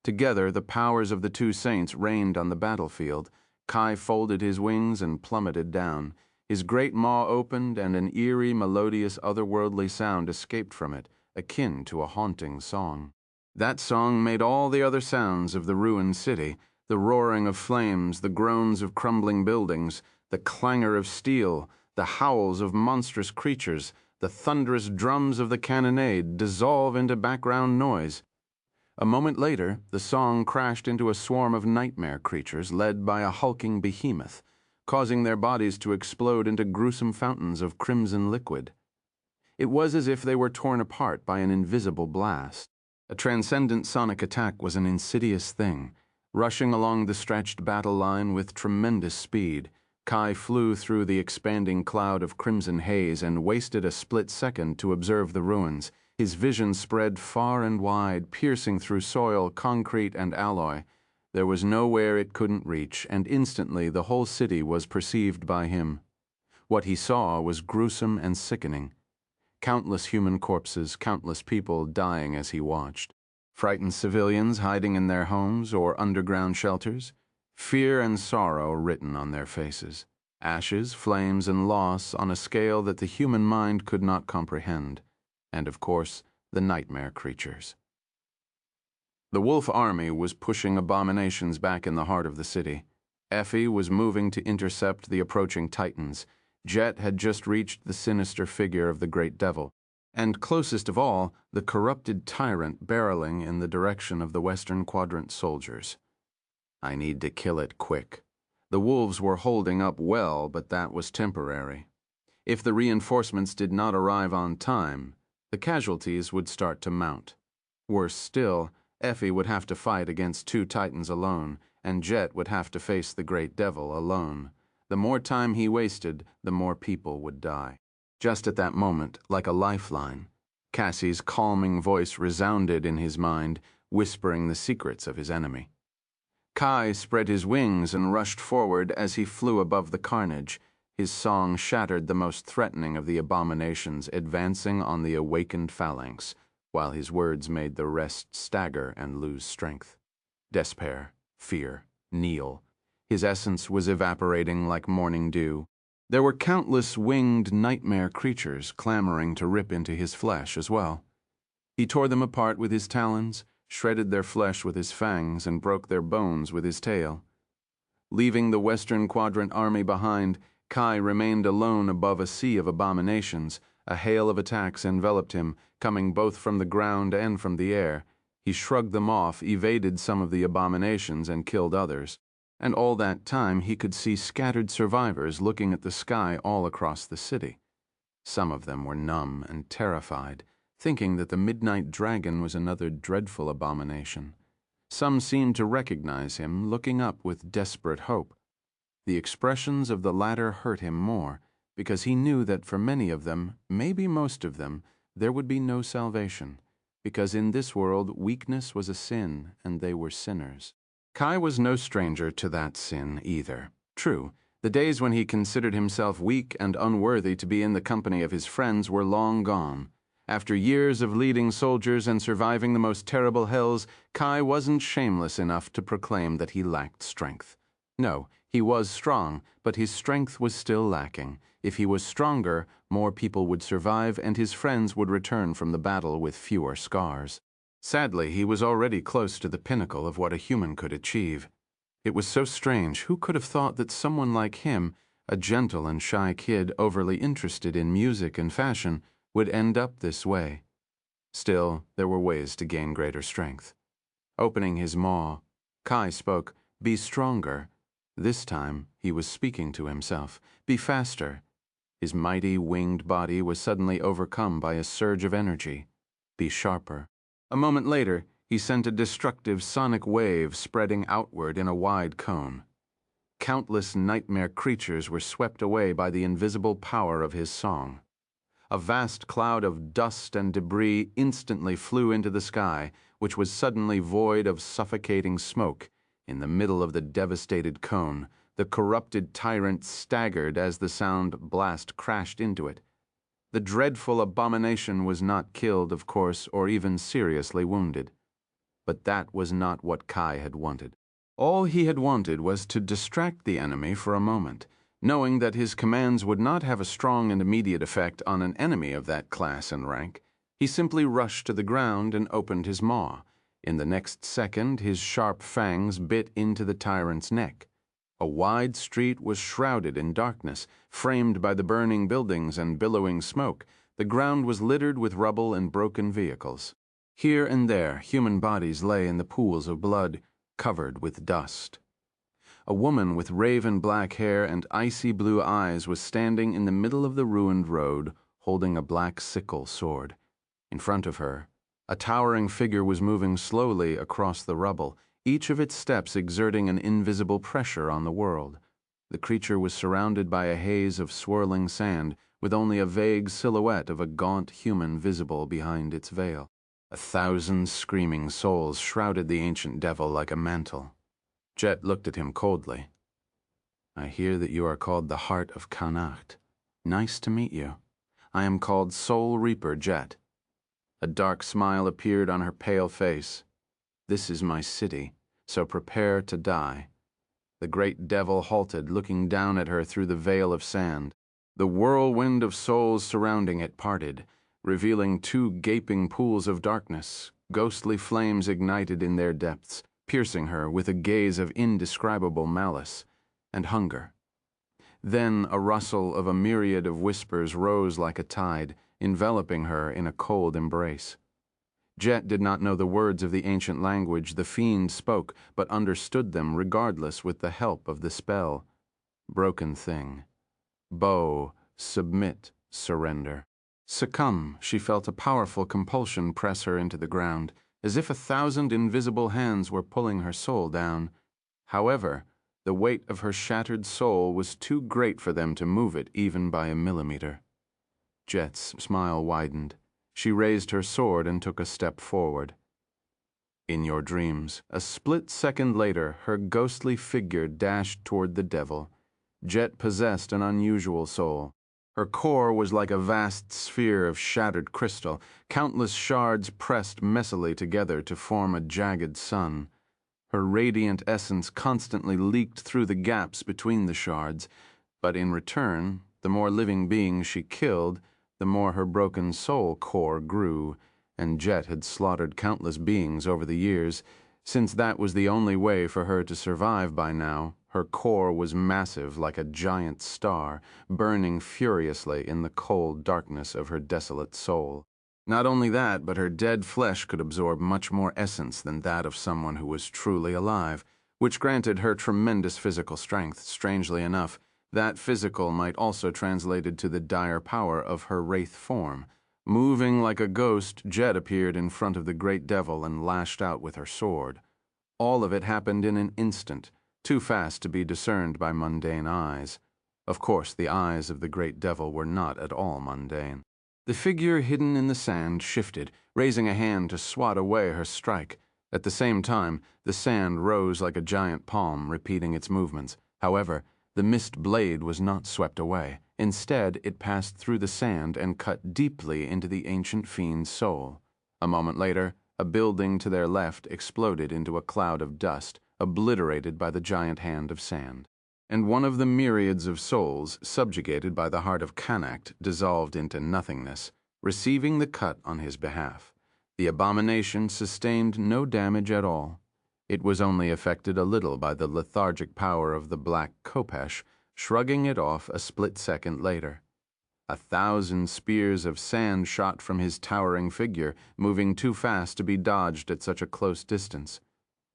Together, the powers of the 2 saints reigned on the battlefield. Kai folded his wings and plummeted down. His great maw opened, and an eerie, melodious, otherworldly sound escaped from it, akin to a haunting song. That song made all the other sounds of the ruined city, the roaring of flames, the groans of crumbling buildings, the clangor of steel, the howls of monstrous creatures, the thunderous drums of the cannonade dissolve into background noise. A moment later, the song crashed into a swarm of nightmare creatures led by a hulking behemoth, causing their bodies to explode into gruesome fountains of crimson liquid. It was as if they were torn apart by an invisible blast. A transcendent sonic attack was an insidious thing. Rushing along the stretched battle line with tremendous speed, Kai flew through the expanding cloud of crimson haze and wasted a split second to observe the ruins. His vision spread far and wide, piercing through soil, concrete, and alloy. There was nowhere it couldn't reach, and instantly the whole city was perceived by him. What he saw was gruesome and sickening. Countless human corpses, countless people dying as he watched. Frightened civilians hiding in their homes or underground shelters, fear and sorrow written on their faces, ashes, flames, and loss on a scale that the human mind could not comprehend, and, of course, the nightmare creatures. The wolf army was pushing abominations back in the heart of the city. Effie was moving to intercept the approaching titans. Jet had just reached the sinister figure of the great devil, and closest of all, the corrupted tyrant barreling in the direction of the Western Quadrant soldiers. I need to kill it quick. The wolves were holding up well, but that was temporary. If the reinforcements did not arrive on time, the casualties would start to mount. Worse still, Effie would have to fight against 2 titans alone, and Jet would have to face the great devil alone. The more time he wasted, the more people would die. Just at that moment, like a lifeline, Cassie's calming voice resounded in his mind, whispering the secrets of his enemy. Kai spread his wings and rushed forward as he flew above the carnage. His song shattered the most threatening of the abominations advancing on the awakened phalanx, while his words made the rest stagger and lose strength. Despair, fear, kneel. His essence was evaporating like morning dew. There were countless winged nightmare creatures clamoring to rip into his flesh as well. He tore them apart with his talons, shredded their flesh with his fangs, and broke their bones with his tail. Leaving the Western Quadrant army behind, Kai remained alone above a sea of abominations. A hail of attacks enveloped him, coming both from the ground and from the air. He shrugged them off, evaded some of the abominations, and killed others. And all that time he could see scattered survivors looking at the sky all across the city. Some of them were numb and terrified, thinking that the midnight dragon was another dreadful abomination. Some seemed to recognize him, looking up with desperate hope. The expressions of the latter hurt him more, because he knew that for many of them, maybe most of them, there would be no salvation, because in this world weakness was a sin, and they were sinners. Kai was no stranger to that sin either. True, the days when he considered himself weak and unworthy to be in the company of his friends were long gone. After years of leading soldiers and surviving the most terrible hells, Kai wasn't shameless enough to proclaim that he lacked strength. No, he was strong, but his strength was still lacking. If he was stronger, more people would survive and his friends would return from the battle with fewer scars. Sadly, he was already close to the pinnacle of what a human could achieve. It was so strange. Who could have thought that someone like him, a gentle and shy kid overly interested in music and fashion, would end up this way? Still, there were ways to gain greater strength. Opening his maw, Kai spoke, "Be stronger." This time, he was speaking to himself. "Be faster." His mighty winged body was suddenly overcome by a surge of energy. "Be sharper." A moment later, he sent a destructive sonic wave spreading outward in a wide cone. Countless nightmare creatures were swept away by the invisible power of his song. A vast cloud of dust and debris instantly flew into the sky, which was suddenly void of suffocating smoke. In the middle of the devastated cone, the corrupted tyrant staggered as the sound blast crashed into it. The dreadful abomination was not killed, of course, or even seriously wounded. But that was not what Kai had wanted. All he had wanted was to distract the enemy for a moment. Knowing that his commands would not have a strong and immediate effect on an enemy of that class and rank, he simply rushed to the ground and opened his maw. In the next second, his sharp fangs bit into the tyrant's neck. A wide street was shrouded in darkness, framed by the burning buildings and billowing smoke. The ground was littered with rubble and broken vehicles. Here and there, human bodies lay in the pools of blood, covered with dust. A woman with raven-black hair and icy blue eyes was standing in the middle of the ruined road, holding a black sickle sword. In front of her, a towering figure was moving slowly across the rubble, each of its steps exerting an invisible pressure on the world. The creature was surrounded by a haze of swirling sand, with only a vague silhouette of a gaunt human visible behind its veil. 1,000 screaming souls shrouded the ancient devil like a mantle. Jet looked at him coldly. "I hear that you are called the Heart of Connacht. Nice to meet you. I am called Soul Reaper Jet." A dark smile appeared on her pale face. "This is my city, so prepare to die." The great devil halted, looking down at her through the veil of sand. The whirlwind of souls surrounding it parted, revealing two gaping pools of darkness, ghostly flames ignited in their depths, piercing her with a gaze of indescribable malice and hunger. Then a rustle of a myriad of whispers rose like a tide, enveloping her in a cold embrace. Jet did not know the words of the ancient language the fiend spoke, but understood them regardless with the help of the spell. Broken thing. Bow, submit, surrender. Succumb, she felt a powerful compulsion press her into the ground, as if 1,000 invisible hands were pulling her soul down. However, the weight of her shattered soul was too great for them to move it even by a millimeter. Jet's smile widened. She raised her sword and took a step forward. In your dreams, a split second later, her ghostly figure dashed toward the devil. Jet possessed an unusual soul. Her core was like a vast sphere of shattered crystal, countless shards pressed messily together to form a jagged sun. Her radiant essence constantly leaked through the gaps between the shards, but in return, the more living beings she killed, the more her broken soul core grew, and Jet had slaughtered countless beings over the years. Since that was the only way for her to survive by now, her core was massive like a giant star, burning furiously in the cold darkness of her desolate soul. Not only that, but her dead flesh could absorb much more essence than that of someone who was truly alive, which granted her tremendous physical strength. Strangely enough, that physical might also translated to the dire power of her wraith form. Moving like a ghost, Jet appeared in front of the great devil and lashed out with her sword. All of it happened in an instant, too fast to be discerned by mundane eyes. Of course, the eyes of the great devil were not at all mundane. The figure hidden in the sand shifted, raising a hand to swat away her strike. At the same time, the sand rose like a giant palm, repeating its movements. However, the mist blade was not swept away. Instead, it passed through the sand and cut deeply into the ancient fiend's soul. A moment later, a building to their left exploded into a cloud of dust, obliterated by the giant hand of sand. And one of the myriads of souls, subjugated by the heart of Connacht, dissolved into nothingness, receiving the cut on his behalf. The abomination sustained no damage at all. It was only affected a little by the lethargic power of the black Khopesh, shrugging it off a split second later. 1,000 spears of sand shot from his towering figure, moving too fast to be dodged at such a close distance.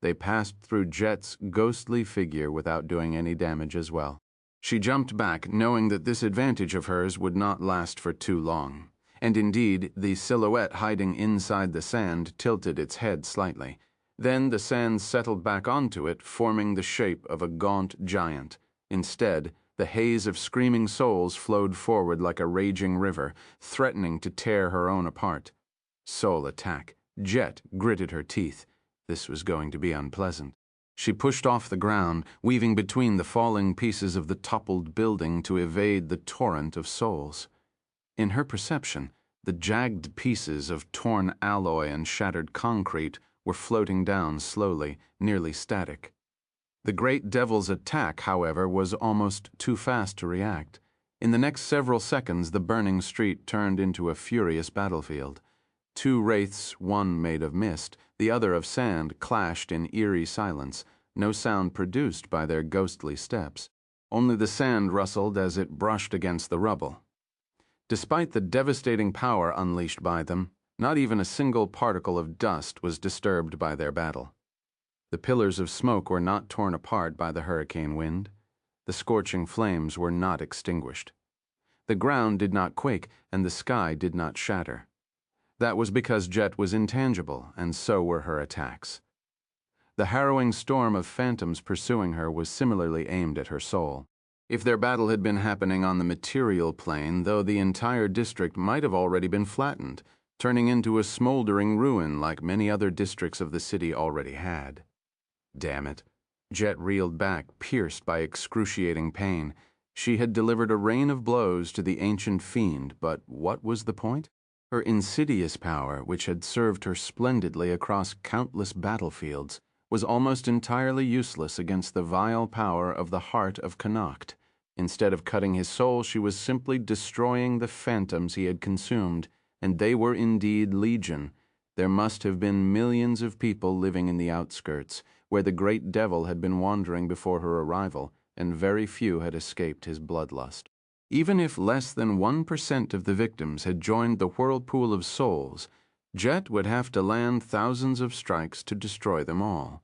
They passed through Jet's ghostly figure without doing any damage as well. She jumped back, knowing that this advantage of hers would not last for too long. And indeed, the silhouette hiding inside the sand tilted its head slightly. Then the sand settled back onto it, forming the shape of a gaunt giant. Instead, the haze of screaming souls flowed forward like a raging river, threatening to tear her own apart. Soul attack. Jet gritted her teeth. This was going to be unpleasant. She pushed off the ground, weaving between the falling pieces of the toppled building to evade the torrent of souls. In her perception, the jagged pieces of torn alloy and shattered concrete were floating down slowly, nearly static. The great devil's attack, however, was almost too fast to react. In the next several seconds, the burning street turned into a furious battlefield. Two wraiths, one made of mist, the other of sand, clashed in eerie silence, no sound produced by their ghostly steps. Only the sand rustled as it brushed against the rubble. Despite the devastating power unleashed by them, not even a single particle of dust was disturbed by their battle. The pillars of smoke were not torn apart by the hurricane wind. The scorching flames were not extinguished. The ground did not quake, and the sky did not shatter. That was because Jet was intangible, and so were her attacks. The harrowing storm of phantoms pursuing her was similarly aimed at her soul. If their battle had been happening on the material plane, though, the entire district might have already been flattened, turning into a smoldering ruin like many other districts of the city already had. Damn it. Jet reeled back, pierced by excruciating pain. She had delivered a rain of blows to the ancient fiend, but what was the point? Her insidious power, which had served her splendidly across countless battlefields, was almost entirely useless against the vile power of the heart of Connacht. Instead of cutting his soul, she was simply destroying the phantoms he had consumed, and they were indeed legion. There must have been millions of people living in the outskirts, where the great devil had been wandering before her arrival, and very few had escaped his bloodlust. Even if less than 1% of the victims had joined the whirlpool of souls, Jet would have to land thousands of strikes to destroy them all.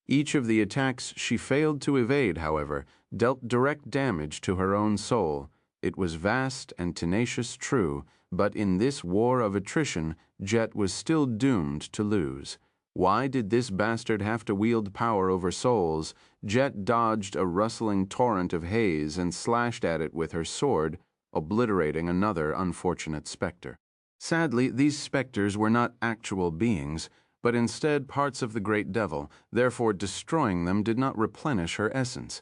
Each of the attacks she failed to evade, however, dealt direct damage to her own soul. It was vast and tenacious, true, but in this war of attrition, Jet was still doomed to lose. Why did this bastard have to wield power over souls? Jet dodged a rustling torrent of haze and slashed at it with her sword, obliterating another unfortunate specter. Sadly, these specters were not actual beings, but instead parts of the great devil, therefore destroying them did not replenish her essence.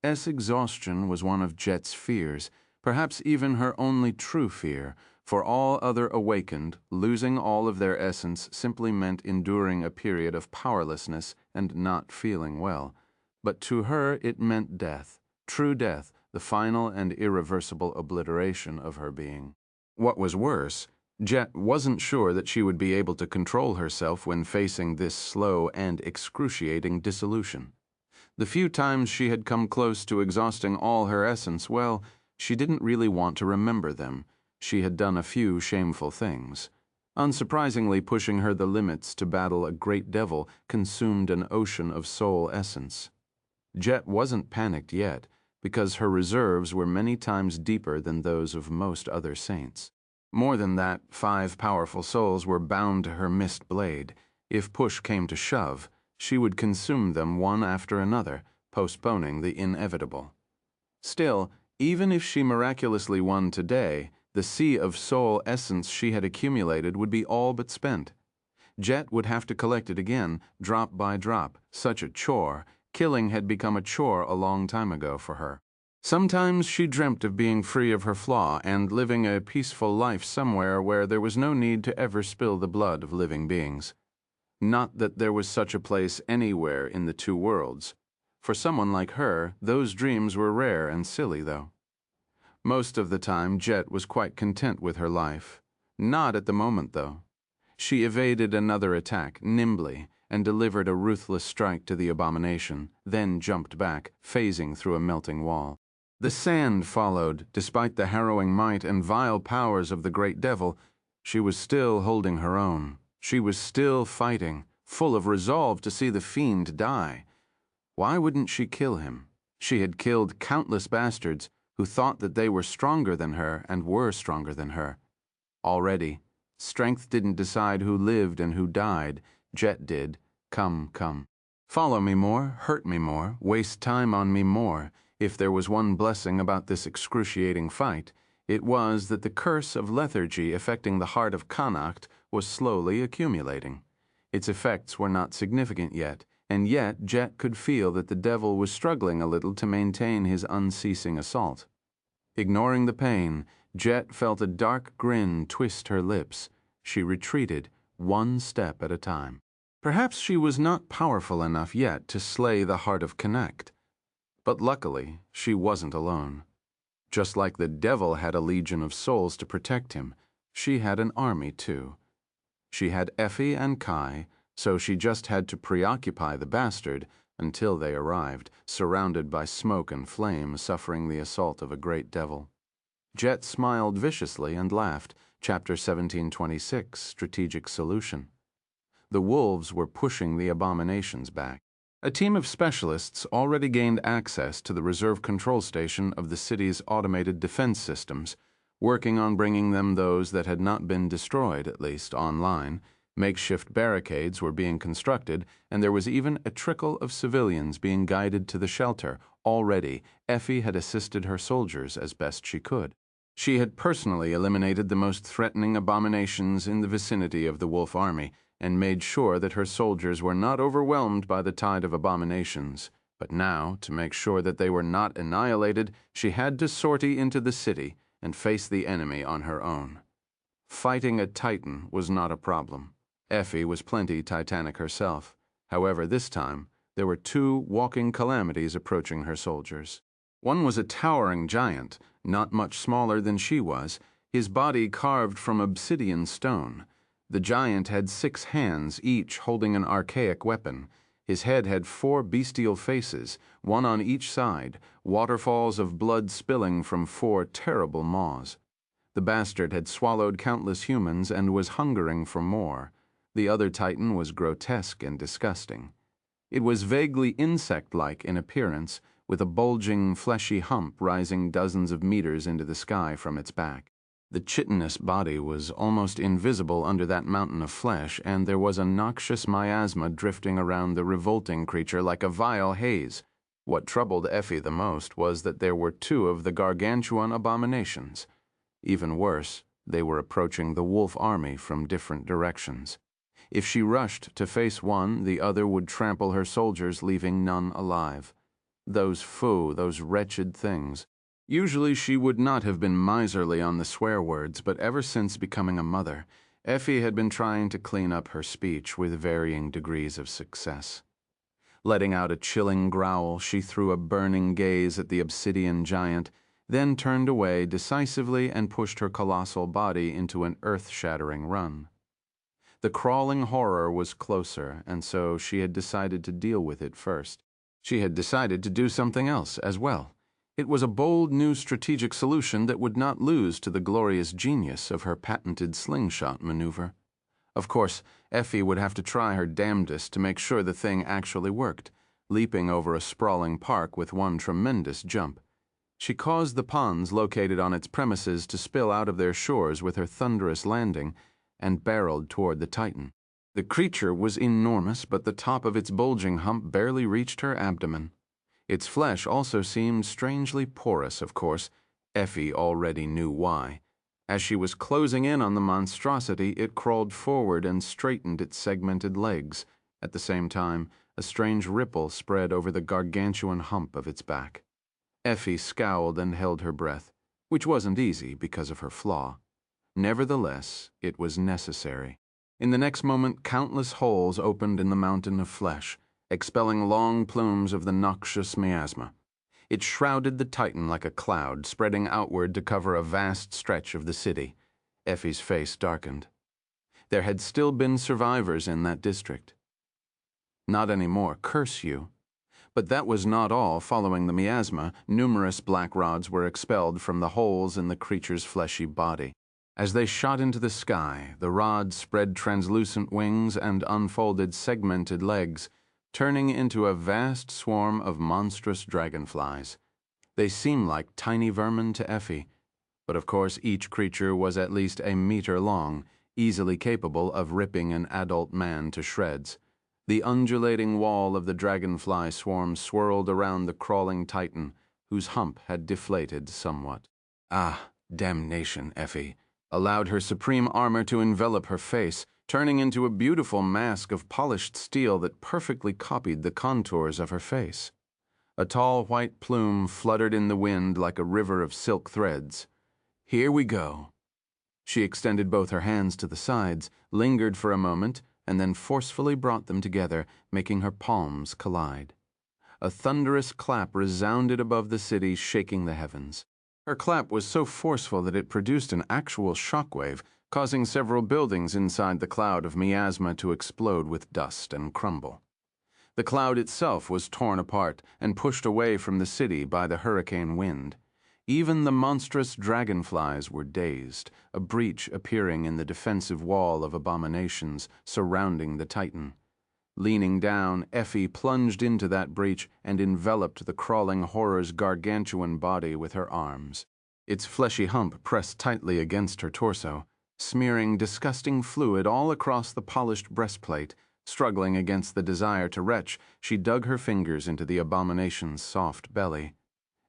Exhaustion was one of Jet's fears, perhaps even her only true fear. For all other awakened, losing all of their essence simply meant enduring a period of powerlessness and not feeling well. But to her it meant death, true death, the final and irreversible obliteration of her being. What was worse, Jet wasn't sure that she would be able to control herself when facing this slow and excruciating dissolution. The few times she had come close to exhausting all her essence, well, she didn't really want to remember them. She had done a few shameful things. Unsurprisingly, pushing her the limits to battle a great devil consumed an ocean of soul essence. Jet wasn't panicked yet, because her reserves were many times deeper than those of most other saints. More than that, 5 powerful souls were bound to her mist blade. If push came to shove, she would consume them one after another, postponing the inevitable. Still, even if she miraculously won today, the sea of soul essence she had accumulated would be all but spent. Jet would have to collect it again, drop by drop, such a chore. Killing had become a chore a long time ago for her. Sometimes she dreamt of being free of her flaw and living a peaceful life somewhere where there was no need to ever spill the blood of living beings. Not that there was such a place anywhere in the two worlds. For someone like her, those dreams were rare and silly, though. Most of the time, Jet was quite content with her life. Not at the moment, though. She evaded another attack nimbly and delivered a ruthless strike to the abomination, then jumped back, phasing through a melting wall. The sand followed. Despite the harrowing might and vile powers of the great devil, she was still holding her own. She was still fighting, full of resolve to see the fiend die. Why wouldn't she kill him? She had killed countless bastards who thought that they were stronger than her and were stronger than her. Already, strength didn't decide who lived and who died. Jet did. Come, come. Follow me more, hurt me more, waste time on me more. If there was one blessing about this excruciating fight, it was that the curse of lethargy affecting the heart of Connacht was slowly accumulating. Its effects were not significant yet, and yet Jet could feel that the devil was struggling a little to maintain his unceasing assault. Ignoring the pain, Jet felt a dark grin twist her lips. She retreated, one step at a time. Perhaps she was not powerful enough yet to slay the heart of Connacht. But luckily, she wasn't alone. Just like the devil had a legion of souls to protect him, she had an army too. She had Effie and Kai, so she just had to preoccupy the bastard until they arrived, surrounded by smoke and flame, suffering the assault of a great devil. Jet smiled viciously and laughed. Chapter 1726, Strategic Solution. The wolves were pushing the abominations back. A team of specialists already gained access to the reserve control station of the city's automated defense systems, working on bringing them those that had not been destroyed, at least online. Makeshift barricades were being constructed, and there was even a trickle of civilians being guided to the shelter. Already, Effie had assisted her soldiers as best she could. She had personally eliminated the most threatening abominations in the vicinity of the Wolf Army, and made sure that her soldiers were not overwhelmed by the tide of abominations. But now, to make sure that they were not annihilated, she had to sortie into the city and face the enemy on her own. Fighting a Titan was not a problem. Effie was plenty Titanic herself. However, this time, there were two walking calamities approaching her soldiers. One was a towering giant, not much smaller than she was, his body carved from obsidian stone. The giant had 6 hands, each holding an archaic weapon. His head had 4 bestial faces, one on each side, waterfalls of blood spilling from 4 terrible maws. The bastard had swallowed countless humans and was hungering for more. The other Titan was grotesque and disgusting. It was vaguely insect-like in appearance, with a bulging, fleshy hump rising dozens of meters into the sky from its back. The chitinous body was almost invisible under that mountain of flesh, and there was a noxious miasma drifting around the revolting creature like a vile haze. What troubled Effie the most was that there were 2 of the gargantuan abominations. Even worse, they were approaching the wolf army from different directions. If she rushed to face one, the other would trample her soldiers, leaving none alive. Those wretched things. Usually she would not have been miserly on the swear words, but ever since becoming a mother, Effie had been trying to clean up her speech with varying degrees of success. Letting out a chilling growl, she threw a burning gaze at the obsidian giant, then turned away decisively and pushed her colossal body into an earth-shattering run. The crawling horror was closer, and so she had decided to deal with it first. She had decided to do something else as well. It was a bold new strategic solution that would not lose to the glorious genius of her patented slingshot maneuver. Of course, Effie would have to try her damnedest to make sure the thing actually worked, leaping over a sprawling park with one tremendous jump. She caused the ponds located on its premises to spill out of their shores with her thunderous landing and barreled toward the Titan. The creature was enormous, but the top of its bulging hump barely reached her abdomen. Its flesh also seemed strangely porous, of course. Effie already knew why. As she was closing in on the monstrosity, it crawled forward and straightened its segmented legs. At the same time, a strange ripple spread over the gargantuan hump of its back. Effie scowled and held her breath, which wasn't easy because of her flaw. Nevertheless, it was necessary. In the next moment, countless holes opened in the mountain of flesh, expelling long plumes of the noxious miasma. It shrouded the Titan like a cloud, spreading outward to cover a vast stretch of the city. Effie's face darkened. There had still been survivors in that district. Not anymore, curse you. But that was not all. Following the miasma, numerous black rods were expelled from the holes in the creature's fleshy body. As they shot into the sky, the rods spread translucent wings and unfolded segmented legs, turning into a vast swarm of monstrous dragonflies. They seemed like tiny vermin to Effie, but of course each creature was at least a meter long, easily capable of ripping an adult man to shreds. The undulating wall of the dragonfly swarm swirled around the crawling Titan, whose hump had deflated somewhat. Ah, damnation, Effie allowed her supreme armor to envelop her face, turning into a beautiful mask of polished steel that perfectly copied the contours of her face. A tall white plume fluttered in the wind like a river of silk threads. Here we go. She extended both her hands to the sides, lingered for a moment, and then forcefully brought them together, making her palms collide. A thunderous clap resounded above the city, shaking the heavens. Her clap was so forceful that it produced an actual shockwave, causing several buildings inside the cloud of miasma to explode with dust and crumble. The cloud itself was torn apart and pushed away from the city by the hurricane wind. Even the monstrous dragonflies were dazed, a breach appearing in the defensive wall of abominations surrounding the Titan. Leaning down, Effie plunged into that breach and enveloped the crawling horror's gargantuan body with her arms. Its fleshy hump pressed tightly against her torso, smearing disgusting fluid all across the polished breastplate. Struggling against the desire to retch, she dug her fingers into the abomination's soft belly.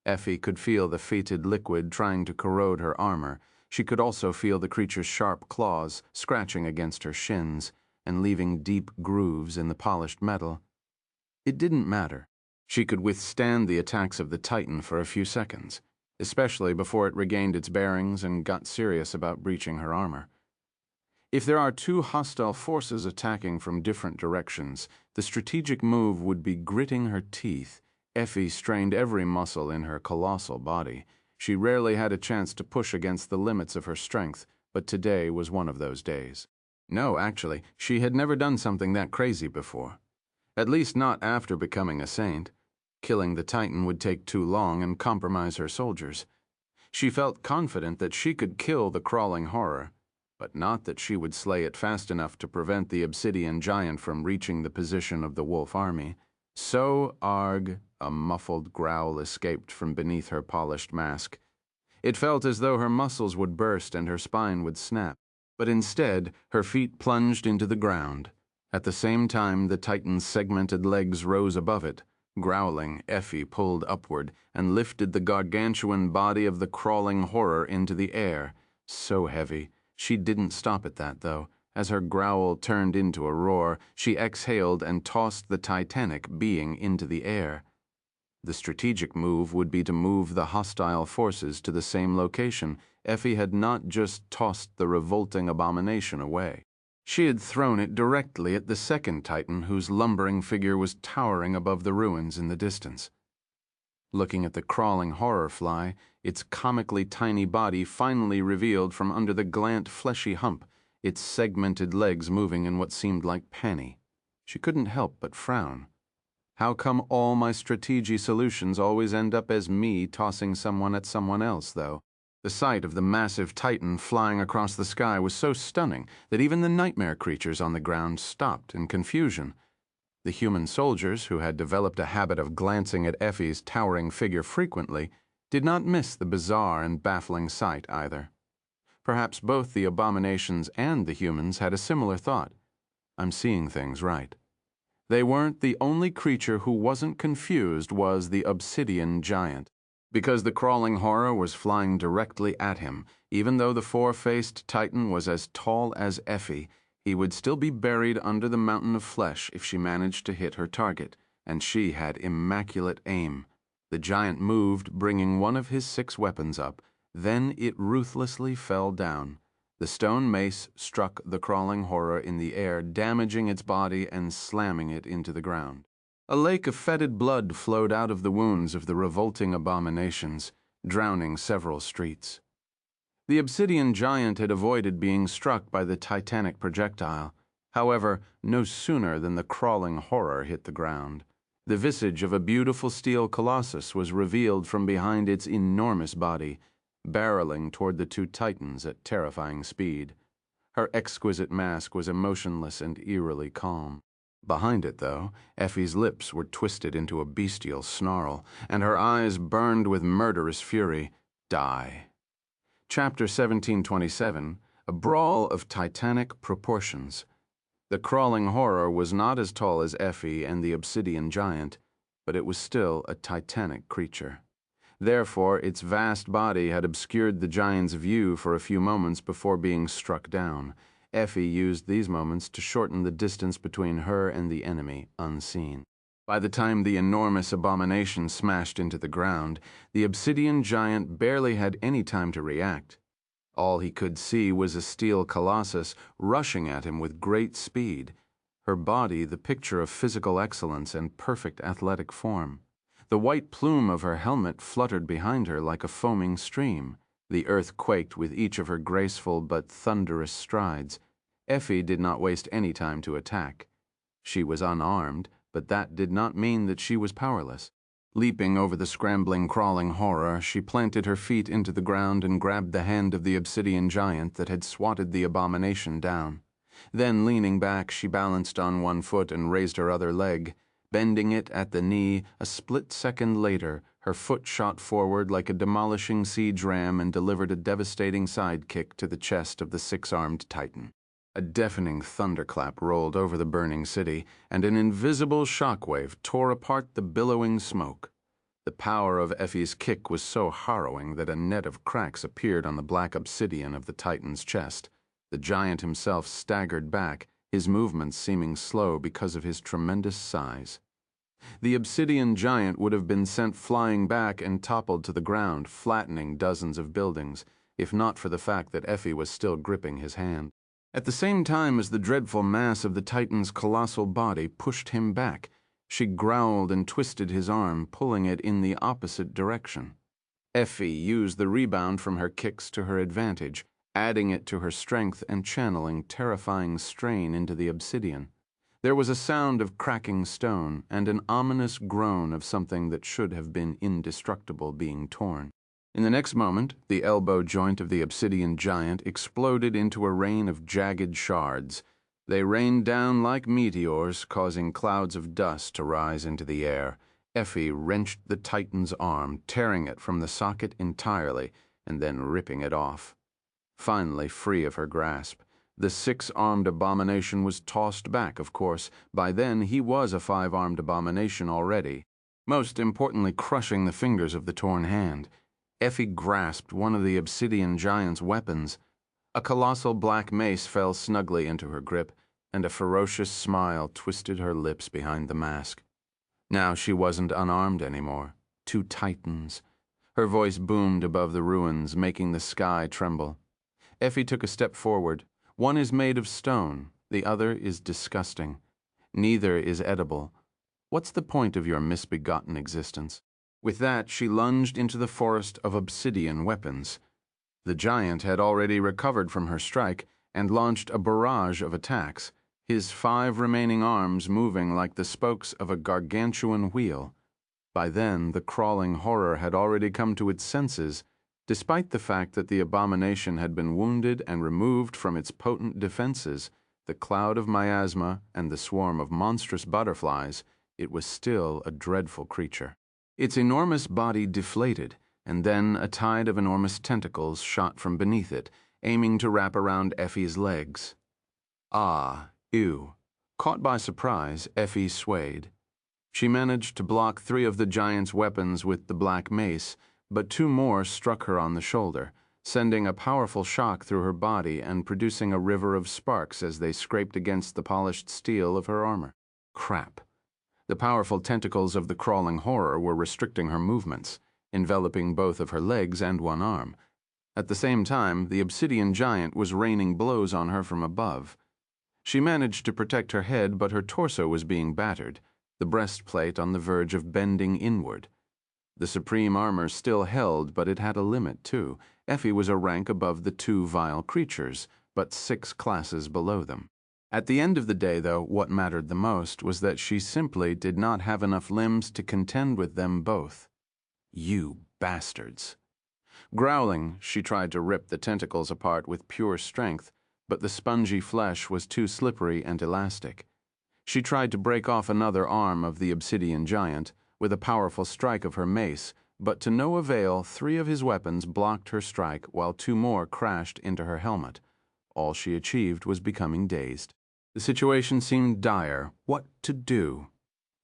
Effie could feel the fetid liquid trying to corrode her armor. She could also feel the creature's sharp claws scratching against her shins and leaving deep grooves in the polished metal. It didn't matter. She could withstand the attacks of the Titan for a few seconds, especially before it regained its bearings and got serious about breaching her armor. If there are two hostile forces attacking from different directions, the strategic move would be gritting her teeth. Effie strained every muscle in her colossal body. She rarely had a chance to push against the limits of her strength, but today was one of those days. No, actually, she had never done something that crazy before. At least not after becoming a saint. Killing the Titan would take too long and compromise her soldiers. She felt confident that she could kill the crawling horror, but not that she would slay it fast enough to prevent the obsidian giant from reaching the position of the wolf army. So, arg, a muffled growl escaped from beneath her polished mask. It felt as though her muscles would burst and her spine would snap, but instead her feet plunged into the ground. At the same time, the Titan's segmented legs rose above it. Growling, Effie pulled upward and lifted the gargantuan body of the crawling horror into the air. So heavy. She didn't stop at that, though. As her growl turned into a roar, she exhaled and tossed the titanic being into the air. The strategic move would be to move the hostile forces to the same location. Effie had not just tossed the revolting abomination away. She had thrown it directly at the second Titan, whose lumbering figure was towering above the ruins in the distance. Looking at the crawling horror fly, its comically tiny body finally revealed from under the glant, fleshy hump, its segmented legs moving in what seemed like panny. She couldn't help but frown. How come all my strategy solutions always end up as me tossing someone at someone else, though? The sight of the massive Titan flying across the sky was so stunning that even the nightmare creatures on the ground stopped in confusion. The human soldiers, who had developed a habit of glancing at Effie's towering figure frequently, did not miss the bizarre and baffling sight either. Perhaps both the abominations and the humans had a similar thought. I'm seeing things right. They weren't. The only creature who wasn't confused was the obsidian giant. Because the crawling horror was flying directly at him, even though the four-faced Titan was as tall as Effie, he would still be buried under the mountain of flesh if she managed to hit her target, and she had immaculate aim. The giant moved, bringing one of his 6 weapons up. Then it ruthlessly fell down. The stone mace struck the crawling horror in the air, damaging its body and slamming it into the ground. A lake of fetid blood flowed out of the wounds of the revolting abominations, drowning several streets. The obsidian giant had avoided being struck by the titanic projectile. However, no sooner than the crawling horror hit the ground. The visage of a beautiful steel colossus was revealed from behind its enormous body, barreling toward the 2 Titans at terrifying speed. Her exquisite mask was emotionless and eerily calm. Behind it, though, Effie's lips were twisted into a bestial snarl, and her eyes burned with murderous fury. Die. Chapter 1727, A Brawl of Titanic Proportions. The crawling horror was not as tall as Effie and the obsidian giant, but it was still a titanic creature. Therefore, its vast body had obscured the giant's view for a few moments before being struck down. Effie used these moments to shorten the distance between her and the enemy, unseen. By the time the enormous abomination smashed into the ground, the obsidian giant barely had any time to react. All he could see was a steel colossus rushing at him with great speed, her body the picture of physical excellence and perfect athletic form. The white plume of her helmet fluttered behind her like a foaming stream. The earth quaked with each of her graceful but thunderous strides. Effie did not waste any time to attack. She was unarmed, but that did not mean that she was powerless. Leaping over the scrambling, crawling horror, she planted her feet into the ground and grabbed the hand of the obsidian giant that had swatted the abomination down. Then, leaning back, she balanced on one foot and raised her other leg. Bending it at the knee, a split second later, her foot shot forward like a demolishing siege ram and delivered a devastating side kick to the chest of the 6-armed Titan. A deafening thunderclap rolled over the burning city, and an invisible shockwave tore apart the billowing smoke. The power of Effie's kick was so harrowing that a net of cracks appeared on the black obsidian of the Titan's chest. The giant himself staggered back, his movements seeming slow because of his tremendous size. The obsidian giant would have been sent flying back and toppled to the ground, flattening dozens of buildings, if not for the fact that Effie was still gripping his hand. At the same time as the dreadful mass of the Titan's colossal body pushed him back, she growled and twisted his arm, pulling it in the opposite direction. Effie used the rebound from her kicks to her advantage, adding it to her strength and channeling terrifying strain into the obsidian. There was a sound of cracking stone and an ominous groan of something that should have been indestructible being torn. In the next moment, the elbow joint of the obsidian giant exploded into a rain of jagged shards. They rained down like meteors, causing clouds of dust to rise into the air. Effie wrenched the Titan's arm, tearing it from the socket entirely, and then ripping it off. Finally free of her grasp, the six-armed abomination was tossed back, of course. By then, he was a five-armed abomination already, most importantly crushing the fingers of the torn hand. Effie grasped one of the obsidian giant's weapons. A colossal black mace fell snugly into her grip, and a ferocious smile twisted her lips behind the mask. Now she wasn't unarmed anymore. Two Titans. Her voice boomed above the ruins, making the sky tremble. Effie took a step forward. One is made of stone, the other is disgusting. Neither is edible. What's the point of your misbegotten existence? With that, she lunged into the forest of obsidian weapons. The giant had already recovered from her strike and launched a barrage of attacks, his five remaining arms moving like the spokes of a gargantuan wheel. By then, the crawling horror had already come to its senses. Despite the fact that the abomination had been wounded and removed from its potent defenses, the cloud of miasma and the swarm of monstrous butterflies, it was still a dreadful creature. Its enormous body deflated, and then a tide of enormous tentacles shot from beneath it, aiming to wrap around Effie's legs. Ah, ew. Caught by surprise, Effie swayed. She managed to block three of the giant's weapons with the black mace, but two more struck her on the shoulder, sending a powerful shock through her body and producing a river of sparks as they scraped against the polished steel of her armor. Crap. The powerful tentacles of the crawling horror were restricting her movements, enveloping both of her legs and one arm. At the same time, the obsidian giant was raining blows on her from above. She managed to protect her head, but her torso was being battered, the breastplate on the verge of bending inward. The supreme armor still held, but it had a limit, too. Effie was a rank above the two vile creatures, but 6 classes below them. At the end of the day, though, what mattered the most was that she simply did not have enough limbs to contend with them both. You bastards. Growling, she tried to rip the tentacles apart with pure strength, but the spongy flesh was too slippery and elastic. She tried to break off another arm of the obsidian giant with a powerful strike of her mace, but to no avail. 3 of his weapons blocked her strike while 2 more crashed into her helmet. All she achieved was becoming dazed. The situation seemed dire. What to do?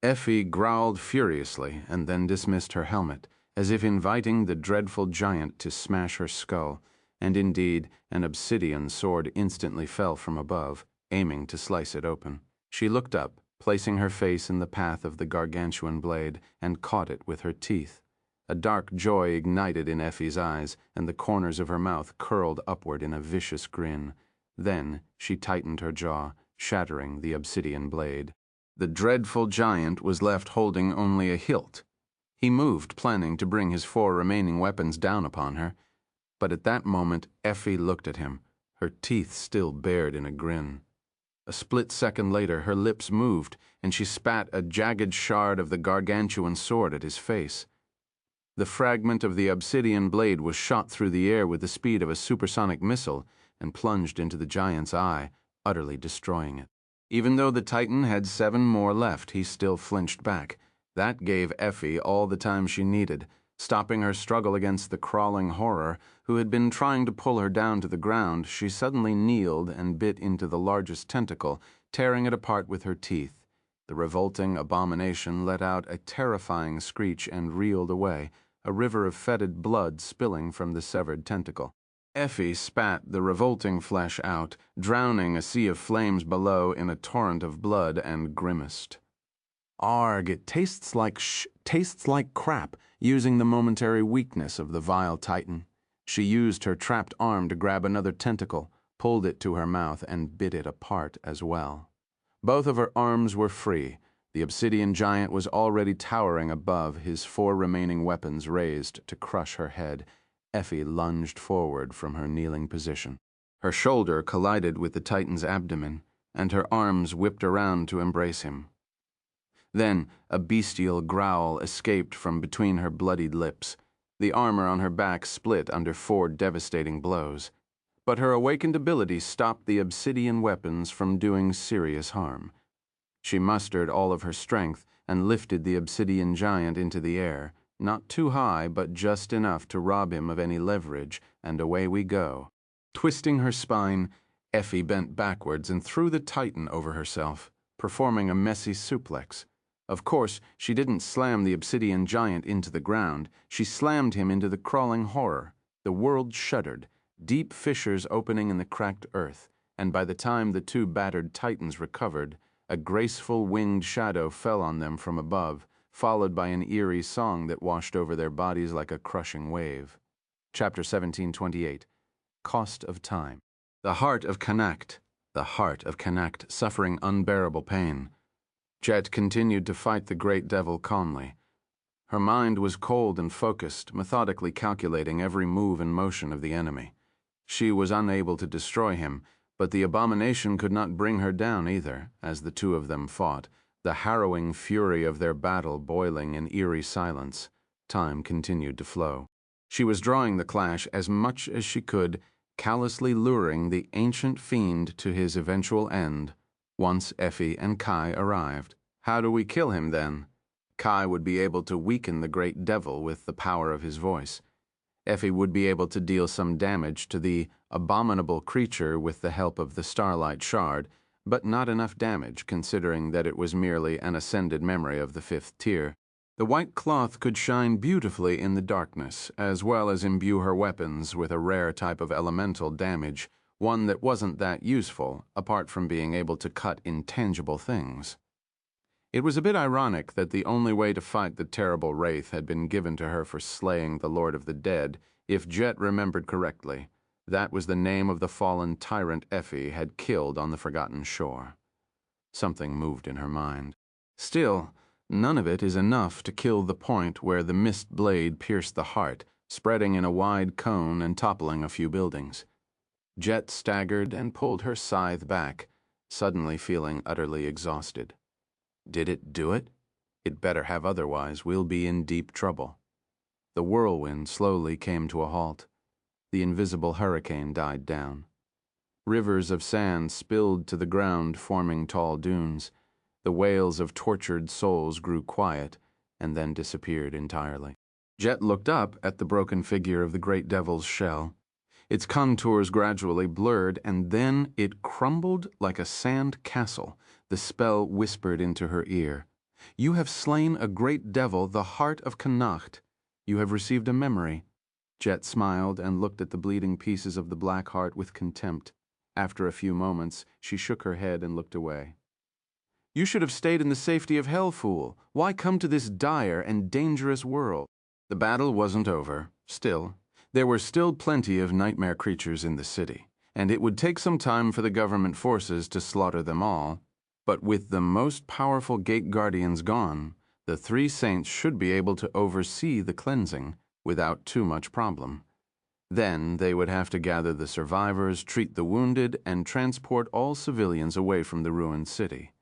Effie growled furiously and then dismissed her helmet, as if inviting the dreadful giant to smash her skull, and indeed, an obsidian sword instantly fell from above, aiming to slice it open. She looked up, placing her face in the path of the gargantuan blade, and caught it with her teeth. A dark joy ignited in Effie's eyes, and the corners of her mouth curled upward in a vicious grin. Then she tightened her jaw, shattering the obsidian blade. The dreadful giant was left holding only a hilt. He moved, planning to bring his 4 remaining weapons down upon her. But at that moment, Effie looked at him, her teeth still bared in a grin. A split second later, her lips moved, and she spat a jagged shard of the gargantuan sword at his face. The fragment of the obsidian blade was shot through the air with the speed of a supersonic missile and plunged into the giant's eye, utterly destroying it. Even though the Titan had 7 more left, he still flinched back. That gave Effie all the time she needed, stopping her struggle against the crawling horror, who had been trying to pull her down to the ground. She suddenly kneeled and bit into the largest tentacle, tearing it apart with her teeth. The revolting abomination let out a terrifying screech and reeled away, a river of fetid blood spilling from the severed tentacle. Effie spat the revolting flesh out, drowning a sea of flames below in a torrent of blood, and grimaced. Arg, it tastes like crap, using the momentary weakness of the vile Titan. She used her trapped arm to grab another tentacle, pulled it to her mouth, and bit it apart as well. Both of her arms were free. The obsidian giant was already towering above, his 4 remaining weapons raised to crush her head. Effie lunged forward from her kneeling position. Her shoulder collided with the Titan's abdomen, and her arms whipped around to embrace him. Then a bestial growl escaped from between her bloodied lips. The armor on her back split under 4 devastating blows. But her awakened ability stopped the obsidian weapons from doing serious harm. She mustered all of her strength and lifted the obsidian giant into the air, not too high, but just enough to rob him of any leverage, and away we go. Twisting her spine, Effie bent backwards and threw the Titan over herself, performing a messy suplex. Of course, she didn't slam the obsidian giant into the ground. She slammed him into the crawling horror. The world shuddered, deep fissures opening in the cracked earth, and by the time the 2 battered Titans recovered, a graceful winged shadow fell on them from above, followed by an eerie song that washed over their bodies like a crushing wave. Chapter 1728. Cost of Time. The heart of Connacht, suffering unbearable pain. Jet continued to fight the great devil calmly. Her mind was cold and focused, methodically calculating every move and motion of the enemy. She was unable to destroy him, but the abomination could not bring her down either, as the 2 of them fought, the harrowing fury of their battle boiling in eerie silence. Time continued to flow. She was drawing the clash as much as she could, callously luring the ancient fiend to his eventual end. Once Effie and Kai arrived. How do we kill him, then? Kai would be able to weaken the great devil with the power of his voice. Effie would be able to deal some damage to the abominable creature with the help of the Starlight Shard, but not enough damage considering that it was merely an ascended memory of the 5th tier. The white cloth could shine beautifully in the darkness, as well as imbue her weapons with a rare type of elemental damage, one that wasn't that useful, apart from being able to cut intangible things. It was a bit ironic that the only way to fight the terrible wraith had been given to her for slaying the Lord of the Dead, if Jet remembered correctly. That was the name of the fallen tyrant Effie had killed on the Forgotten Shore. Something moved in her mind. Still, none of it is enough to kill the point where the mist blade pierced the heart, spreading in a wide cone and toppling a few buildings. Jet staggered and pulled her scythe back, suddenly feeling utterly exhausted. Did it do it? It better have, otherwise we'll be in deep trouble. The whirlwind slowly came to a halt. The invisible hurricane died down. Rivers of sand spilled to the ground, forming tall dunes. The wails of tortured souls grew quiet and then disappeared entirely. Jet looked up at the broken figure of the great devil's shell. Its contours gradually blurred, and then it crumbled like a sand castle. The spell whispered into her ear. "You have slain a great devil, the heart of Connacht. You have received a memory." Jet smiled and looked at the bleeding pieces of the black heart with contempt. After a few moments, she shook her head and looked away. "You should have stayed in the safety of hell, fool. Why come to this dire and dangerous world?" The battle wasn't over. Still, there were still plenty of nightmare creatures in the city, and it would take some time for the government forces to slaughter them all. But with the most powerful gate guardians gone, the 3 saints should be able to oversee the cleansing without too much problem. Then they would have to gather the survivors, treat the wounded, and transport all civilians away from the ruined city.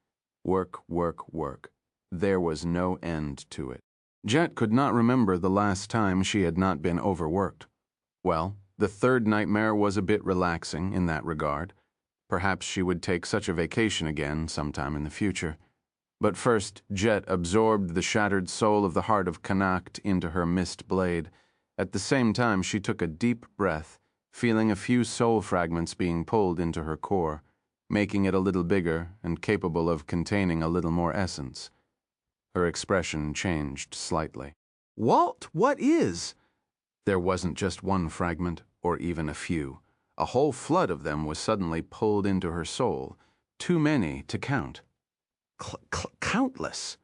Work, work, work. There was no end to it. Jet could not remember the last time she had not been overworked. Well, the 3rd nightmare was a bit relaxing in that regard. Perhaps she would take such a vacation again sometime in the future. But first, Jet absorbed the shattered soul of the heart of Connacht into her mist blade. At the same time, she took a deep breath, feeling a few soul fragments being pulled into her core, making it a little bigger and capable of containing a little more essence. Her expression changed slightly. "Walt, what is?" There wasn't just one fragment, or even a few. A whole flood of them was suddenly pulled into her soul, too many to count. Countless.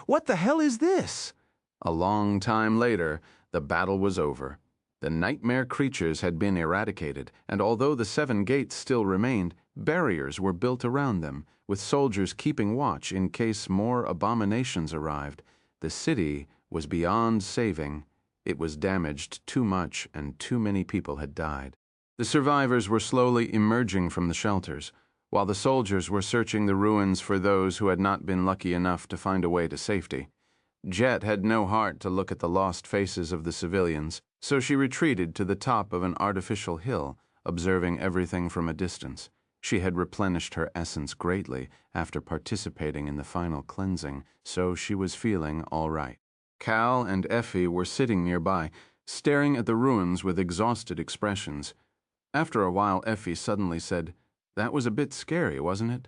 What the hell is this? A long time later, the battle was over. The nightmare creatures had been eradicated, and although the 7 gates still remained, barriers were built around them, with soldiers keeping watch in case more abominations arrived. The city was beyond saving. It was damaged too much, and too many people had died. The survivors were slowly emerging from the shelters, while the soldiers were searching the ruins for those who had not been lucky enough to find a way to safety. Jet had no heart to look at the lost faces of the civilians, so she retreated to the top of an artificial hill, observing everything from a distance. She had replenished her essence greatly after participating in the final cleansing, so she was feeling all right. Cal and Effie were sitting nearby, staring at the ruins with exhausted expressions. After a while, Effie suddenly said, "That was a bit scary, wasn't it?"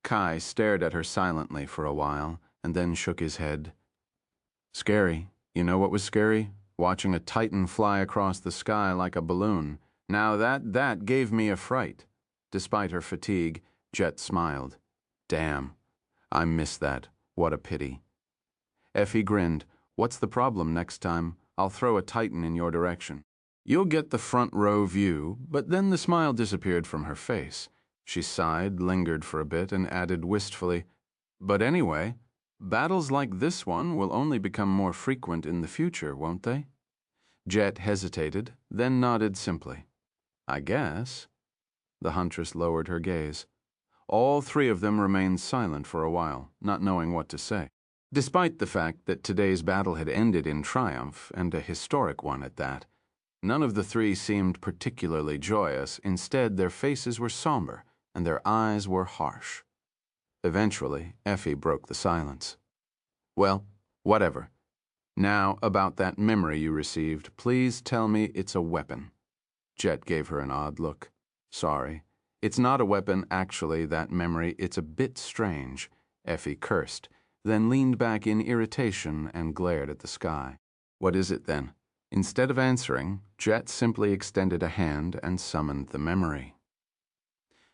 Kai stared at her silently for a while, and then shook his head. "Scary. You know what was scary? Watching a Titan fly across the sky like a balloon. Now that gave me a fright." Despite her fatigue, Jet smiled. "Damn. I missed that. What a pity." Effie grinned. "What's the problem next time? I'll throw a Titan in your direction. You'll get the front row view," but then the smile disappeared from her face. She sighed, lingered for a bit, and added wistfully, "But anyway, battles like this one will only become more frequent in the future, won't they?" Jet hesitated, then nodded simply. "I guess." The huntress lowered her gaze. All 3 of them remained silent for a while, not knowing what to say. Despite the fact that today's battle had ended in triumph, and a historic one at that, none of the 3 seemed particularly joyous. Instead, their faces were somber, and their eyes were harsh. Eventually, Effie broke the silence. "Well, whatever. Now, about that memory you received, please tell me it's a weapon." Jet gave her an odd look. "Sorry. It's not a weapon, actually, that memory. It's a bit strange." Effie cursed, then leaned back in irritation and glared at the sky. "What is it, then?" Instead of answering, Jet simply extended a hand and summoned the memory.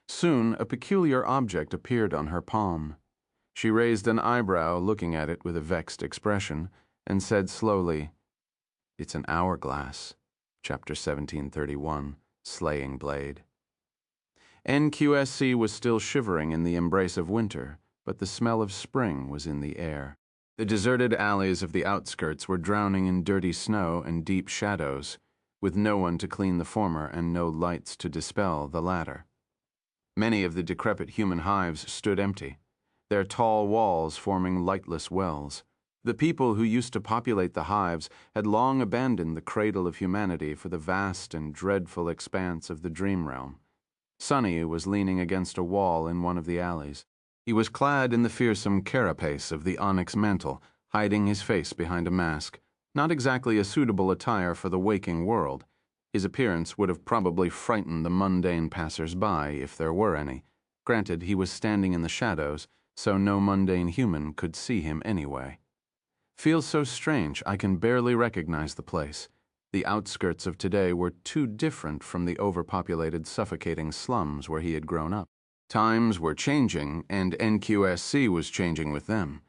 Soon, a peculiar object appeared on her palm. She raised an eyebrow, looking at it with a vexed expression, and said slowly, "It's an hourglass." Chapter 1731, Slaying Blade. NQSC was still shivering in the embrace of winter, but the smell of spring was in the air. The deserted alleys of the outskirts were drowning in dirty snow and deep shadows, with no one to clean the former and no lights to dispel the latter. Many of the decrepit human hives stood empty, their tall walls forming lightless wells. The people who used to populate the hives had long abandoned the cradle of humanity for the vast and dreadful expanse of the dream realm. Sunny was leaning against a wall in one of the alleys. He was clad in the fearsome carapace of the onyx mantle, hiding his face behind a mask, not exactly a suitable attire for the waking world. His appearance would have probably frightened the mundane passers-by, if there were any. Granted, he was standing in the shadows, so no mundane human could see him anyway. "Feels so strange, I can barely recognize the place." The outskirts of today were too different from the overpopulated, suffocating slums where he had grown up. Times were changing, and NQSC was changing with them.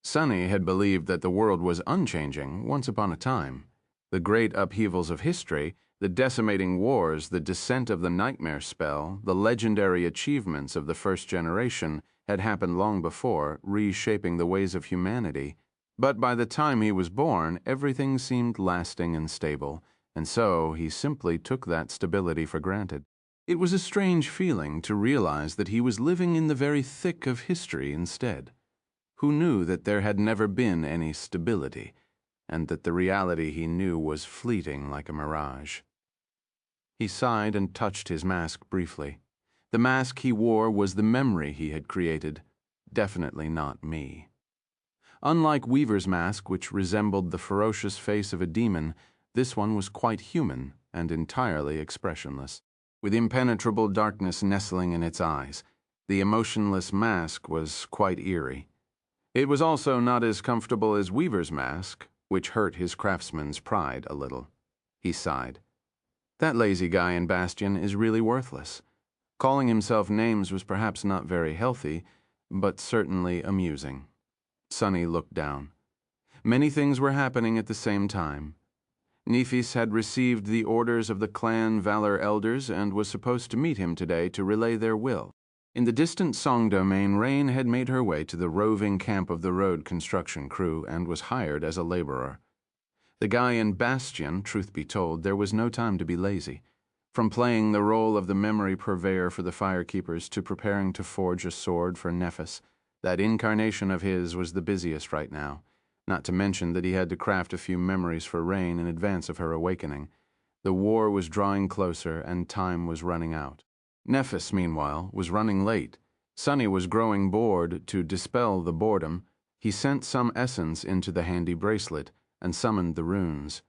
Sunny had believed that the world was unchanging once upon a time. The great upheavals of history, the decimating wars, the descent of the nightmare spell, the legendary achievements of the first generation had happened long before, reshaping the ways of humanity. But by the time he was born, everything seemed lasting and stable, and so he simply took that stability for granted. It was a strange feeling to realize that he was living in the very thick of history instead. Who knew that there had never been any stability, and that the reality he knew was fleeting like a mirage? He sighed and touched his mask briefly. The mask he wore was the memory he had created, definitely not me. Unlike Weaver's mask, which resembled the ferocious face of a demon, this one was quite human and entirely expressionless, with impenetrable darkness nestling in its eyes. The emotionless mask was quite eerie. It was also not as comfortable as Weaver's mask, which hurt his craftsman's pride a little. He sighed. That lazy guy in Bastion is really worthless. Calling himself names was perhaps not very healthy, but certainly amusing. Sunny looked down. Many things were happening at the same time. Nephis had received the orders of the clan Valor elders and was supposed to meet him today to relay their will. In the distant Song domain, Rain had made her way to the roving camp of the road construction crew and was hired as a laborer. The guy in Bastion, truth be told, there was no time to be lazy. From playing the role of the memory purveyor for the firekeepers to preparing to forge a sword for Nephis, that incarnation of his was the busiest right now, not to mention that he had to craft a few memories for Rain in advance of her awakening. The war was drawing closer and time was running out. Nephis, meanwhile, was running late. Sunny was growing bored. To dispel the boredom, he sent some essence into the handy bracelet and summoned the runes.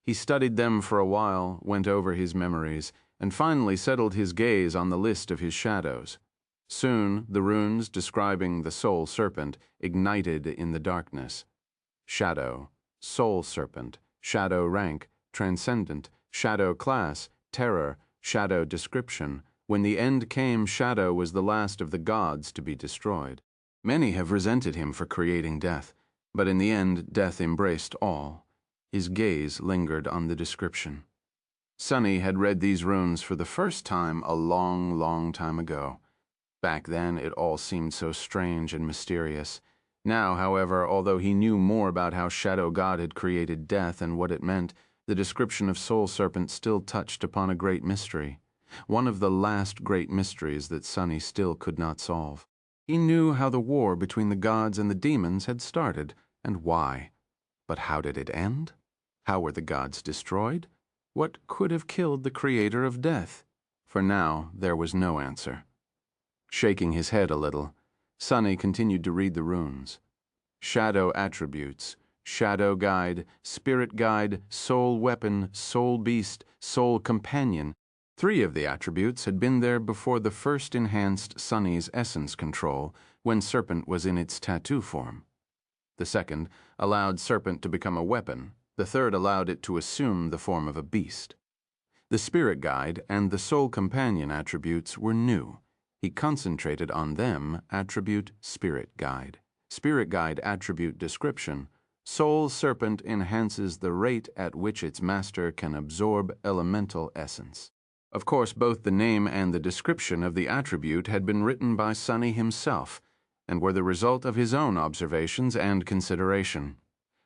He studied them for a while, went over his memories, and finally settled his gaze on the list of his shadows. Soon, the runes describing the soul serpent ignited in the darkness. Shadow, soul serpent, shadow rank, transcendent, shadow class, terror, shadow description. When the end came, Shadow was the last of the gods to be destroyed. Many have resented him for creating death, but in the end, death embraced all. His gaze lingered on the description. Sunny had read these runes for the first time a long, long time ago. Back then, it all seemed so strange and mysterious. Now, however, although he knew more about how Shadow God had created death and what it meant, the description of Soul Serpent still touched upon a great mystery. One of the last great mysteries that Sunny still could not solve. He knew how the war between the gods and the demons had started, and why. But how did it end? How were the gods destroyed? What could have killed the creator of death? For now, there was no answer. Shaking his head a little, Sunny continued to read the runes. Shadow attributes, shadow guide, spirit guide, soul weapon, soul beast, soul companion. 3 of the attributes had been there before the first enhanced Sunny's essence control, when Serpent was in its tattoo form. The second allowed Serpent to become a weapon. The third allowed it to assume the form of a beast. The Spirit Guide and the Soul Companion attributes were new. He concentrated on them, attribute Spirit Guide. Spirit Guide attribute description. Soul Serpent enhances the rate at which its master can absorb elemental essence. Of course, both the name and the description of the attribute had been written by Sunny himself, and were the result of his own observations and consideration.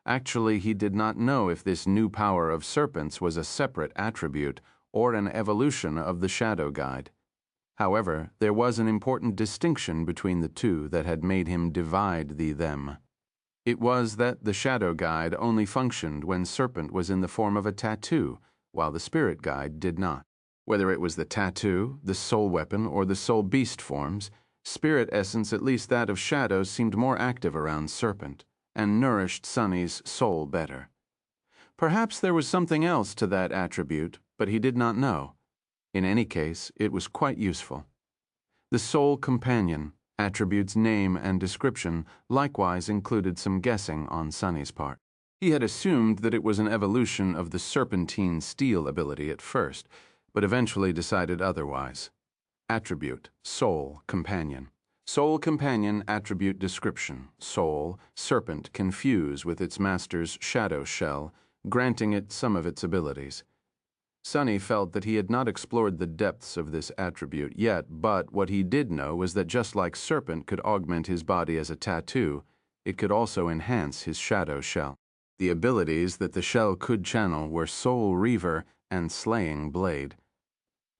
Actually, he did not know if this new power of serpents was a separate attribute or an evolution of the Shadow Guide. However, there was an important distinction between the two that had made him divide them. It was that the Shadow Guide only functioned when Serpent was in the form of a tattoo, while the Spirit Guide did not. Whether it was the tattoo, the soul weapon, or the soul beast forms, spirit essence, at least that of Shadow, seemed more active around Serpent, and nourished Sunny's soul better. Perhaps there was something else to that attribute, but he did not know. In any case, it was quite useful. The Soul Companion, attribute's name and description, likewise included some guessing on Sunny's part. He had assumed that it was an evolution of the Serpentine Steel ability at first, but eventually decided otherwise. Attribute, Soul Companion. Soul Companion attribute description. Soul, Serpent can fuse with its master's shadow shell, granting it some of its abilities. Sunny felt that he had not explored the depths of this attribute yet, but what he did know was that just like Serpent could augment his body as a tattoo, it could also enhance his shadow shell. The abilities that the shell could channel were Soul Reaver and Slaying Blade.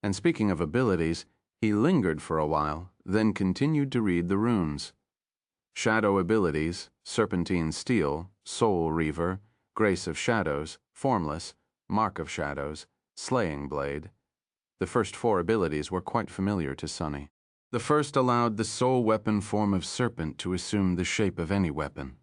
And speaking of abilities, he lingered for a while, then continued to read the runes. Shadow abilities, Serpentine Steel, Soul Reaver, Grace of Shadows, Formless, Mark of Shadows, Slaying Blade. The first 4 abilities were quite familiar to Sunny. The first allowed the soul weapon form of Serpent to assume the shape of any weapon.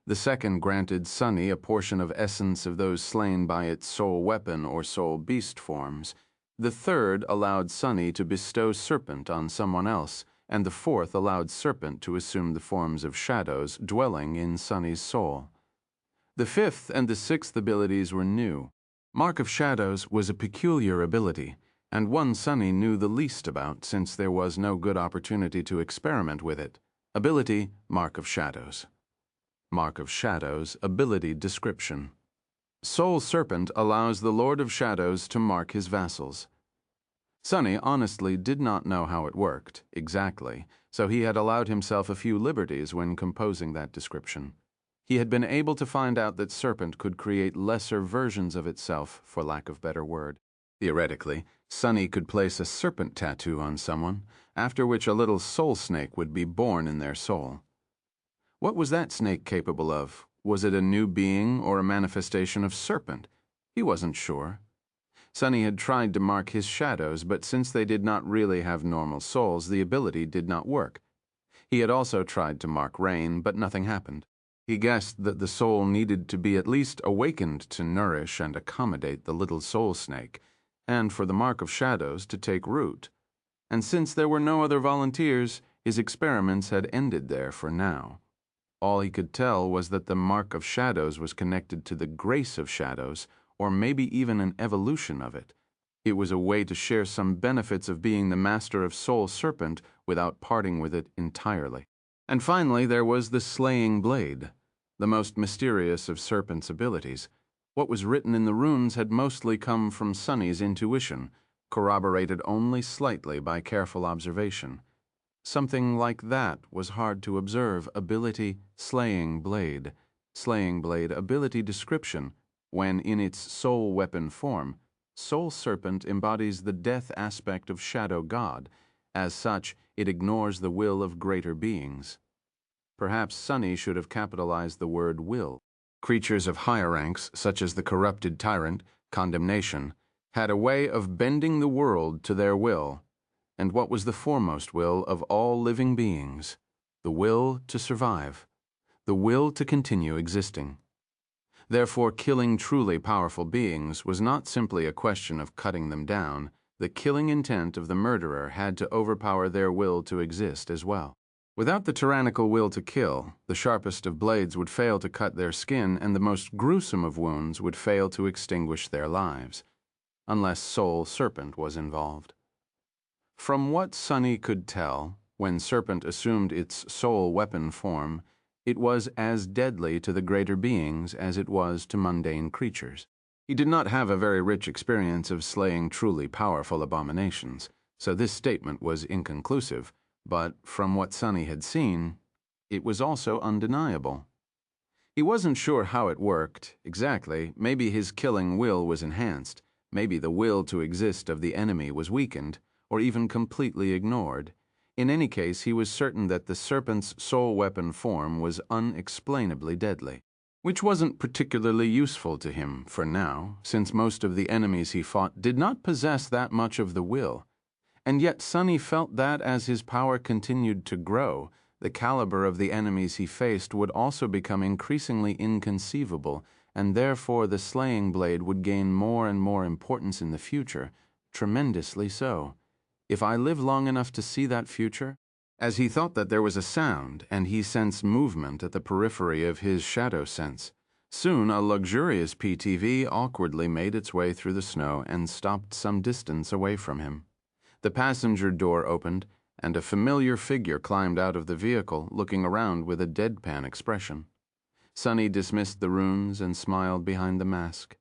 The second granted Sunny a portion of essence of those slain by its soul weapon or soul beast forms. The third allowed Sunny to bestow Serpent on someone else, and the fourth allowed Serpent to assume the forms of shadows dwelling in Sunny's soul. The fifth and the sixth abilities were new. Mark of Shadows was a peculiar ability, and one Sunny knew the least about since there was no good opportunity to experiment with it. Ability, Mark of Shadows. Mark of Shadows, ability description. Soul Serpent allows the Lord of Shadows to mark his vassals. Sunny honestly did not know how it worked, exactly, so he had allowed himself a few liberties when composing that description. He had been able to find out that Serpent could create lesser versions of itself, for lack of better word. Theoretically, Sunny could place a serpent tattoo on someone, after which a little soul snake would be born in their soul. What was that snake capable of? Was it a new being or a manifestation of Serpent? He wasn't sure. Sunny had tried to mark his shadows, but since they did not really have normal souls, the ability did not work. He had also tried to mark Rain, but nothing happened. He guessed that the soul needed to be at least awakened to nourish and accommodate the little soul snake, and for the mark of shadows to take root. And since there were no other volunteers, his experiments had ended there for now. All he could tell was that the mark of shadows was connected to the grace of shadows, or maybe even an evolution of it. It was a way to share some benefits of being the master of Soul Serpent without parting with it entirely. And finally, there was the slaying blade, the most mysterious of Serpent's abilities. What was written in the runes had mostly come from Sunny's intuition, corroborated only slightly by careful observation. Something like that was hard to observe: ability, slaying blade ability description. When in its soul weapon form, Soul Serpent embodies the death aspect of Shadow God. As such, it ignores the will of greater beings. Perhaps Sunny should have capitalized the word will. Creatures of higher ranks, such as the corrupted tyrant, Condemnation, had a way of bending the world to their will. And what was the foremost will of all living beings? The will to survive, the will to continue existing. Therefore, killing truly powerful beings was not simply a question of cutting them down. The killing intent of the murderer had to overpower their will to exist as well. Without the tyrannical will to kill, the sharpest of blades would fail to cut their skin, and the most gruesome of wounds would fail to extinguish their lives, unless Soul Serpent was involved. From what Sunny could tell, when Serpent assumed its soul weapon form, it was as deadly to the greater beings as it was to mundane creatures. He did not have a very rich experience of slaying truly powerful abominations, so this statement was inconclusive, but from what Sunny had seen, it was also undeniable. He wasn't sure how it worked exactly. Maybe his killing will was enhanced, maybe the will to exist of the enemy was weakened, or even completely ignored. In any case, he was certain that the Serpent's soul weapon form was unexplainably deadly, which wasn't particularly useful to him for now, since most of the enemies he fought did not possess that much of the will. And yet Sunny felt that as his power continued to grow, the caliber of the enemies he faced would also become increasingly inconceivable, and therefore the slaying blade would gain more and more importance in the future, tremendously so. If I live long enough to see that future? As he thought that, there was a sound, and he sensed movement at the periphery of his shadow sense. Soon a luxurious PTV awkwardly made its way through the snow and stopped some distance away from him. The passenger door opened, and a familiar figure climbed out of the vehicle, looking around with a deadpan expression. Sunny dismissed the runes and smiled behind the mask.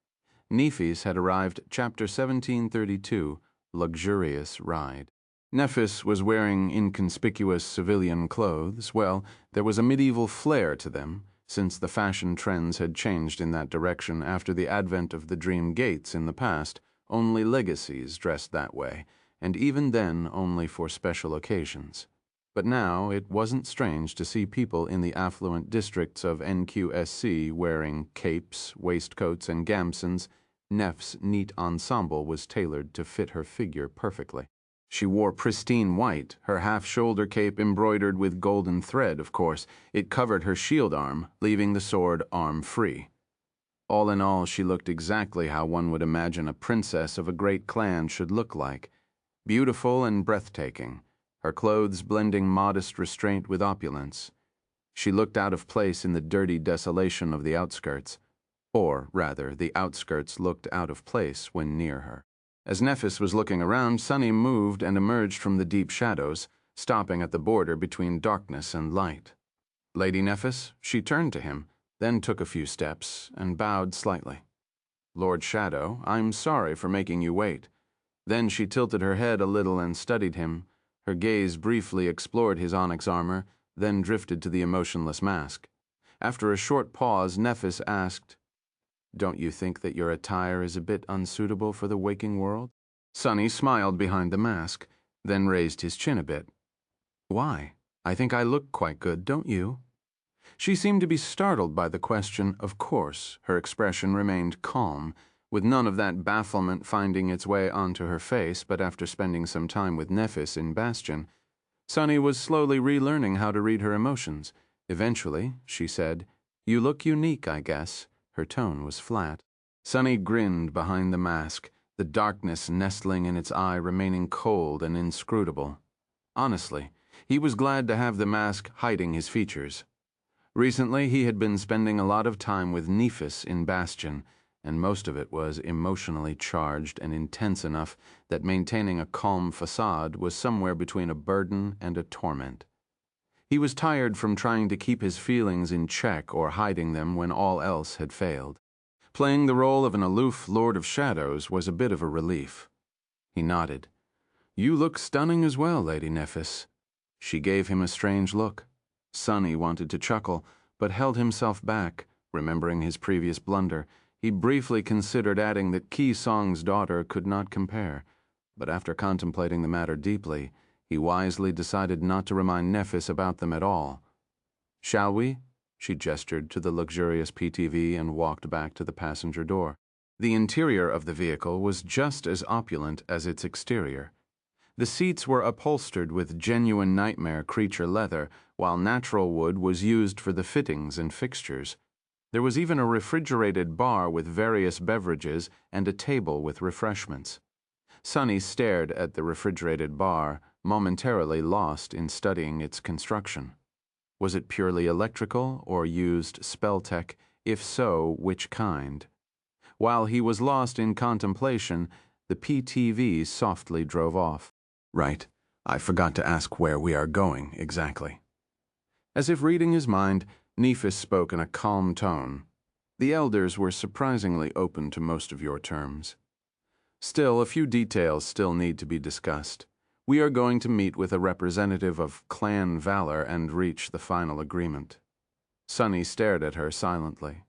Nephis had arrived, chapter 1732, Luxurious Ride. Nephis was wearing inconspicuous civilian clothes. Well, there was a medieval flair to them, since the fashion trends had changed in that direction after the advent of the Dream Gates in the past. Only legacies dressed that way, and even then only for special occasions. But now it wasn't strange to see people in the affluent districts of NQSC wearing capes, waistcoats, and gamsons. Neff's neat ensemble was tailored to fit her figure perfectly. She wore pristine white, her half-shoulder cape embroidered with golden thread, of course. It covered her shield arm, leaving the sword arm-free. All in all, she looked exactly how one would imagine a princess of a great clan should look like. Beautiful and breathtaking, her clothes blending modest restraint with opulence. She looked out of place in the dirty desolation of the outskirts. Or, rather, the outskirts looked out of place when near her. As Nephis was looking around, Sunny moved and emerged from the deep shadows, stopping at the border between darkness and light. Lady Nephis, she turned to him, then took a few steps and bowed slightly. Lord Shadow, I'm sorry for making you wait." Then she tilted her head a little and studied him. Her gaze briefly explored his onyx armor, then drifted to the emotionless mask. After a short pause, Nephis asked, "Don't you think that your attire is a bit unsuitable for the waking world?" Sunny smiled behind the mask, then raised his chin a bit. "Why? I think I look quite good, don't you?" She seemed to be startled by the question. Of course, her expression remained calm, with none of that bafflement finding its way onto her face, but after spending some time with Nephis in Bastion, Sunny was slowly relearning how to read her emotions. Eventually, she said, "You look unique, I guess." Her tone was flat. Sunny grinned behind the mask, the darkness nestling in its eye remaining cold and inscrutable. Honestly, he was glad to have the mask hiding his features. Recently, he had been spending a lot of time with Nephis in Bastion, and most of it was emotionally charged and intense enough that maintaining a calm facade was somewhere between a burden and a torment. He was tired from trying to keep his feelings in check or hiding them when all else had failed. Playing the role of an aloof Lord of Shadows was a bit of a relief. He nodded. "You look stunning as well, Lady Nephis." She gave him a strange look. Sunny wanted to chuckle, but held himself back, remembering his previous blunder. He briefly considered adding that Key Song's daughter could not compare, but after contemplating the matter deeply, he wisely decided not to remind Nephis about them at all. "Shall we?" She gestured to the luxurious PTV and walked back to the passenger door. The interior of the vehicle was just as opulent as its exterior. The seats were upholstered with genuine nightmare creature leather, while natural wood was used for the fittings and fixtures. There was even a refrigerated bar with various beverages and a table with refreshments. Sunny stared at the refrigerated bar, momentarily lost in studying its construction. Was it purely electrical or used spell tech? If so, which kind? While he was lost in contemplation, the PTV softly drove off. "Right, I forgot to ask where we are going exactly." As if reading his mind, Nephis spoke in a calm tone. "The elders were surprisingly open to most of your terms. Still, a few details still need to be discussed. We are going to meet with a representative of Clan Valor and reach the final agreement." Sunny stared at her silently.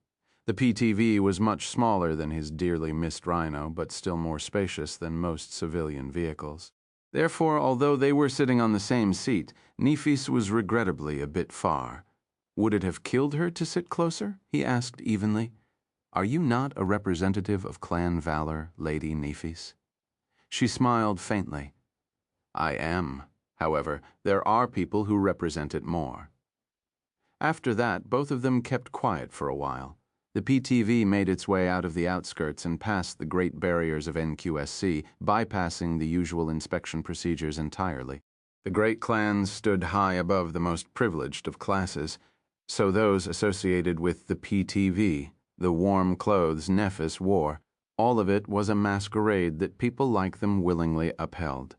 The PTV was much smaller than his dearly missed Rhino, but still more spacious than most civilian vehicles. Therefore, although they were sitting on the same seat, Nephis was regrettably a bit far. "Would it have killed her to sit closer?" he asked evenly. "Are you not a representative of Clan Valor, Lady Nephis?" She smiled faintly. "I am. However, there are people who represent it more." After that, both of them kept quiet for a while. The PTV made its way out of the outskirts and past the great barriers of NQSC, bypassing the usual inspection procedures entirely. The great clans stood high above the most privileged of classes, so those associated with the PTV, the warm clothes Nephis wore, all of it was a masquerade that people like them willingly upheld.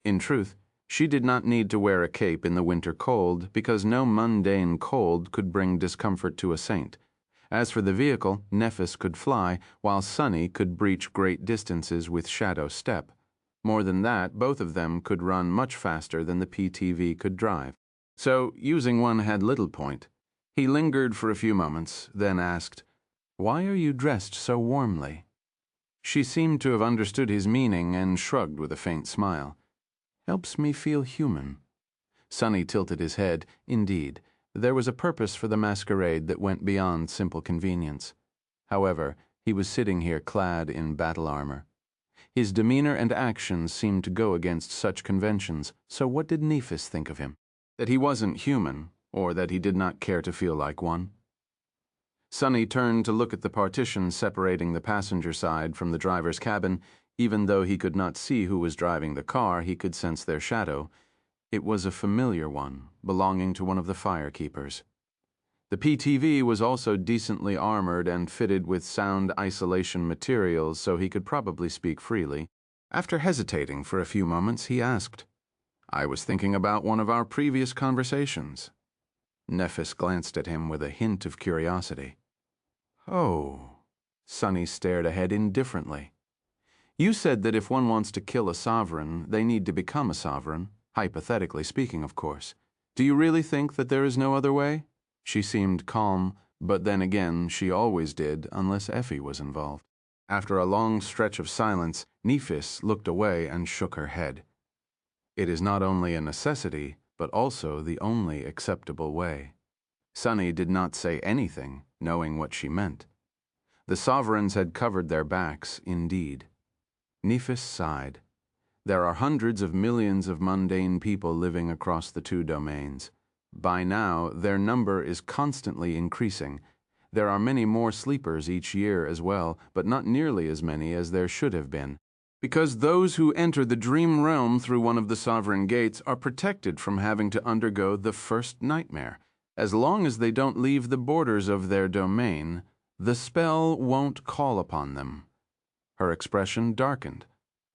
In truth, she did not need to wear a cape in the winter cold because no mundane cold could bring discomfort to a saint. As for the vehicle, Nephis could fly, while Sunny could breach great distances with shadow step. More than that, both of them could run much faster than the PTV could drive. So, using one had little point. He lingered for a few moments, then asked, "Why are you dressed so warmly?" She seemed to have understood his meaning and shrugged with a faint smile. "Helps me feel human." Sunny tilted his head. Indeed, there was a purpose for the masquerade that went beyond simple convenience. However, he was sitting here clad in battle armor. His demeanor and actions seemed to go against such conventions, so what did Nephis think of him? That he wasn't human, or that he did not care to feel like one? Sunny turned to look at the partition separating the passenger side from the driver's cabin. Even though he could not see who was driving the car, he could sense their shadow. It was a familiar one, belonging to one of the firekeepers. The PTV was also decently armored and fitted with sound isolation materials, so he could probably speak freely. After hesitating for a few moments, he asked, "I was thinking about one of our previous conversations." Nephis glanced at him with a hint of curiosity. "Oh." Sunny stared ahead indifferently. You said that if one wants to kill a sovereign, they need to become a sovereign, hypothetically speaking, of course. Do you really think that there is no other way? She seemed calm, but then again, she always did, unless Effie was involved. After a long stretch of silence, Nephis looked away and shook her head. It is not only a necessity, but also the only acceptable way. Sunny did not say anything, knowing what she meant. The sovereigns had covered their backs, indeed. Nephis sighed. There are hundreds of millions of mundane people living across the two domains. By now, their number is constantly increasing. There are many more sleepers each year as well, but not nearly as many as there should have been. Because those who enter the dream realm through one of the sovereign gates are protected from having to undergo the first nightmare. As long as they don't leave the borders of their domain, the spell won't call upon them. Her expression darkened.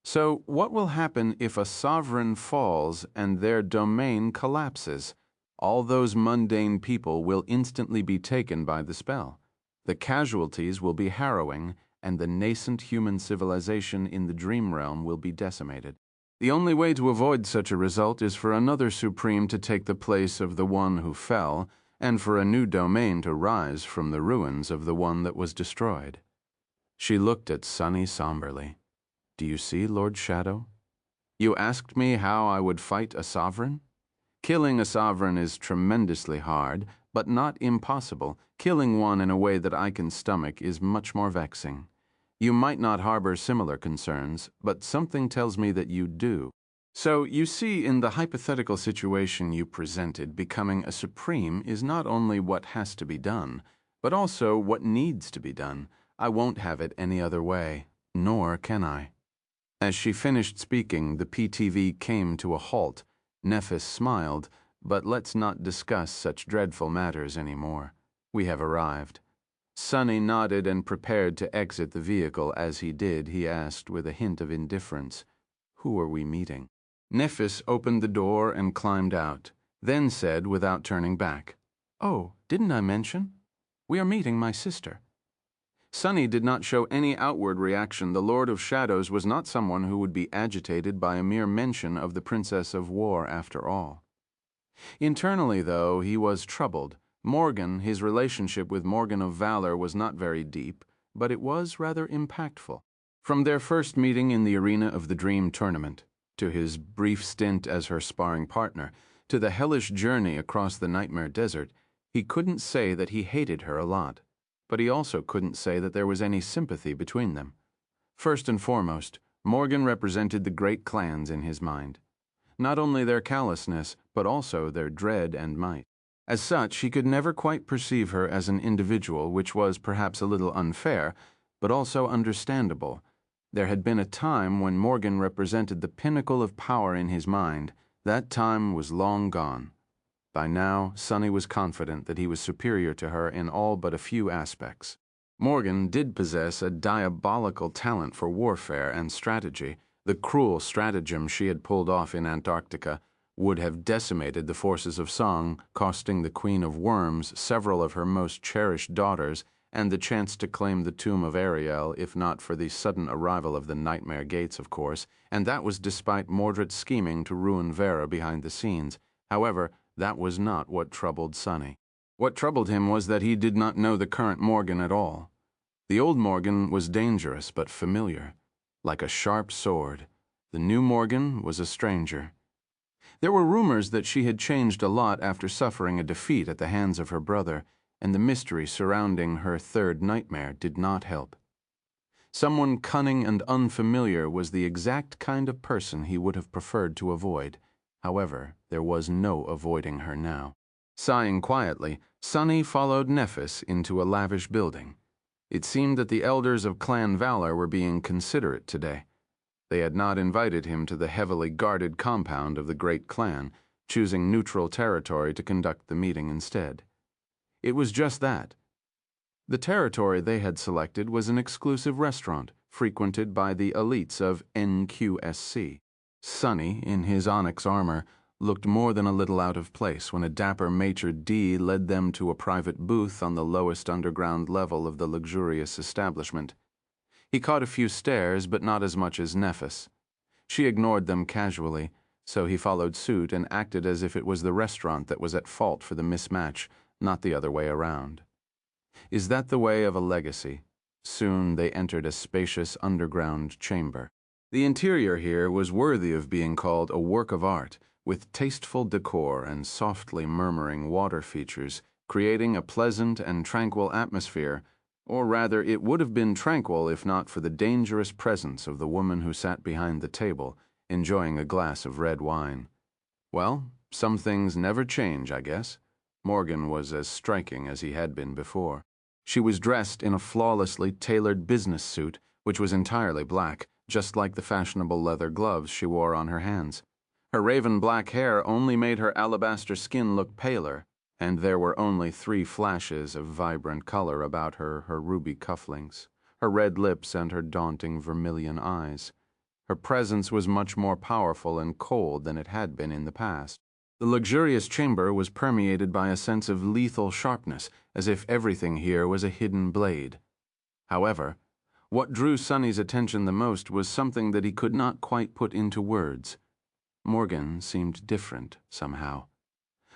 So what will happen if a sovereign falls and their domain collapses? All those mundane people will instantly be taken by the spell. The casualties will be harrowing, and the nascent human civilization in the dream realm will be decimated. The only way to avoid such a result is for another supreme to take the place of the one who fell, and for a new domain to rise from the ruins of the one that was destroyed. She looked at Sunny somberly. Do you see, Lord Shadow? You asked me how I would fight a sovereign? Killing a sovereign is tremendously hard, but not impossible. Killing one in a way that I can stomach is much more vexing. You might not harbor similar concerns, but something tells me that you do. So, you see, in the hypothetical situation you presented, becoming a supreme is not only what has to be done, but also what needs to be done. I won't have it any other way, nor can I. As she finished speaking, the PTV came to a halt. Nephis smiled, but let's not discuss such dreadful matters anymore. We have arrived. Sunny nodded and prepared to exit the vehicle. As he did, he asked with a hint of indifference, Who are we meeting? Nephis opened the door and climbed out, then said without turning back, Oh, didn't I mention? We are meeting my sister. Sunny did not show any outward reaction. The Lord of Shadows was not someone who would be agitated by a mere mention of the Princess of War after all. Internally, though, he was troubled. His relationship with Morgan of Valor was not very deep, but it was rather impactful. From their first meeting in the arena of the Dream Tournament, to his brief stint as her sparring partner, to the hellish journey across the Nightmare Desert, he couldn't say that he hated her a lot. But he also couldn't say that there was any sympathy between them. First and foremost, Morgan represented the great clans in his mind. Not only their callousness, but also their dread and might. As such, he could never quite perceive her as an individual, which was perhaps a little unfair, but also understandable. There had been a time when Morgan represented the pinnacle of power in his mind. That time was long gone. By now, Sunny was confident that he was superior to her in all but a few aspects. Morgan did possess a diabolical talent for warfare and strategy. The cruel stratagem she had pulled off in Antarctica would have decimated the forces of Song, costing the Queen of Worms several of her most cherished daughters and the chance to claim the tomb of Ariel, if not for the sudden arrival of the Nightmare Gates, of course, and that was despite Mordred's scheming to ruin Vera behind the scenes. However, that was not what troubled Sunny. What troubled him was that he did not know the current Morgan at all. The old Morgan was dangerous but familiar, like a sharp sword. The new Morgan was a stranger. There were rumors that she had changed a lot after suffering a defeat at the hands of her brother, and the mystery surrounding her third nightmare did not help. Someone cunning and unfamiliar was the exact kind of person he would have preferred to avoid. However, there was no avoiding her now. Sighing quietly, Sunny followed Nephis into a lavish building. It seemed that the elders of Clan Valor were being considerate today. They had not invited him to the heavily guarded compound of the great clan, choosing neutral territory to conduct the meeting instead. It was just that. The territory they had selected was an exclusive restaurant, frequented by the elites of NQSC. Sunny, in his onyx armor, looked more than a little out of place when a dapper maitre d' led them to a private booth on the lowest underground level of the luxurious establishment. He caught a few stares, but not as much as Nephis. She ignored them casually, so he followed suit and acted as if it was the restaurant that was at fault for the mismatch, not the other way around. Is that the way of a legacy? Soon they entered a spacious underground chamber. The interior here was worthy of being called a work of art, with tasteful decor and softly murmuring water features, creating a pleasant and tranquil atmosphere, or rather it would have been tranquil if not for the dangerous presence of the woman who sat behind the table, enjoying a glass of red wine. Well, some things never change, I guess. Morgan was as striking as he had been before. She was dressed in a flawlessly tailored business suit, which was entirely black, just like the fashionable leather gloves she wore on her hands. Her raven black hair only made her alabaster skin look paler, and there were only 3 flashes of vibrant color about her ruby cufflinks, her red lips, and her daunting vermilion eyes. Her presence was much more powerful and cold than it had been in the past. The luxurious chamber was permeated by a sense of lethal sharpness, as if everything here was a hidden blade. However, what drew Sunny's attention the most was something that he could not quite put into words. Morgan seemed different, somehow.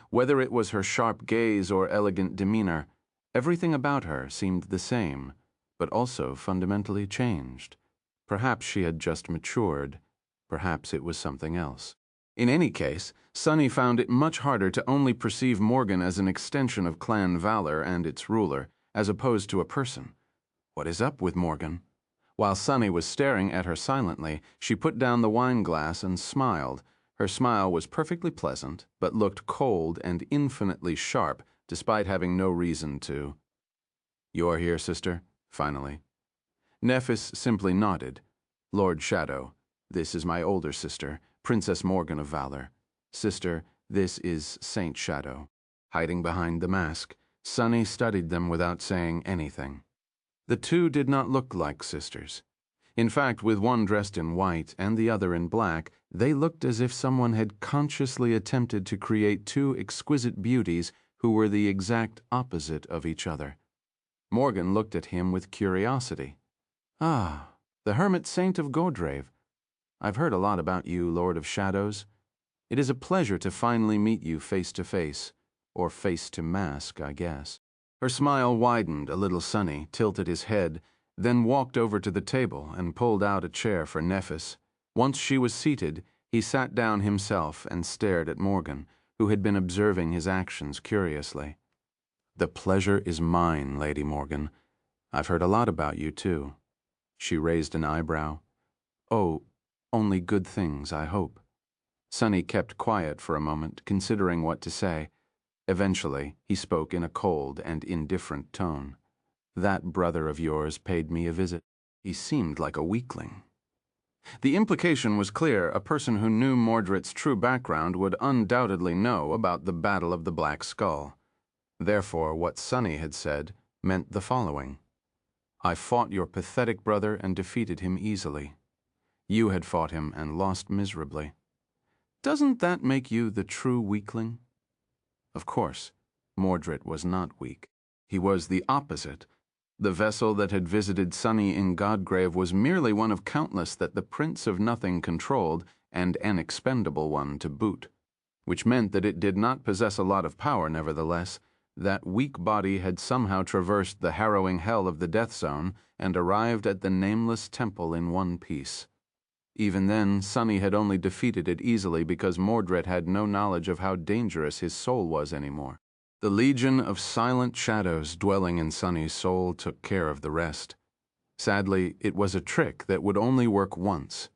Whether it was her sharp gaze or elegant demeanor, everything about her seemed the same, but also fundamentally changed. Perhaps she had just matured. Perhaps it was something else. In any case, Sunny found it much harder to only perceive Morgan as an extension of Clan Valor and its ruler, as opposed to a person. What is up with Morgan? While Sunny was staring at her silently, she put down the wine glass and smiled. Her smile was perfectly pleasant, but looked cold and infinitely sharp, despite having no reason to. "You're here, sister?" finally. Nephis simply nodded. "Lord Shadow, this is my older sister, Princess Morgan of Valor. Sister, this is Saint Shadow." Hiding behind the mask, Sunny studied them without saying anything. The two did not look like sisters. In fact, with one dressed in white and the other in black, they looked as if someone had consciously attempted to create 2 exquisite beauties who were the exact opposite of each other. Morgan looked at him with curiosity. "Ah, the Hermit Saint of Gordrave. I've heard a lot about you, Lord of Shadows. It is a pleasure to finally meet you face to face, or face to mask, I guess." Her smile widened a little. Sunny tilted his head, then walked over to the table and pulled out a chair for Nephis. Once she was seated, he sat down himself and stared at Morgan, who had been observing his actions curiously. "The pleasure is mine, Lady Morgan. I've heard a lot about you, too." She raised an eyebrow. "Oh, only good things, I hope." Sunny kept quiet for a moment, considering what to say. Eventually, he spoke in a cold and indifferent tone. "That brother of yours paid me a visit. He seemed like a weakling." The implication was clear. A person who knew Mordred's true background would undoubtedly know about the Battle of the Black Skull. Therefore, what Sunny had said meant the following. "I fought your pathetic brother and defeated him easily. You had fought him and lost miserably. Doesn't that make you the true weakling?" Of course, Mordred was not weak. He was the opposite. The vessel that had visited Sunny in Godgrave was merely one of countless that the Prince of Nothing controlled, and an expendable one to boot. Which meant that it did not possess a lot of power, nevertheless. That weak body had somehow traversed the harrowing hell of the Death Zone and arrived at the nameless temple in one piece. Even then, Sunny had only defeated it easily because Mordred had no knowledge of how dangerous his soul was anymore. The legion of silent shadows dwelling in Sunny's soul took care of the rest. Sadly, it was a trick that would only work once.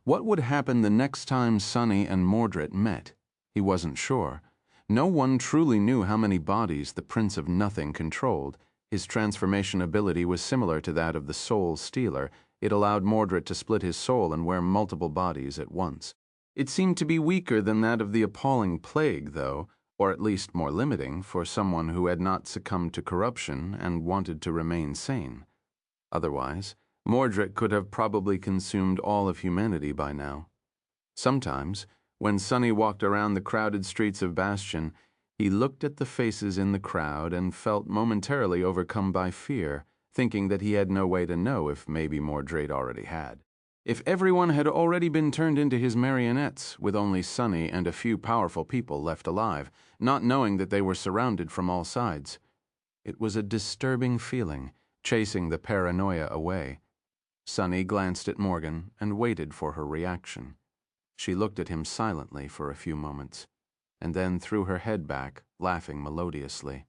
What would happen the next time Sunny and Mordred met? He wasn't sure. No one truly knew how many bodies the Prince of Nothing controlled. His transformation ability was similar to that of the Soul Stealer. It allowed Mordred to split his soul and wear multiple bodies at once. It seemed to be weaker than that of the appalling plague, though, or at least more limiting for someone who had not succumbed to corruption and wanted to remain sane. Otherwise, Mordred could have probably consumed all of humanity by now. Sometimes, When Sunny walked around the crowded streets of Bastion, he looked at the faces in the crowd and felt momentarily overcome by fear, thinking that he had no way to know if maybe Mordred already had. If everyone had already been turned into his marionettes, with only Sunny and a few powerful people left alive, not knowing that they were surrounded from all sides. It was a disturbing feeling, chasing the paranoia away. Sunny glanced at Morgan and waited for her reaction. She looked at him silently for a few moments, and then threw her head back, laughing melodiously.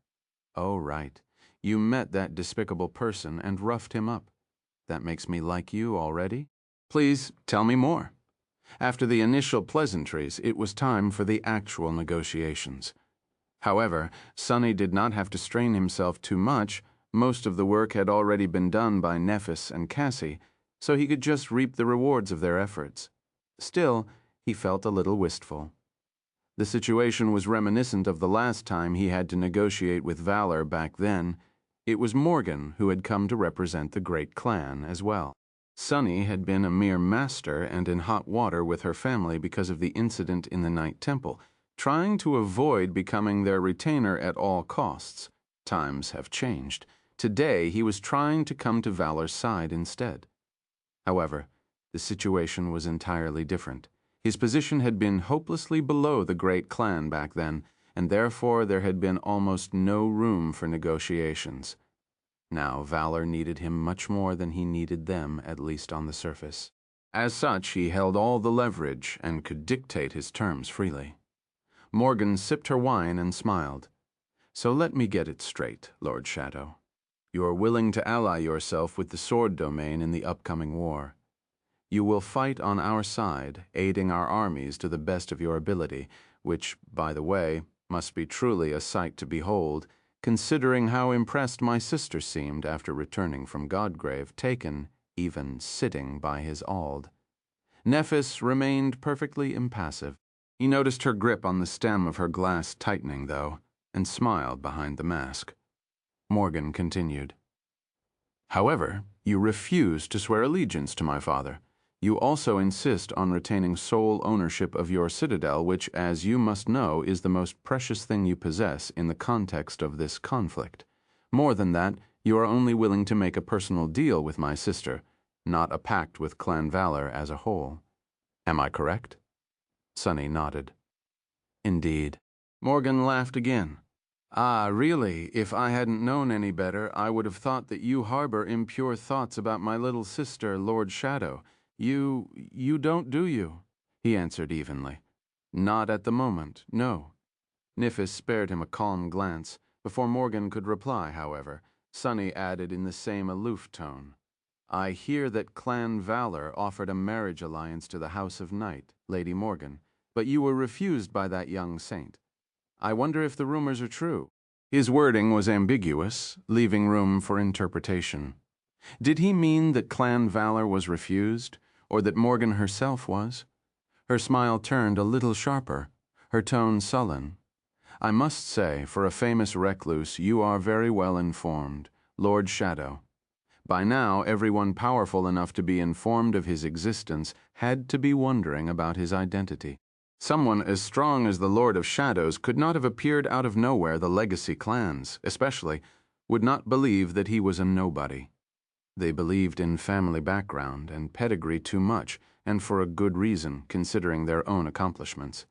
"Oh, right. You met that despicable person and roughed him up. That makes me like you already? Please tell me more." After the initial pleasantries, it was time for the actual negotiations. However, Sunny did not have to strain himself too much. Most of the work had already been done by Nephis and Cassie, so he could just reap the rewards of their efforts. Still, he felt a little wistful. The situation was reminiscent of the last time he had to negotiate with Valor back then. It was Morgan who had come to represent the great clan as well. Sunny had been a mere master and in hot water with her family because of the incident in the Night Temple, trying to avoid becoming their retainer at all costs. Times have changed. Today he was trying to come to Valor's side instead. However, the situation was entirely different. His position had been hopelessly below the great clan back then, and therefore there had been almost no room for negotiations. Now Valor needed him much more than he needed them, at least on the surface. As such, he held all the leverage and could dictate his terms freely. Morgan sipped her wine and smiled. "So let me get it straight, Lord Shadow. You are willing to ally yourself with the sword domain in the upcoming war. You will fight on our side, aiding our armies to the best of your ability, which, by the way, must be truly a sight to behold, considering how impressed my sister seemed after returning from Godgrave, taken, even sitting by his Auld." Nephis remained perfectly impassive. He noticed her grip on the stem of her glass tightening, though, and smiled behind the mask. Morgan continued. "However, you refuse to swear allegiance to my father. You also insist on retaining sole ownership of your citadel, which, as you must know, is the most precious thing you possess in the context of this conflict. More than that, you are only willing to make a personal deal with my sister, not a pact with Clan Valor as a whole. Am I correct?" Sunny nodded. "Indeed." Morgan laughed again. "Ah, really, if I hadn't known any better, I would have thought that you harbor impure thoughts about my little sister, Lord Shadow. You don't, do you?" he answered evenly. "Not at the moment, no." Nephis spared him a calm glance. Before Morgan could reply, however, Sunny added in the same aloof tone, "I hear that Clan Valor offered a marriage alliance to the House of Night, Lady Morgan, but you were refused by that young saint. I wonder if the rumors are true." His wording was ambiguous, leaving room for interpretation. Did he mean that Clan Valor was refused, or that Morgan herself was? Her smile turned a little sharper, her tone sullen. "I must say, for a famous recluse, you are very well informed, Lord Shadow." By now, everyone powerful enough to be informed of his existence had to be wondering about his identity. Someone as strong as the Lord of Shadows could not have appeared out of nowhere. The legacy clans, especially, would not believe that he was a nobody. They believed in family background and pedigree too much, and for a good reason, considering their own accomplishments.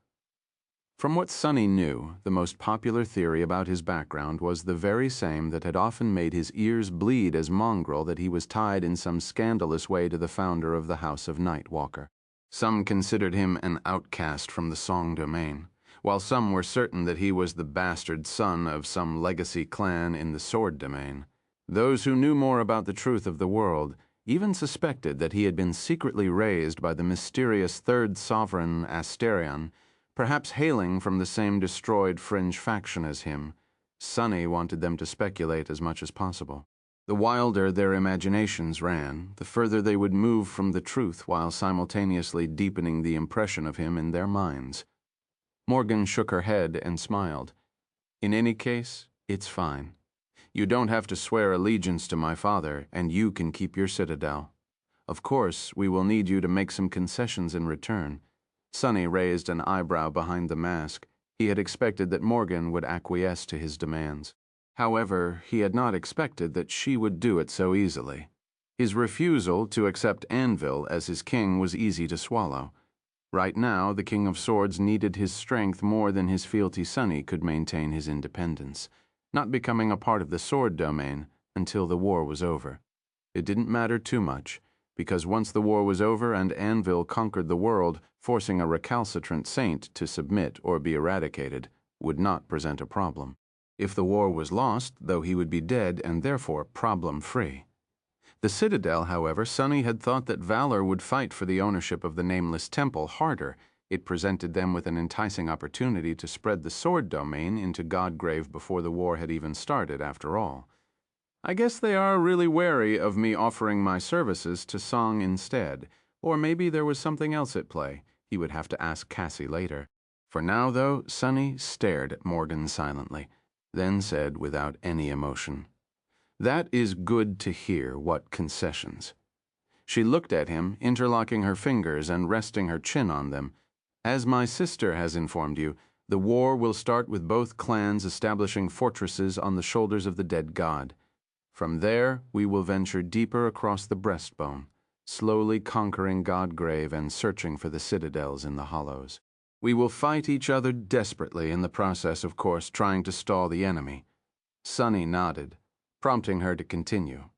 From what Sunny knew, the most popular theory about his background was the very same that had often made his ears bleed as mongrel, that he was tied in some scandalous way to the founder of the House of Nightwalker. Some considered him an outcast from the Song domain, while some were certain that he was the bastard son of some legacy clan in the Sword domain. Those who knew more about the truth of the world even suspected that he had been secretly raised by the mysterious third sovereign Asterion, perhaps hailing from the same destroyed fringe faction as him. Sunny wanted them to speculate as much as possible. The wilder their imaginations ran, the further they would move from the truth while simultaneously deepening the impression of him in their minds. Morgan shook her head and smiled. "In any case, it's fine. You don't have to swear allegiance to my father, and you can keep your citadel. Of course, we will need you to make some concessions in return. Sunny raised an eyebrow behind the mask. He had expected that Morgan would acquiesce to his demands. However, he had not expected that she would do it so easily. His refusal to accept Anvil as his king was easy to swallow. Right now, the King of Swords needed his strength more than his fealty Sunny could maintain his independence, not becoming a part of the sword domain until the war was over. It didn't matter too much, because once the war was over and Anvil conquered the world, forcing a recalcitrant saint to submit or be eradicated would not present a problem. If the war was lost, though, he would be dead and therefore problem-free. The Citadel, however, Sunny had thought that Valor would fight for the ownership of the Nameless Temple harder. It presented them with an enticing opportunity to spread the sword domain into Godgrave before the war had even started, after all. I guess they are really wary of me offering my services to Song instead, or maybe there was something else at play. He would have to ask Cassie later. For now, though, Sunny stared at Morgan silently, then said without any emotion, "That is good to hear. What concessions?" She looked at him, interlocking her fingers and resting her chin on them. "As my sister has informed you, the war will start with both clans establishing fortresses on the shoulders of the dead god. From there, we will venture deeper across the breastbone, slowly conquering Godgrave and searching for the citadels in the hollows. We will fight each other desperately in the process, of course, trying to stall the enemy." Sunny nodded, prompting her to continue.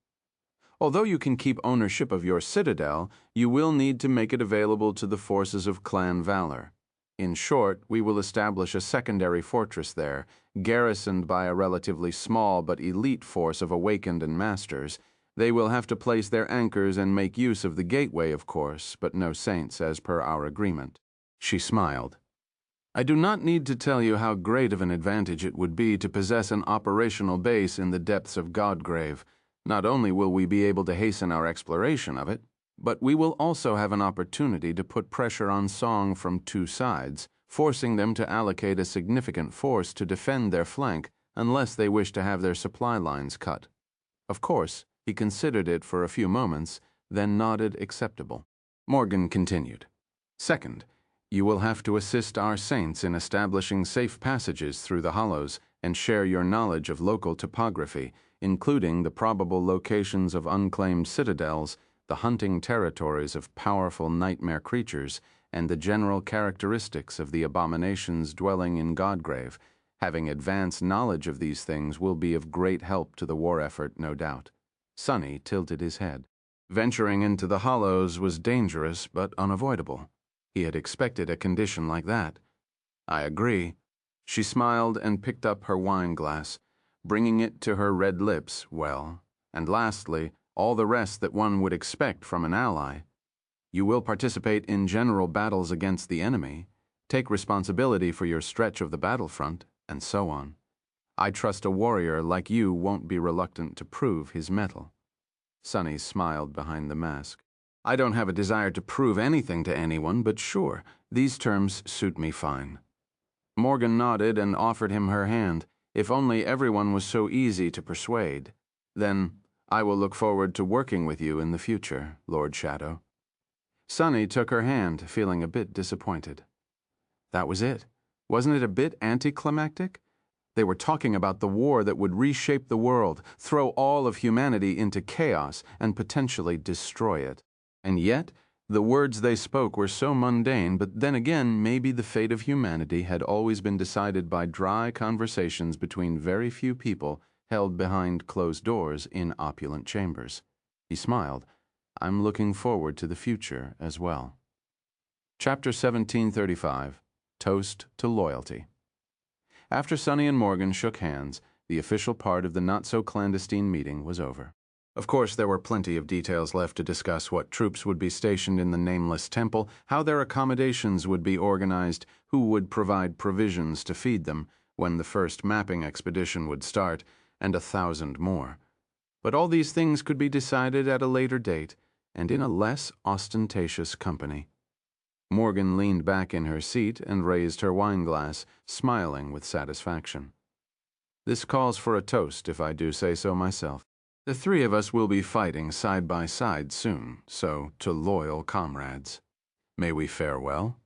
"Although you can keep ownership of your citadel, you will need to make it available to the forces of Clan Valor. In short, we will establish a secondary fortress there, garrisoned by a relatively small but elite force of awakened and masters. They will have to place their anchors and make use of the gateway, of course, but no saints as per our agreement." She smiled. "I do not need to tell you how great of an advantage it would be to possess an operational base in the depths of Godgrave. Not only will we be able to hasten our exploration of it, but we will also have an opportunity to put pressure on Song from two sides, forcing them to allocate a significant force to defend their flank unless they wish to have their supply lines cut." Of course, he considered it for a few moments, then nodded acceptable. Morgan continued, "Second, you will have to assist our saints in establishing safe passages through the hollows and share your knowledge of local topography, including the probable locations of unclaimed citadels, the hunting territories of powerful nightmare creatures, and the general characteristics of the abominations dwelling in Godgrave. Having advanced knowledge of these things will be of great help to the war effort, no doubt." Sunny tilted his head. Venturing into the hollows was dangerous but unavoidable. He had expected a condition like that. "I agree." She smiled and picked up her wine glass, bringing it to her red lips, and lastly, all the rest that one would expect from an ally. "You will participate in general battles against the enemy, take responsibility for your stretch of the battlefront, and so on. I trust a warrior like you won't be reluctant to prove his mettle." Sunny smiled behind the mask. "I don't have a desire to prove anything to anyone, but sure, these terms suit me fine." Morgan nodded and offered him her hand. If only everyone was so easy to persuade. "Then I will look forward to working with you in the future, Lord Shadow." Sunny took her hand, feeling a bit disappointed. That was it. Wasn't it a bit anticlimactic? They were talking about the war that would reshape the world, throw all of humanity into chaos, and potentially destroy it. And yet, the words they spoke were so mundane, but then again, maybe the fate of humanity had always been decided by dry conversations between very few people held behind closed doors in opulent chambers. He smiled. "I'm looking forward to the future as well." Chapter 1735, Toast to Loyalty. After Sunny and Morgan shook hands, the official part of the not-so-clandestine meeting was over. Of course, there were plenty of details left to discuss: what troops would be stationed in the Nameless Temple, how their accommodations would be organized, who would provide provisions to feed them, when the first mapping expedition would start, and 1,000 more. But all these things could be decided at a later date, and in a less ostentatious company. Morgan leaned back in her seat and raised her wine-glass, smiling with satisfaction. "This calls for a toast, if I do say so myself. The three of us will be fighting side by side soon, so to loyal comrades. May we fare well?"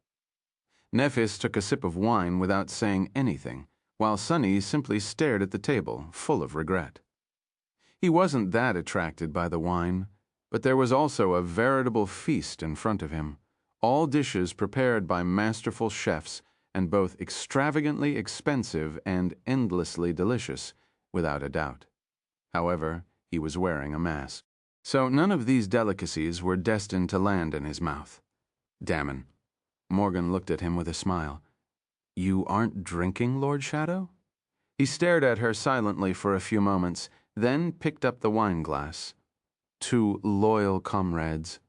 Nephis took a sip of wine without saying anything, while Sunny simply stared at the table, full of regret. He wasn't that attracted by the wine, but there was also a veritable feast in front of him, all dishes prepared by masterful chefs and both extravagantly expensive and endlessly delicious, without a doubt. However, he was wearing a mask, so none of these delicacies were destined to land in his mouth. Damon. Morgan looked at him with a smile. You aren't drinking, Lord Shadow? He stared at her silently for a few moments, then picked up the wine glass. Two loyal comrades.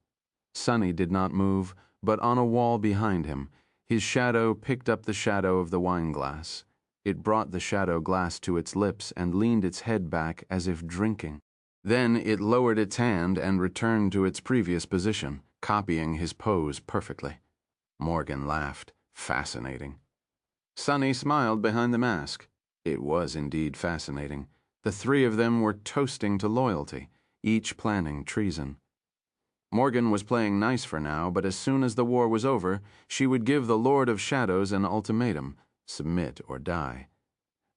Sunny did not move, but on a wall behind him, his shadow picked up the shadow of the wine glass. It brought the shadow glass to its lips and leaned its head back as if drinking. Then it lowered its hand and returned to its previous position, copying his pose perfectly. Morgan laughed. Fascinating. Sunny smiled behind the mask. It was indeed fascinating. The three of them were toasting to loyalty, each planning treason. Morgan was playing nice for now, but as soon as the war was over, she would give the Lord of Shadows an ultimatum: submit or die.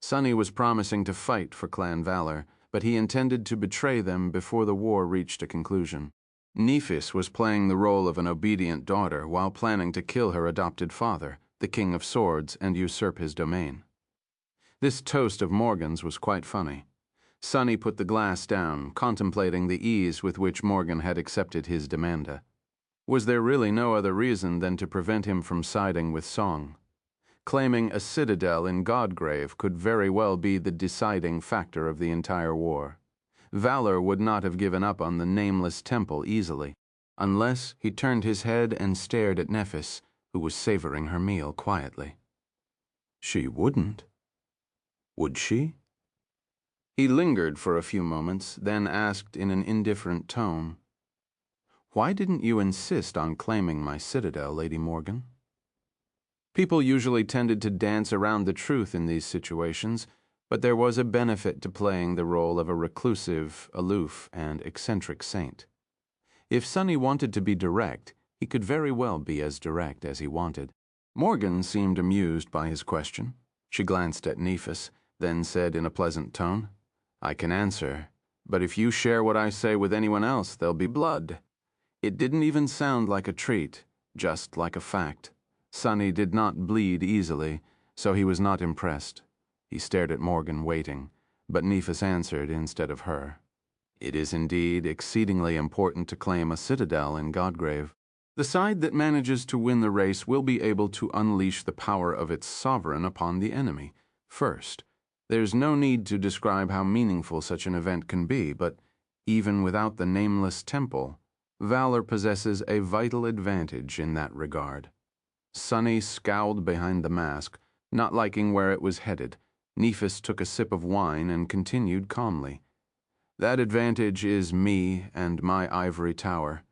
Sunny was promising to fight for clan valor, but he intended to betray them before the war reached a conclusion. Nephis was playing the role of an obedient daughter while planning to kill her adopted father, the King of Swords, and usurp his domain. This toast of Morgan's was quite funny. Sunny put the glass down, contemplating the ease with which Morgan had accepted his demanda. Was there really no other reason than to prevent him from siding with Song? Claiming a citadel in Godgrave could very well be the deciding factor of the entire war. Valor would not have given up on the nameless temple easily, unless he turned his head and stared at Nephis, who was savoring her meal quietly. She wouldn't. Would she? He lingered for a few moments, then asked in an indifferent tone, Why didn't you insist on claiming my citadel, Lady Morgan? People usually tended to dance around the truth in these situations, but there was a benefit to playing the role of a reclusive, aloof, and eccentric saint. If Sunny wanted to be direct, he could very well be as direct as he wanted. Morgan seemed amused by his question. She glanced at Nephis, then said in a pleasant tone, I can answer, but if you share what I say with anyone else, there'll be blood. It didn't even sound like a treat, just like a fact. Sunny did not bleed easily, so he was not impressed. He stared at Morgan, waiting, but Nephis answered instead of her. It is indeed exceedingly important to claim a citadel in Godgrave. The side that manages to win the race will be able to unleash the power of its sovereign upon the enemy. First, there's no need to describe how meaningful such an event can be, but even without the nameless temple, valor possesses a vital advantage in that regard. Sunny scowled behind the mask, not liking where it was headed. Nephis took a sip of wine and continued calmly. That advantage is me and my ivory tower,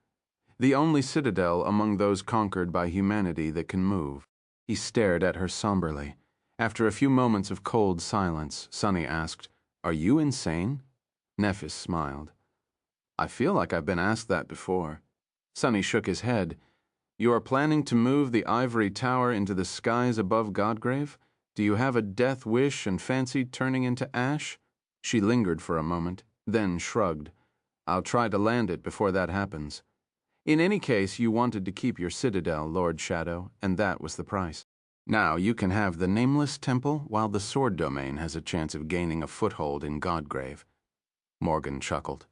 the only citadel among those conquered by humanity that can move. He stared at her somberly. After a few moments of cold silence, Sunny asked, Are you insane? Nephis smiled. I feel like I've been asked that before. Sunny shook his head. You are planning to move the ivory tower into the skies above Godgrave? Do you have a death wish and fancy turning into ash? She lingered for a moment, then shrugged. I'll try to land it before that happens. In any case, you wanted to keep your citadel, Lord Shadow, and that was the price. Now you can have the nameless temple while the sword domain has a chance of gaining a foothold in Godgrave. Morgan chuckled.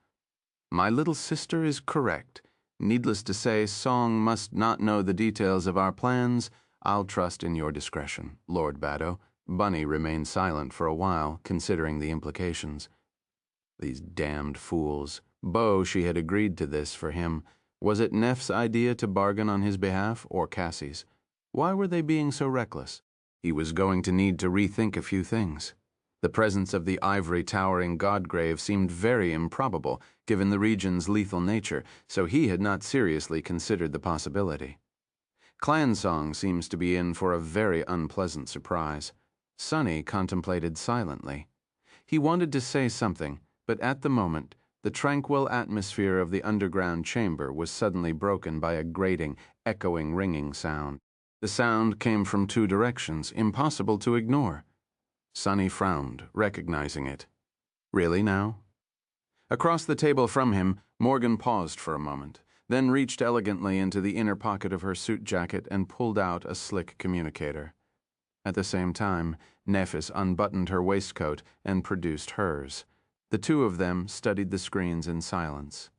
My little sister is correct. Needless to say, Song must not know the details of our plans. I'll trust in your discretion, Lord Baddow. Bunny remained silent for a while, considering the implications. These damned fools. She had agreed to this for him. Was it Neff's idea to bargain on his behalf, or Cassie's? Why were they being so reckless? He was going to need to rethink a few things. The presence of the ivory tower in Godgrave seemed very improbable, given the region's lethal nature, so he had not seriously considered the possibility. Clansong seems to be in for a very unpleasant surprise. Sunny contemplated silently. He wanted to say something, but at the moment, the tranquil atmosphere of the underground chamber was suddenly broken by a grating, echoing ringing sound. The sound came from two directions, impossible to ignore. Sunny frowned, recognizing it. Really now? Across the table from him, Morgan paused for a moment, then reached elegantly into the inner pocket of her suit jacket and pulled out a slick communicator. At the same time, Nephis unbuttoned her waistcoat and produced hers. The two of them studied the screens in silence.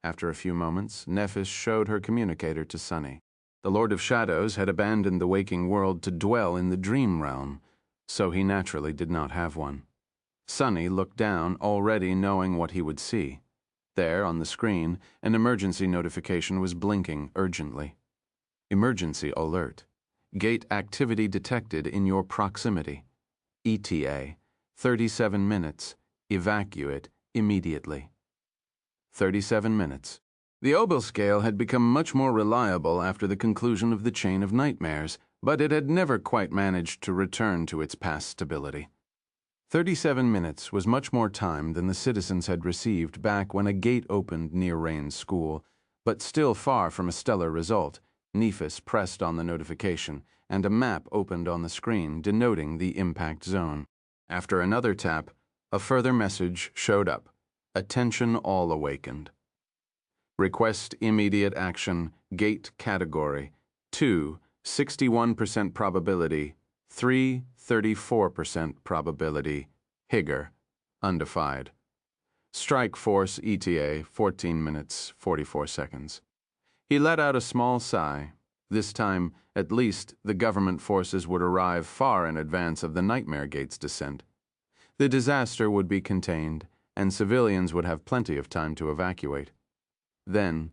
After a few moments, Nephis showed her communicator to Sunny. The Lord of Shadows had abandoned the waking world to dwell in the dream realm, so he naturally did not have one. Sunny looked down, already knowing what he would see. There, on the screen, an emergency notification was blinking urgently. Emergency alert. Gate activity detected in your proximity. ETA. 37 minutes. Evacuate immediately. 37 minutes. The Obel scale had become much more reliable after the conclusion of the chain of nightmares, but it had never quite managed to return to its past stability. 37 minutes was much more time than the citizens had received back when a gate opened near Rain's school, but still far from a stellar result. Nephis pressed on the notification, and a map opened on the screen denoting the impact zone. After another tap, a further message showed up. Attention all awakened. Request immediate action, gate category. 2, 61% probability. 3, 34% probability. Higger, undefined. Strike force ETA, 14 minutes, 44 seconds. He let out a small sigh. This time, at least, the government forces would arrive far in advance of the Nightmare Gate's descent. The disaster would be contained, and civilians would have plenty of time to evacuate. Then,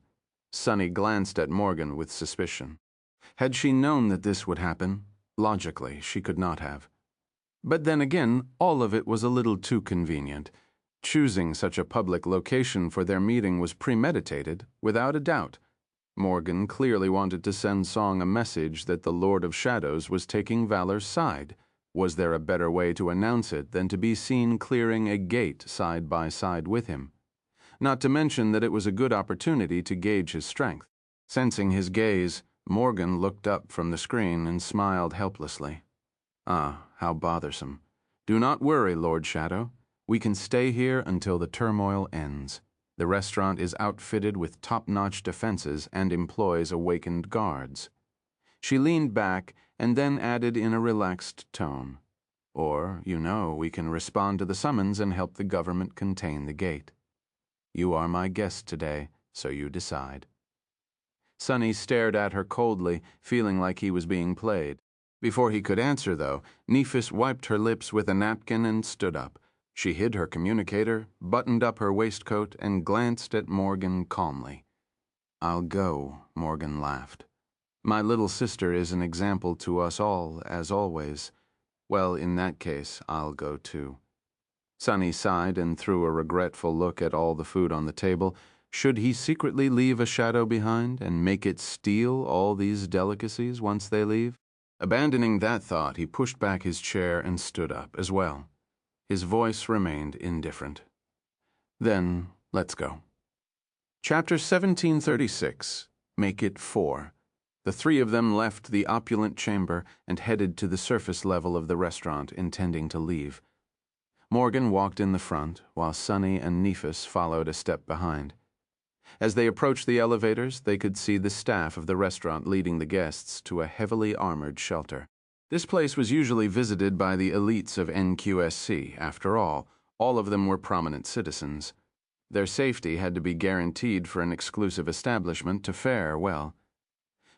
Sunny glanced at Morgan with suspicion. Had she known that this would happen, logically, she could not have. But then again, all of it was a little too convenient. Choosing such a public location for their meeting was premeditated, without a doubt. Morgan clearly wanted to send Song a message that the Lord of Shadows was taking Valor's side. Was there a better way to announce it than to be seen clearing a gate side by side with him? Not to mention that it was a good opportunity to gauge his strength. Sensing his gaze, Morgan looked up from the screen and smiled helplessly. Ah, how bothersome. Do not worry, Lord Shadow. We can stay here until the turmoil ends. The restaurant is outfitted with top-notch defenses and employs awakened guards. She leaned back and then added in a relaxed tone. Or, we can respond to the summons and help the government contain the gate. You are my guest today, so you decide. Sunny stared at her coldly, feeling like he was being played. Before he could answer, though, Nephis wiped her lips with a napkin and stood up. She hid her communicator, buttoned up her waistcoat, and glanced at Morgan calmly. I'll go, Morgan laughed. My little sister is an example to us all, as always. Well, in that case, I'll go too. Sunny sighed and threw a regretful look at all the food on the table. Should he secretly leave a shadow behind and make it steal all these delicacies once they leave? Abandoning that thought, he pushed back his chair and stood up as well. His voice remained indifferent. Then, let's go. Chapter 1736. Make it 4. The three of them left the opulent chamber and headed to the surface level of the restaurant, intending to leave. Morgan walked in the front, while Sunny and Nephis followed a step behind. As they approached the elevators, they could see the staff of the restaurant leading the guests to a heavily armored shelter. This place was usually visited by the elites of NQSC. After all of them were prominent citizens. Their safety had to be guaranteed for an exclusive establishment to fare well.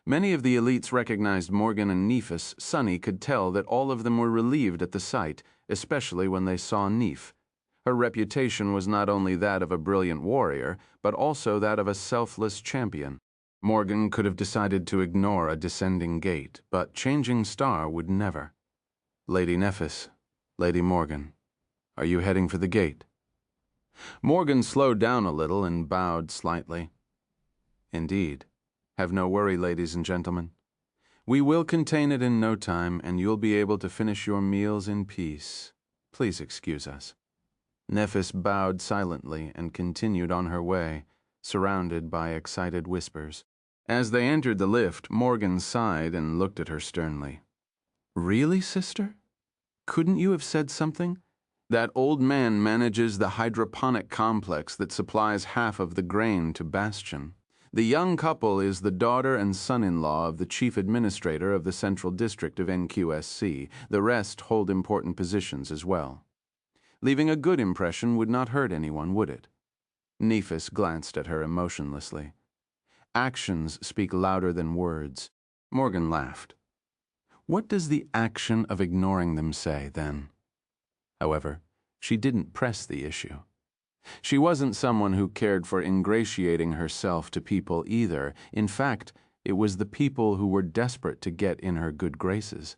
Many of the elites recognized Morgan and Nephis. Sunny could tell that all of them were relieved at the sight, especially when they saw Neph. Her reputation was not only that of a brilliant warrior, but also that of a selfless champion. Morgan could have decided to ignore a descending gate, but Changing Star would never. Lady Nephis, Lady Morgan, are you heading for the gate? Morgan slowed down a little and bowed slightly. Indeed. Have no worry, ladies and gentlemen. We will contain it in no time, and you'll be able to finish your meals in peace. Please excuse us. Nephis bowed silently and continued on her way, surrounded by excited whispers. As they entered the lift, Morgan sighed and looked at her sternly. "Really, sister? Couldn't you have said something? That old man manages the hydroponic complex that supplies half of the grain to Bastion. The young couple is the daughter and son-in-law of the chief administrator of the Central District of NQSC. The rest hold important positions as well. Leaving a good impression would not hurt anyone, would it?" Nephis glanced at her emotionlessly. "Actions speak louder than words." Morgan laughed. "What does the action of ignoring them say, then?" However, she didn't press the issue. She wasn't someone who cared for ingratiating herself to people either. In fact, it was the people who were desperate to get in her good graces.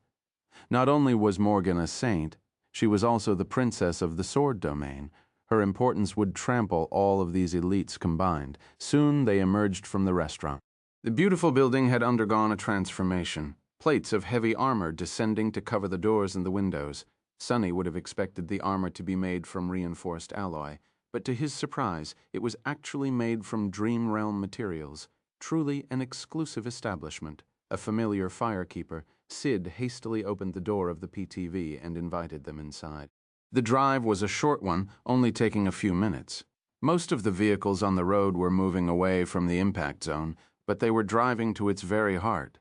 Not only was Morgan a saint, she was also the princess of the sword domain. Her importance would trample all of these elites combined. Soon they emerged from the restaurant. The beautiful building had undergone a transformation. Plates of heavy armor descending to cover the doors and the windows. Sunny would have expected the armor to be made from reinforced alloy, but to his surprise, it was actually made from Dream Realm materials. Truly an exclusive establishment. A familiar firekeeper, Sid hastily opened the door of the PTV and invited them inside. The drive was a short one, only taking a few minutes. Most of the vehicles on the road were moving away from the impact zone, but they were driving to its very heart.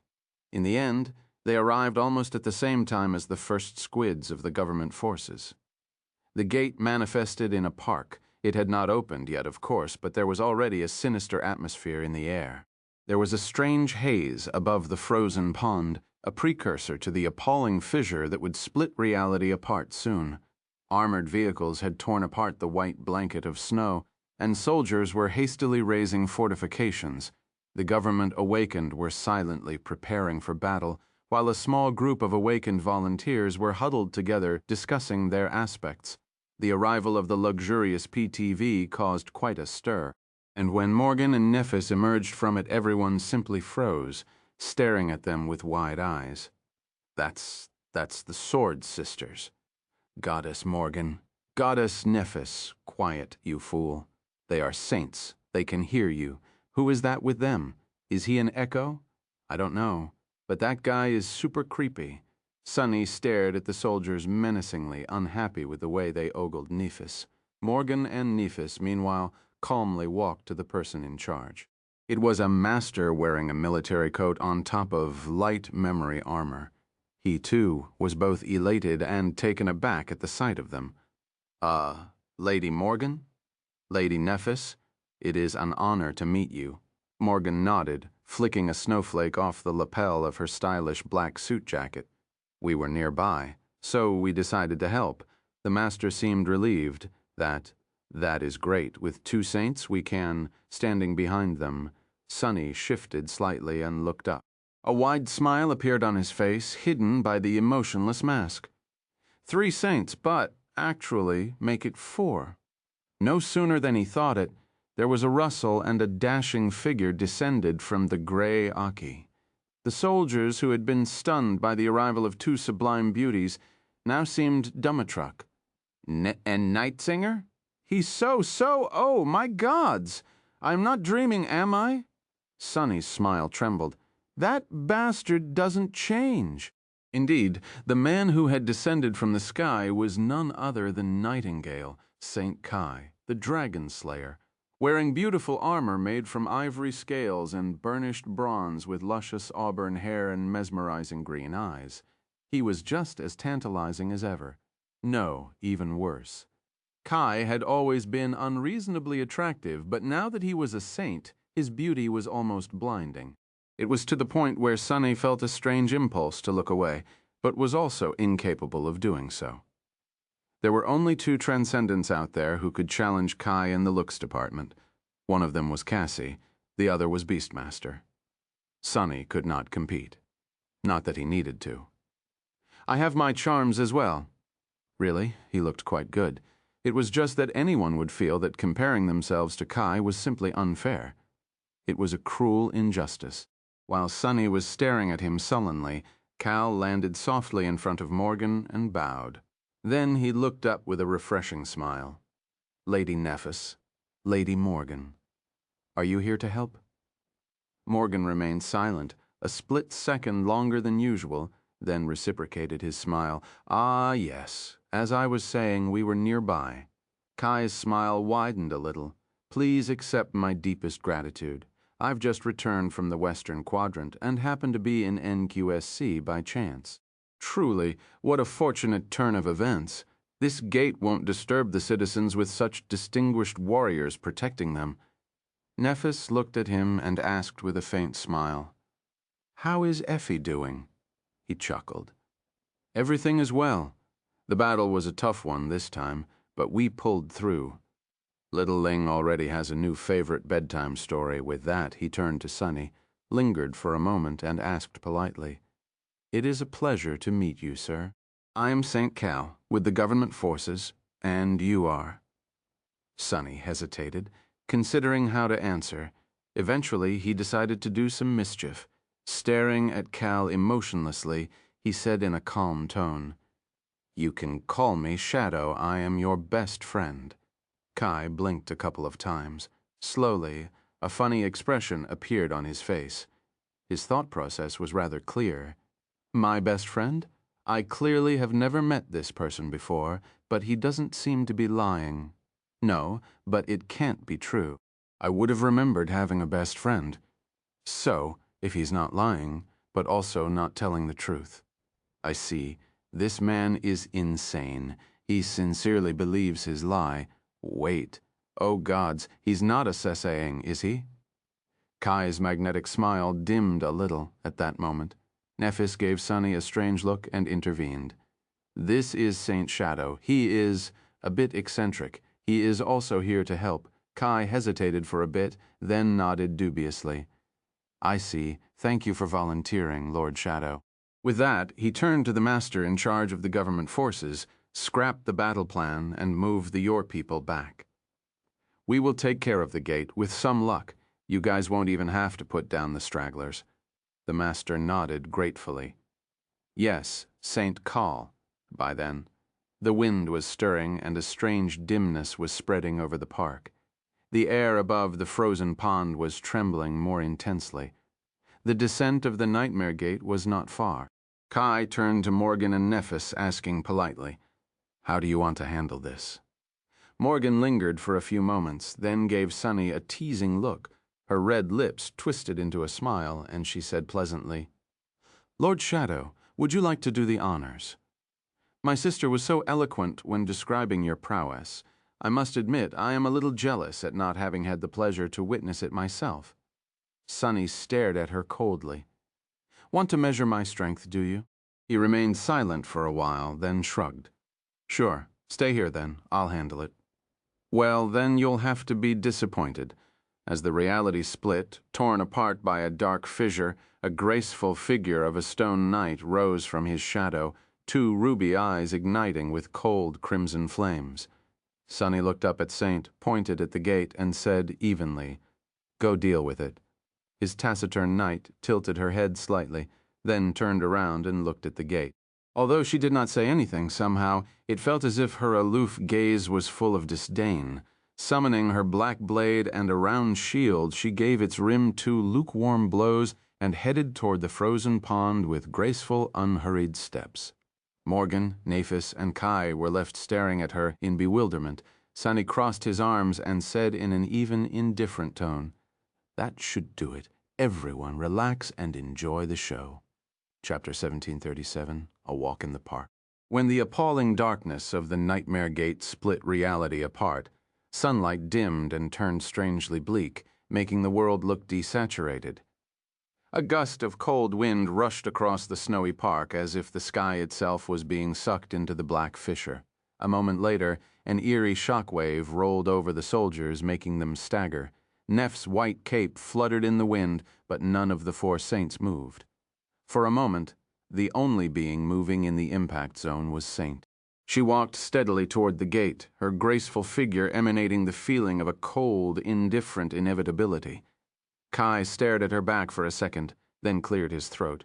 In the end, they arrived almost at the same time as the first squids of the government forces. The gate manifested in a park. It had not opened yet, of course, but there was already a sinister atmosphere in the air. There was a strange haze above the frozen pond, a precursor to the appalling fissure that would split reality apart soon. Armored vehicles had torn apart the white blanket of snow, and soldiers were hastily raising fortifications. The government awakened were silently preparing for battle, while a small group of awakened volunteers were huddled together discussing their aspects. The arrival of the luxurious PTV caused quite a stir, and when Morgan and Nephis emerged from it, everyone simply froze, staring at them with wide eyes. That's the Sword Sisters. Goddess Morgan. Goddess Nephis. Quiet, you fool. They are saints. They can hear you. Who is that with them? Is he an echo? I don't know, but that guy is super creepy. Sunny stared at the soldiers menacingly, unhappy with the way they ogled Nephis. Morgan and Nephis, meanwhile, calmly walked to the person in charge. It was a master wearing a military coat on top of light memory armor. He, too, was both elated and taken aback at the sight of them. Lady Morgan? Lady Nephis? It is an honor to meet you." Morgan nodded, flicking a snowflake off the lapel of her stylish black suit jacket. "We were nearby, so we decided to help." The master seemed relieved. That is great. With two saints, we can..." Standing behind them, Sunny shifted slightly and looked up. A wide smile appeared on his face, hidden by the emotionless mask. "3 saints, but, actually, make it 4. No sooner than he thought it, there was a rustle and a dashing figure descended from the gray Aki. The soldiers, who had been stunned by the arrival of 2 sublime beauties, now seemed dumb-a-truck. "And Nightsinger? He's so, oh, my gods! I'm not dreaming, am I?" Sunny's smile trembled. "That bastard doesn't change." Indeed, the man who had descended from the sky was none other than Nightingale, Saint Kai, the Dragon Slayer, wearing beautiful armor made from ivory scales and burnished bronze with luscious auburn hair and mesmerizing green eyes. He was just as tantalizing as ever. No, even worse. Kai had always been unreasonably attractive, but now that he was a saint, his beauty was almost blinding. It was to the point where Sunny felt a strange impulse to look away, but was also incapable of doing so. There were only 2 transcendents out there who could challenge Kai in the looks department. One of them was Cassie, the other was Beastmaster. Sunny could not compete. Not that he needed to. "I have my charms as well." Really, he looked quite good. It was just that anyone would feel that comparing themselves to Kai was simply unfair. It was a cruel injustice. While Sunny was staring at him sullenly, Cal landed softly in front of Morgan and bowed. Then he looked up with a refreshing smile. "Lady Nephis, Lady Morgan, are you here to help?" Morgan remained silent, a split second longer than usual, then reciprocated his smile. Ah, yes. As I was saying, we were nearby. Kai's smile widened a little. Please accept my deepest gratitude. I've just returned from the Western Quadrant and happened to be in NQSC by chance. Truly, what a fortunate turn of events. This gate won't disturb the citizens with such distinguished warriors protecting them. Nephis looked at him and asked with a faint smile, "How is Effie doing?" He chuckled. "Everything is well. The battle was a tough one this time, but we pulled through." Little Ling already has a new favorite bedtime story. With that, he turned to Sunny, lingered for a moment, and asked politely, "It is a pleasure to meet you, sir. I am St. Cal, with the government forces, and you are?" Sunny hesitated, considering how to answer. Eventually, he decided to do some mischief. Staring at Cal emotionlessly, he said in a calm tone, "You can call me Shadow. I am your best friend." Kai blinked a couple of times. Slowly, a funny expression appeared on his face. His thought process was rather clear. "My best friend? I clearly have never met this person before, but he doesn't seem to be lying. No, but it can't be true. I would have remembered having a best friend. So, if he's not lying, but also not telling the truth. I see. This man is insane. He sincerely believes his lie. Wait. Oh gods, he's not assaying, is he?" Kai's magnetic smile dimmed a little at that moment. Nephis gave Sunny a strange look and intervened. "This is Saint Shadow. He is a bit eccentric. He is also here to help." Kai hesitated for a bit, then nodded dubiously. "I see. Thank you for volunteering, Lord Shadow." With that, he turned to the master in charge of the government forces, scrapped the battle plan, and moved the Your people back. "We will take care of the gate, with some luck. You guys won't even have to put down the stragglers." The master nodded gratefully. Yes, St. Call, by then. The wind was stirring, and a strange dimness was spreading over the park. The air above the frozen pond was trembling more intensely. The descent of the Nightmare Gate was not far. Kai turned to Morgan and Nephis, asking politely, "How do you want to handle this?" Morgan lingered for a few moments, then gave Sunny a teasing look. Her red lips twisted into a smile, and she said pleasantly, "Lord Shadow, would you like to do the honors? My sister was so eloquent when describing your prowess. I must admit I am a little jealous at not having had the pleasure to witness it myself." Sunny stared at her coldly. "Want to measure my strength, do you?" He remained silent for a while, then shrugged. "Sure, stay here then, I'll handle it." "Well, then you'll have to be disappointed." As the reality split, torn apart by a dark fissure, a graceful figure of a stone knight rose from his shadow, two ruby eyes igniting with cold crimson flames. Sunny looked up at Saint, pointed at the gate, and said evenly, "Go deal with it." His taciturn knight tilted her head slightly, then turned around and looked at the gate. Although she did not say anything, somehow, it felt as if her aloof gaze was full of disdain. Summoning her black blade and a round shield, she gave its rim two lukewarm blows and headed toward the frozen pond with graceful, unhurried steps. Morgan, Nephis, and Kai were left staring at her in bewilderment. Sunny crossed his arms and said in an even, indifferent tone, "That should do it. Everyone relax and enjoy the show." Chapter 1737, A Walk in the Park. When the appalling darkness of the Nightmare Gate split reality apart, sunlight dimmed and turned strangely bleak, making the world look desaturated. A gust of cold wind rushed across the snowy park as if the sky itself was being sucked into the black fissure. A moment later, an eerie shockwave rolled over the soldiers, making them stagger. Neph's white cape fluttered in the wind, but none of the four saints moved. For a moment, the only being moving in the impact zone was Saint. She walked steadily toward the gate, her graceful figure emanating the feeling of a cold, indifferent inevitability. Kai stared at her back for a second, then cleared his throat.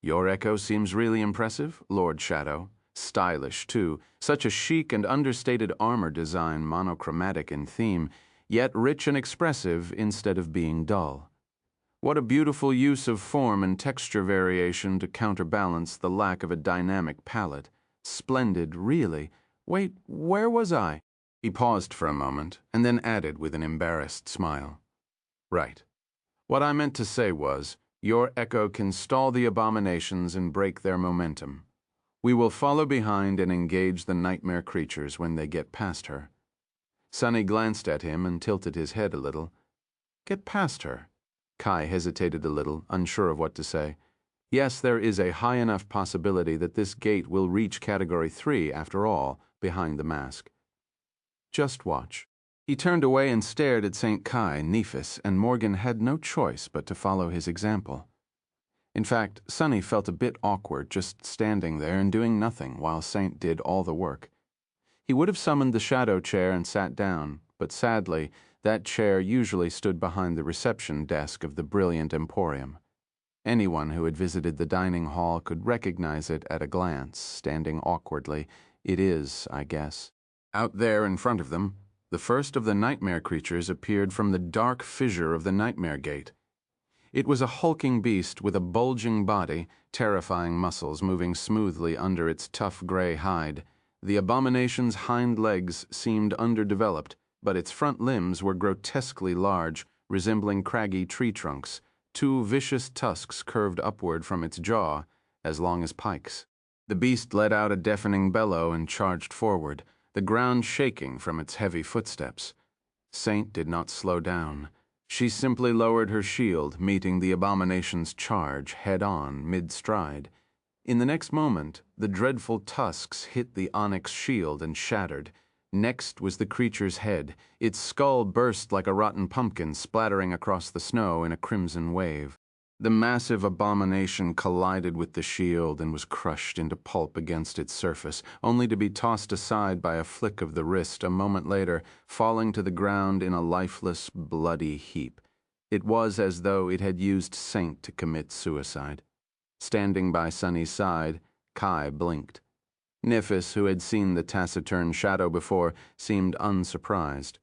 "Your echo seems really impressive, Lord Shadow. Stylish, too. Such a chic and understated armor design, monochromatic in theme, yet rich and expressive instead of being dull." What a beautiful use of form and texture variation to counterbalance the lack of a dynamic palette. Splendid, really. Wait, where was I? He paused for a moment, and then added with an embarrassed smile. Right. What I meant to say was, your echo can stall the abominations and break their momentum. We will follow behind and engage the nightmare creatures when they get past her. Sunny glanced at him and tilted his head a little. Get past her? Kai hesitated a little, unsure of what to say. Yes, there is a high enough possibility that this gate will reach Category 3, after all, behind the mask. Just watch. He turned away and stared at St. Kai, Nephis, and Morgan had no choice but to follow his example. In fact, Sunny felt a bit awkward just standing there and doing nothing while Saint did all the work. He would have summoned the shadow chair and sat down, but sadly, that chair usually stood behind the reception desk of the brilliant emporium. Anyone who had visited the dining hall could recognize it at a glance, standing awkwardly. It is, I guess. Out there in front of them, the first of the nightmare creatures appeared from the dark fissure of the nightmare gate. It was a hulking beast with a bulging body, terrifying muscles moving smoothly under its tough gray hide. The abomination's hind legs seemed underdeveloped, but its front limbs were grotesquely large, resembling craggy tree trunks. Two vicious tusks curved upward from its jaw, as long as pikes. The beast let out a deafening bellow and charged forward, the ground shaking from its heavy footsteps. Saint did not slow down. She simply lowered her shield, meeting the abomination's charge head-on, mid-stride. In the next moment, the dreadful tusks hit the onyx shield and shattered. Next was the creature's head. Its skull burst like a rotten pumpkin, splattering across the snow in a crimson wave. The massive abomination collided with the shield and was crushed into pulp against its surface, only to be tossed aside by a flick of the wrist a moment later, falling to the ground in a lifeless, bloody heap. It was as though it had used Saint to commit suicide. Standing by Sunny's side, Kai blinked. Nephis, who had seen the taciturn shadow before, seemed unsurprised.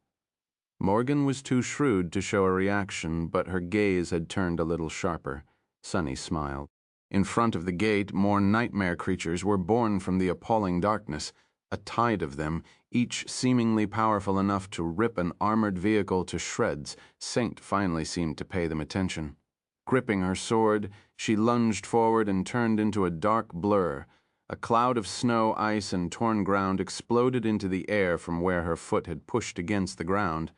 Morgan was too shrewd to show a reaction, but her gaze had turned a little sharper. Sunny smiled. In front of the gate, more nightmare creatures were born from the appalling darkness, a tide of them, each seemingly powerful enough to rip an armored vehicle to shreds. Saint finally seemed to pay them attention. Gripping her sword, she lunged forward and turned into a dark blur. A cloud of snow, ice, and torn ground exploded into the air from where her foot had pushed against the ground.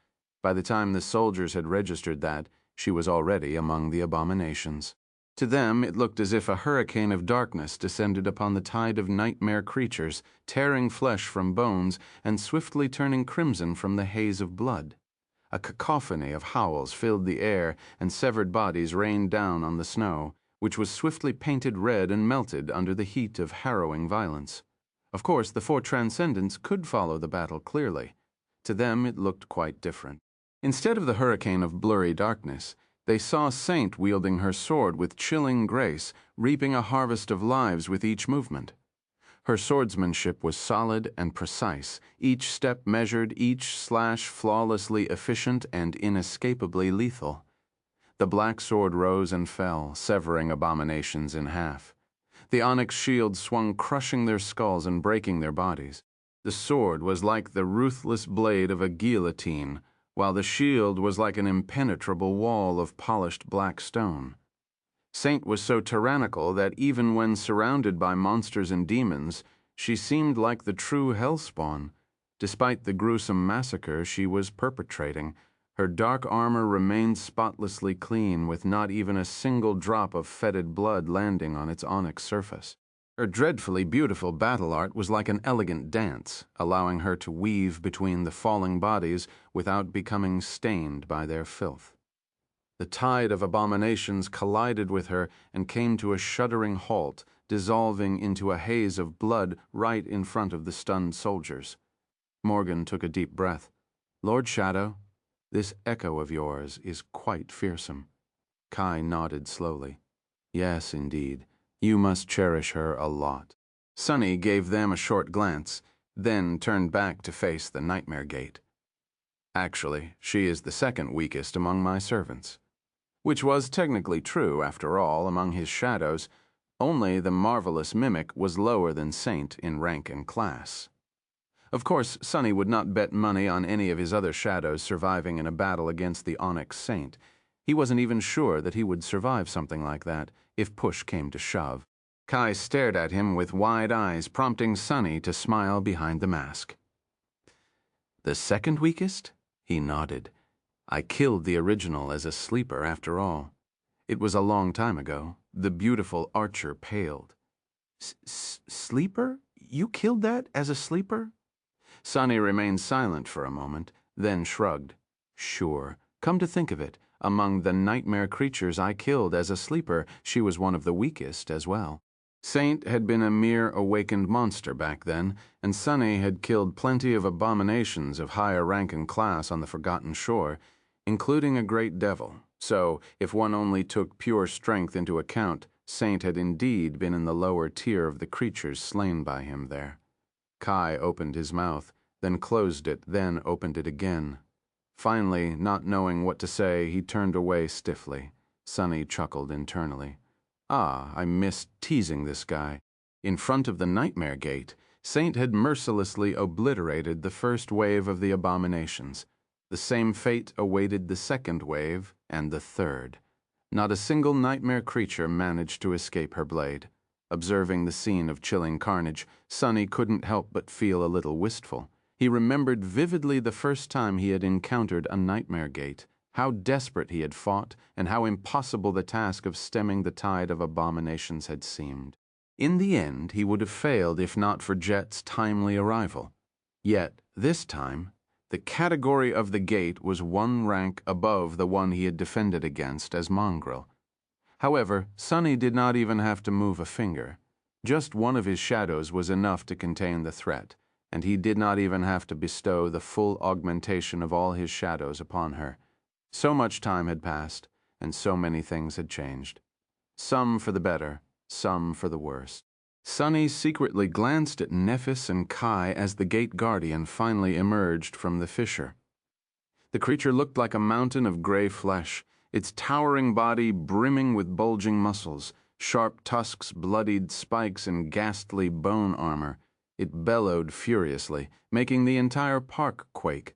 By the time the soldiers had registered that, she was already among the abominations. To them, it looked as if a hurricane of darkness descended upon the tide of nightmare creatures, tearing flesh from bones and swiftly turning crimson from the haze of blood. A cacophony of howls filled the air, and severed bodies rained down on the snow, which was swiftly painted red and melted under the heat of harrowing violence. Of course, the four transcendents could follow the battle clearly. To them, it looked quite different. Instead of the hurricane of blurry darkness, they saw Saint wielding her sword with chilling grace, reaping a harvest of lives with each movement. Her swordsmanship was solid and precise, each step measured, each slash flawlessly efficient and inescapably lethal. The black sword rose and fell, severing abominations in half. The onyx shield swung, crushing their skulls and breaking their bodies. The sword was like the ruthless blade of a guillotine, while the shield was like an impenetrable wall of polished black stone. Saint was so tyrannical that even when surrounded by monsters and demons, she seemed like the true hellspawn. Despite the gruesome massacre she was perpetrating, her dark armor remained spotlessly clean, with not even a single drop of fetid blood landing on its onyx surface. Her dreadfully beautiful battle art was like an elegant dance, allowing her to weave between the falling bodies without becoming stained by their filth. The tide of abominations collided with her and came to a shuddering halt, dissolving into a haze of blood right in front of the stunned soldiers. Morgan took a deep breath. "Lord Shadow, this echo of yours is quite fearsome." Kai nodded slowly. "Yes, indeed. You must cherish her a lot." Sunny gave them a short glance, then turned back to face the nightmare gate. "Actually, she is the second weakest among my servants." Which was technically true, after all, among his shadows. Only the marvelous mimic was lower than Saint in rank and class. Of course, Sunny would not bet money on any of his other shadows surviving in a battle against the Onyx Saint. He wasn't even sure that he would survive something like that, if push came to shove. Kai stared at him with wide eyes, prompting Sunny to smile behind the mask. "The second weakest?" He nodded. "I killed the original as a sleeper, after all. It was a long time ago. The beautiful archer paled." Sleeper? You killed that as a sleeper?" Sunny remained silent for a moment, then shrugged. "Sure. Come to think of it, among the nightmare creatures I killed as a sleeper, she was one of the weakest as well." Saint had been a mere awakened monster back then, and Sunny had killed plenty of abominations of higher rank and class on the Forgotten Shore, including a great devil. So, if one only took pure strength into account, Saint had indeed been in the lower tier of the creatures slain by him there. Kai opened his mouth, then closed it, then opened it again. Finally, not knowing what to say, he turned away stiffly. Sunny chuckled internally. Ah, I missed teasing this guy. In front of the Nightmare Gate, Saint had mercilessly obliterated the first wave of the abominations. The same fate awaited the second wave and the third. Not a single nightmare creature managed to escape her blade. Observing the scene of chilling carnage, Sunny couldn't help but feel a little wistful. He remembered vividly the first time he had encountered a Nightmare Gate, how desperate he had fought, and how impossible the task of stemming the tide of abominations had seemed. In the end, he would have failed if not for Jet's timely arrival. Yet, this time, the category of the gate was one rank above the one he had defended against as mongrel. However, Sunny did not even have to move a finger. Just one of his shadows was enough to contain the threat, and he did not even have to bestow the full augmentation of all his shadows upon her. So much time had passed, and so many things had changed. Some for the better, some for the worse. Sunny secretly glanced at Nephis and Kai as the gate guardian finally emerged from the fissure. The creature looked like a mountain of gray flesh, its towering body brimming with bulging muscles, sharp tusks, bloodied spikes, and ghastly bone armor. It bellowed furiously, making the entire park quake.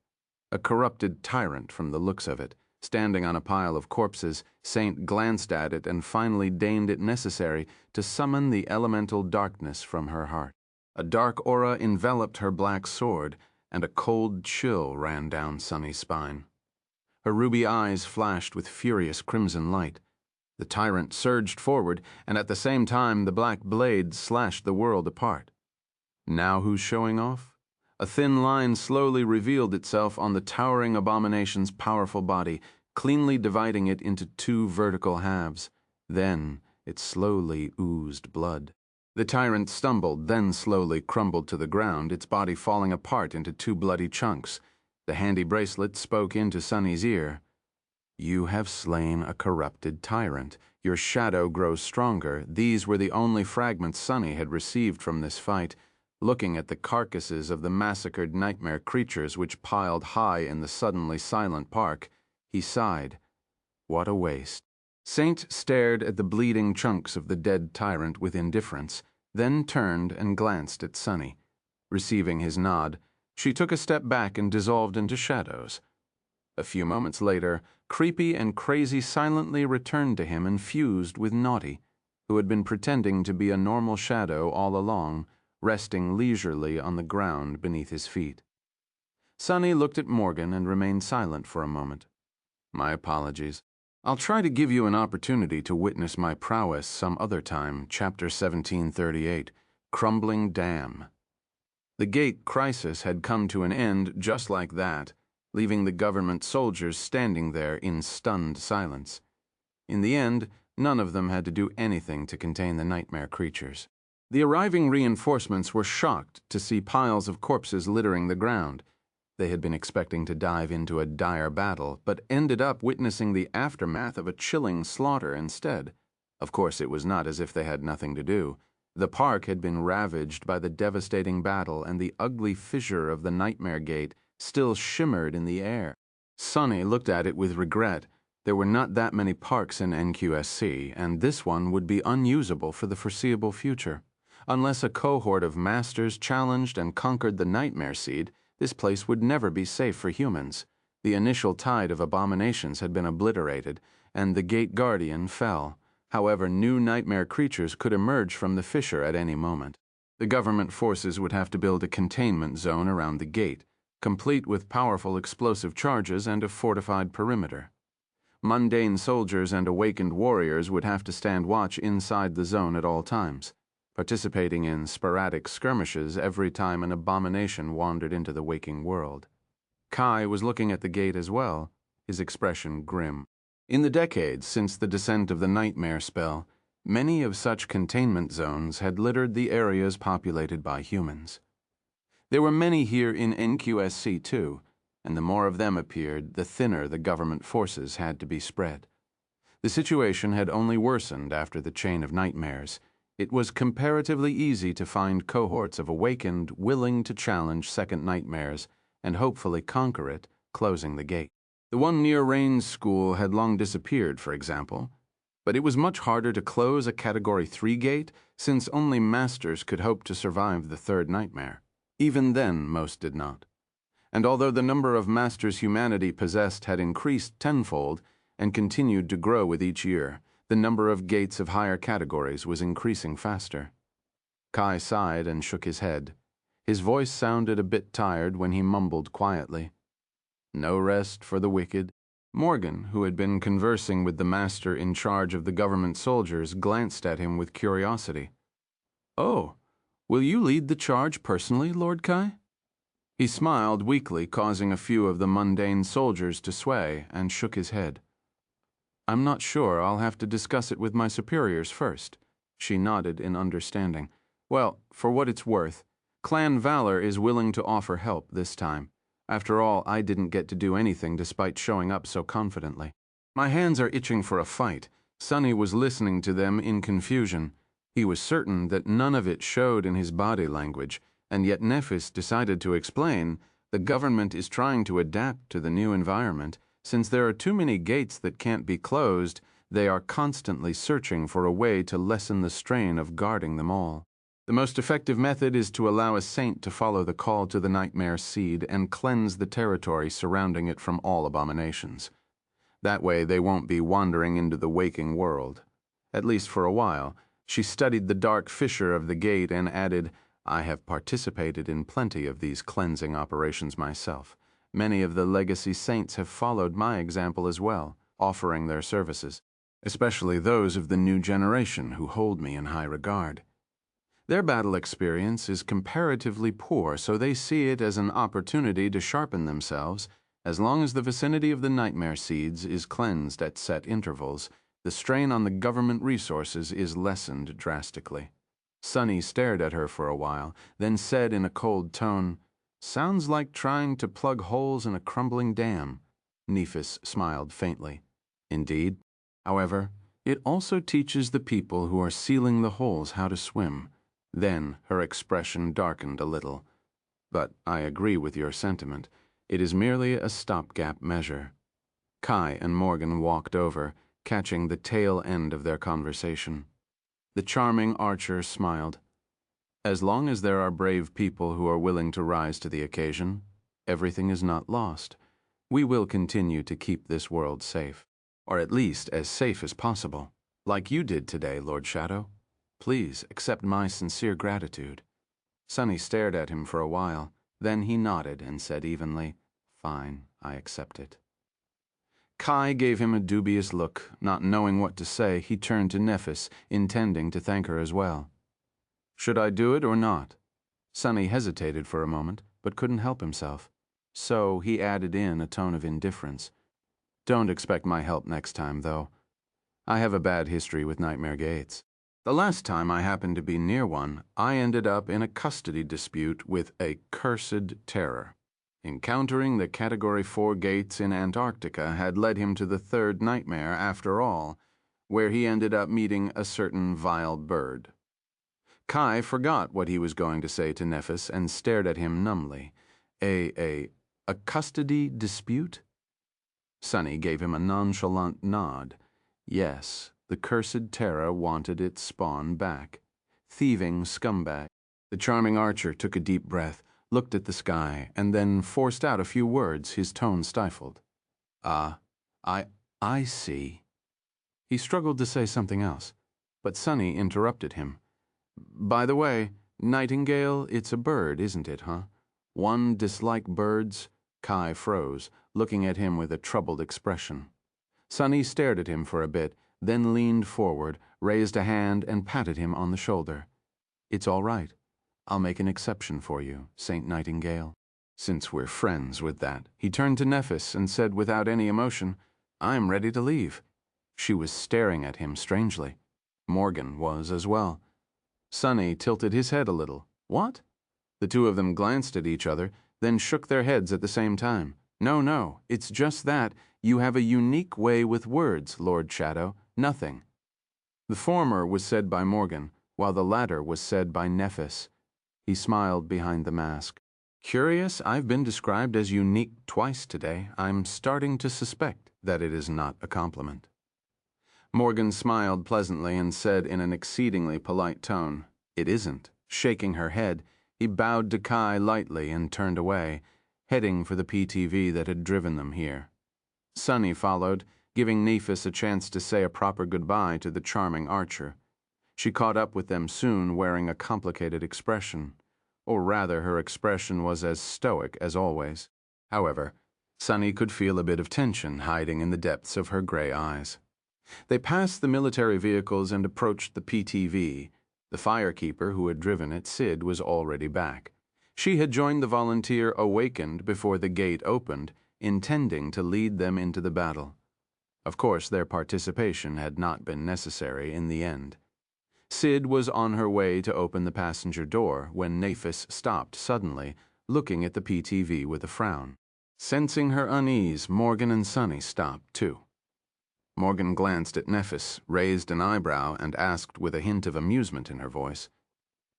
A corrupted tyrant from the looks of it. Standing on a pile of corpses, Saint glanced at it and finally deemed it necessary to summon the elemental darkness from her heart. A dark aura enveloped her black sword, and a cold chill ran down Sunny's spine. Her ruby eyes flashed with furious crimson light. The tyrant surged forward, and at the same time the black blade slashed the world apart. Now who's showing off? A thin line slowly revealed itself on the towering abomination's powerful body, cleanly dividing it into two vertical halves. Then it slowly oozed blood. The tyrant stumbled, then slowly crumbled to the ground, its body falling apart into two bloody chunks. The handy bracelet spoke into Sunny's ear. "You have slain a corrupted tyrant. Your shadow grows stronger." These were the only fragments Sunny had received from this fight. Looking at the carcasses of the massacred nightmare creatures which piled high in the suddenly silent park, he sighed. What a waste. Saint stared at the bleeding chunks of the dead tyrant with indifference, then turned and glanced at Sunny. Receiving his nod, she took a step back and dissolved into shadows. A few moments later, Creepy and Crazy silently returned to him and fused with Naughty, who had been pretending to be a normal shadow all along, resting leisurely on the ground beneath his feet. Sunny looked at Morgan and remained silent for a moment. "My apologies. I'll try to give you an opportunity to witness my prowess some other time." Chapter 1738, Crumbling Dam. The gate crisis had come to an end just like that, leaving the government soldiers standing there in stunned silence. In the end, none of them had to do anything to contain the nightmare creatures. The arriving reinforcements were shocked to see piles of corpses littering the ground. They had been expecting to dive into a dire battle, but ended up witnessing the aftermath of a chilling slaughter instead. Of course, it was not as if they had nothing to do. The park had been ravaged by the devastating battle, and the ugly fissure of the Nightmare Gate still shimmered in the air. Sunny looked at it with regret. There were not that many parks in NQSC, and this one would be unusable for the foreseeable future. Unless a cohort of masters challenged and conquered the nightmare seed, this place would never be safe for humans. The initial tide of abominations had been obliterated, and the gate guardian fell. However, new nightmare creatures could emerge from the fissure at any moment. The government forces would have to build a containment zone around the gate, complete with powerful explosive charges and a fortified perimeter. Mundane soldiers and awakened warriors would have to stand watch inside the zone at all times, participating in sporadic skirmishes every time an abomination wandered into the waking world. Kai was looking at the gate as well, his expression grim. In the decades since the descent of the nightmare spell, many of such containment zones had littered the areas populated by humans. There were many here in NQSC too, and the more of them appeared, the thinner the government forces had to be spread. The situation had only worsened after the chain of nightmares. It was comparatively easy to find cohorts of awakened, willing to challenge second nightmares and hopefully conquer it, closing the gate. The one near Rain's school had long disappeared, for example, but it was much harder to close a Category 3 gate since only masters could hope to survive the third nightmare. Even then, most did not. And although the number of masters humanity possessed had increased tenfold and continued to grow with each year, the number of gates of higher categories was increasing faster. Kai sighed and shook his head. His voice sounded a bit tired when he mumbled quietly, "No rest for the wicked." Morgan, who had been conversing with the master in charge of the government soldiers, glanced at him with curiosity. "Oh, will you lead the charge personally, Lord Kai?" He smiled weakly, causing a few of the mundane soldiers to sway, and shook his head. "I'm not sure. I'll have to discuss it with my superiors first." She nodded in understanding. "Well, for what it's worth, Clan Valor is willing to offer help this time. After all, I didn't get to do anything despite showing up so confidently." My hands are itching for a fight. Sunny was listening to them in confusion. He was certain that none of it showed in his body language, and yet Nephis decided to explain, "The government is trying to adapt to the new environment. Since there are too many gates that can't be closed, they are constantly searching for a way to lessen the strain of guarding them all. The most effective method is to allow a saint to follow the call to the nightmare seed and cleanse the territory surrounding it from all abominations. That way they won't be wandering into the waking world. At least for a while." She studied the dark fissure of the gate and added, "I have participated in plenty of these cleansing operations myself. Many of the legacy saints have followed my example as well, offering their services, especially those of the new generation who hold me in high regard. Their battle experience is comparatively poor, so they see it as an opportunity to sharpen themselves. As long as the vicinity of the nightmare seeds is cleansed at set intervals, the strain on the government resources is lessened drastically." Sunny stared at her for a while, then said in a cold tone, "Sounds like trying to plug holes in a crumbling dam." Nephis smiled faintly. "Indeed. However, it also teaches the people who are sealing the holes how to swim." Then her expression darkened a little. "But I agree with your sentiment. It is merely a stopgap measure." Kai and Morgan walked over, catching the tail end of their conversation. The charming archer smiled. "As long as there are brave people who are willing to rise to the occasion, everything is not lost. We will continue to keep this world safe, or at least as safe as possible, like you did today, Lord Shadow. Please accept my sincere gratitude." Sunny stared at him for a while. Then he nodded and said evenly, "Fine, I accept it." Kai gave him a dubious look. Not knowing what to say, he turned to Nephis, intending to thank her as well. "Should I do it or not?" Sunny hesitated for a moment, but couldn't help himself. So he added in a tone of indifference, "Don't expect my help next time, though. I have a bad history with nightmare gates. The last time I happened to be near one, I ended up in a custody dispute with a cursed terror. Encountering the Category 4 gates in Antarctica had led him to the third nightmare after all, where he ended up meeting a certain vile bird." Kai forgot what he was going to say to Nephis and stared at him numbly. A custody dispute? Sunny gave him a nonchalant nod. Yes, the cursed terror wanted its spawn back. Thieving scumbag. The charming archer took a deep breath, looked at the sky, and then forced out a few words, his tone stifled. Ah, I see. He struggled to say something else, but Sunny interrupted him. By the way, nightingale, it's a bird, isn't it, huh? One dislike birds? Kai froze, looking at him with a troubled expression. Sunny stared at him for a bit, then leaned forward, raised a hand, and patted him on the shoulder. It's all right. I'll make an exception for you, Saint Nightingale. Since we're friends with that, he turned to Nephis and said without any emotion, I'm ready to leave. She was staring at him strangely. Morgan was as well. Sunny tilted his head a little. What? The two of them glanced at each other, then shook their heads at the same time. No, it's just that you have a unique way with words, Lord Shadow, nothing. The former was said by Morgan, while the latter was said by Nephis. He smiled behind the mask. Curious, I've been described as unique twice today. I'm starting to suspect that it is not a compliment. Morgan smiled pleasantly and said in an exceedingly polite tone, It isn't. Shaking her head, he bowed to Kai lightly and turned away, heading for the PTV that had driven them here. Sunny followed, giving Nephis a chance to say a proper goodbye to the charming archer. She caught up with them soon, wearing a complicated expression. Or rather, her expression was as stoic as always. However, Sunny could feel a bit of tension hiding in the depths of her gray eyes. They passed the military vehicles and approached the PTV. The firekeeper who had driven it, Sid, was already back. She had joined the volunteer awakened before the gate opened, intending to lead them into the battle. Of course, their participation had not been necessary in the end. Sid was on her way to open the passenger door when Nephis stopped suddenly, looking at the PTV with a frown. Sensing her unease, Morgan and Sunny stopped, too. Morgan glanced at Nephis, raised an eyebrow, and asked with a hint of amusement in her voice,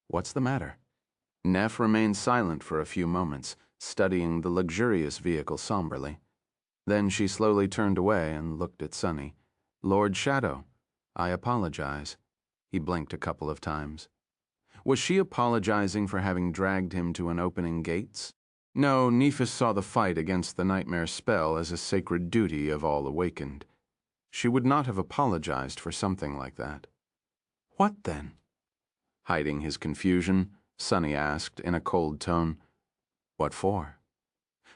What's the matter? Neph remained silent for a few moments, studying the luxurious vehicle somberly. Then she slowly turned away and looked at Sunny. Lord Shadow, I apologize. He blinked a couple of times. Was she apologizing for having dragged him to an opening gates? No, Nephis saw the fight against the nightmare spell as a sacred duty of all awakened. She would not have apologized for something like that. What then? Hiding his confusion, Sunny asked in a cold tone, What for?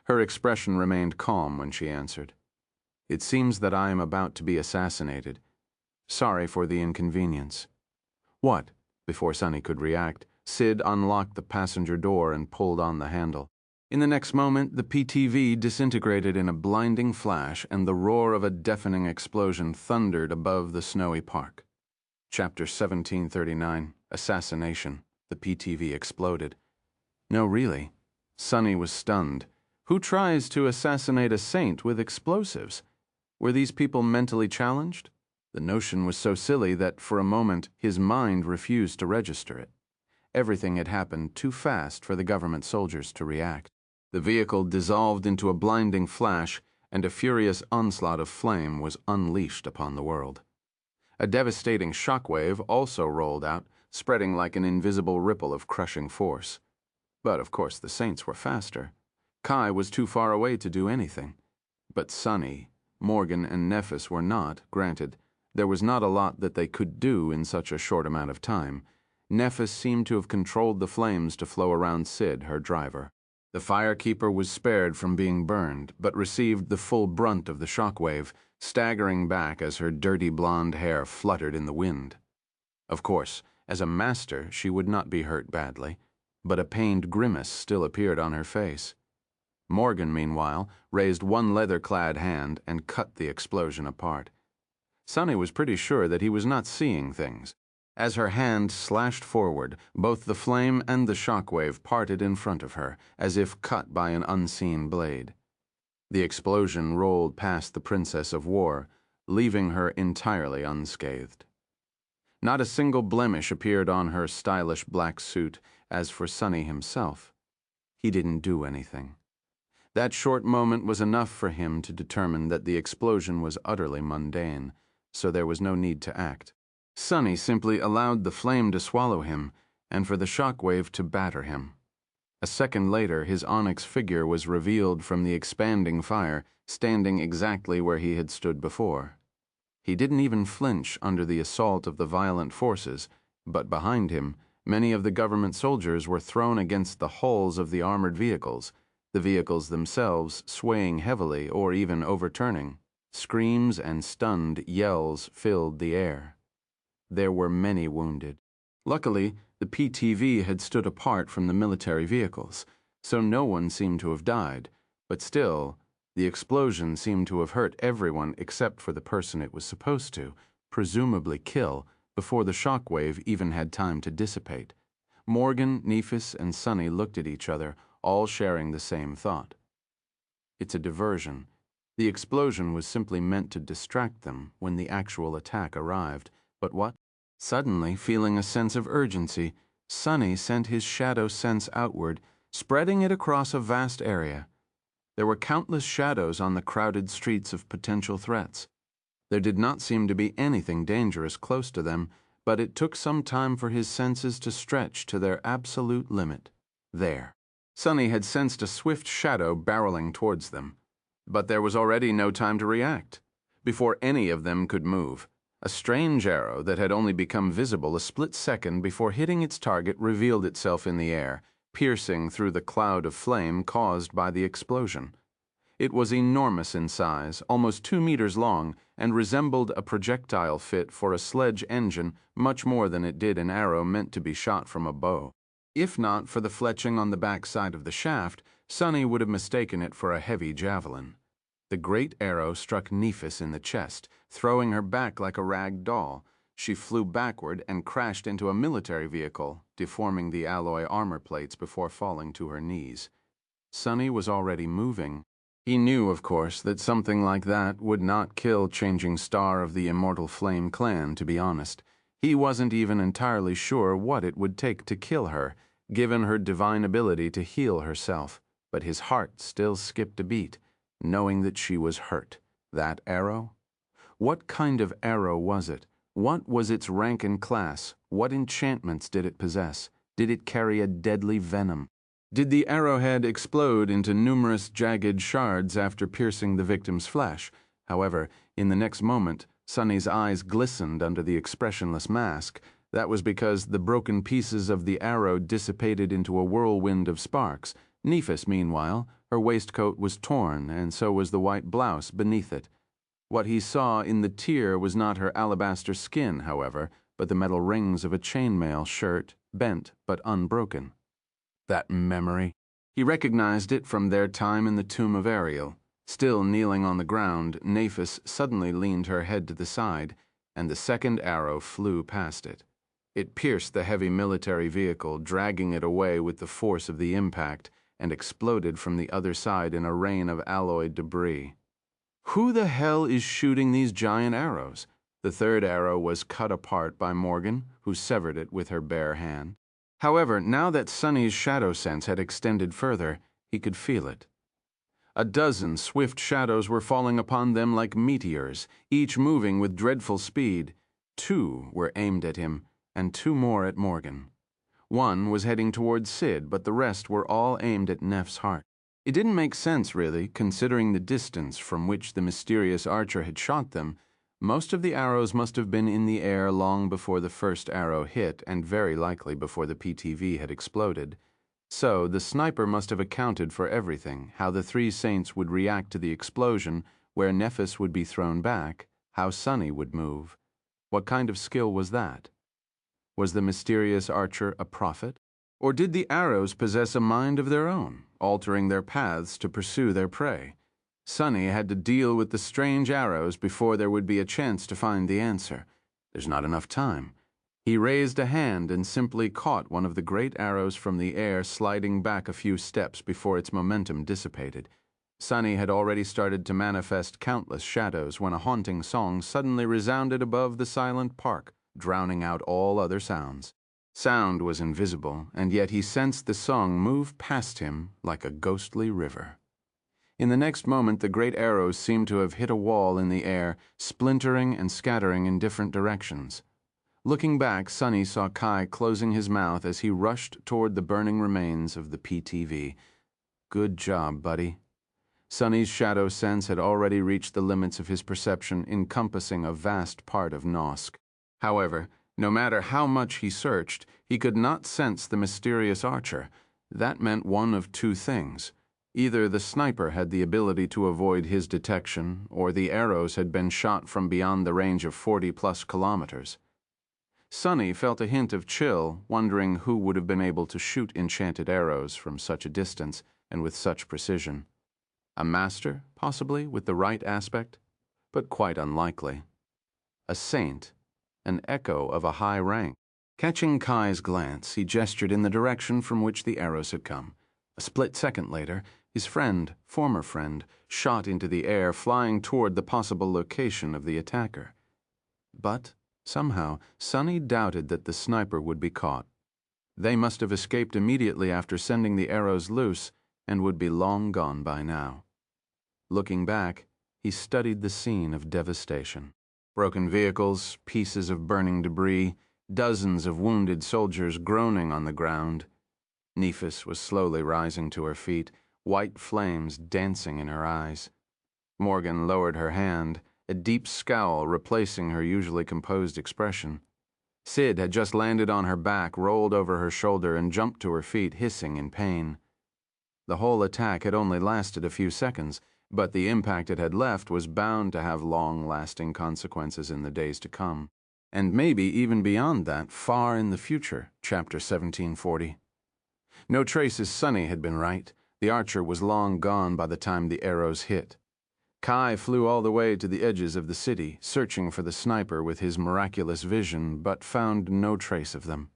Her expression remained calm when she answered. It seems that I am about to be assassinated. Sorry for the inconvenience. What? Before Sunny could react, Sid unlocked the passenger door and pulled on the handle. In the next moment, the PTV disintegrated in a blinding flash and the roar of a deafening explosion thundered above the snowy park. Chapter 1739, Assassination. The PTV exploded. No, really. Sunny was stunned. Who tries to assassinate a saint with explosives? Were these people mentally challenged? The notion was so silly that, for a moment, his mind refused to register it. Everything had happened too fast for the government soldiers to react. The vehicle dissolved into a blinding flash, and a furious onslaught of flame was unleashed upon the world. A devastating shockwave also rolled out, spreading like an invisible ripple of crushing force. But, of course, the saints were faster. Kai was too far away to do anything. But Sunny, Morgan, and Nephis were not, granted. There was not a lot that they could do in such a short amount of time. Nephis seemed to have controlled the flames to flow around Sid, her driver. The firekeeper was spared from being burned, but received the full brunt of the shockwave, staggering back as her dirty blonde hair fluttered in the wind. Of course, as a master, she would not be hurt badly, but a pained grimace still appeared on her face. Morgan, meanwhile, raised one leather-clad hand and cut the explosion apart. Sunny was pretty sure that he was not seeing things. As her hand slashed forward, both the flame and the shockwave parted in front of her, as if cut by an unseen blade. The explosion rolled past the Princess of War, leaving her entirely unscathed. Not a single blemish appeared on her stylish black suit. As for Sunny himself, he didn't do anything. That short moment was enough for him to determine that the explosion was utterly mundane, so there was no need to act. Sunny simply allowed the flame to swallow him and for the shock wave to batter him. A second later, his onyx figure was revealed from the expanding fire, standing exactly where he had stood before. He didn't even flinch under the assault of the violent forces, but behind him, many of the government soldiers were thrown against the hulls of the armored vehicles, the vehicles themselves swaying heavily or even overturning. Screams and stunned yells filled the air. There were many wounded. Luckily, the PTV had stood apart from the military vehicles, so no one seemed to have died, but still, the explosion seemed to have hurt everyone except for the person it was supposed to, presumably kill, before the shock wave even had time to dissipate. Morgan, Nephis, and Sunny looked at each other, all sharing the same thought. It's a diversion. The explosion was simply meant to distract them when the actual attack arrived. But what? Suddenly, feeling a sense of urgency, Sunny sent his shadow sense outward, spreading it across a vast area. There were countless shadows on the crowded streets of potential threats. There did not seem to be anything dangerous close to them, but it took some time for his senses to stretch to their absolute limit. There. Sunny had sensed a swift shadow barreling towards them. But there was already no time to react. Before any of them could move, a strange arrow that had only become visible a split second before hitting its target revealed itself in the air, piercing through the cloud of flame caused by the explosion. It was enormous in size, almost 2 meters long, and resembled a projectile fit for a sledge engine much more than it did an arrow meant to be shot from a bow. If not for the fletching on the back side of the shaft, Sunny would have mistaken it for a heavy javelin. The great arrow struck Nephis in the chest, throwing her back like a rag doll. She flew backward and crashed into a military vehicle, deforming the alloy armor plates before falling to her knees. Sunny was already moving. He knew, of course, that something like that would not kill Changing Star of the Immortal Flame clan, to be honest. He wasn't even entirely sure what it would take to kill her, given her divine ability to heal herself. But his heart still skipped a beat, knowing that she was hurt. That arrow? What kind of arrow was it? What was its rank and class? What enchantments did it possess? Did it carry a deadly venom? Did the arrowhead explode into numerous jagged shards after piercing the victim's flesh? However, in the next moment, Sunny's eyes glistened under the expressionless mask. That was because the broken pieces of the arrow dissipated into a whirlwind of sparks. Nephis, meanwhile, her waistcoat was torn, and so was the white blouse beneath it. What he saw in the tear was not her alabaster skin, however, but the metal rings of a chainmail shirt, bent but unbroken. That memory. He recognized it from their time in the tomb of Ariel. Still kneeling on the ground, Nephis suddenly leaned her head to the side, and the second arrow flew past it. It pierced the heavy military vehicle, dragging it away with the force of the impact, and exploded from the other side in a rain of alloyed debris. Who the hell is shooting these giant arrows? The third arrow was cut apart by Morgan, who severed it with her bare hand. However, now that Sunny's shadow sense had extended further, he could feel it. A dozen swift shadows were falling upon them like meteors, each moving with dreadful speed. 2 were aimed at him, and 2 more at Morgan. 1 was heading towards Sid, but the rest were all aimed at Neff's heart. It didn't make sense, really, considering the distance from which the mysterious archer had shot them. Most of the arrows must have been in the air long before the first arrow hit, and very likely before the PTV had exploded. So the sniper must have accounted for everything: how the 3 saints would react to the explosion, where Nephis would be thrown back, how Sunny would move. What kind of skill was that? Was the mysterious archer a prophet? Or did the arrows possess a mind of their own, altering their paths to pursue their prey? Sunny had to deal with the strange arrows before there would be a chance to find the answer. There's not enough time. He raised a hand and simply caught one of the great arrows from the air, sliding back a few steps before its momentum dissipated. Sunny had already started to manifest countless shadows when a haunting song suddenly resounded above the silent park, drowning out all other sounds. Sound was invisible, and yet he sensed the song move past him like a ghostly river. In the next moment, the great arrows seemed to have hit a wall in the air, splintering and scattering in different directions. Looking back, Sunny saw Kai closing his mouth as he rushed toward the burning remains of the PTV. Good job, buddy. Sunny's shadow sense had already reached the limits of his perception, encompassing a vast part of Nosk. However, no matter how much he searched, he could not sense the mysterious archer. That meant one of two things. Either the sniper had the ability to avoid his detection, or the arrows had been shot from beyond the range of 40+ kilometers. Sunny felt a hint of chill, wondering who would have been able to shoot enchanted arrows from such a distance and with such precision. A master, possibly, with the right aspect, but quite unlikely. A saint, an echo of a high rank. Catching Kai's glance, he gestured in the direction from which the arrows had come. A split second later, his former friend, shot into the air, flying toward the possible location of the attacker. But, somehow, Sunny doubted that the sniper would be caught. They must have escaped immediately after sending the arrows loose and would be long gone by now. Looking back, he studied the scene of devastation. Broken vehicles, pieces of burning debris, dozens of wounded soldiers groaning on the ground. Nephis was slowly rising to her feet, white flames dancing in her eyes. Morgan lowered her hand, a deep scowl replacing her usually composed expression. Sid had just landed on her back, rolled over her shoulder, and jumped to her feet, hissing in pain. The whole attack had only lasted a few seconds, but the impact it had left was bound to have long-lasting consequences in the days to come. And maybe even beyond that, far in the future, chapter 1740. No traces Sunny had been right. The archer was long gone by the time the arrows hit. Kai flew all the way to the edges of the city, searching for the sniper with his miraculous vision, but found no trace of them.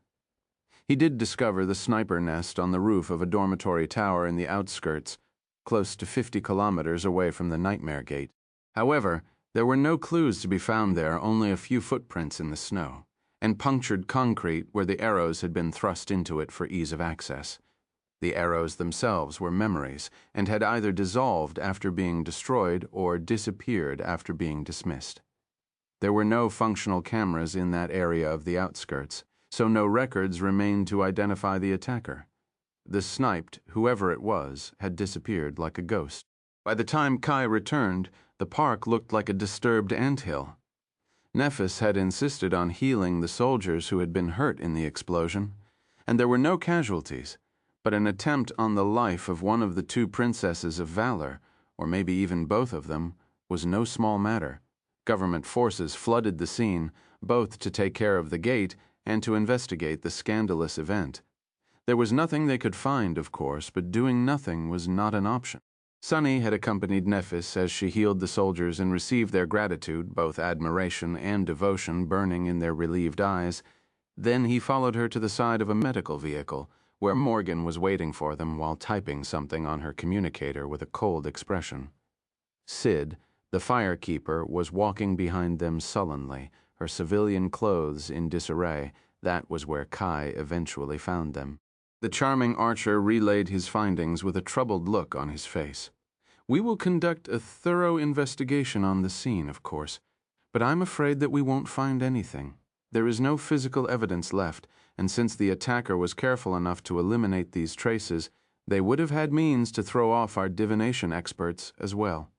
He did discover the sniper nest on the roof of a dormitory tower in the outskirts, close to 50 kilometers away from the Nightmare Gate. However, there were no clues to be found there, only a few footprints in the snow, and punctured concrete where the arrows had been thrust into it for ease of access. The arrows themselves were memories, and had either dissolved after being destroyed or disappeared after being dismissed. There were no functional cameras in that area of the outskirts, so no records remained to identify the attacker. The sniped, whoever it was, had disappeared like a ghost. By the time Kai returned, the park looked like a disturbed anthill. Nephis had insisted on healing the soldiers who had been hurt in the explosion, and there were no casualties, but an attempt on the life of one of the two princesses of valor, or maybe even both of them, was no small matter. Government forces flooded the scene, both to take care of the gate and to investigate the scandalous event. There was nothing they could find, of course, but doing nothing was not an option. Sunny had accompanied Nephis as she healed the soldiers and received their gratitude, both admiration and devotion burning in their relieved eyes. Then he followed her to the side of a medical vehicle, where Morgan was waiting for them while typing something on her communicator with a cold expression. Sid, the firekeeper, was walking behind them sullenly, her civilian clothes in disarray. That was where Kai eventually found them. The charming archer relayed his findings with a troubled look on his face. "We will conduct a thorough investigation on the scene, of course, but I'm afraid that we won't find anything. There is no physical evidence left, and since the attacker was careful enough to eliminate these traces, they would have had means to throw off our divination experts as well."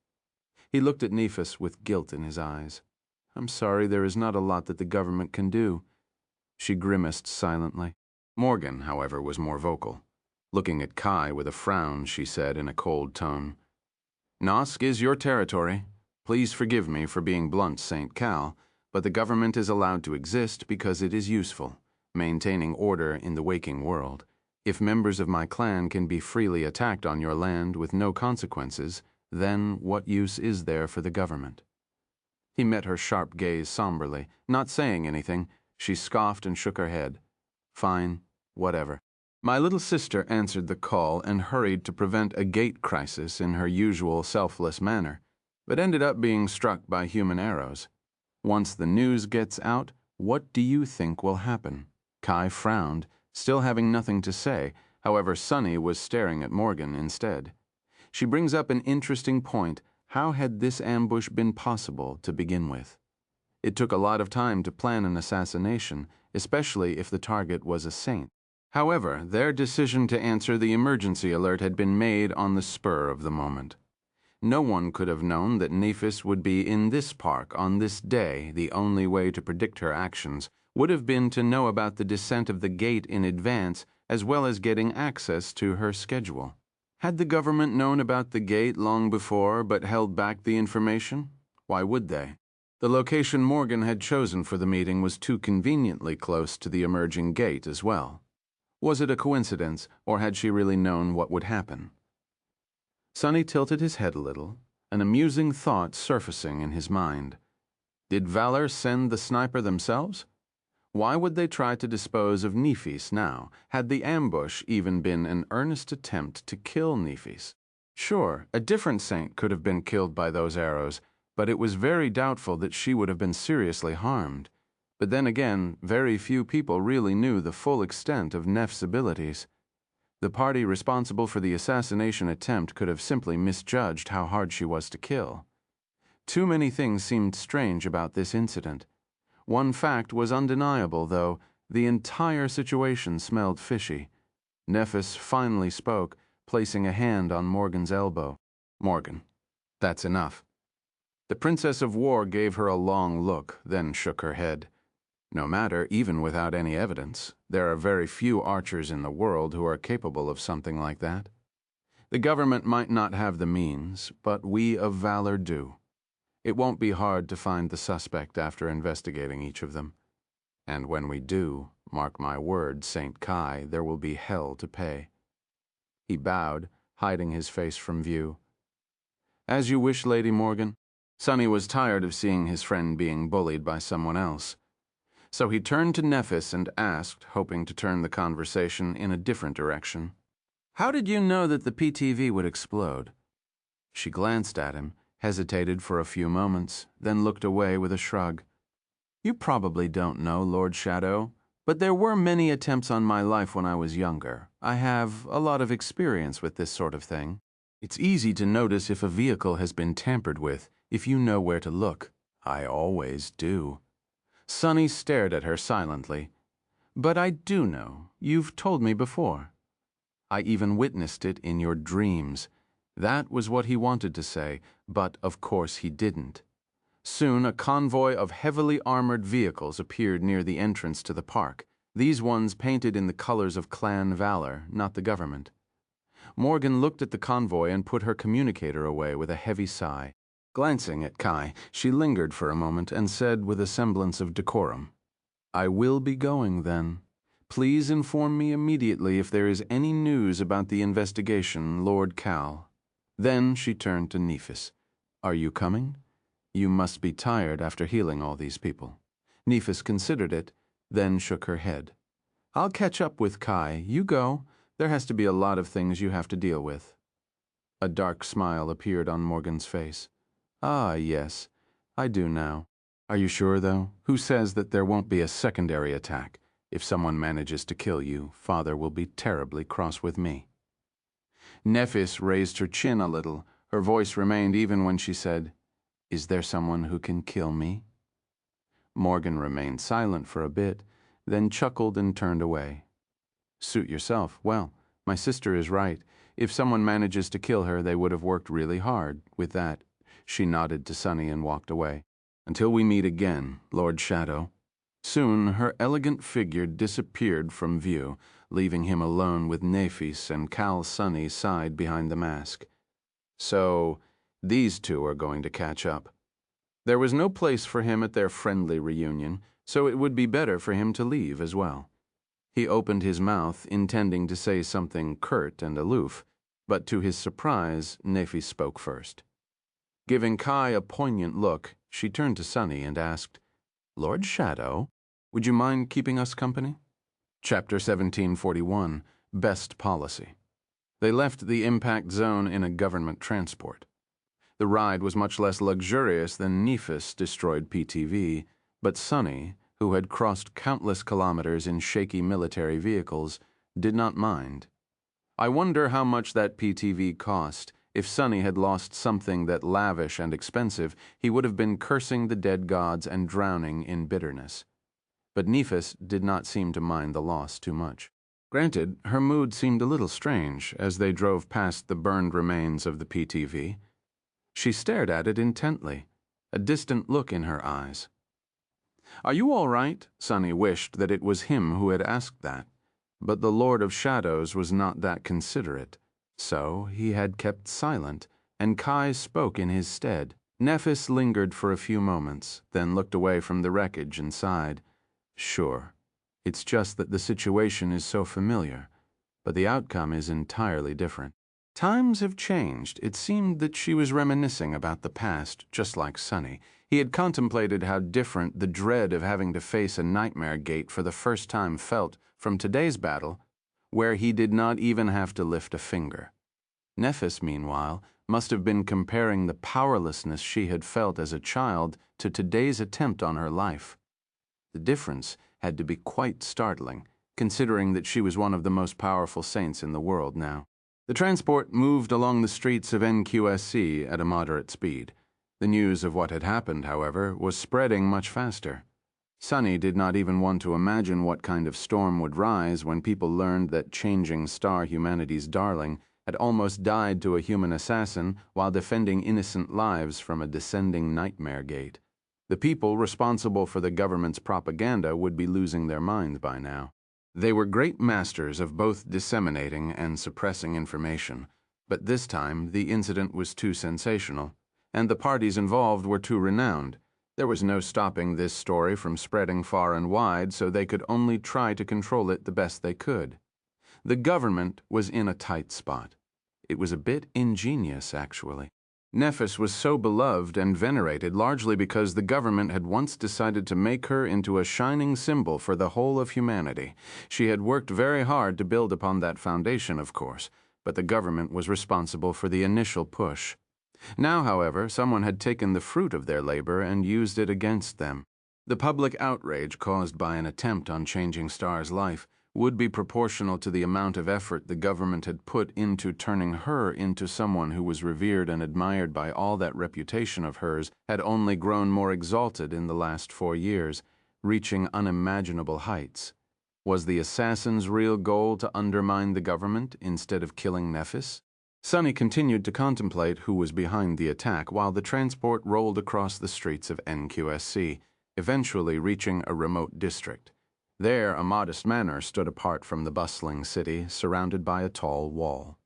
He looked at Nephis with guilt in his eyes. "I'm sorry, there is not a lot that the government can do." She grimaced silently. Morgan, however, was more vocal. Looking at Kai with a frown, she said in a cold tone, "Nosk is your territory. Please forgive me for being blunt, St. Cal, but the government is allowed to exist because it is useful, maintaining order in the waking world. If members of my clan can be freely attacked on your land with no consequences, then what use is there for the government?" He met her sharp gaze somberly. Not saying anything, she scoffed and shook her head. "Fine, whatever." My little sister answered the call and hurried to prevent a gate crisis in her usual selfless manner, but ended up being struck by human arrows. Once the news gets out, what do you think will happen? Kai frowned, still having nothing to say. However, Sunny was staring at Morgan instead. She brings up an interesting point. How had this ambush been possible to begin with? It took a lot of time to plan an assassination, especially if the target was a saint. However, their decision to answer the emergency alert had been made on the spur of the moment. No one could have known that Nephis would be in this park on this day. The only way to predict her actions would have been to know about the descent of the gate in advance, as well as getting access to her schedule. Had the government known about the gate long before but held back the information? Why would they? The location Morgan had chosen for the meeting was too conveniently close to the emerging gate as well. Was it a coincidence, or had she really known what would happen? Sunny tilted his head a little, an amusing thought surfacing in his mind. Did Valor send the sniper themselves? Why would they try to dispose of Nephis now? Had the ambush even been an earnest attempt to kill Nephis? Sure, a different saint could have been killed by those arrows, but it was very doubtful that she would have been seriously harmed. But then again, very few people really knew the full extent of Neph's abilities. The party responsible for the assassination attempt could have simply misjudged how hard she was to kill. Too many things seemed strange about this incident. One fact was undeniable, though. The entire situation smelled fishy. Nephis finally spoke, placing a hand on Morgan's elbow. Morgan, that's enough. The Princess of War gave her a long look, then shook her head. No matter, even without any evidence, there are very few archers in the world who are capable of something like that. The government might not have the means, but we of Valor do. It won't be hard to find the suspect after investigating each of them. And when we do, mark my word, St. Kai, there will be hell to pay. He bowed, hiding his face from view. As you wish, Lady Morgan. Sunny was tired of seeing his friend being bullied by someone else. So he turned to Nephis and asked, hoping to turn the conversation in a different direction. How did you know that the PTV would explode? She glanced at him, hesitated for a few moments, then looked away with a shrug. You probably don't know, Lord Shadow, but there were many attempts on my life when I was younger. I have a lot of experience with this sort of thing. It's easy to notice if a vehicle has been tampered with, if you know where to look. I always do. Sunny stared at her silently. But I do know. You've told me before. I even witnessed it in your dreams. That was what he wanted to say, but of course he didn't. Soon a convoy of heavily armored vehicles appeared near the entrance to the park, these ones painted in the colors of Clan Valor, not the government. Morgan looked at the convoy and put her communicator away with a heavy sigh. Glancing at Kai, she lingered for a moment and said with a semblance of decorum, I will be going then. Please inform me immediately if there is any news about the investigation, Lord Cal. Then she turned to Nephis. Are you coming? You must be tired after healing all these people. Nephis considered it, then shook her head. I'll catch up with Kai. You go. There has to be a lot of things you have to deal with. A dark smile appeared on Morgan's face. Ah, yes, I do now. Are you sure, though? Who says that there won't be a secondary attack? If someone manages to kill you, Father will be terribly cross with me. Nephis raised her chin a little. Her voice remained even when she said, Is there someone who can kill me? Morgan remained silent for a bit, then chuckled and turned away. Suit yourself. Well, my sister is right. If someone manages to kill her, they would have worked really hard. With that, she nodded to Sunny and walked away. Until we meet again, Lord Shadow. Soon her elegant figure disappeared from view, leaving him alone with Nephis and Cal Sunny side behind the mask. So, these two are going to catch up. There was no place for him at their friendly reunion, so it would be better for him to leave as well. He opened his mouth, intending to say something curt and aloof, but to his surprise, Nephis spoke first. Giving Kai a poignant look, she turned to Sunny and asked, Lord Shadow, would you mind keeping us company? Chapter 1741, Best Policy. They left the impact zone in a government transport. The ride was much less luxurious than Nephis' destroyed PTV, but Sunny, who had crossed countless kilometers in shaky military vehicles, did not mind. I wonder how much that PTV cost. If Sunny had lost something that lavish and expensive, he would have been cursing the dead gods and drowning in bitterness. But Nephis did not seem to mind the loss too much. Granted, her mood seemed a little strange as they drove past the burned remains of the PTV. She stared at it intently, a distant look in her eyes. "Are you all right?" Sunny wished that it was him who had asked that. But the Lord of Shadows was not that considerate. So he had kept silent, and Kai spoke in his stead. Nephis lingered for a few moments, then looked away from the wreckage and sighed. "Sure. It's just that the situation is so familiar, but the outcome is entirely different." Times have changed. It seemed that she was reminiscing about the past, just like Sunny. He had contemplated how different the dread of having to face a nightmare gate for the first time felt from today's battle, where he did not even have to lift a finger. Nephis, meanwhile, must have been comparing the powerlessness she had felt as a child to today's attempt on her life. The difference had to be quite startling, considering that she was one of the most powerful saints in the world now. The transport moved along the streets of NQSC at a moderate speed. The news of what had happened, however, was spreading much faster. Sunny did not even want to imagine what kind of storm would rise when people learned that changing star humanity's darling had almost died to a human assassin while defending innocent lives from a descending nightmare gate. The people responsible for the government's propaganda would be losing their minds by now. They were great masters of both disseminating and suppressing information, but this time the incident was too sensational, and the parties involved were too renowned. There was no stopping this story from spreading far and wide, so they could only try to control it the best they could. The government was in a tight spot. It was a bit ingenious, actually. Nephis was so beloved and venerated largely because the government had once decided to make her into a shining symbol for the whole of humanity. She had worked very hard to build upon that foundation, of course, but the government was responsible for the initial push. Now, however, someone had taken the fruit of their labor and used it against them. The public outrage caused by an attempt on changing Star's life would be proportional to the amount of effort the government had put into turning her into someone who was revered and admired by all. That reputation of hers had only grown more exalted in the last 4 years, reaching unimaginable heights. Was the assassin's real goal to undermine the government instead of killing Nephis? Sunny continued to contemplate who was behind the attack while the transport rolled across the streets of NQSC, eventually reaching a remote district. There, a modest manor stood apart from the bustling city, surrounded by a tall wall.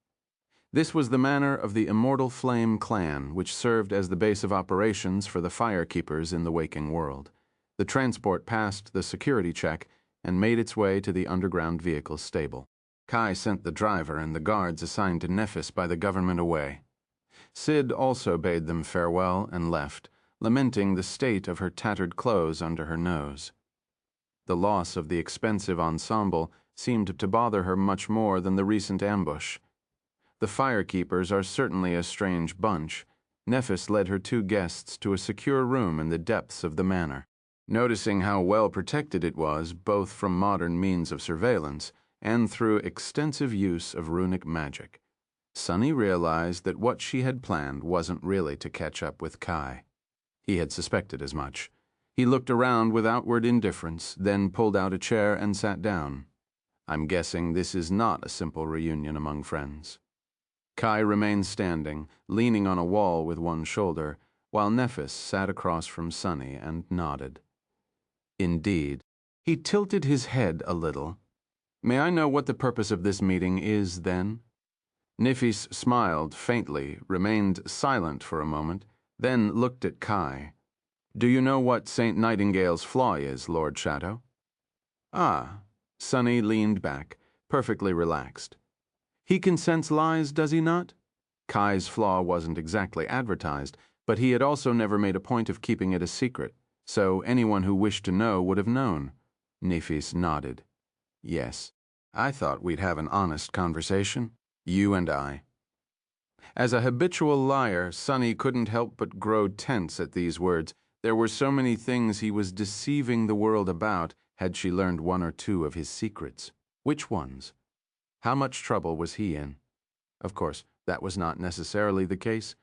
This was the manor of the Immortal Flame clan, which served as the base of operations for the firekeepers in the waking world. The transport passed the security check and made its way to the underground vehicle stable. Kai sent the driver and the guards assigned to Nephis by the government away. Sid also bade them farewell and left, lamenting the state of her tattered clothes under her nose. The loss of the expensive ensemble seemed to bother her much more than the recent ambush. The firekeepers are certainly a strange bunch. Nephis led her 2 guests to a secure room in the depths of the manor. Noticing how well protected it was, both from modern means of surveillance and through extensive use of runic magic, Sunny realized that what she had planned wasn't really to catch up with Kai. He had suspected as much. He looked around with outward indifference, then pulled out a chair and sat down. I'm guessing this is not a simple reunion among friends. Kai remained standing, leaning on a wall with one shoulder, while Nephis sat across from Sunny and nodded. Indeed. He tilted his head a little. May I know what the purpose of this meeting is, then? Nephis smiled faintly, remained silent for a moment, then looked at Kai. Do you know what St. Nightingale's flaw is, Lord Shadow? Ah, Sunny leaned back, perfectly relaxed. He can sense lies, does he not? Kai's flaw wasn't exactly advertised, but he had also never made a point of keeping it a secret, so anyone who wished to know would have known. Nephis nodded. Yes, I thought we'd have an honest conversation, you and I. As a habitual liar, Sunny couldn't help but grow tense at these words. There were so many things he was deceiving the world about. Had she learned 1 or 2 of his secrets? Which ones? How much trouble was he in? Of course, That was not necessarily the case.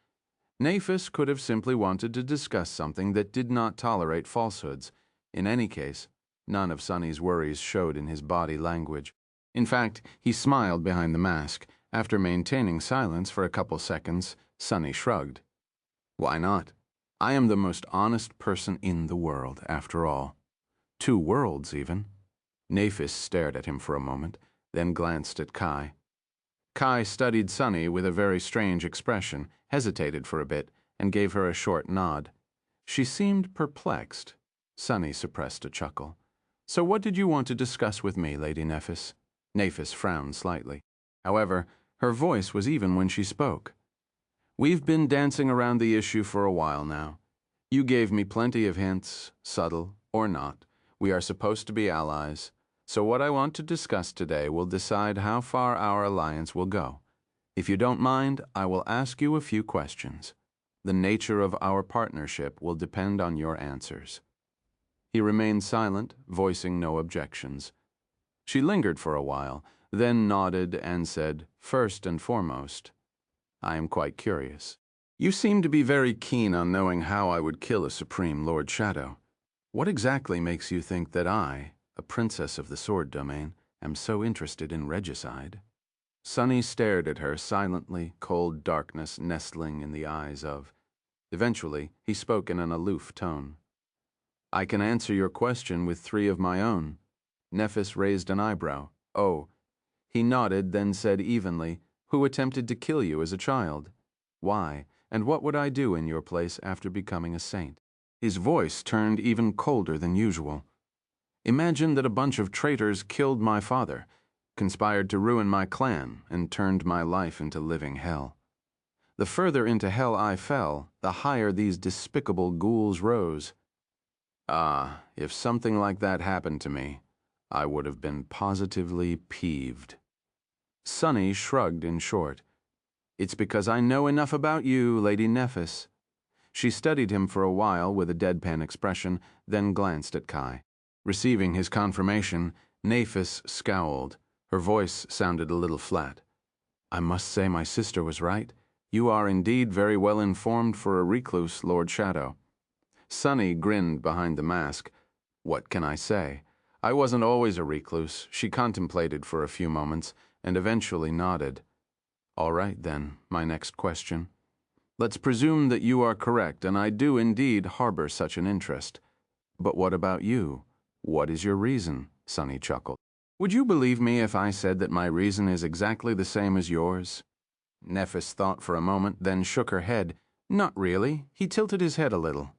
Nephis could have simply wanted to discuss something that did not tolerate falsehoods. In any case, none of Sunny's worries showed in his body language. In fact, he smiled behind the mask. After maintaining silence for a couple seconds, Sunny shrugged. Why not? I am the most honest person in the world, after all. 2 worlds, even. Nephis stared at him for a moment, then glanced at Kai. Kai studied Sunny with a very strange expression, hesitated for a bit, and gave her a short nod. She seemed perplexed. Sunny suppressed a chuckle. So what did you want to discuss with me, Lady Nephis? Nephis frowned slightly. However, her voice was even when she spoke. We've been dancing around the issue for a while now. You gave me plenty of hints, subtle or not. We are supposed to be allies. So what I want to discuss today will decide how far our alliance will go. If you don't mind, I will ask you a few questions. The nature of our partnership will depend on your answers. He remained silent, voicing no objections. She lingered for a while, then nodded and said, first and foremost, I am quite curious. You seem to be very keen on knowing how I would kill a Supreme Lord Shadow. What exactly makes you think that I, a princess of the sword domain, am so interested in regicide? Sunny stared at her silently, cold darkness nestling in the eyes of. Eventually, he spoke in an aloof tone. I can answer your question with 3 of my own. Nephis raised an eyebrow. Oh. He nodded, then said evenly, Who attempted to kill you as a child? Why, and what would I do in your place after becoming a saint? His voice turned even colder than usual. Imagine that a bunch of traitors killed my father, conspired to ruin my clan, and turned my life into living hell. The further into hell I fell, the higher these despicable ghouls rose. Ah, if something like that happened to me, I would have been positively peeved. Sunny shrugged in short. It's because I know enough about you, Lady Nephis. She studied him for a while with a deadpan expression, then glanced at Kai. Receiving his confirmation, Nephis scowled. Her voice sounded a little flat. I must say my sister was right. You are indeed very well informed for a recluse, Lord Shadow. Sunny grinned behind the mask. What can I say? I wasn't always a recluse. She contemplated for a few moments, and eventually nodded. All right, then, my next question. Let's presume that you are correct, and I do indeed harbor such an interest. But what about you? What is your reason? Sunny chuckled. Would you believe me if I said that my reason is exactly the same as yours? Nephis thought for a moment, then shook her head. Not really. He tilted his head a little.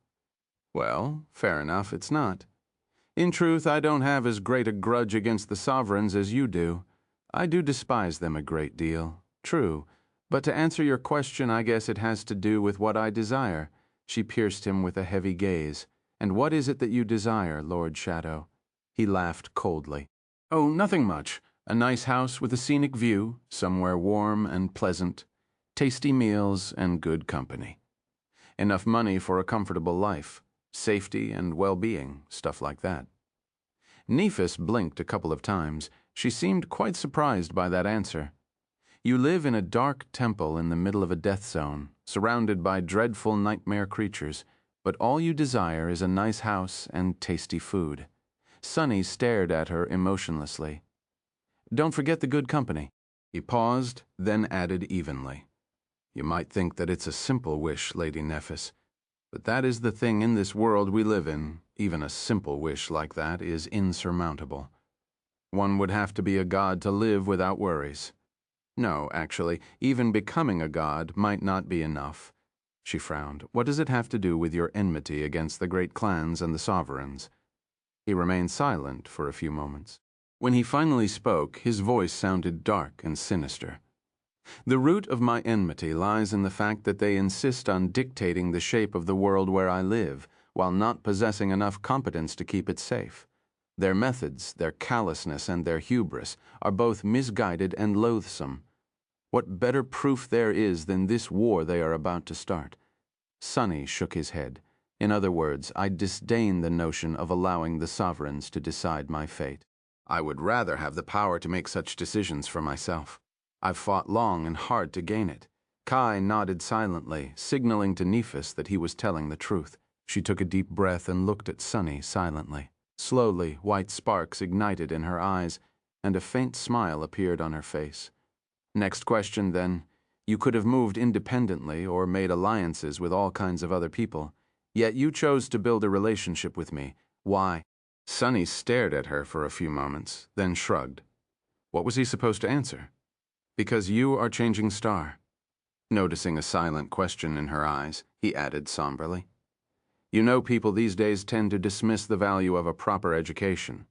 Well, fair enough, it's not. In truth, I don't have as great a grudge against the sovereigns as you do. I do despise them a great deal. True. But to answer your question, I guess it has to do with what I desire. She pierced him with a heavy gaze. And what is it that you desire, Lord Shadow? He laughed coldly. Oh, nothing much. A nice house with a scenic view, somewhere warm and pleasant, tasty meals and good company. Enough money for a comfortable life, safety and well-being, stuff like that. Nephis blinked a couple of times. She seemed quite surprised by that answer. You live in a dark temple in the middle of a death zone, surrounded by dreadful nightmare creatures, but all you desire is a nice house and tasty food. Sunny stared at her emotionlessly. Don't forget the good company. He paused, then added evenly. You might think that it's a simple wish, Lady Nephis, but that is the thing in this world we live in. Even a simple wish like that is insurmountable. One would have to be a god to live without worries. No, actually, even becoming a god might not be enough. She frowned. What does it have to do with your enmity against the great clans and the sovereigns? He remained silent for a few moments. When he finally spoke, his voice sounded dark and sinister. The root of my enmity lies in the fact that they insist on dictating the shape of the world where I live, while not possessing enough competence to keep it safe. Their methods, their callousness, and their hubris are both misguided and loathsome. What better proof there is than this war they are about to start? Sunny shook his head. In other words, I disdain the notion of allowing the sovereigns to decide my fate. I would rather have the power to make such decisions for myself. I've fought long and hard to gain it. Kai nodded silently, signaling to Nephis that he was telling the truth. She took a deep breath and looked at Sunny silently. Slowly, white sparks ignited in her eyes, and a faint smile appeared on her face. Next question, then. You could have moved independently or made alliances with all kinds of other people, yet you chose to build a relationship with me. Why? Sunny stared at her for a few moments, then shrugged. What was he supposed to answer? Because you are changing star. Noticing a silent question in her eyes, he added somberly. You know, people these days tend to dismiss the value of a proper education.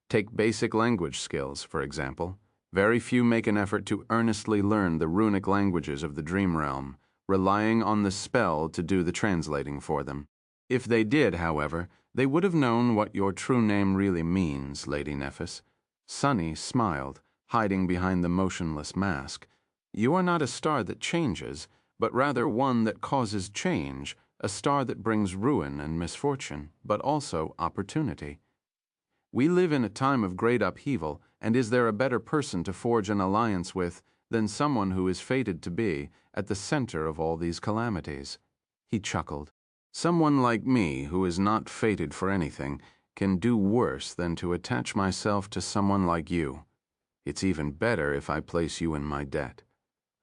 Take basic language skills, for example. Very few make an effort to earnestly learn the runic languages of the dream realm, relying on the spell to do the translating for them. If they did, however, they would have known what your true name really means, Lady Nephis. Sunny smiled, hiding behind the motionless mask. You are not a star that changes, but rather one that causes change, a star that brings ruin and misfortune, but also opportunity. We live in a time of great upheaval, and is there a better person to forge an alliance with than someone who is fated to be at the center of all these calamities? He chuckled. Someone like me, who is not fated for anything, can do worse than to attach myself to someone like you. It's even better if I place you in my debt.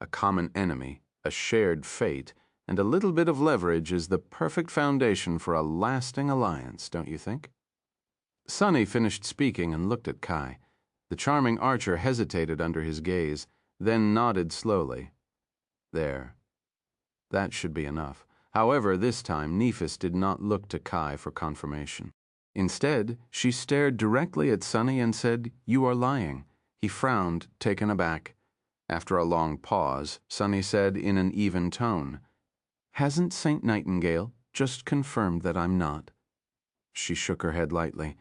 A common enemy, a shared fate, and a little bit of leverage is the perfect foundation for a lasting alliance, don't you think? Sunny finished speaking and looked at Kai. The charming archer hesitated under his gaze, then nodded slowly. There. That should be enough. However, this time Nephis did not look to Kai for confirmation. Instead, she stared directly at Sunny and said, "You are lying." He frowned, taken aback. After a long pause, Sunny said in an even tone, "Hasn't St. Nightingale just confirmed that I'm not?" She shook her head lightly.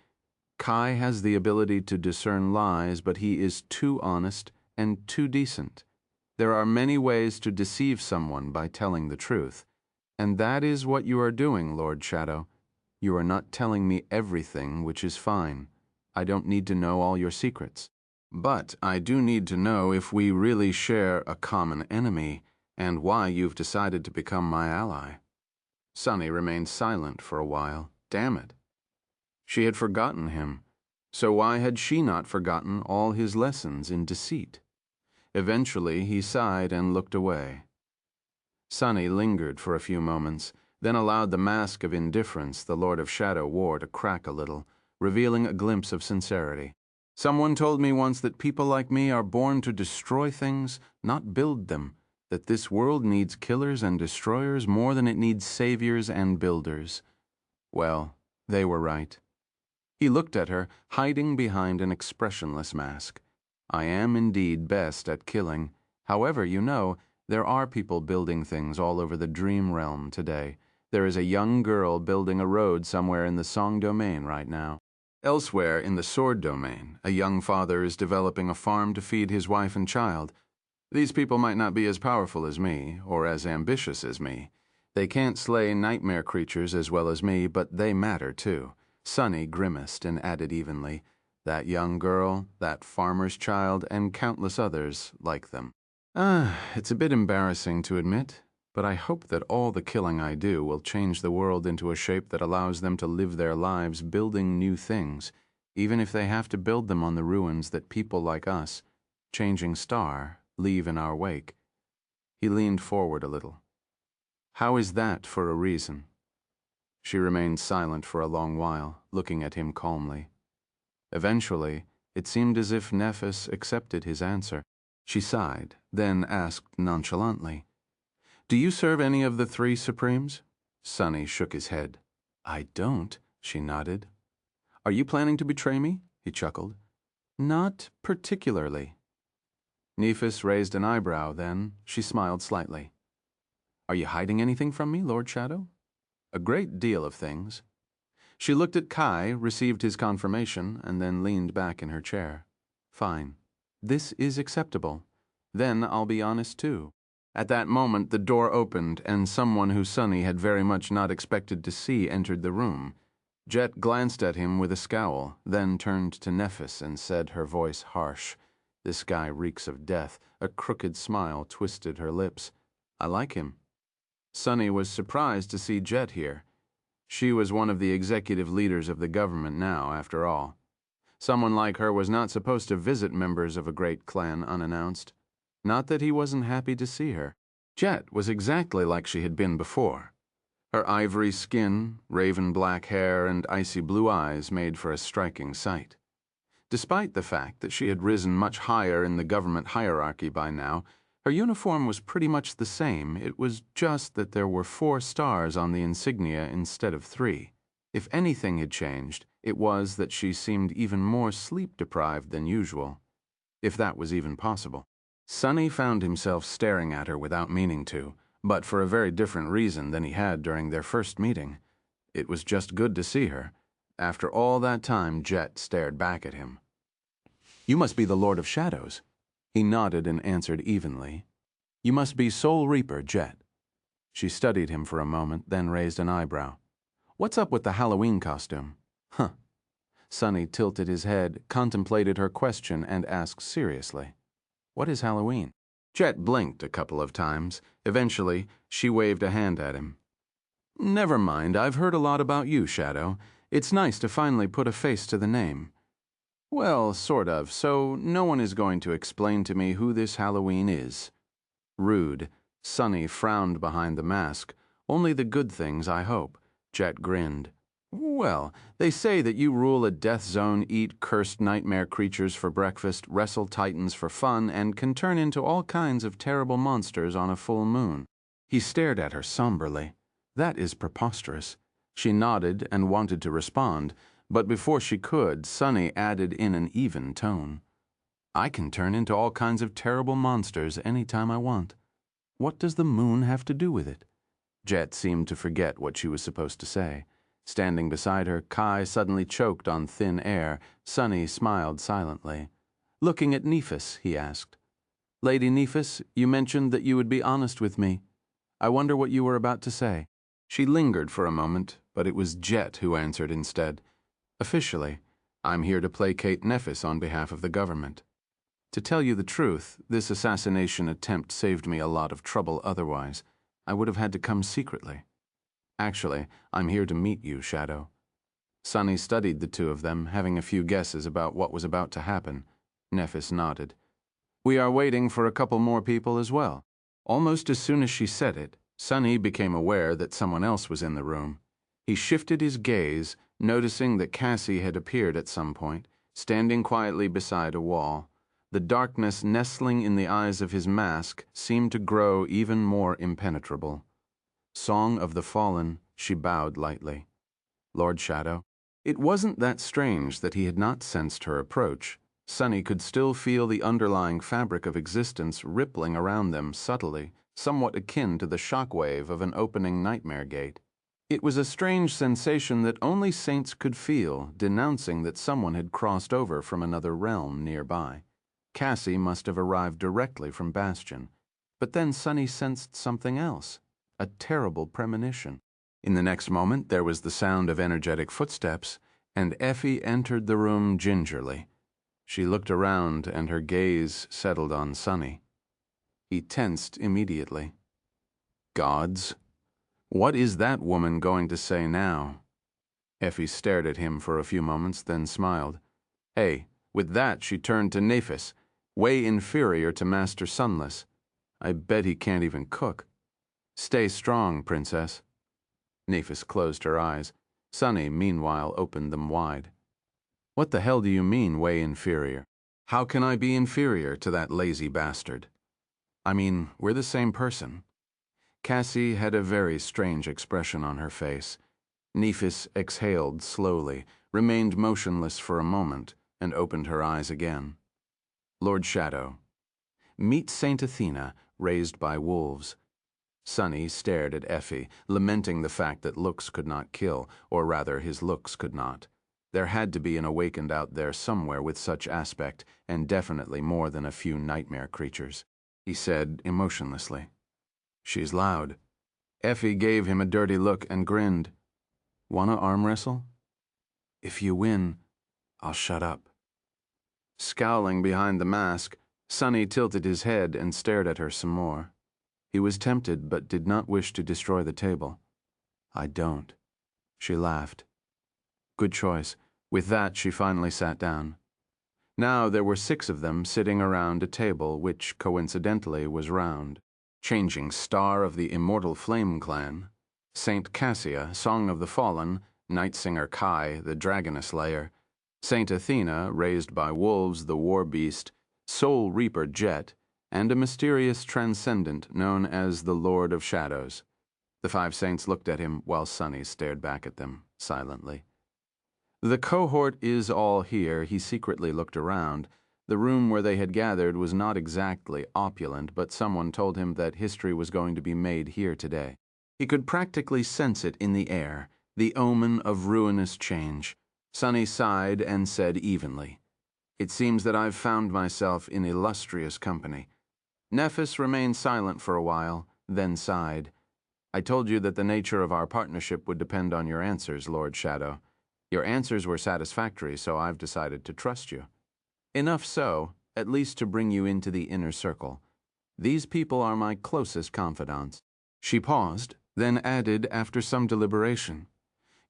Kai has the ability to discern lies, but he is too honest and too decent. There are many ways to deceive someone by telling the truth, and that is what you are doing, Lord Shadow. You are not telling me everything, which is fine. I don't need to know all your secrets. But I do need to know if we really share a common enemy, and why you've decided to become my ally. Sunny remained silent for a while. Damn it. She had forgotten him. So why had she not forgotten all his lessons in deceit? Eventually he sighed and looked away. Sunny lingered for a few moments, then allowed the mask of indifference the Lord of Shadow wore to crack a little, revealing a glimpse of sincerity. Someone told me once that people like me are born to destroy things, not build them, that this world needs killers and destroyers more than it needs saviors and builders. Well, they were right. He looked at her, hiding behind an expressionless mask. I am indeed best at killing. However, you know, there are people building things all over the dream realm today. There is a young girl building a road somewhere in the Song domain right now. Elsewhere in the Sword domain, a young father is developing a farm to feed his wife and child. These people might not be as powerful as me, or as ambitious as me. They can't slay nightmare creatures as well as me, but they matter too. Sunny grimaced and added evenly, that young girl, that farmer's child, and countless others like them. It's a bit embarrassing to admit, but I hope that all the killing I do will change the world into a shape that allows them to live their lives building new things, even if they have to build them on the ruins that people like us, changing star, leave in our wake. He leaned forward a little. How is that for a reason? She remained silent for a long while, looking at him calmly. Eventually, it seemed as if Nephis accepted his answer. She sighed, then asked nonchalantly, "Do you serve any of the three Supremes?" Sunny shook his head. "I don't," she nodded. "Are you planning to betray me?" He chuckled. "Not particularly." Nephis raised an eyebrow, then she smiled slightly. "Are you hiding anything from me, Lord Shadow?" "A great deal of things." She looked at Kai, received his confirmation, and then leaned back in her chair. "Fine. This is acceptable. Then I'll be honest too." At that moment the door opened, and someone who Sunny had very much not expected to see entered the room. Jet glanced at him with a scowl, then turned to Nephis and said, her voice harsh, "This guy reeks of death." A crooked smile twisted her lips. I like him. Sunny was surprised to see Jet here. She was one of the executive leaders of the government now, after all. Someone like her was not supposed to visit members of a great clan unannounced. Not that he wasn't happy to see her. Jet was exactly like she had been before. Her ivory skin, raven black hair, and icy blue eyes made for a striking sight. Despite the fact that she had risen much higher in the government hierarchy by now, her uniform was pretty much the same. It was just that there were 4 stars on the insignia instead of 3. If anything had changed, it was that she seemed even more sleep-deprived than usual, if that was even possible. Sunny found himself staring at her without meaning to, but for a very different reason than he had during their first meeting. It was just good to see her. After all that time, Jet stared back at him. "You must be the Lord of Shadows." He nodded and answered evenly. "You must be Soul Reaper, Jet." She studied him for a moment, then raised an eyebrow. "What's up with the Halloween costume?" "Huh." Sunny tilted his head, contemplated her question, and asked seriously, "What is Halloween?" Jet blinked a couple of times. Eventually, she waved a hand at him. "Never mind, I've heard a lot about you, Shadow. It's nice to finally put a face to the name." "Well, sort of, so no one is going to explain to me who this Halloween is." Rude. Sunny frowned behind the mask. "Only the good things, I hope." Jet grinned. "Well, they say that you rule a death zone, eat cursed nightmare creatures for breakfast, wrestle titans for fun, and can turn into all kinds of terrible monsters on a full moon." He stared at her somberly. "That is preposterous." She nodded and wanted to respond, but before she could, Sunny added in an even tone, "I can turn into all kinds of terrible monsters any time I want. What does the moon have to do with it?" Jet seemed to forget what she was supposed to say. Standing beside her, Kai suddenly choked on thin air. Sunny smiled silently. "Looking at Nephis," he asked. "Lady Nephis, you mentioned that you would be honest with me. I wonder what you were about to say." She lingered for a moment, but it was Jet who answered instead. "Officially, I'm here to placate Nephis on behalf of the government. To tell you the truth, this assassination attempt saved me a lot of trouble otherwise. I would have had to come secretly. Actually, I'm here to meet you, Shadow." Sunny studied the two of them, having a few guesses about what was about to happen. Nephis nodded. "We are waiting for a couple more people as well." Almost as soon as she said it, Sunny became aware that someone else was in the room. He shifted his gaze, noticing that Cassie had appeared at some point, standing quietly beside a wall. The darkness nestling in the eyes of his mask seemed to grow even more impenetrable. "Song of the Fallen," she bowed lightly. "Lord Shadow." It wasn't that strange that he had not sensed her approach. Sunny could still feel the underlying fabric of existence rippling around them subtly, somewhat akin to the shockwave of an opening nightmare gate. It was a strange sensation that only saints could feel, denouncing that someone had crossed over from another realm nearby. Cassie must have arrived directly from Bastion. But then Sunny sensed something else, a terrible premonition. In the next moment there was the sound of energetic footsteps, and Effie entered the room gingerly. She looked around and her gaze settled on Sunny. He tensed immediately. Gods? What is that woman going to say now? Effie stared at him for a few moments, then smiled. Hey, with that she turned to Nephis, way inferior to Master Sunless. I bet he can't even cook. Stay strong, Princess. Nephis closed her eyes. Sunny, meanwhile, opened them wide. What the hell do you mean, way inferior? How can I be inferior to that lazy bastard? I mean, we're the same person. Cassie had a very strange expression on her face. Nephis exhaled slowly, remained motionless for a moment, and opened her eyes again. Lord Shadow. Meet Saint Athena, raised by wolves. Sunny stared at Effie, lamenting the fact that looks could not kill, or rather his looks could not. There had to be an awakened out there somewhere with such aspect, and definitely more than a few nightmare creatures. He said emotionlessly. She's loud. Effie gave him a dirty look and grinned. Wanna arm wrestle? If you win, I'll shut up. Scowling behind the mask, Sunny tilted his head and stared at her some more. He was tempted but did not wish to destroy the table. I don't. She laughed. Good choice. With that, she finally sat down. Now there were 6 of them sitting around a table which, coincidentally, was round. Changing Star of the Immortal Flame Clan, Saint Cassia, Song of the Fallen, Night Singer Kai, the Dragoness Slayer, Saint Athena, raised by wolves, the War Beast, Soul Reaper Jet, and a mysterious transcendent known as the Lord of Shadows. The 5 saints looked at him while Sunny stared back at them, silently. The cohort is all here. He secretly looked around. The room where they had gathered was not exactly opulent, but someone told him that history was going to be made here today. He could practically sense it in the air, the omen of ruinous change. Sunny sighed and said evenly, "It seems that I've found myself in illustrious company." Nephis remained silent for a while, then sighed. "I told you that the nature of our partnership would depend on your answers, Lord Shadow. Your answers were satisfactory, so I've decided to trust you. Enough so, at least to bring you into the inner circle. These people are my closest confidants." She paused, then added after some deliberation,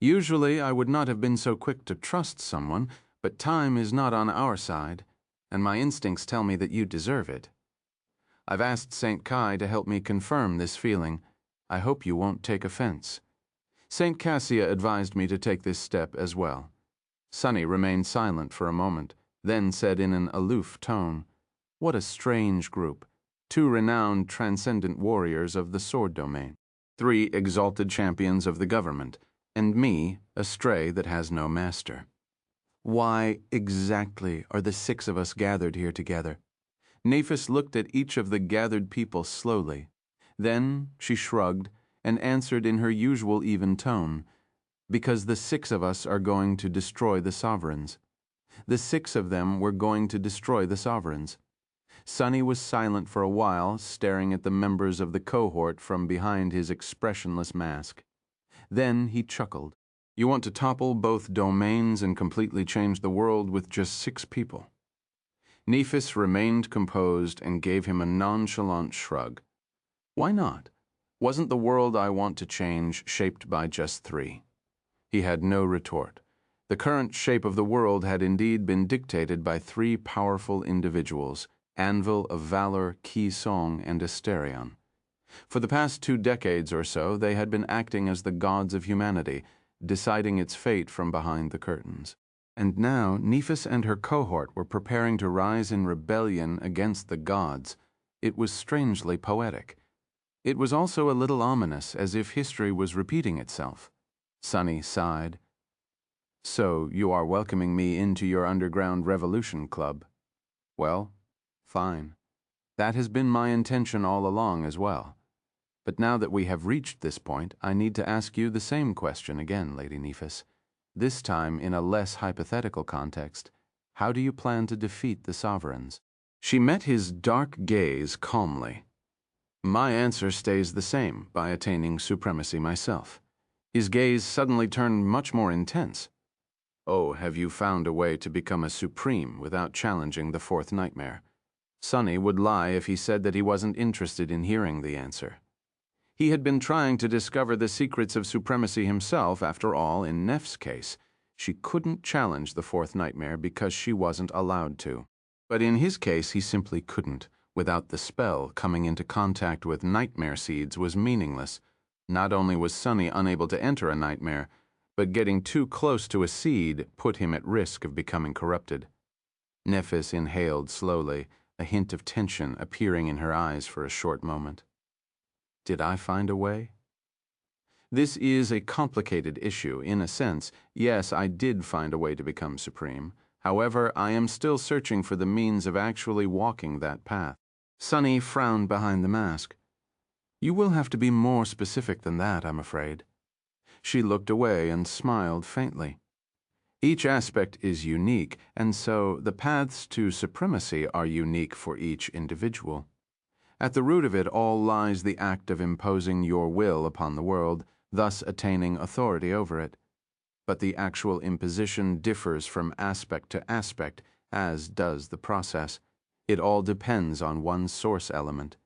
"Usually I would not have been so quick to trust someone, but time is not on our side, and my instincts tell me that you deserve it. I've asked St. Kai to help me confirm this feeling. I hope you won't take offense. St. Cassia advised me to take this step as well." Sunny remained silent for a moment, then said in an aloof tone, "What a strange group. 2 renowned transcendent warriors of the sword domain, 3 exalted champions of the government, and me, a stray that has no master. Why exactly are the 6 of us gathered here together?" Nephis looked at each of the gathered people slowly. Then she shrugged and answered in her usual even tone, "Because the 6 of us are going to destroy the sovereigns. The 6 of them were going to destroy the sovereigns." Sunny was silent for a while, staring at the members of the cohort from behind his expressionless mask. Then he chuckled. "You want to topple both domains and completely change the world with just 6 people." Nephis remained composed and gave him a nonchalant shrug. "Why not? Wasn't the world I want to change shaped by just 3? He had no retort. The current shape of the world had indeed been dictated by 3 powerful individuals, Anvil of Valor, Ki Song, and Asterion. For the past 2 decades or so, they had been acting as the gods of humanity, deciding its fate from behind the curtains. And now Nephis and her cohort were preparing to rise in rebellion against the gods. It was strangely poetic. It was also a little ominous, as if history was repeating itself. Sunny sighed. "So you are welcoming me into your underground revolution club. Well, fine. That has been my intention all along as well. But now that we have reached this point, I need to ask you the same question again, Lady Nephis. This time in a less hypothetical context. How do you plan to defeat the sovereigns?" She met his dark gaze calmly. "My answer stays the same, by attaining supremacy myself." His gaze suddenly turned much more intense. "Oh, have you found a way to become a supreme without challenging the 4th nightmare?" Sunny would lie if he said that he wasn't interested in hearing the answer. He had been trying to discover the secrets of supremacy himself. After all, in Neph's case, she couldn't challenge the 4th nightmare because she wasn't allowed to. But in his case, he simply couldn't. Without the spell, coming into contact with nightmare seeds was meaningless. Not only was Sunny unable to enter a nightmare, but getting too close to a seed put him at risk of becoming corrupted. Nephis inhaled slowly, a hint of tension appearing in her eyes for a short moment. "Did I find a way?" This is a complicated issue. In a sense, yes, I did find a way to become supreme. However, I am still searching for the means of actually walking that path. Sunny frowned behind the mask. "You will have to be more specific than that, I'm afraid." She looked away and smiled faintly. "Each aspect is unique, and so the paths to supremacy are unique for each individual. At the root of it all lies the act of imposing your will upon the world, thus attaining authority over it. But the actual imposition differs from aspect to aspect, as does the process. It all depends on one source element.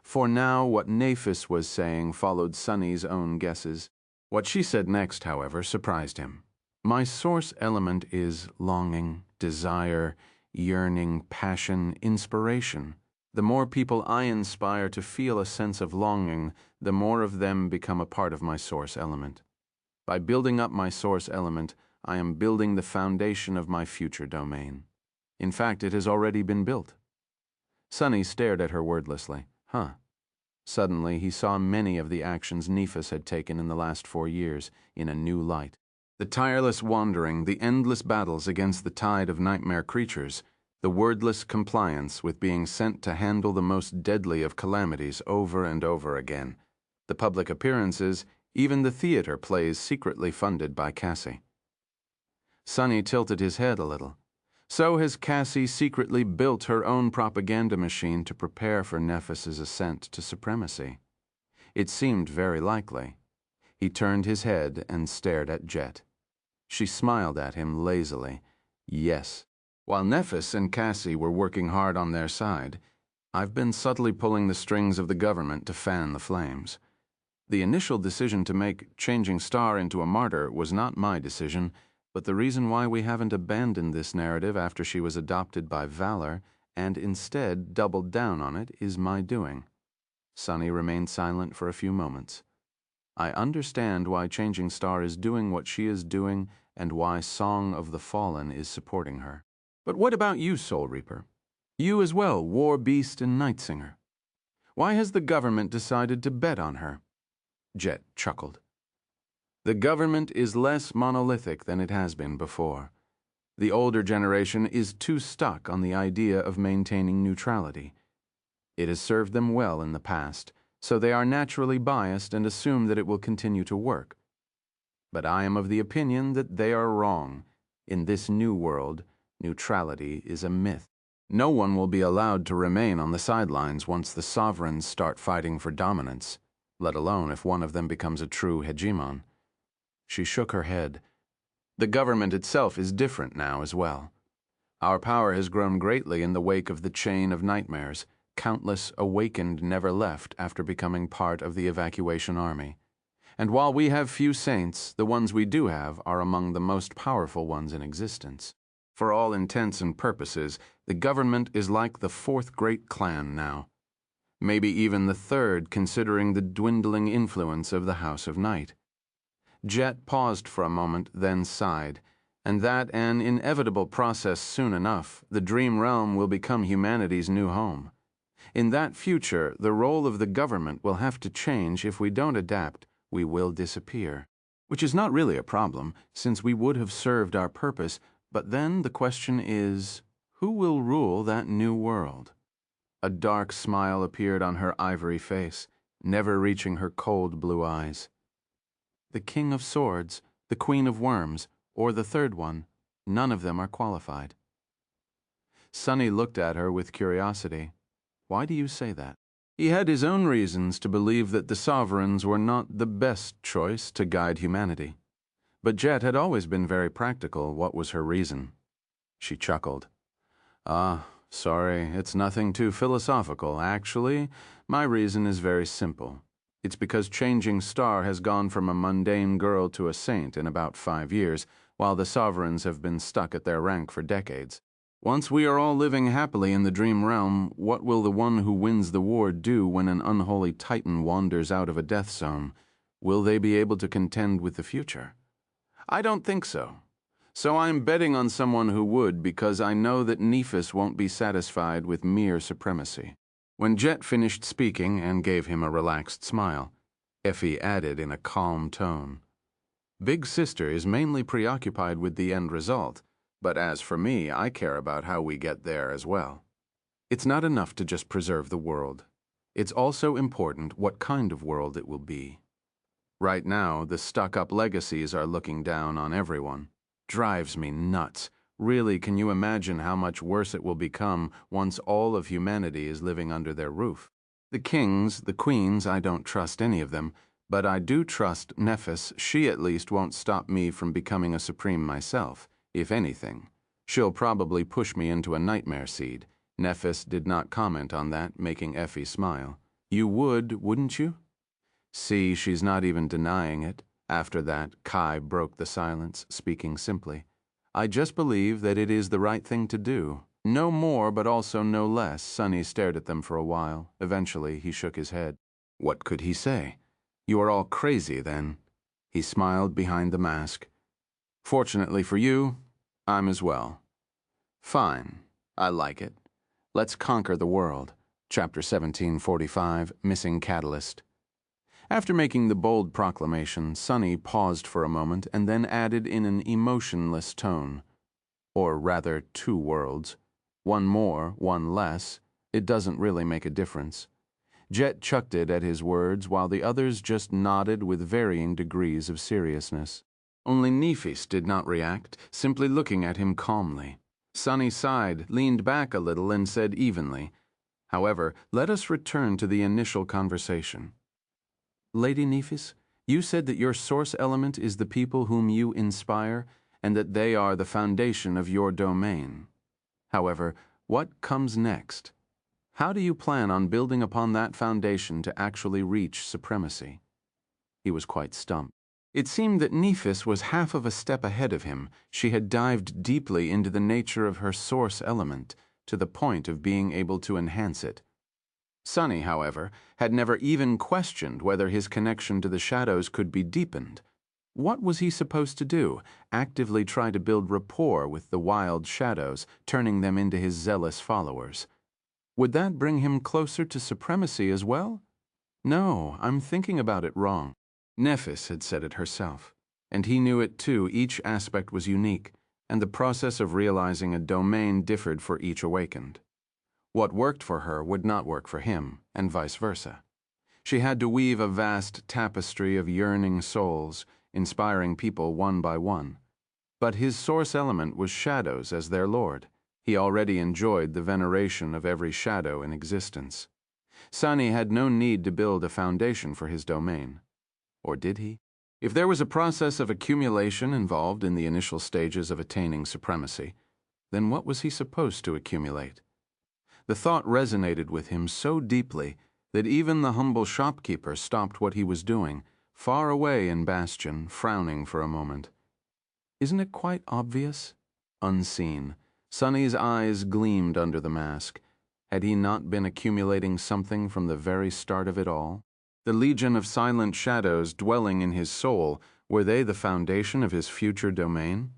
For now, what Nephis was saying followed Sunny's own guesses. What she said next, however, surprised him. My source element is longing, desire, yearning, passion, inspiration. The more people I inspire to feel a sense of longing, the more of them become a part of my source element. By building up my source element, I am building the foundation of my future domain. In fact, it has already been built. Sunny stared at her wordlessly. Huh. Suddenly, he saw many of the actions Nephis had taken in the last 4 years in a new light. The tireless wandering, the endless battles against the tide of nightmare creatures, the wordless compliance with being sent to handle the most deadly of calamities over and over again, the public appearances, even the theater plays secretly funded by Cassie. Sunny tilted his head a little. So has Cassie secretly built her own propaganda machine to prepare for Nephis's ascent to supremacy. It seemed very likely. He turned his head and stared at Jet. She smiled at him lazily. Yes. While Nephis and Cassie were working hard on their side, I've been subtly pulling the strings of the government to fan the flames. The initial decision to make Changing Star into a martyr was not my decision, but the reason why we haven't abandoned this narrative after she was adopted by Valor and instead doubled down on it is my doing. Sunny remained silent for a few moments. I understand why Changing Star is doing what she is doing and why Song of the Fallen is supporting her. But what about you, Soul Reaper? You as well, War Beast and Night Singer. Why has the government decided to bet on her? Jet chuckled. The government is less monolithic than it has been before. The older generation is too stuck on the idea of maintaining neutrality. It has served them well in the past, so they are naturally biased and assume that it will continue to work. But I am of the opinion that they are wrong. In this new world, neutrality is a myth. No one will be allowed to remain on the sidelines once the sovereigns start fighting for dominance, let alone if one of them becomes a true hegemon. She shook her head. The government itself is different now as well. Our power has grown greatly in the wake of the chain of nightmares. Countless awakened never left after becoming part of the evacuation army. And while we have few saints, the ones we do have are among the most powerful ones in existence. For all intents and purposes, the government is like the 4th great clan now. Maybe even the 3rd, considering the dwindling influence of the House of Night. Jet paused for a moment, then sighed, and that an inevitable process soon enough, the Dream Realm will become humanity's new home. In that future, the role of the government will have to change. If we don't adapt, we will disappear. Which is not really a problem, since we would have served our purpose, but then the question is, who will rule that new world? A dark smile appeared on her ivory face, never reaching her cold blue eyes. The King of Swords, the Queen of Worms, or the 3rd one, none of them are qualified. Sunny looked at her with curiosity. Why do you say that? He had his own reasons to believe that the sovereigns were not the best choice to guide humanity. But Jet had always been very practical. What was her reason? She chuckled. Sorry, it's nothing too philosophical. Actually, my reason is very simple. It's because Changing Star has gone from a mundane girl to a saint in about 5 years, while the sovereigns have been stuck at their rank for decades. Once we are all living happily in the Dream Realm, what will the one who wins the war do when an unholy titan wanders out of a death zone? Will they be able to contend with the future? I don't think so. So I'm betting on someone who would, because I know that Nephis won't be satisfied with mere supremacy. When Jet finished speaking and gave him a relaxed smile, Effie added in a calm tone, Big Sister is mainly preoccupied with the end result, but as for me, I care about how we get there as well. It's not enough to just preserve the world. It's also important what kind of world it will be. Right now, the stuck-up legacies are looking down on everyone. Drives me nuts. Really, can you imagine how much worse it will become once all of humanity is living under their roof? The kings, the queens, I don't trust any of them, but I do trust Nephis. She at least won't stop me from becoming a supreme myself. If anything, she'll probably push me into a nightmare seed. Nephis did not comment on that, making Effie smile. You would, wouldn't you? See, she's not even denying it. After that, Kai broke the silence, speaking simply. I just believe that it is the right thing to do. No more, but also no less. Sunny stared at them for a while. Eventually, he shook his head. What could he say? You are all crazy, then. He smiled behind the mask. Fortunately for you, I'm as well. Fine. I like it. Let's conquer the world. Chapter 1745, Missing Catalyst. After making the bold proclamation, Sunny paused for a moment and then added in an emotionless tone. Or rather, 2 worlds. One more, one less. It doesn't really make a difference. Jet chucked it at his words while the others just nodded with varying degrees of seriousness. Only Nephis did not react, simply looking at him calmly. Sunny sighed, leaned back a little, and said evenly, However, let us return to the initial conversation. Lady Nephis, you said that your source element is the people whom you inspire, and that they are the foundation of your domain. However, what comes next? How do you plan on building upon that foundation to actually reach supremacy? He was quite stumped. It seemed that Nephis was half of a step ahead of him. She had dived deeply into the nature of her source element, to the point of being able to enhance it. Sunny, however, had never even questioned whether his connection to the shadows could be deepened. What was he supposed to do? Actively try to build rapport with the wild shadows, turning them into his zealous followers. Would that bring him closer to supremacy as well? No, I'm thinking about it wrong. Nephis had said it herself, and he knew it too. Each aspect was unique, and the process of realizing a domain differed for each awakened. What worked for her would not work for him, and vice versa. She had to weave a vast tapestry of yearning souls, inspiring people one by one. But his source element was shadows as their lord. He already enjoyed the veneration of every shadow in existence. Sunny had no need to build a foundation for his domain. Or did he? If there was a process of accumulation involved in the initial stages of attaining supremacy, then what was he supposed to accumulate? The thought resonated with him so deeply that even the humble shopkeeper stopped what he was doing, far away in Bastion, frowning for a moment. Isn't it quite obvious? Unseen, Sunny's eyes gleamed under the mask. Had he not been accumulating something from the very start of it all? The legion of silent shadows dwelling in his soul, were they the foundation of his future domain?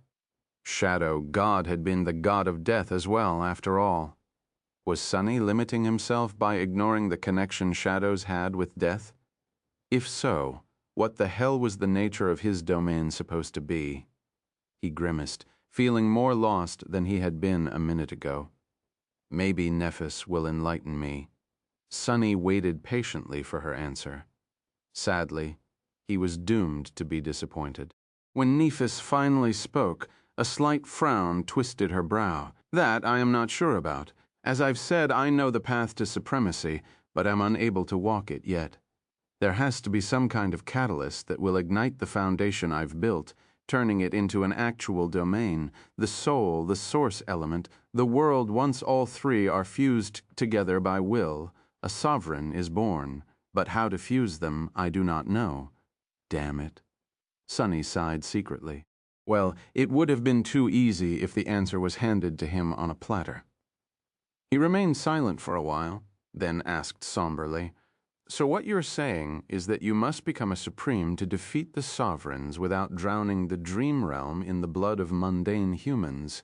Shadow God had been the god of death as well, after all. Was Sunny limiting himself by ignoring the connection shadows had with death? If so, what the hell was the nature of his domain supposed to be? He grimaced, feeling more lost than he had been a minute ago. Maybe Nephis will enlighten me. Sunny waited patiently for her answer. Sadly, he was doomed to be disappointed. When Nephis finally spoke, a slight frown twisted her brow. That I am not sure about. As I've said, I know the path to supremacy, but am unable to walk it yet. There has to be some kind of catalyst that will ignite the foundation I've built, turning it into an actual domain, the soul, the source element, the world once all three are fused together by will. A sovereign is born, but how to fuse them I do not know. Damn it. Sunny sighed secretly. Well, it would have been too easy if the answer was handed to him on a platter. He remained silent for a while, then asked somberly, So what you're saying is that you must become a supreme to defeat the sovereigns without drowning the dream realm in the blood of mundane humans.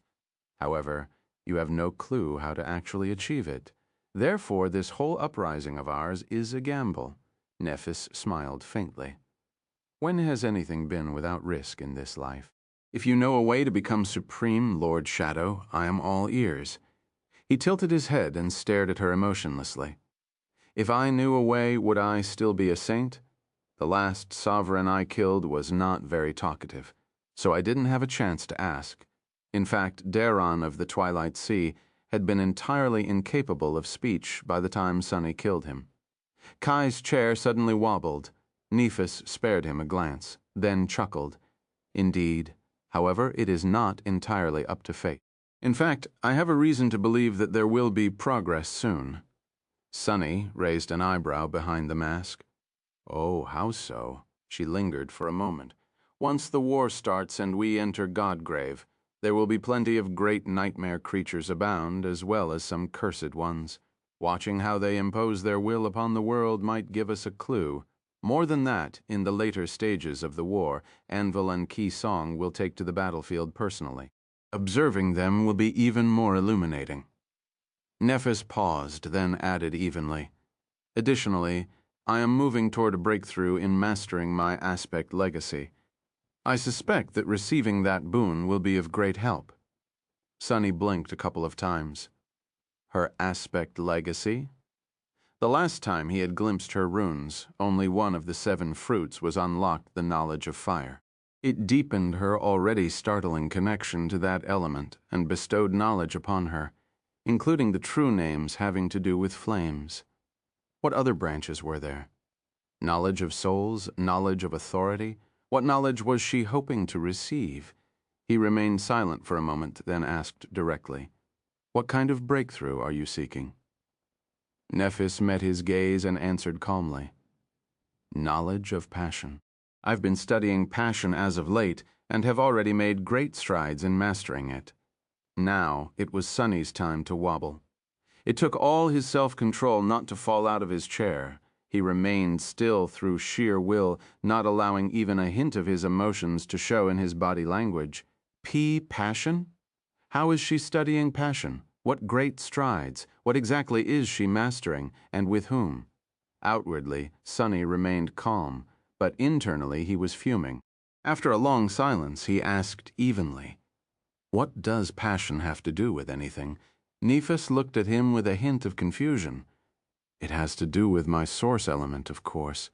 However, you have no clue how to actually achieve it. Therefore, this whole uprising of ours is a gamble. Nephis smiled faintly. When has anything been without risk in this life? If you know a way to become supreme, Lord Shadow, I am all ears. He tilted his head and stared at her emotionlessly. If I knew a way, would I still be a saint? The last sovereign I killed was not very talkative, so I didn't have a chance to ask. In fact, Daron of the Twilight Sea had been entirely incapable of speech by the time Sunny killed him. Kai's chair suddenly wobbled. Nephis spared him a glance, then chuckled. Indeed. However, it is not entirely up to fate. In fact, I have a reason to believe that there will be progress soon. Sunny raised an eyebrow behind the mask. Oh, how so? She lingered for a moment. Once the war starts and we enter Godgrave, there will be plenty of great nightmare creatures abound, as well as some cursed ones. Watching how they impose their will upon the world might give us a clue. More than that, in the later stages of the war, Anvil and Key Song will take to the battlefield personally. Observing them will be even more illuminating. Nephis paused, then added evenly, additionally, I am moving toward a breakthrough in mastering my aspect legacy. I suspect that receiving that boon will be of great help. Sunny blinked a couple of times. Her aspect legacy? The last time he had glimpsed her runes, only one of the 7 fruits was unlocked the knowledge of fire. It deepened her already startling connection to that element and bestowed knowledge upon her, including the true names having to do with flames. What other branches were there? Knowledge of souls, knowledge of authority? What knowledge was she hoping to receive? He remained silent for a moment, then asked directly, What kind of breakthrough are you seeking? Nephis met his gaze and answered calmly, Knowledge of passion. I've been studying passion as of late and have already made great strides in mastering it. Now it was Sunny's time to wobble. It took all his self-control not to fall out of his chair. He remained still through sheer will, not allowing even a hint of his emotions to show in his body language. Passion? How is she studying passion? What great strides? What exactly is she mastering, and with whom? Outwardly, Sunny remained calm, but internally he was fuming. After a long silence, he asked evenly, What does passion have to do with anything? Nephis looked at him with a hint of confusion. It has to do with my source element, of course.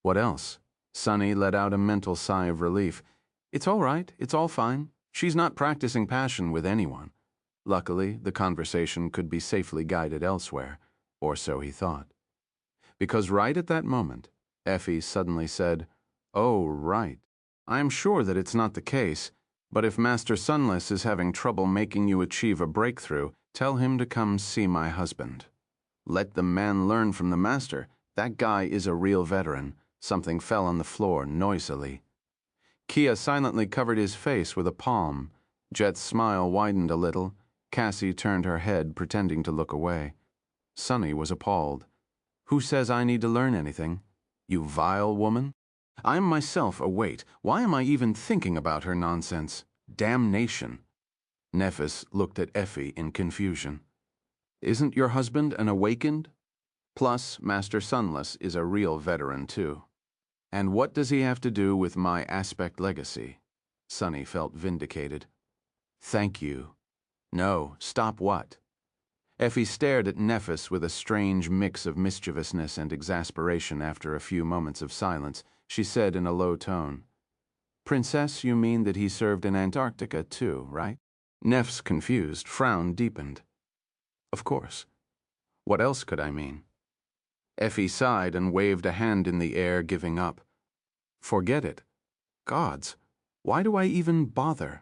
What else? Sunny let out a mental sigh of relief. It's all right, it's all fine. She's not practicing passion with anyone. Luckily, the conversation could be safely guided elsewhere, or so he thought. Because right at that moment, Effie suddenly said, Oh, right. I am sure that it's not the case, but if Master Sunless is having trouble making you achieve a breakthrough, tell him to come see my husband. Let the man learn from the master. That guy is a real veteran. Something fell on the floor noisily. Kia silently covered his face with a palm. Jet's smile widened a little. Cassie turned her head, pretending to look away. Sunny was appalled. Who says I need to learn anything? You vile woman? I am myself a weight. Why am I even thinking about her nonsense? Damnation. Nephis looked at Effie in confusion. Isn't your husband an awakened? Plus, Master Sunless is a real veteran, too. And what does he have to do with my aspect legacy? Sunny felt vindicated. Thank you. No, stop what? Effie stared at Nephis with a strange mix of mischievousness and exasperation. After a few moments of silence, she said in a low tone, Princess, you mean that he served in Antarctica, too, right? Neph's confused frown deepened. Of course. What else could I mean? Effie sighed and waved a hand in the air, giving up. Forget it. Gods, why do I even bother?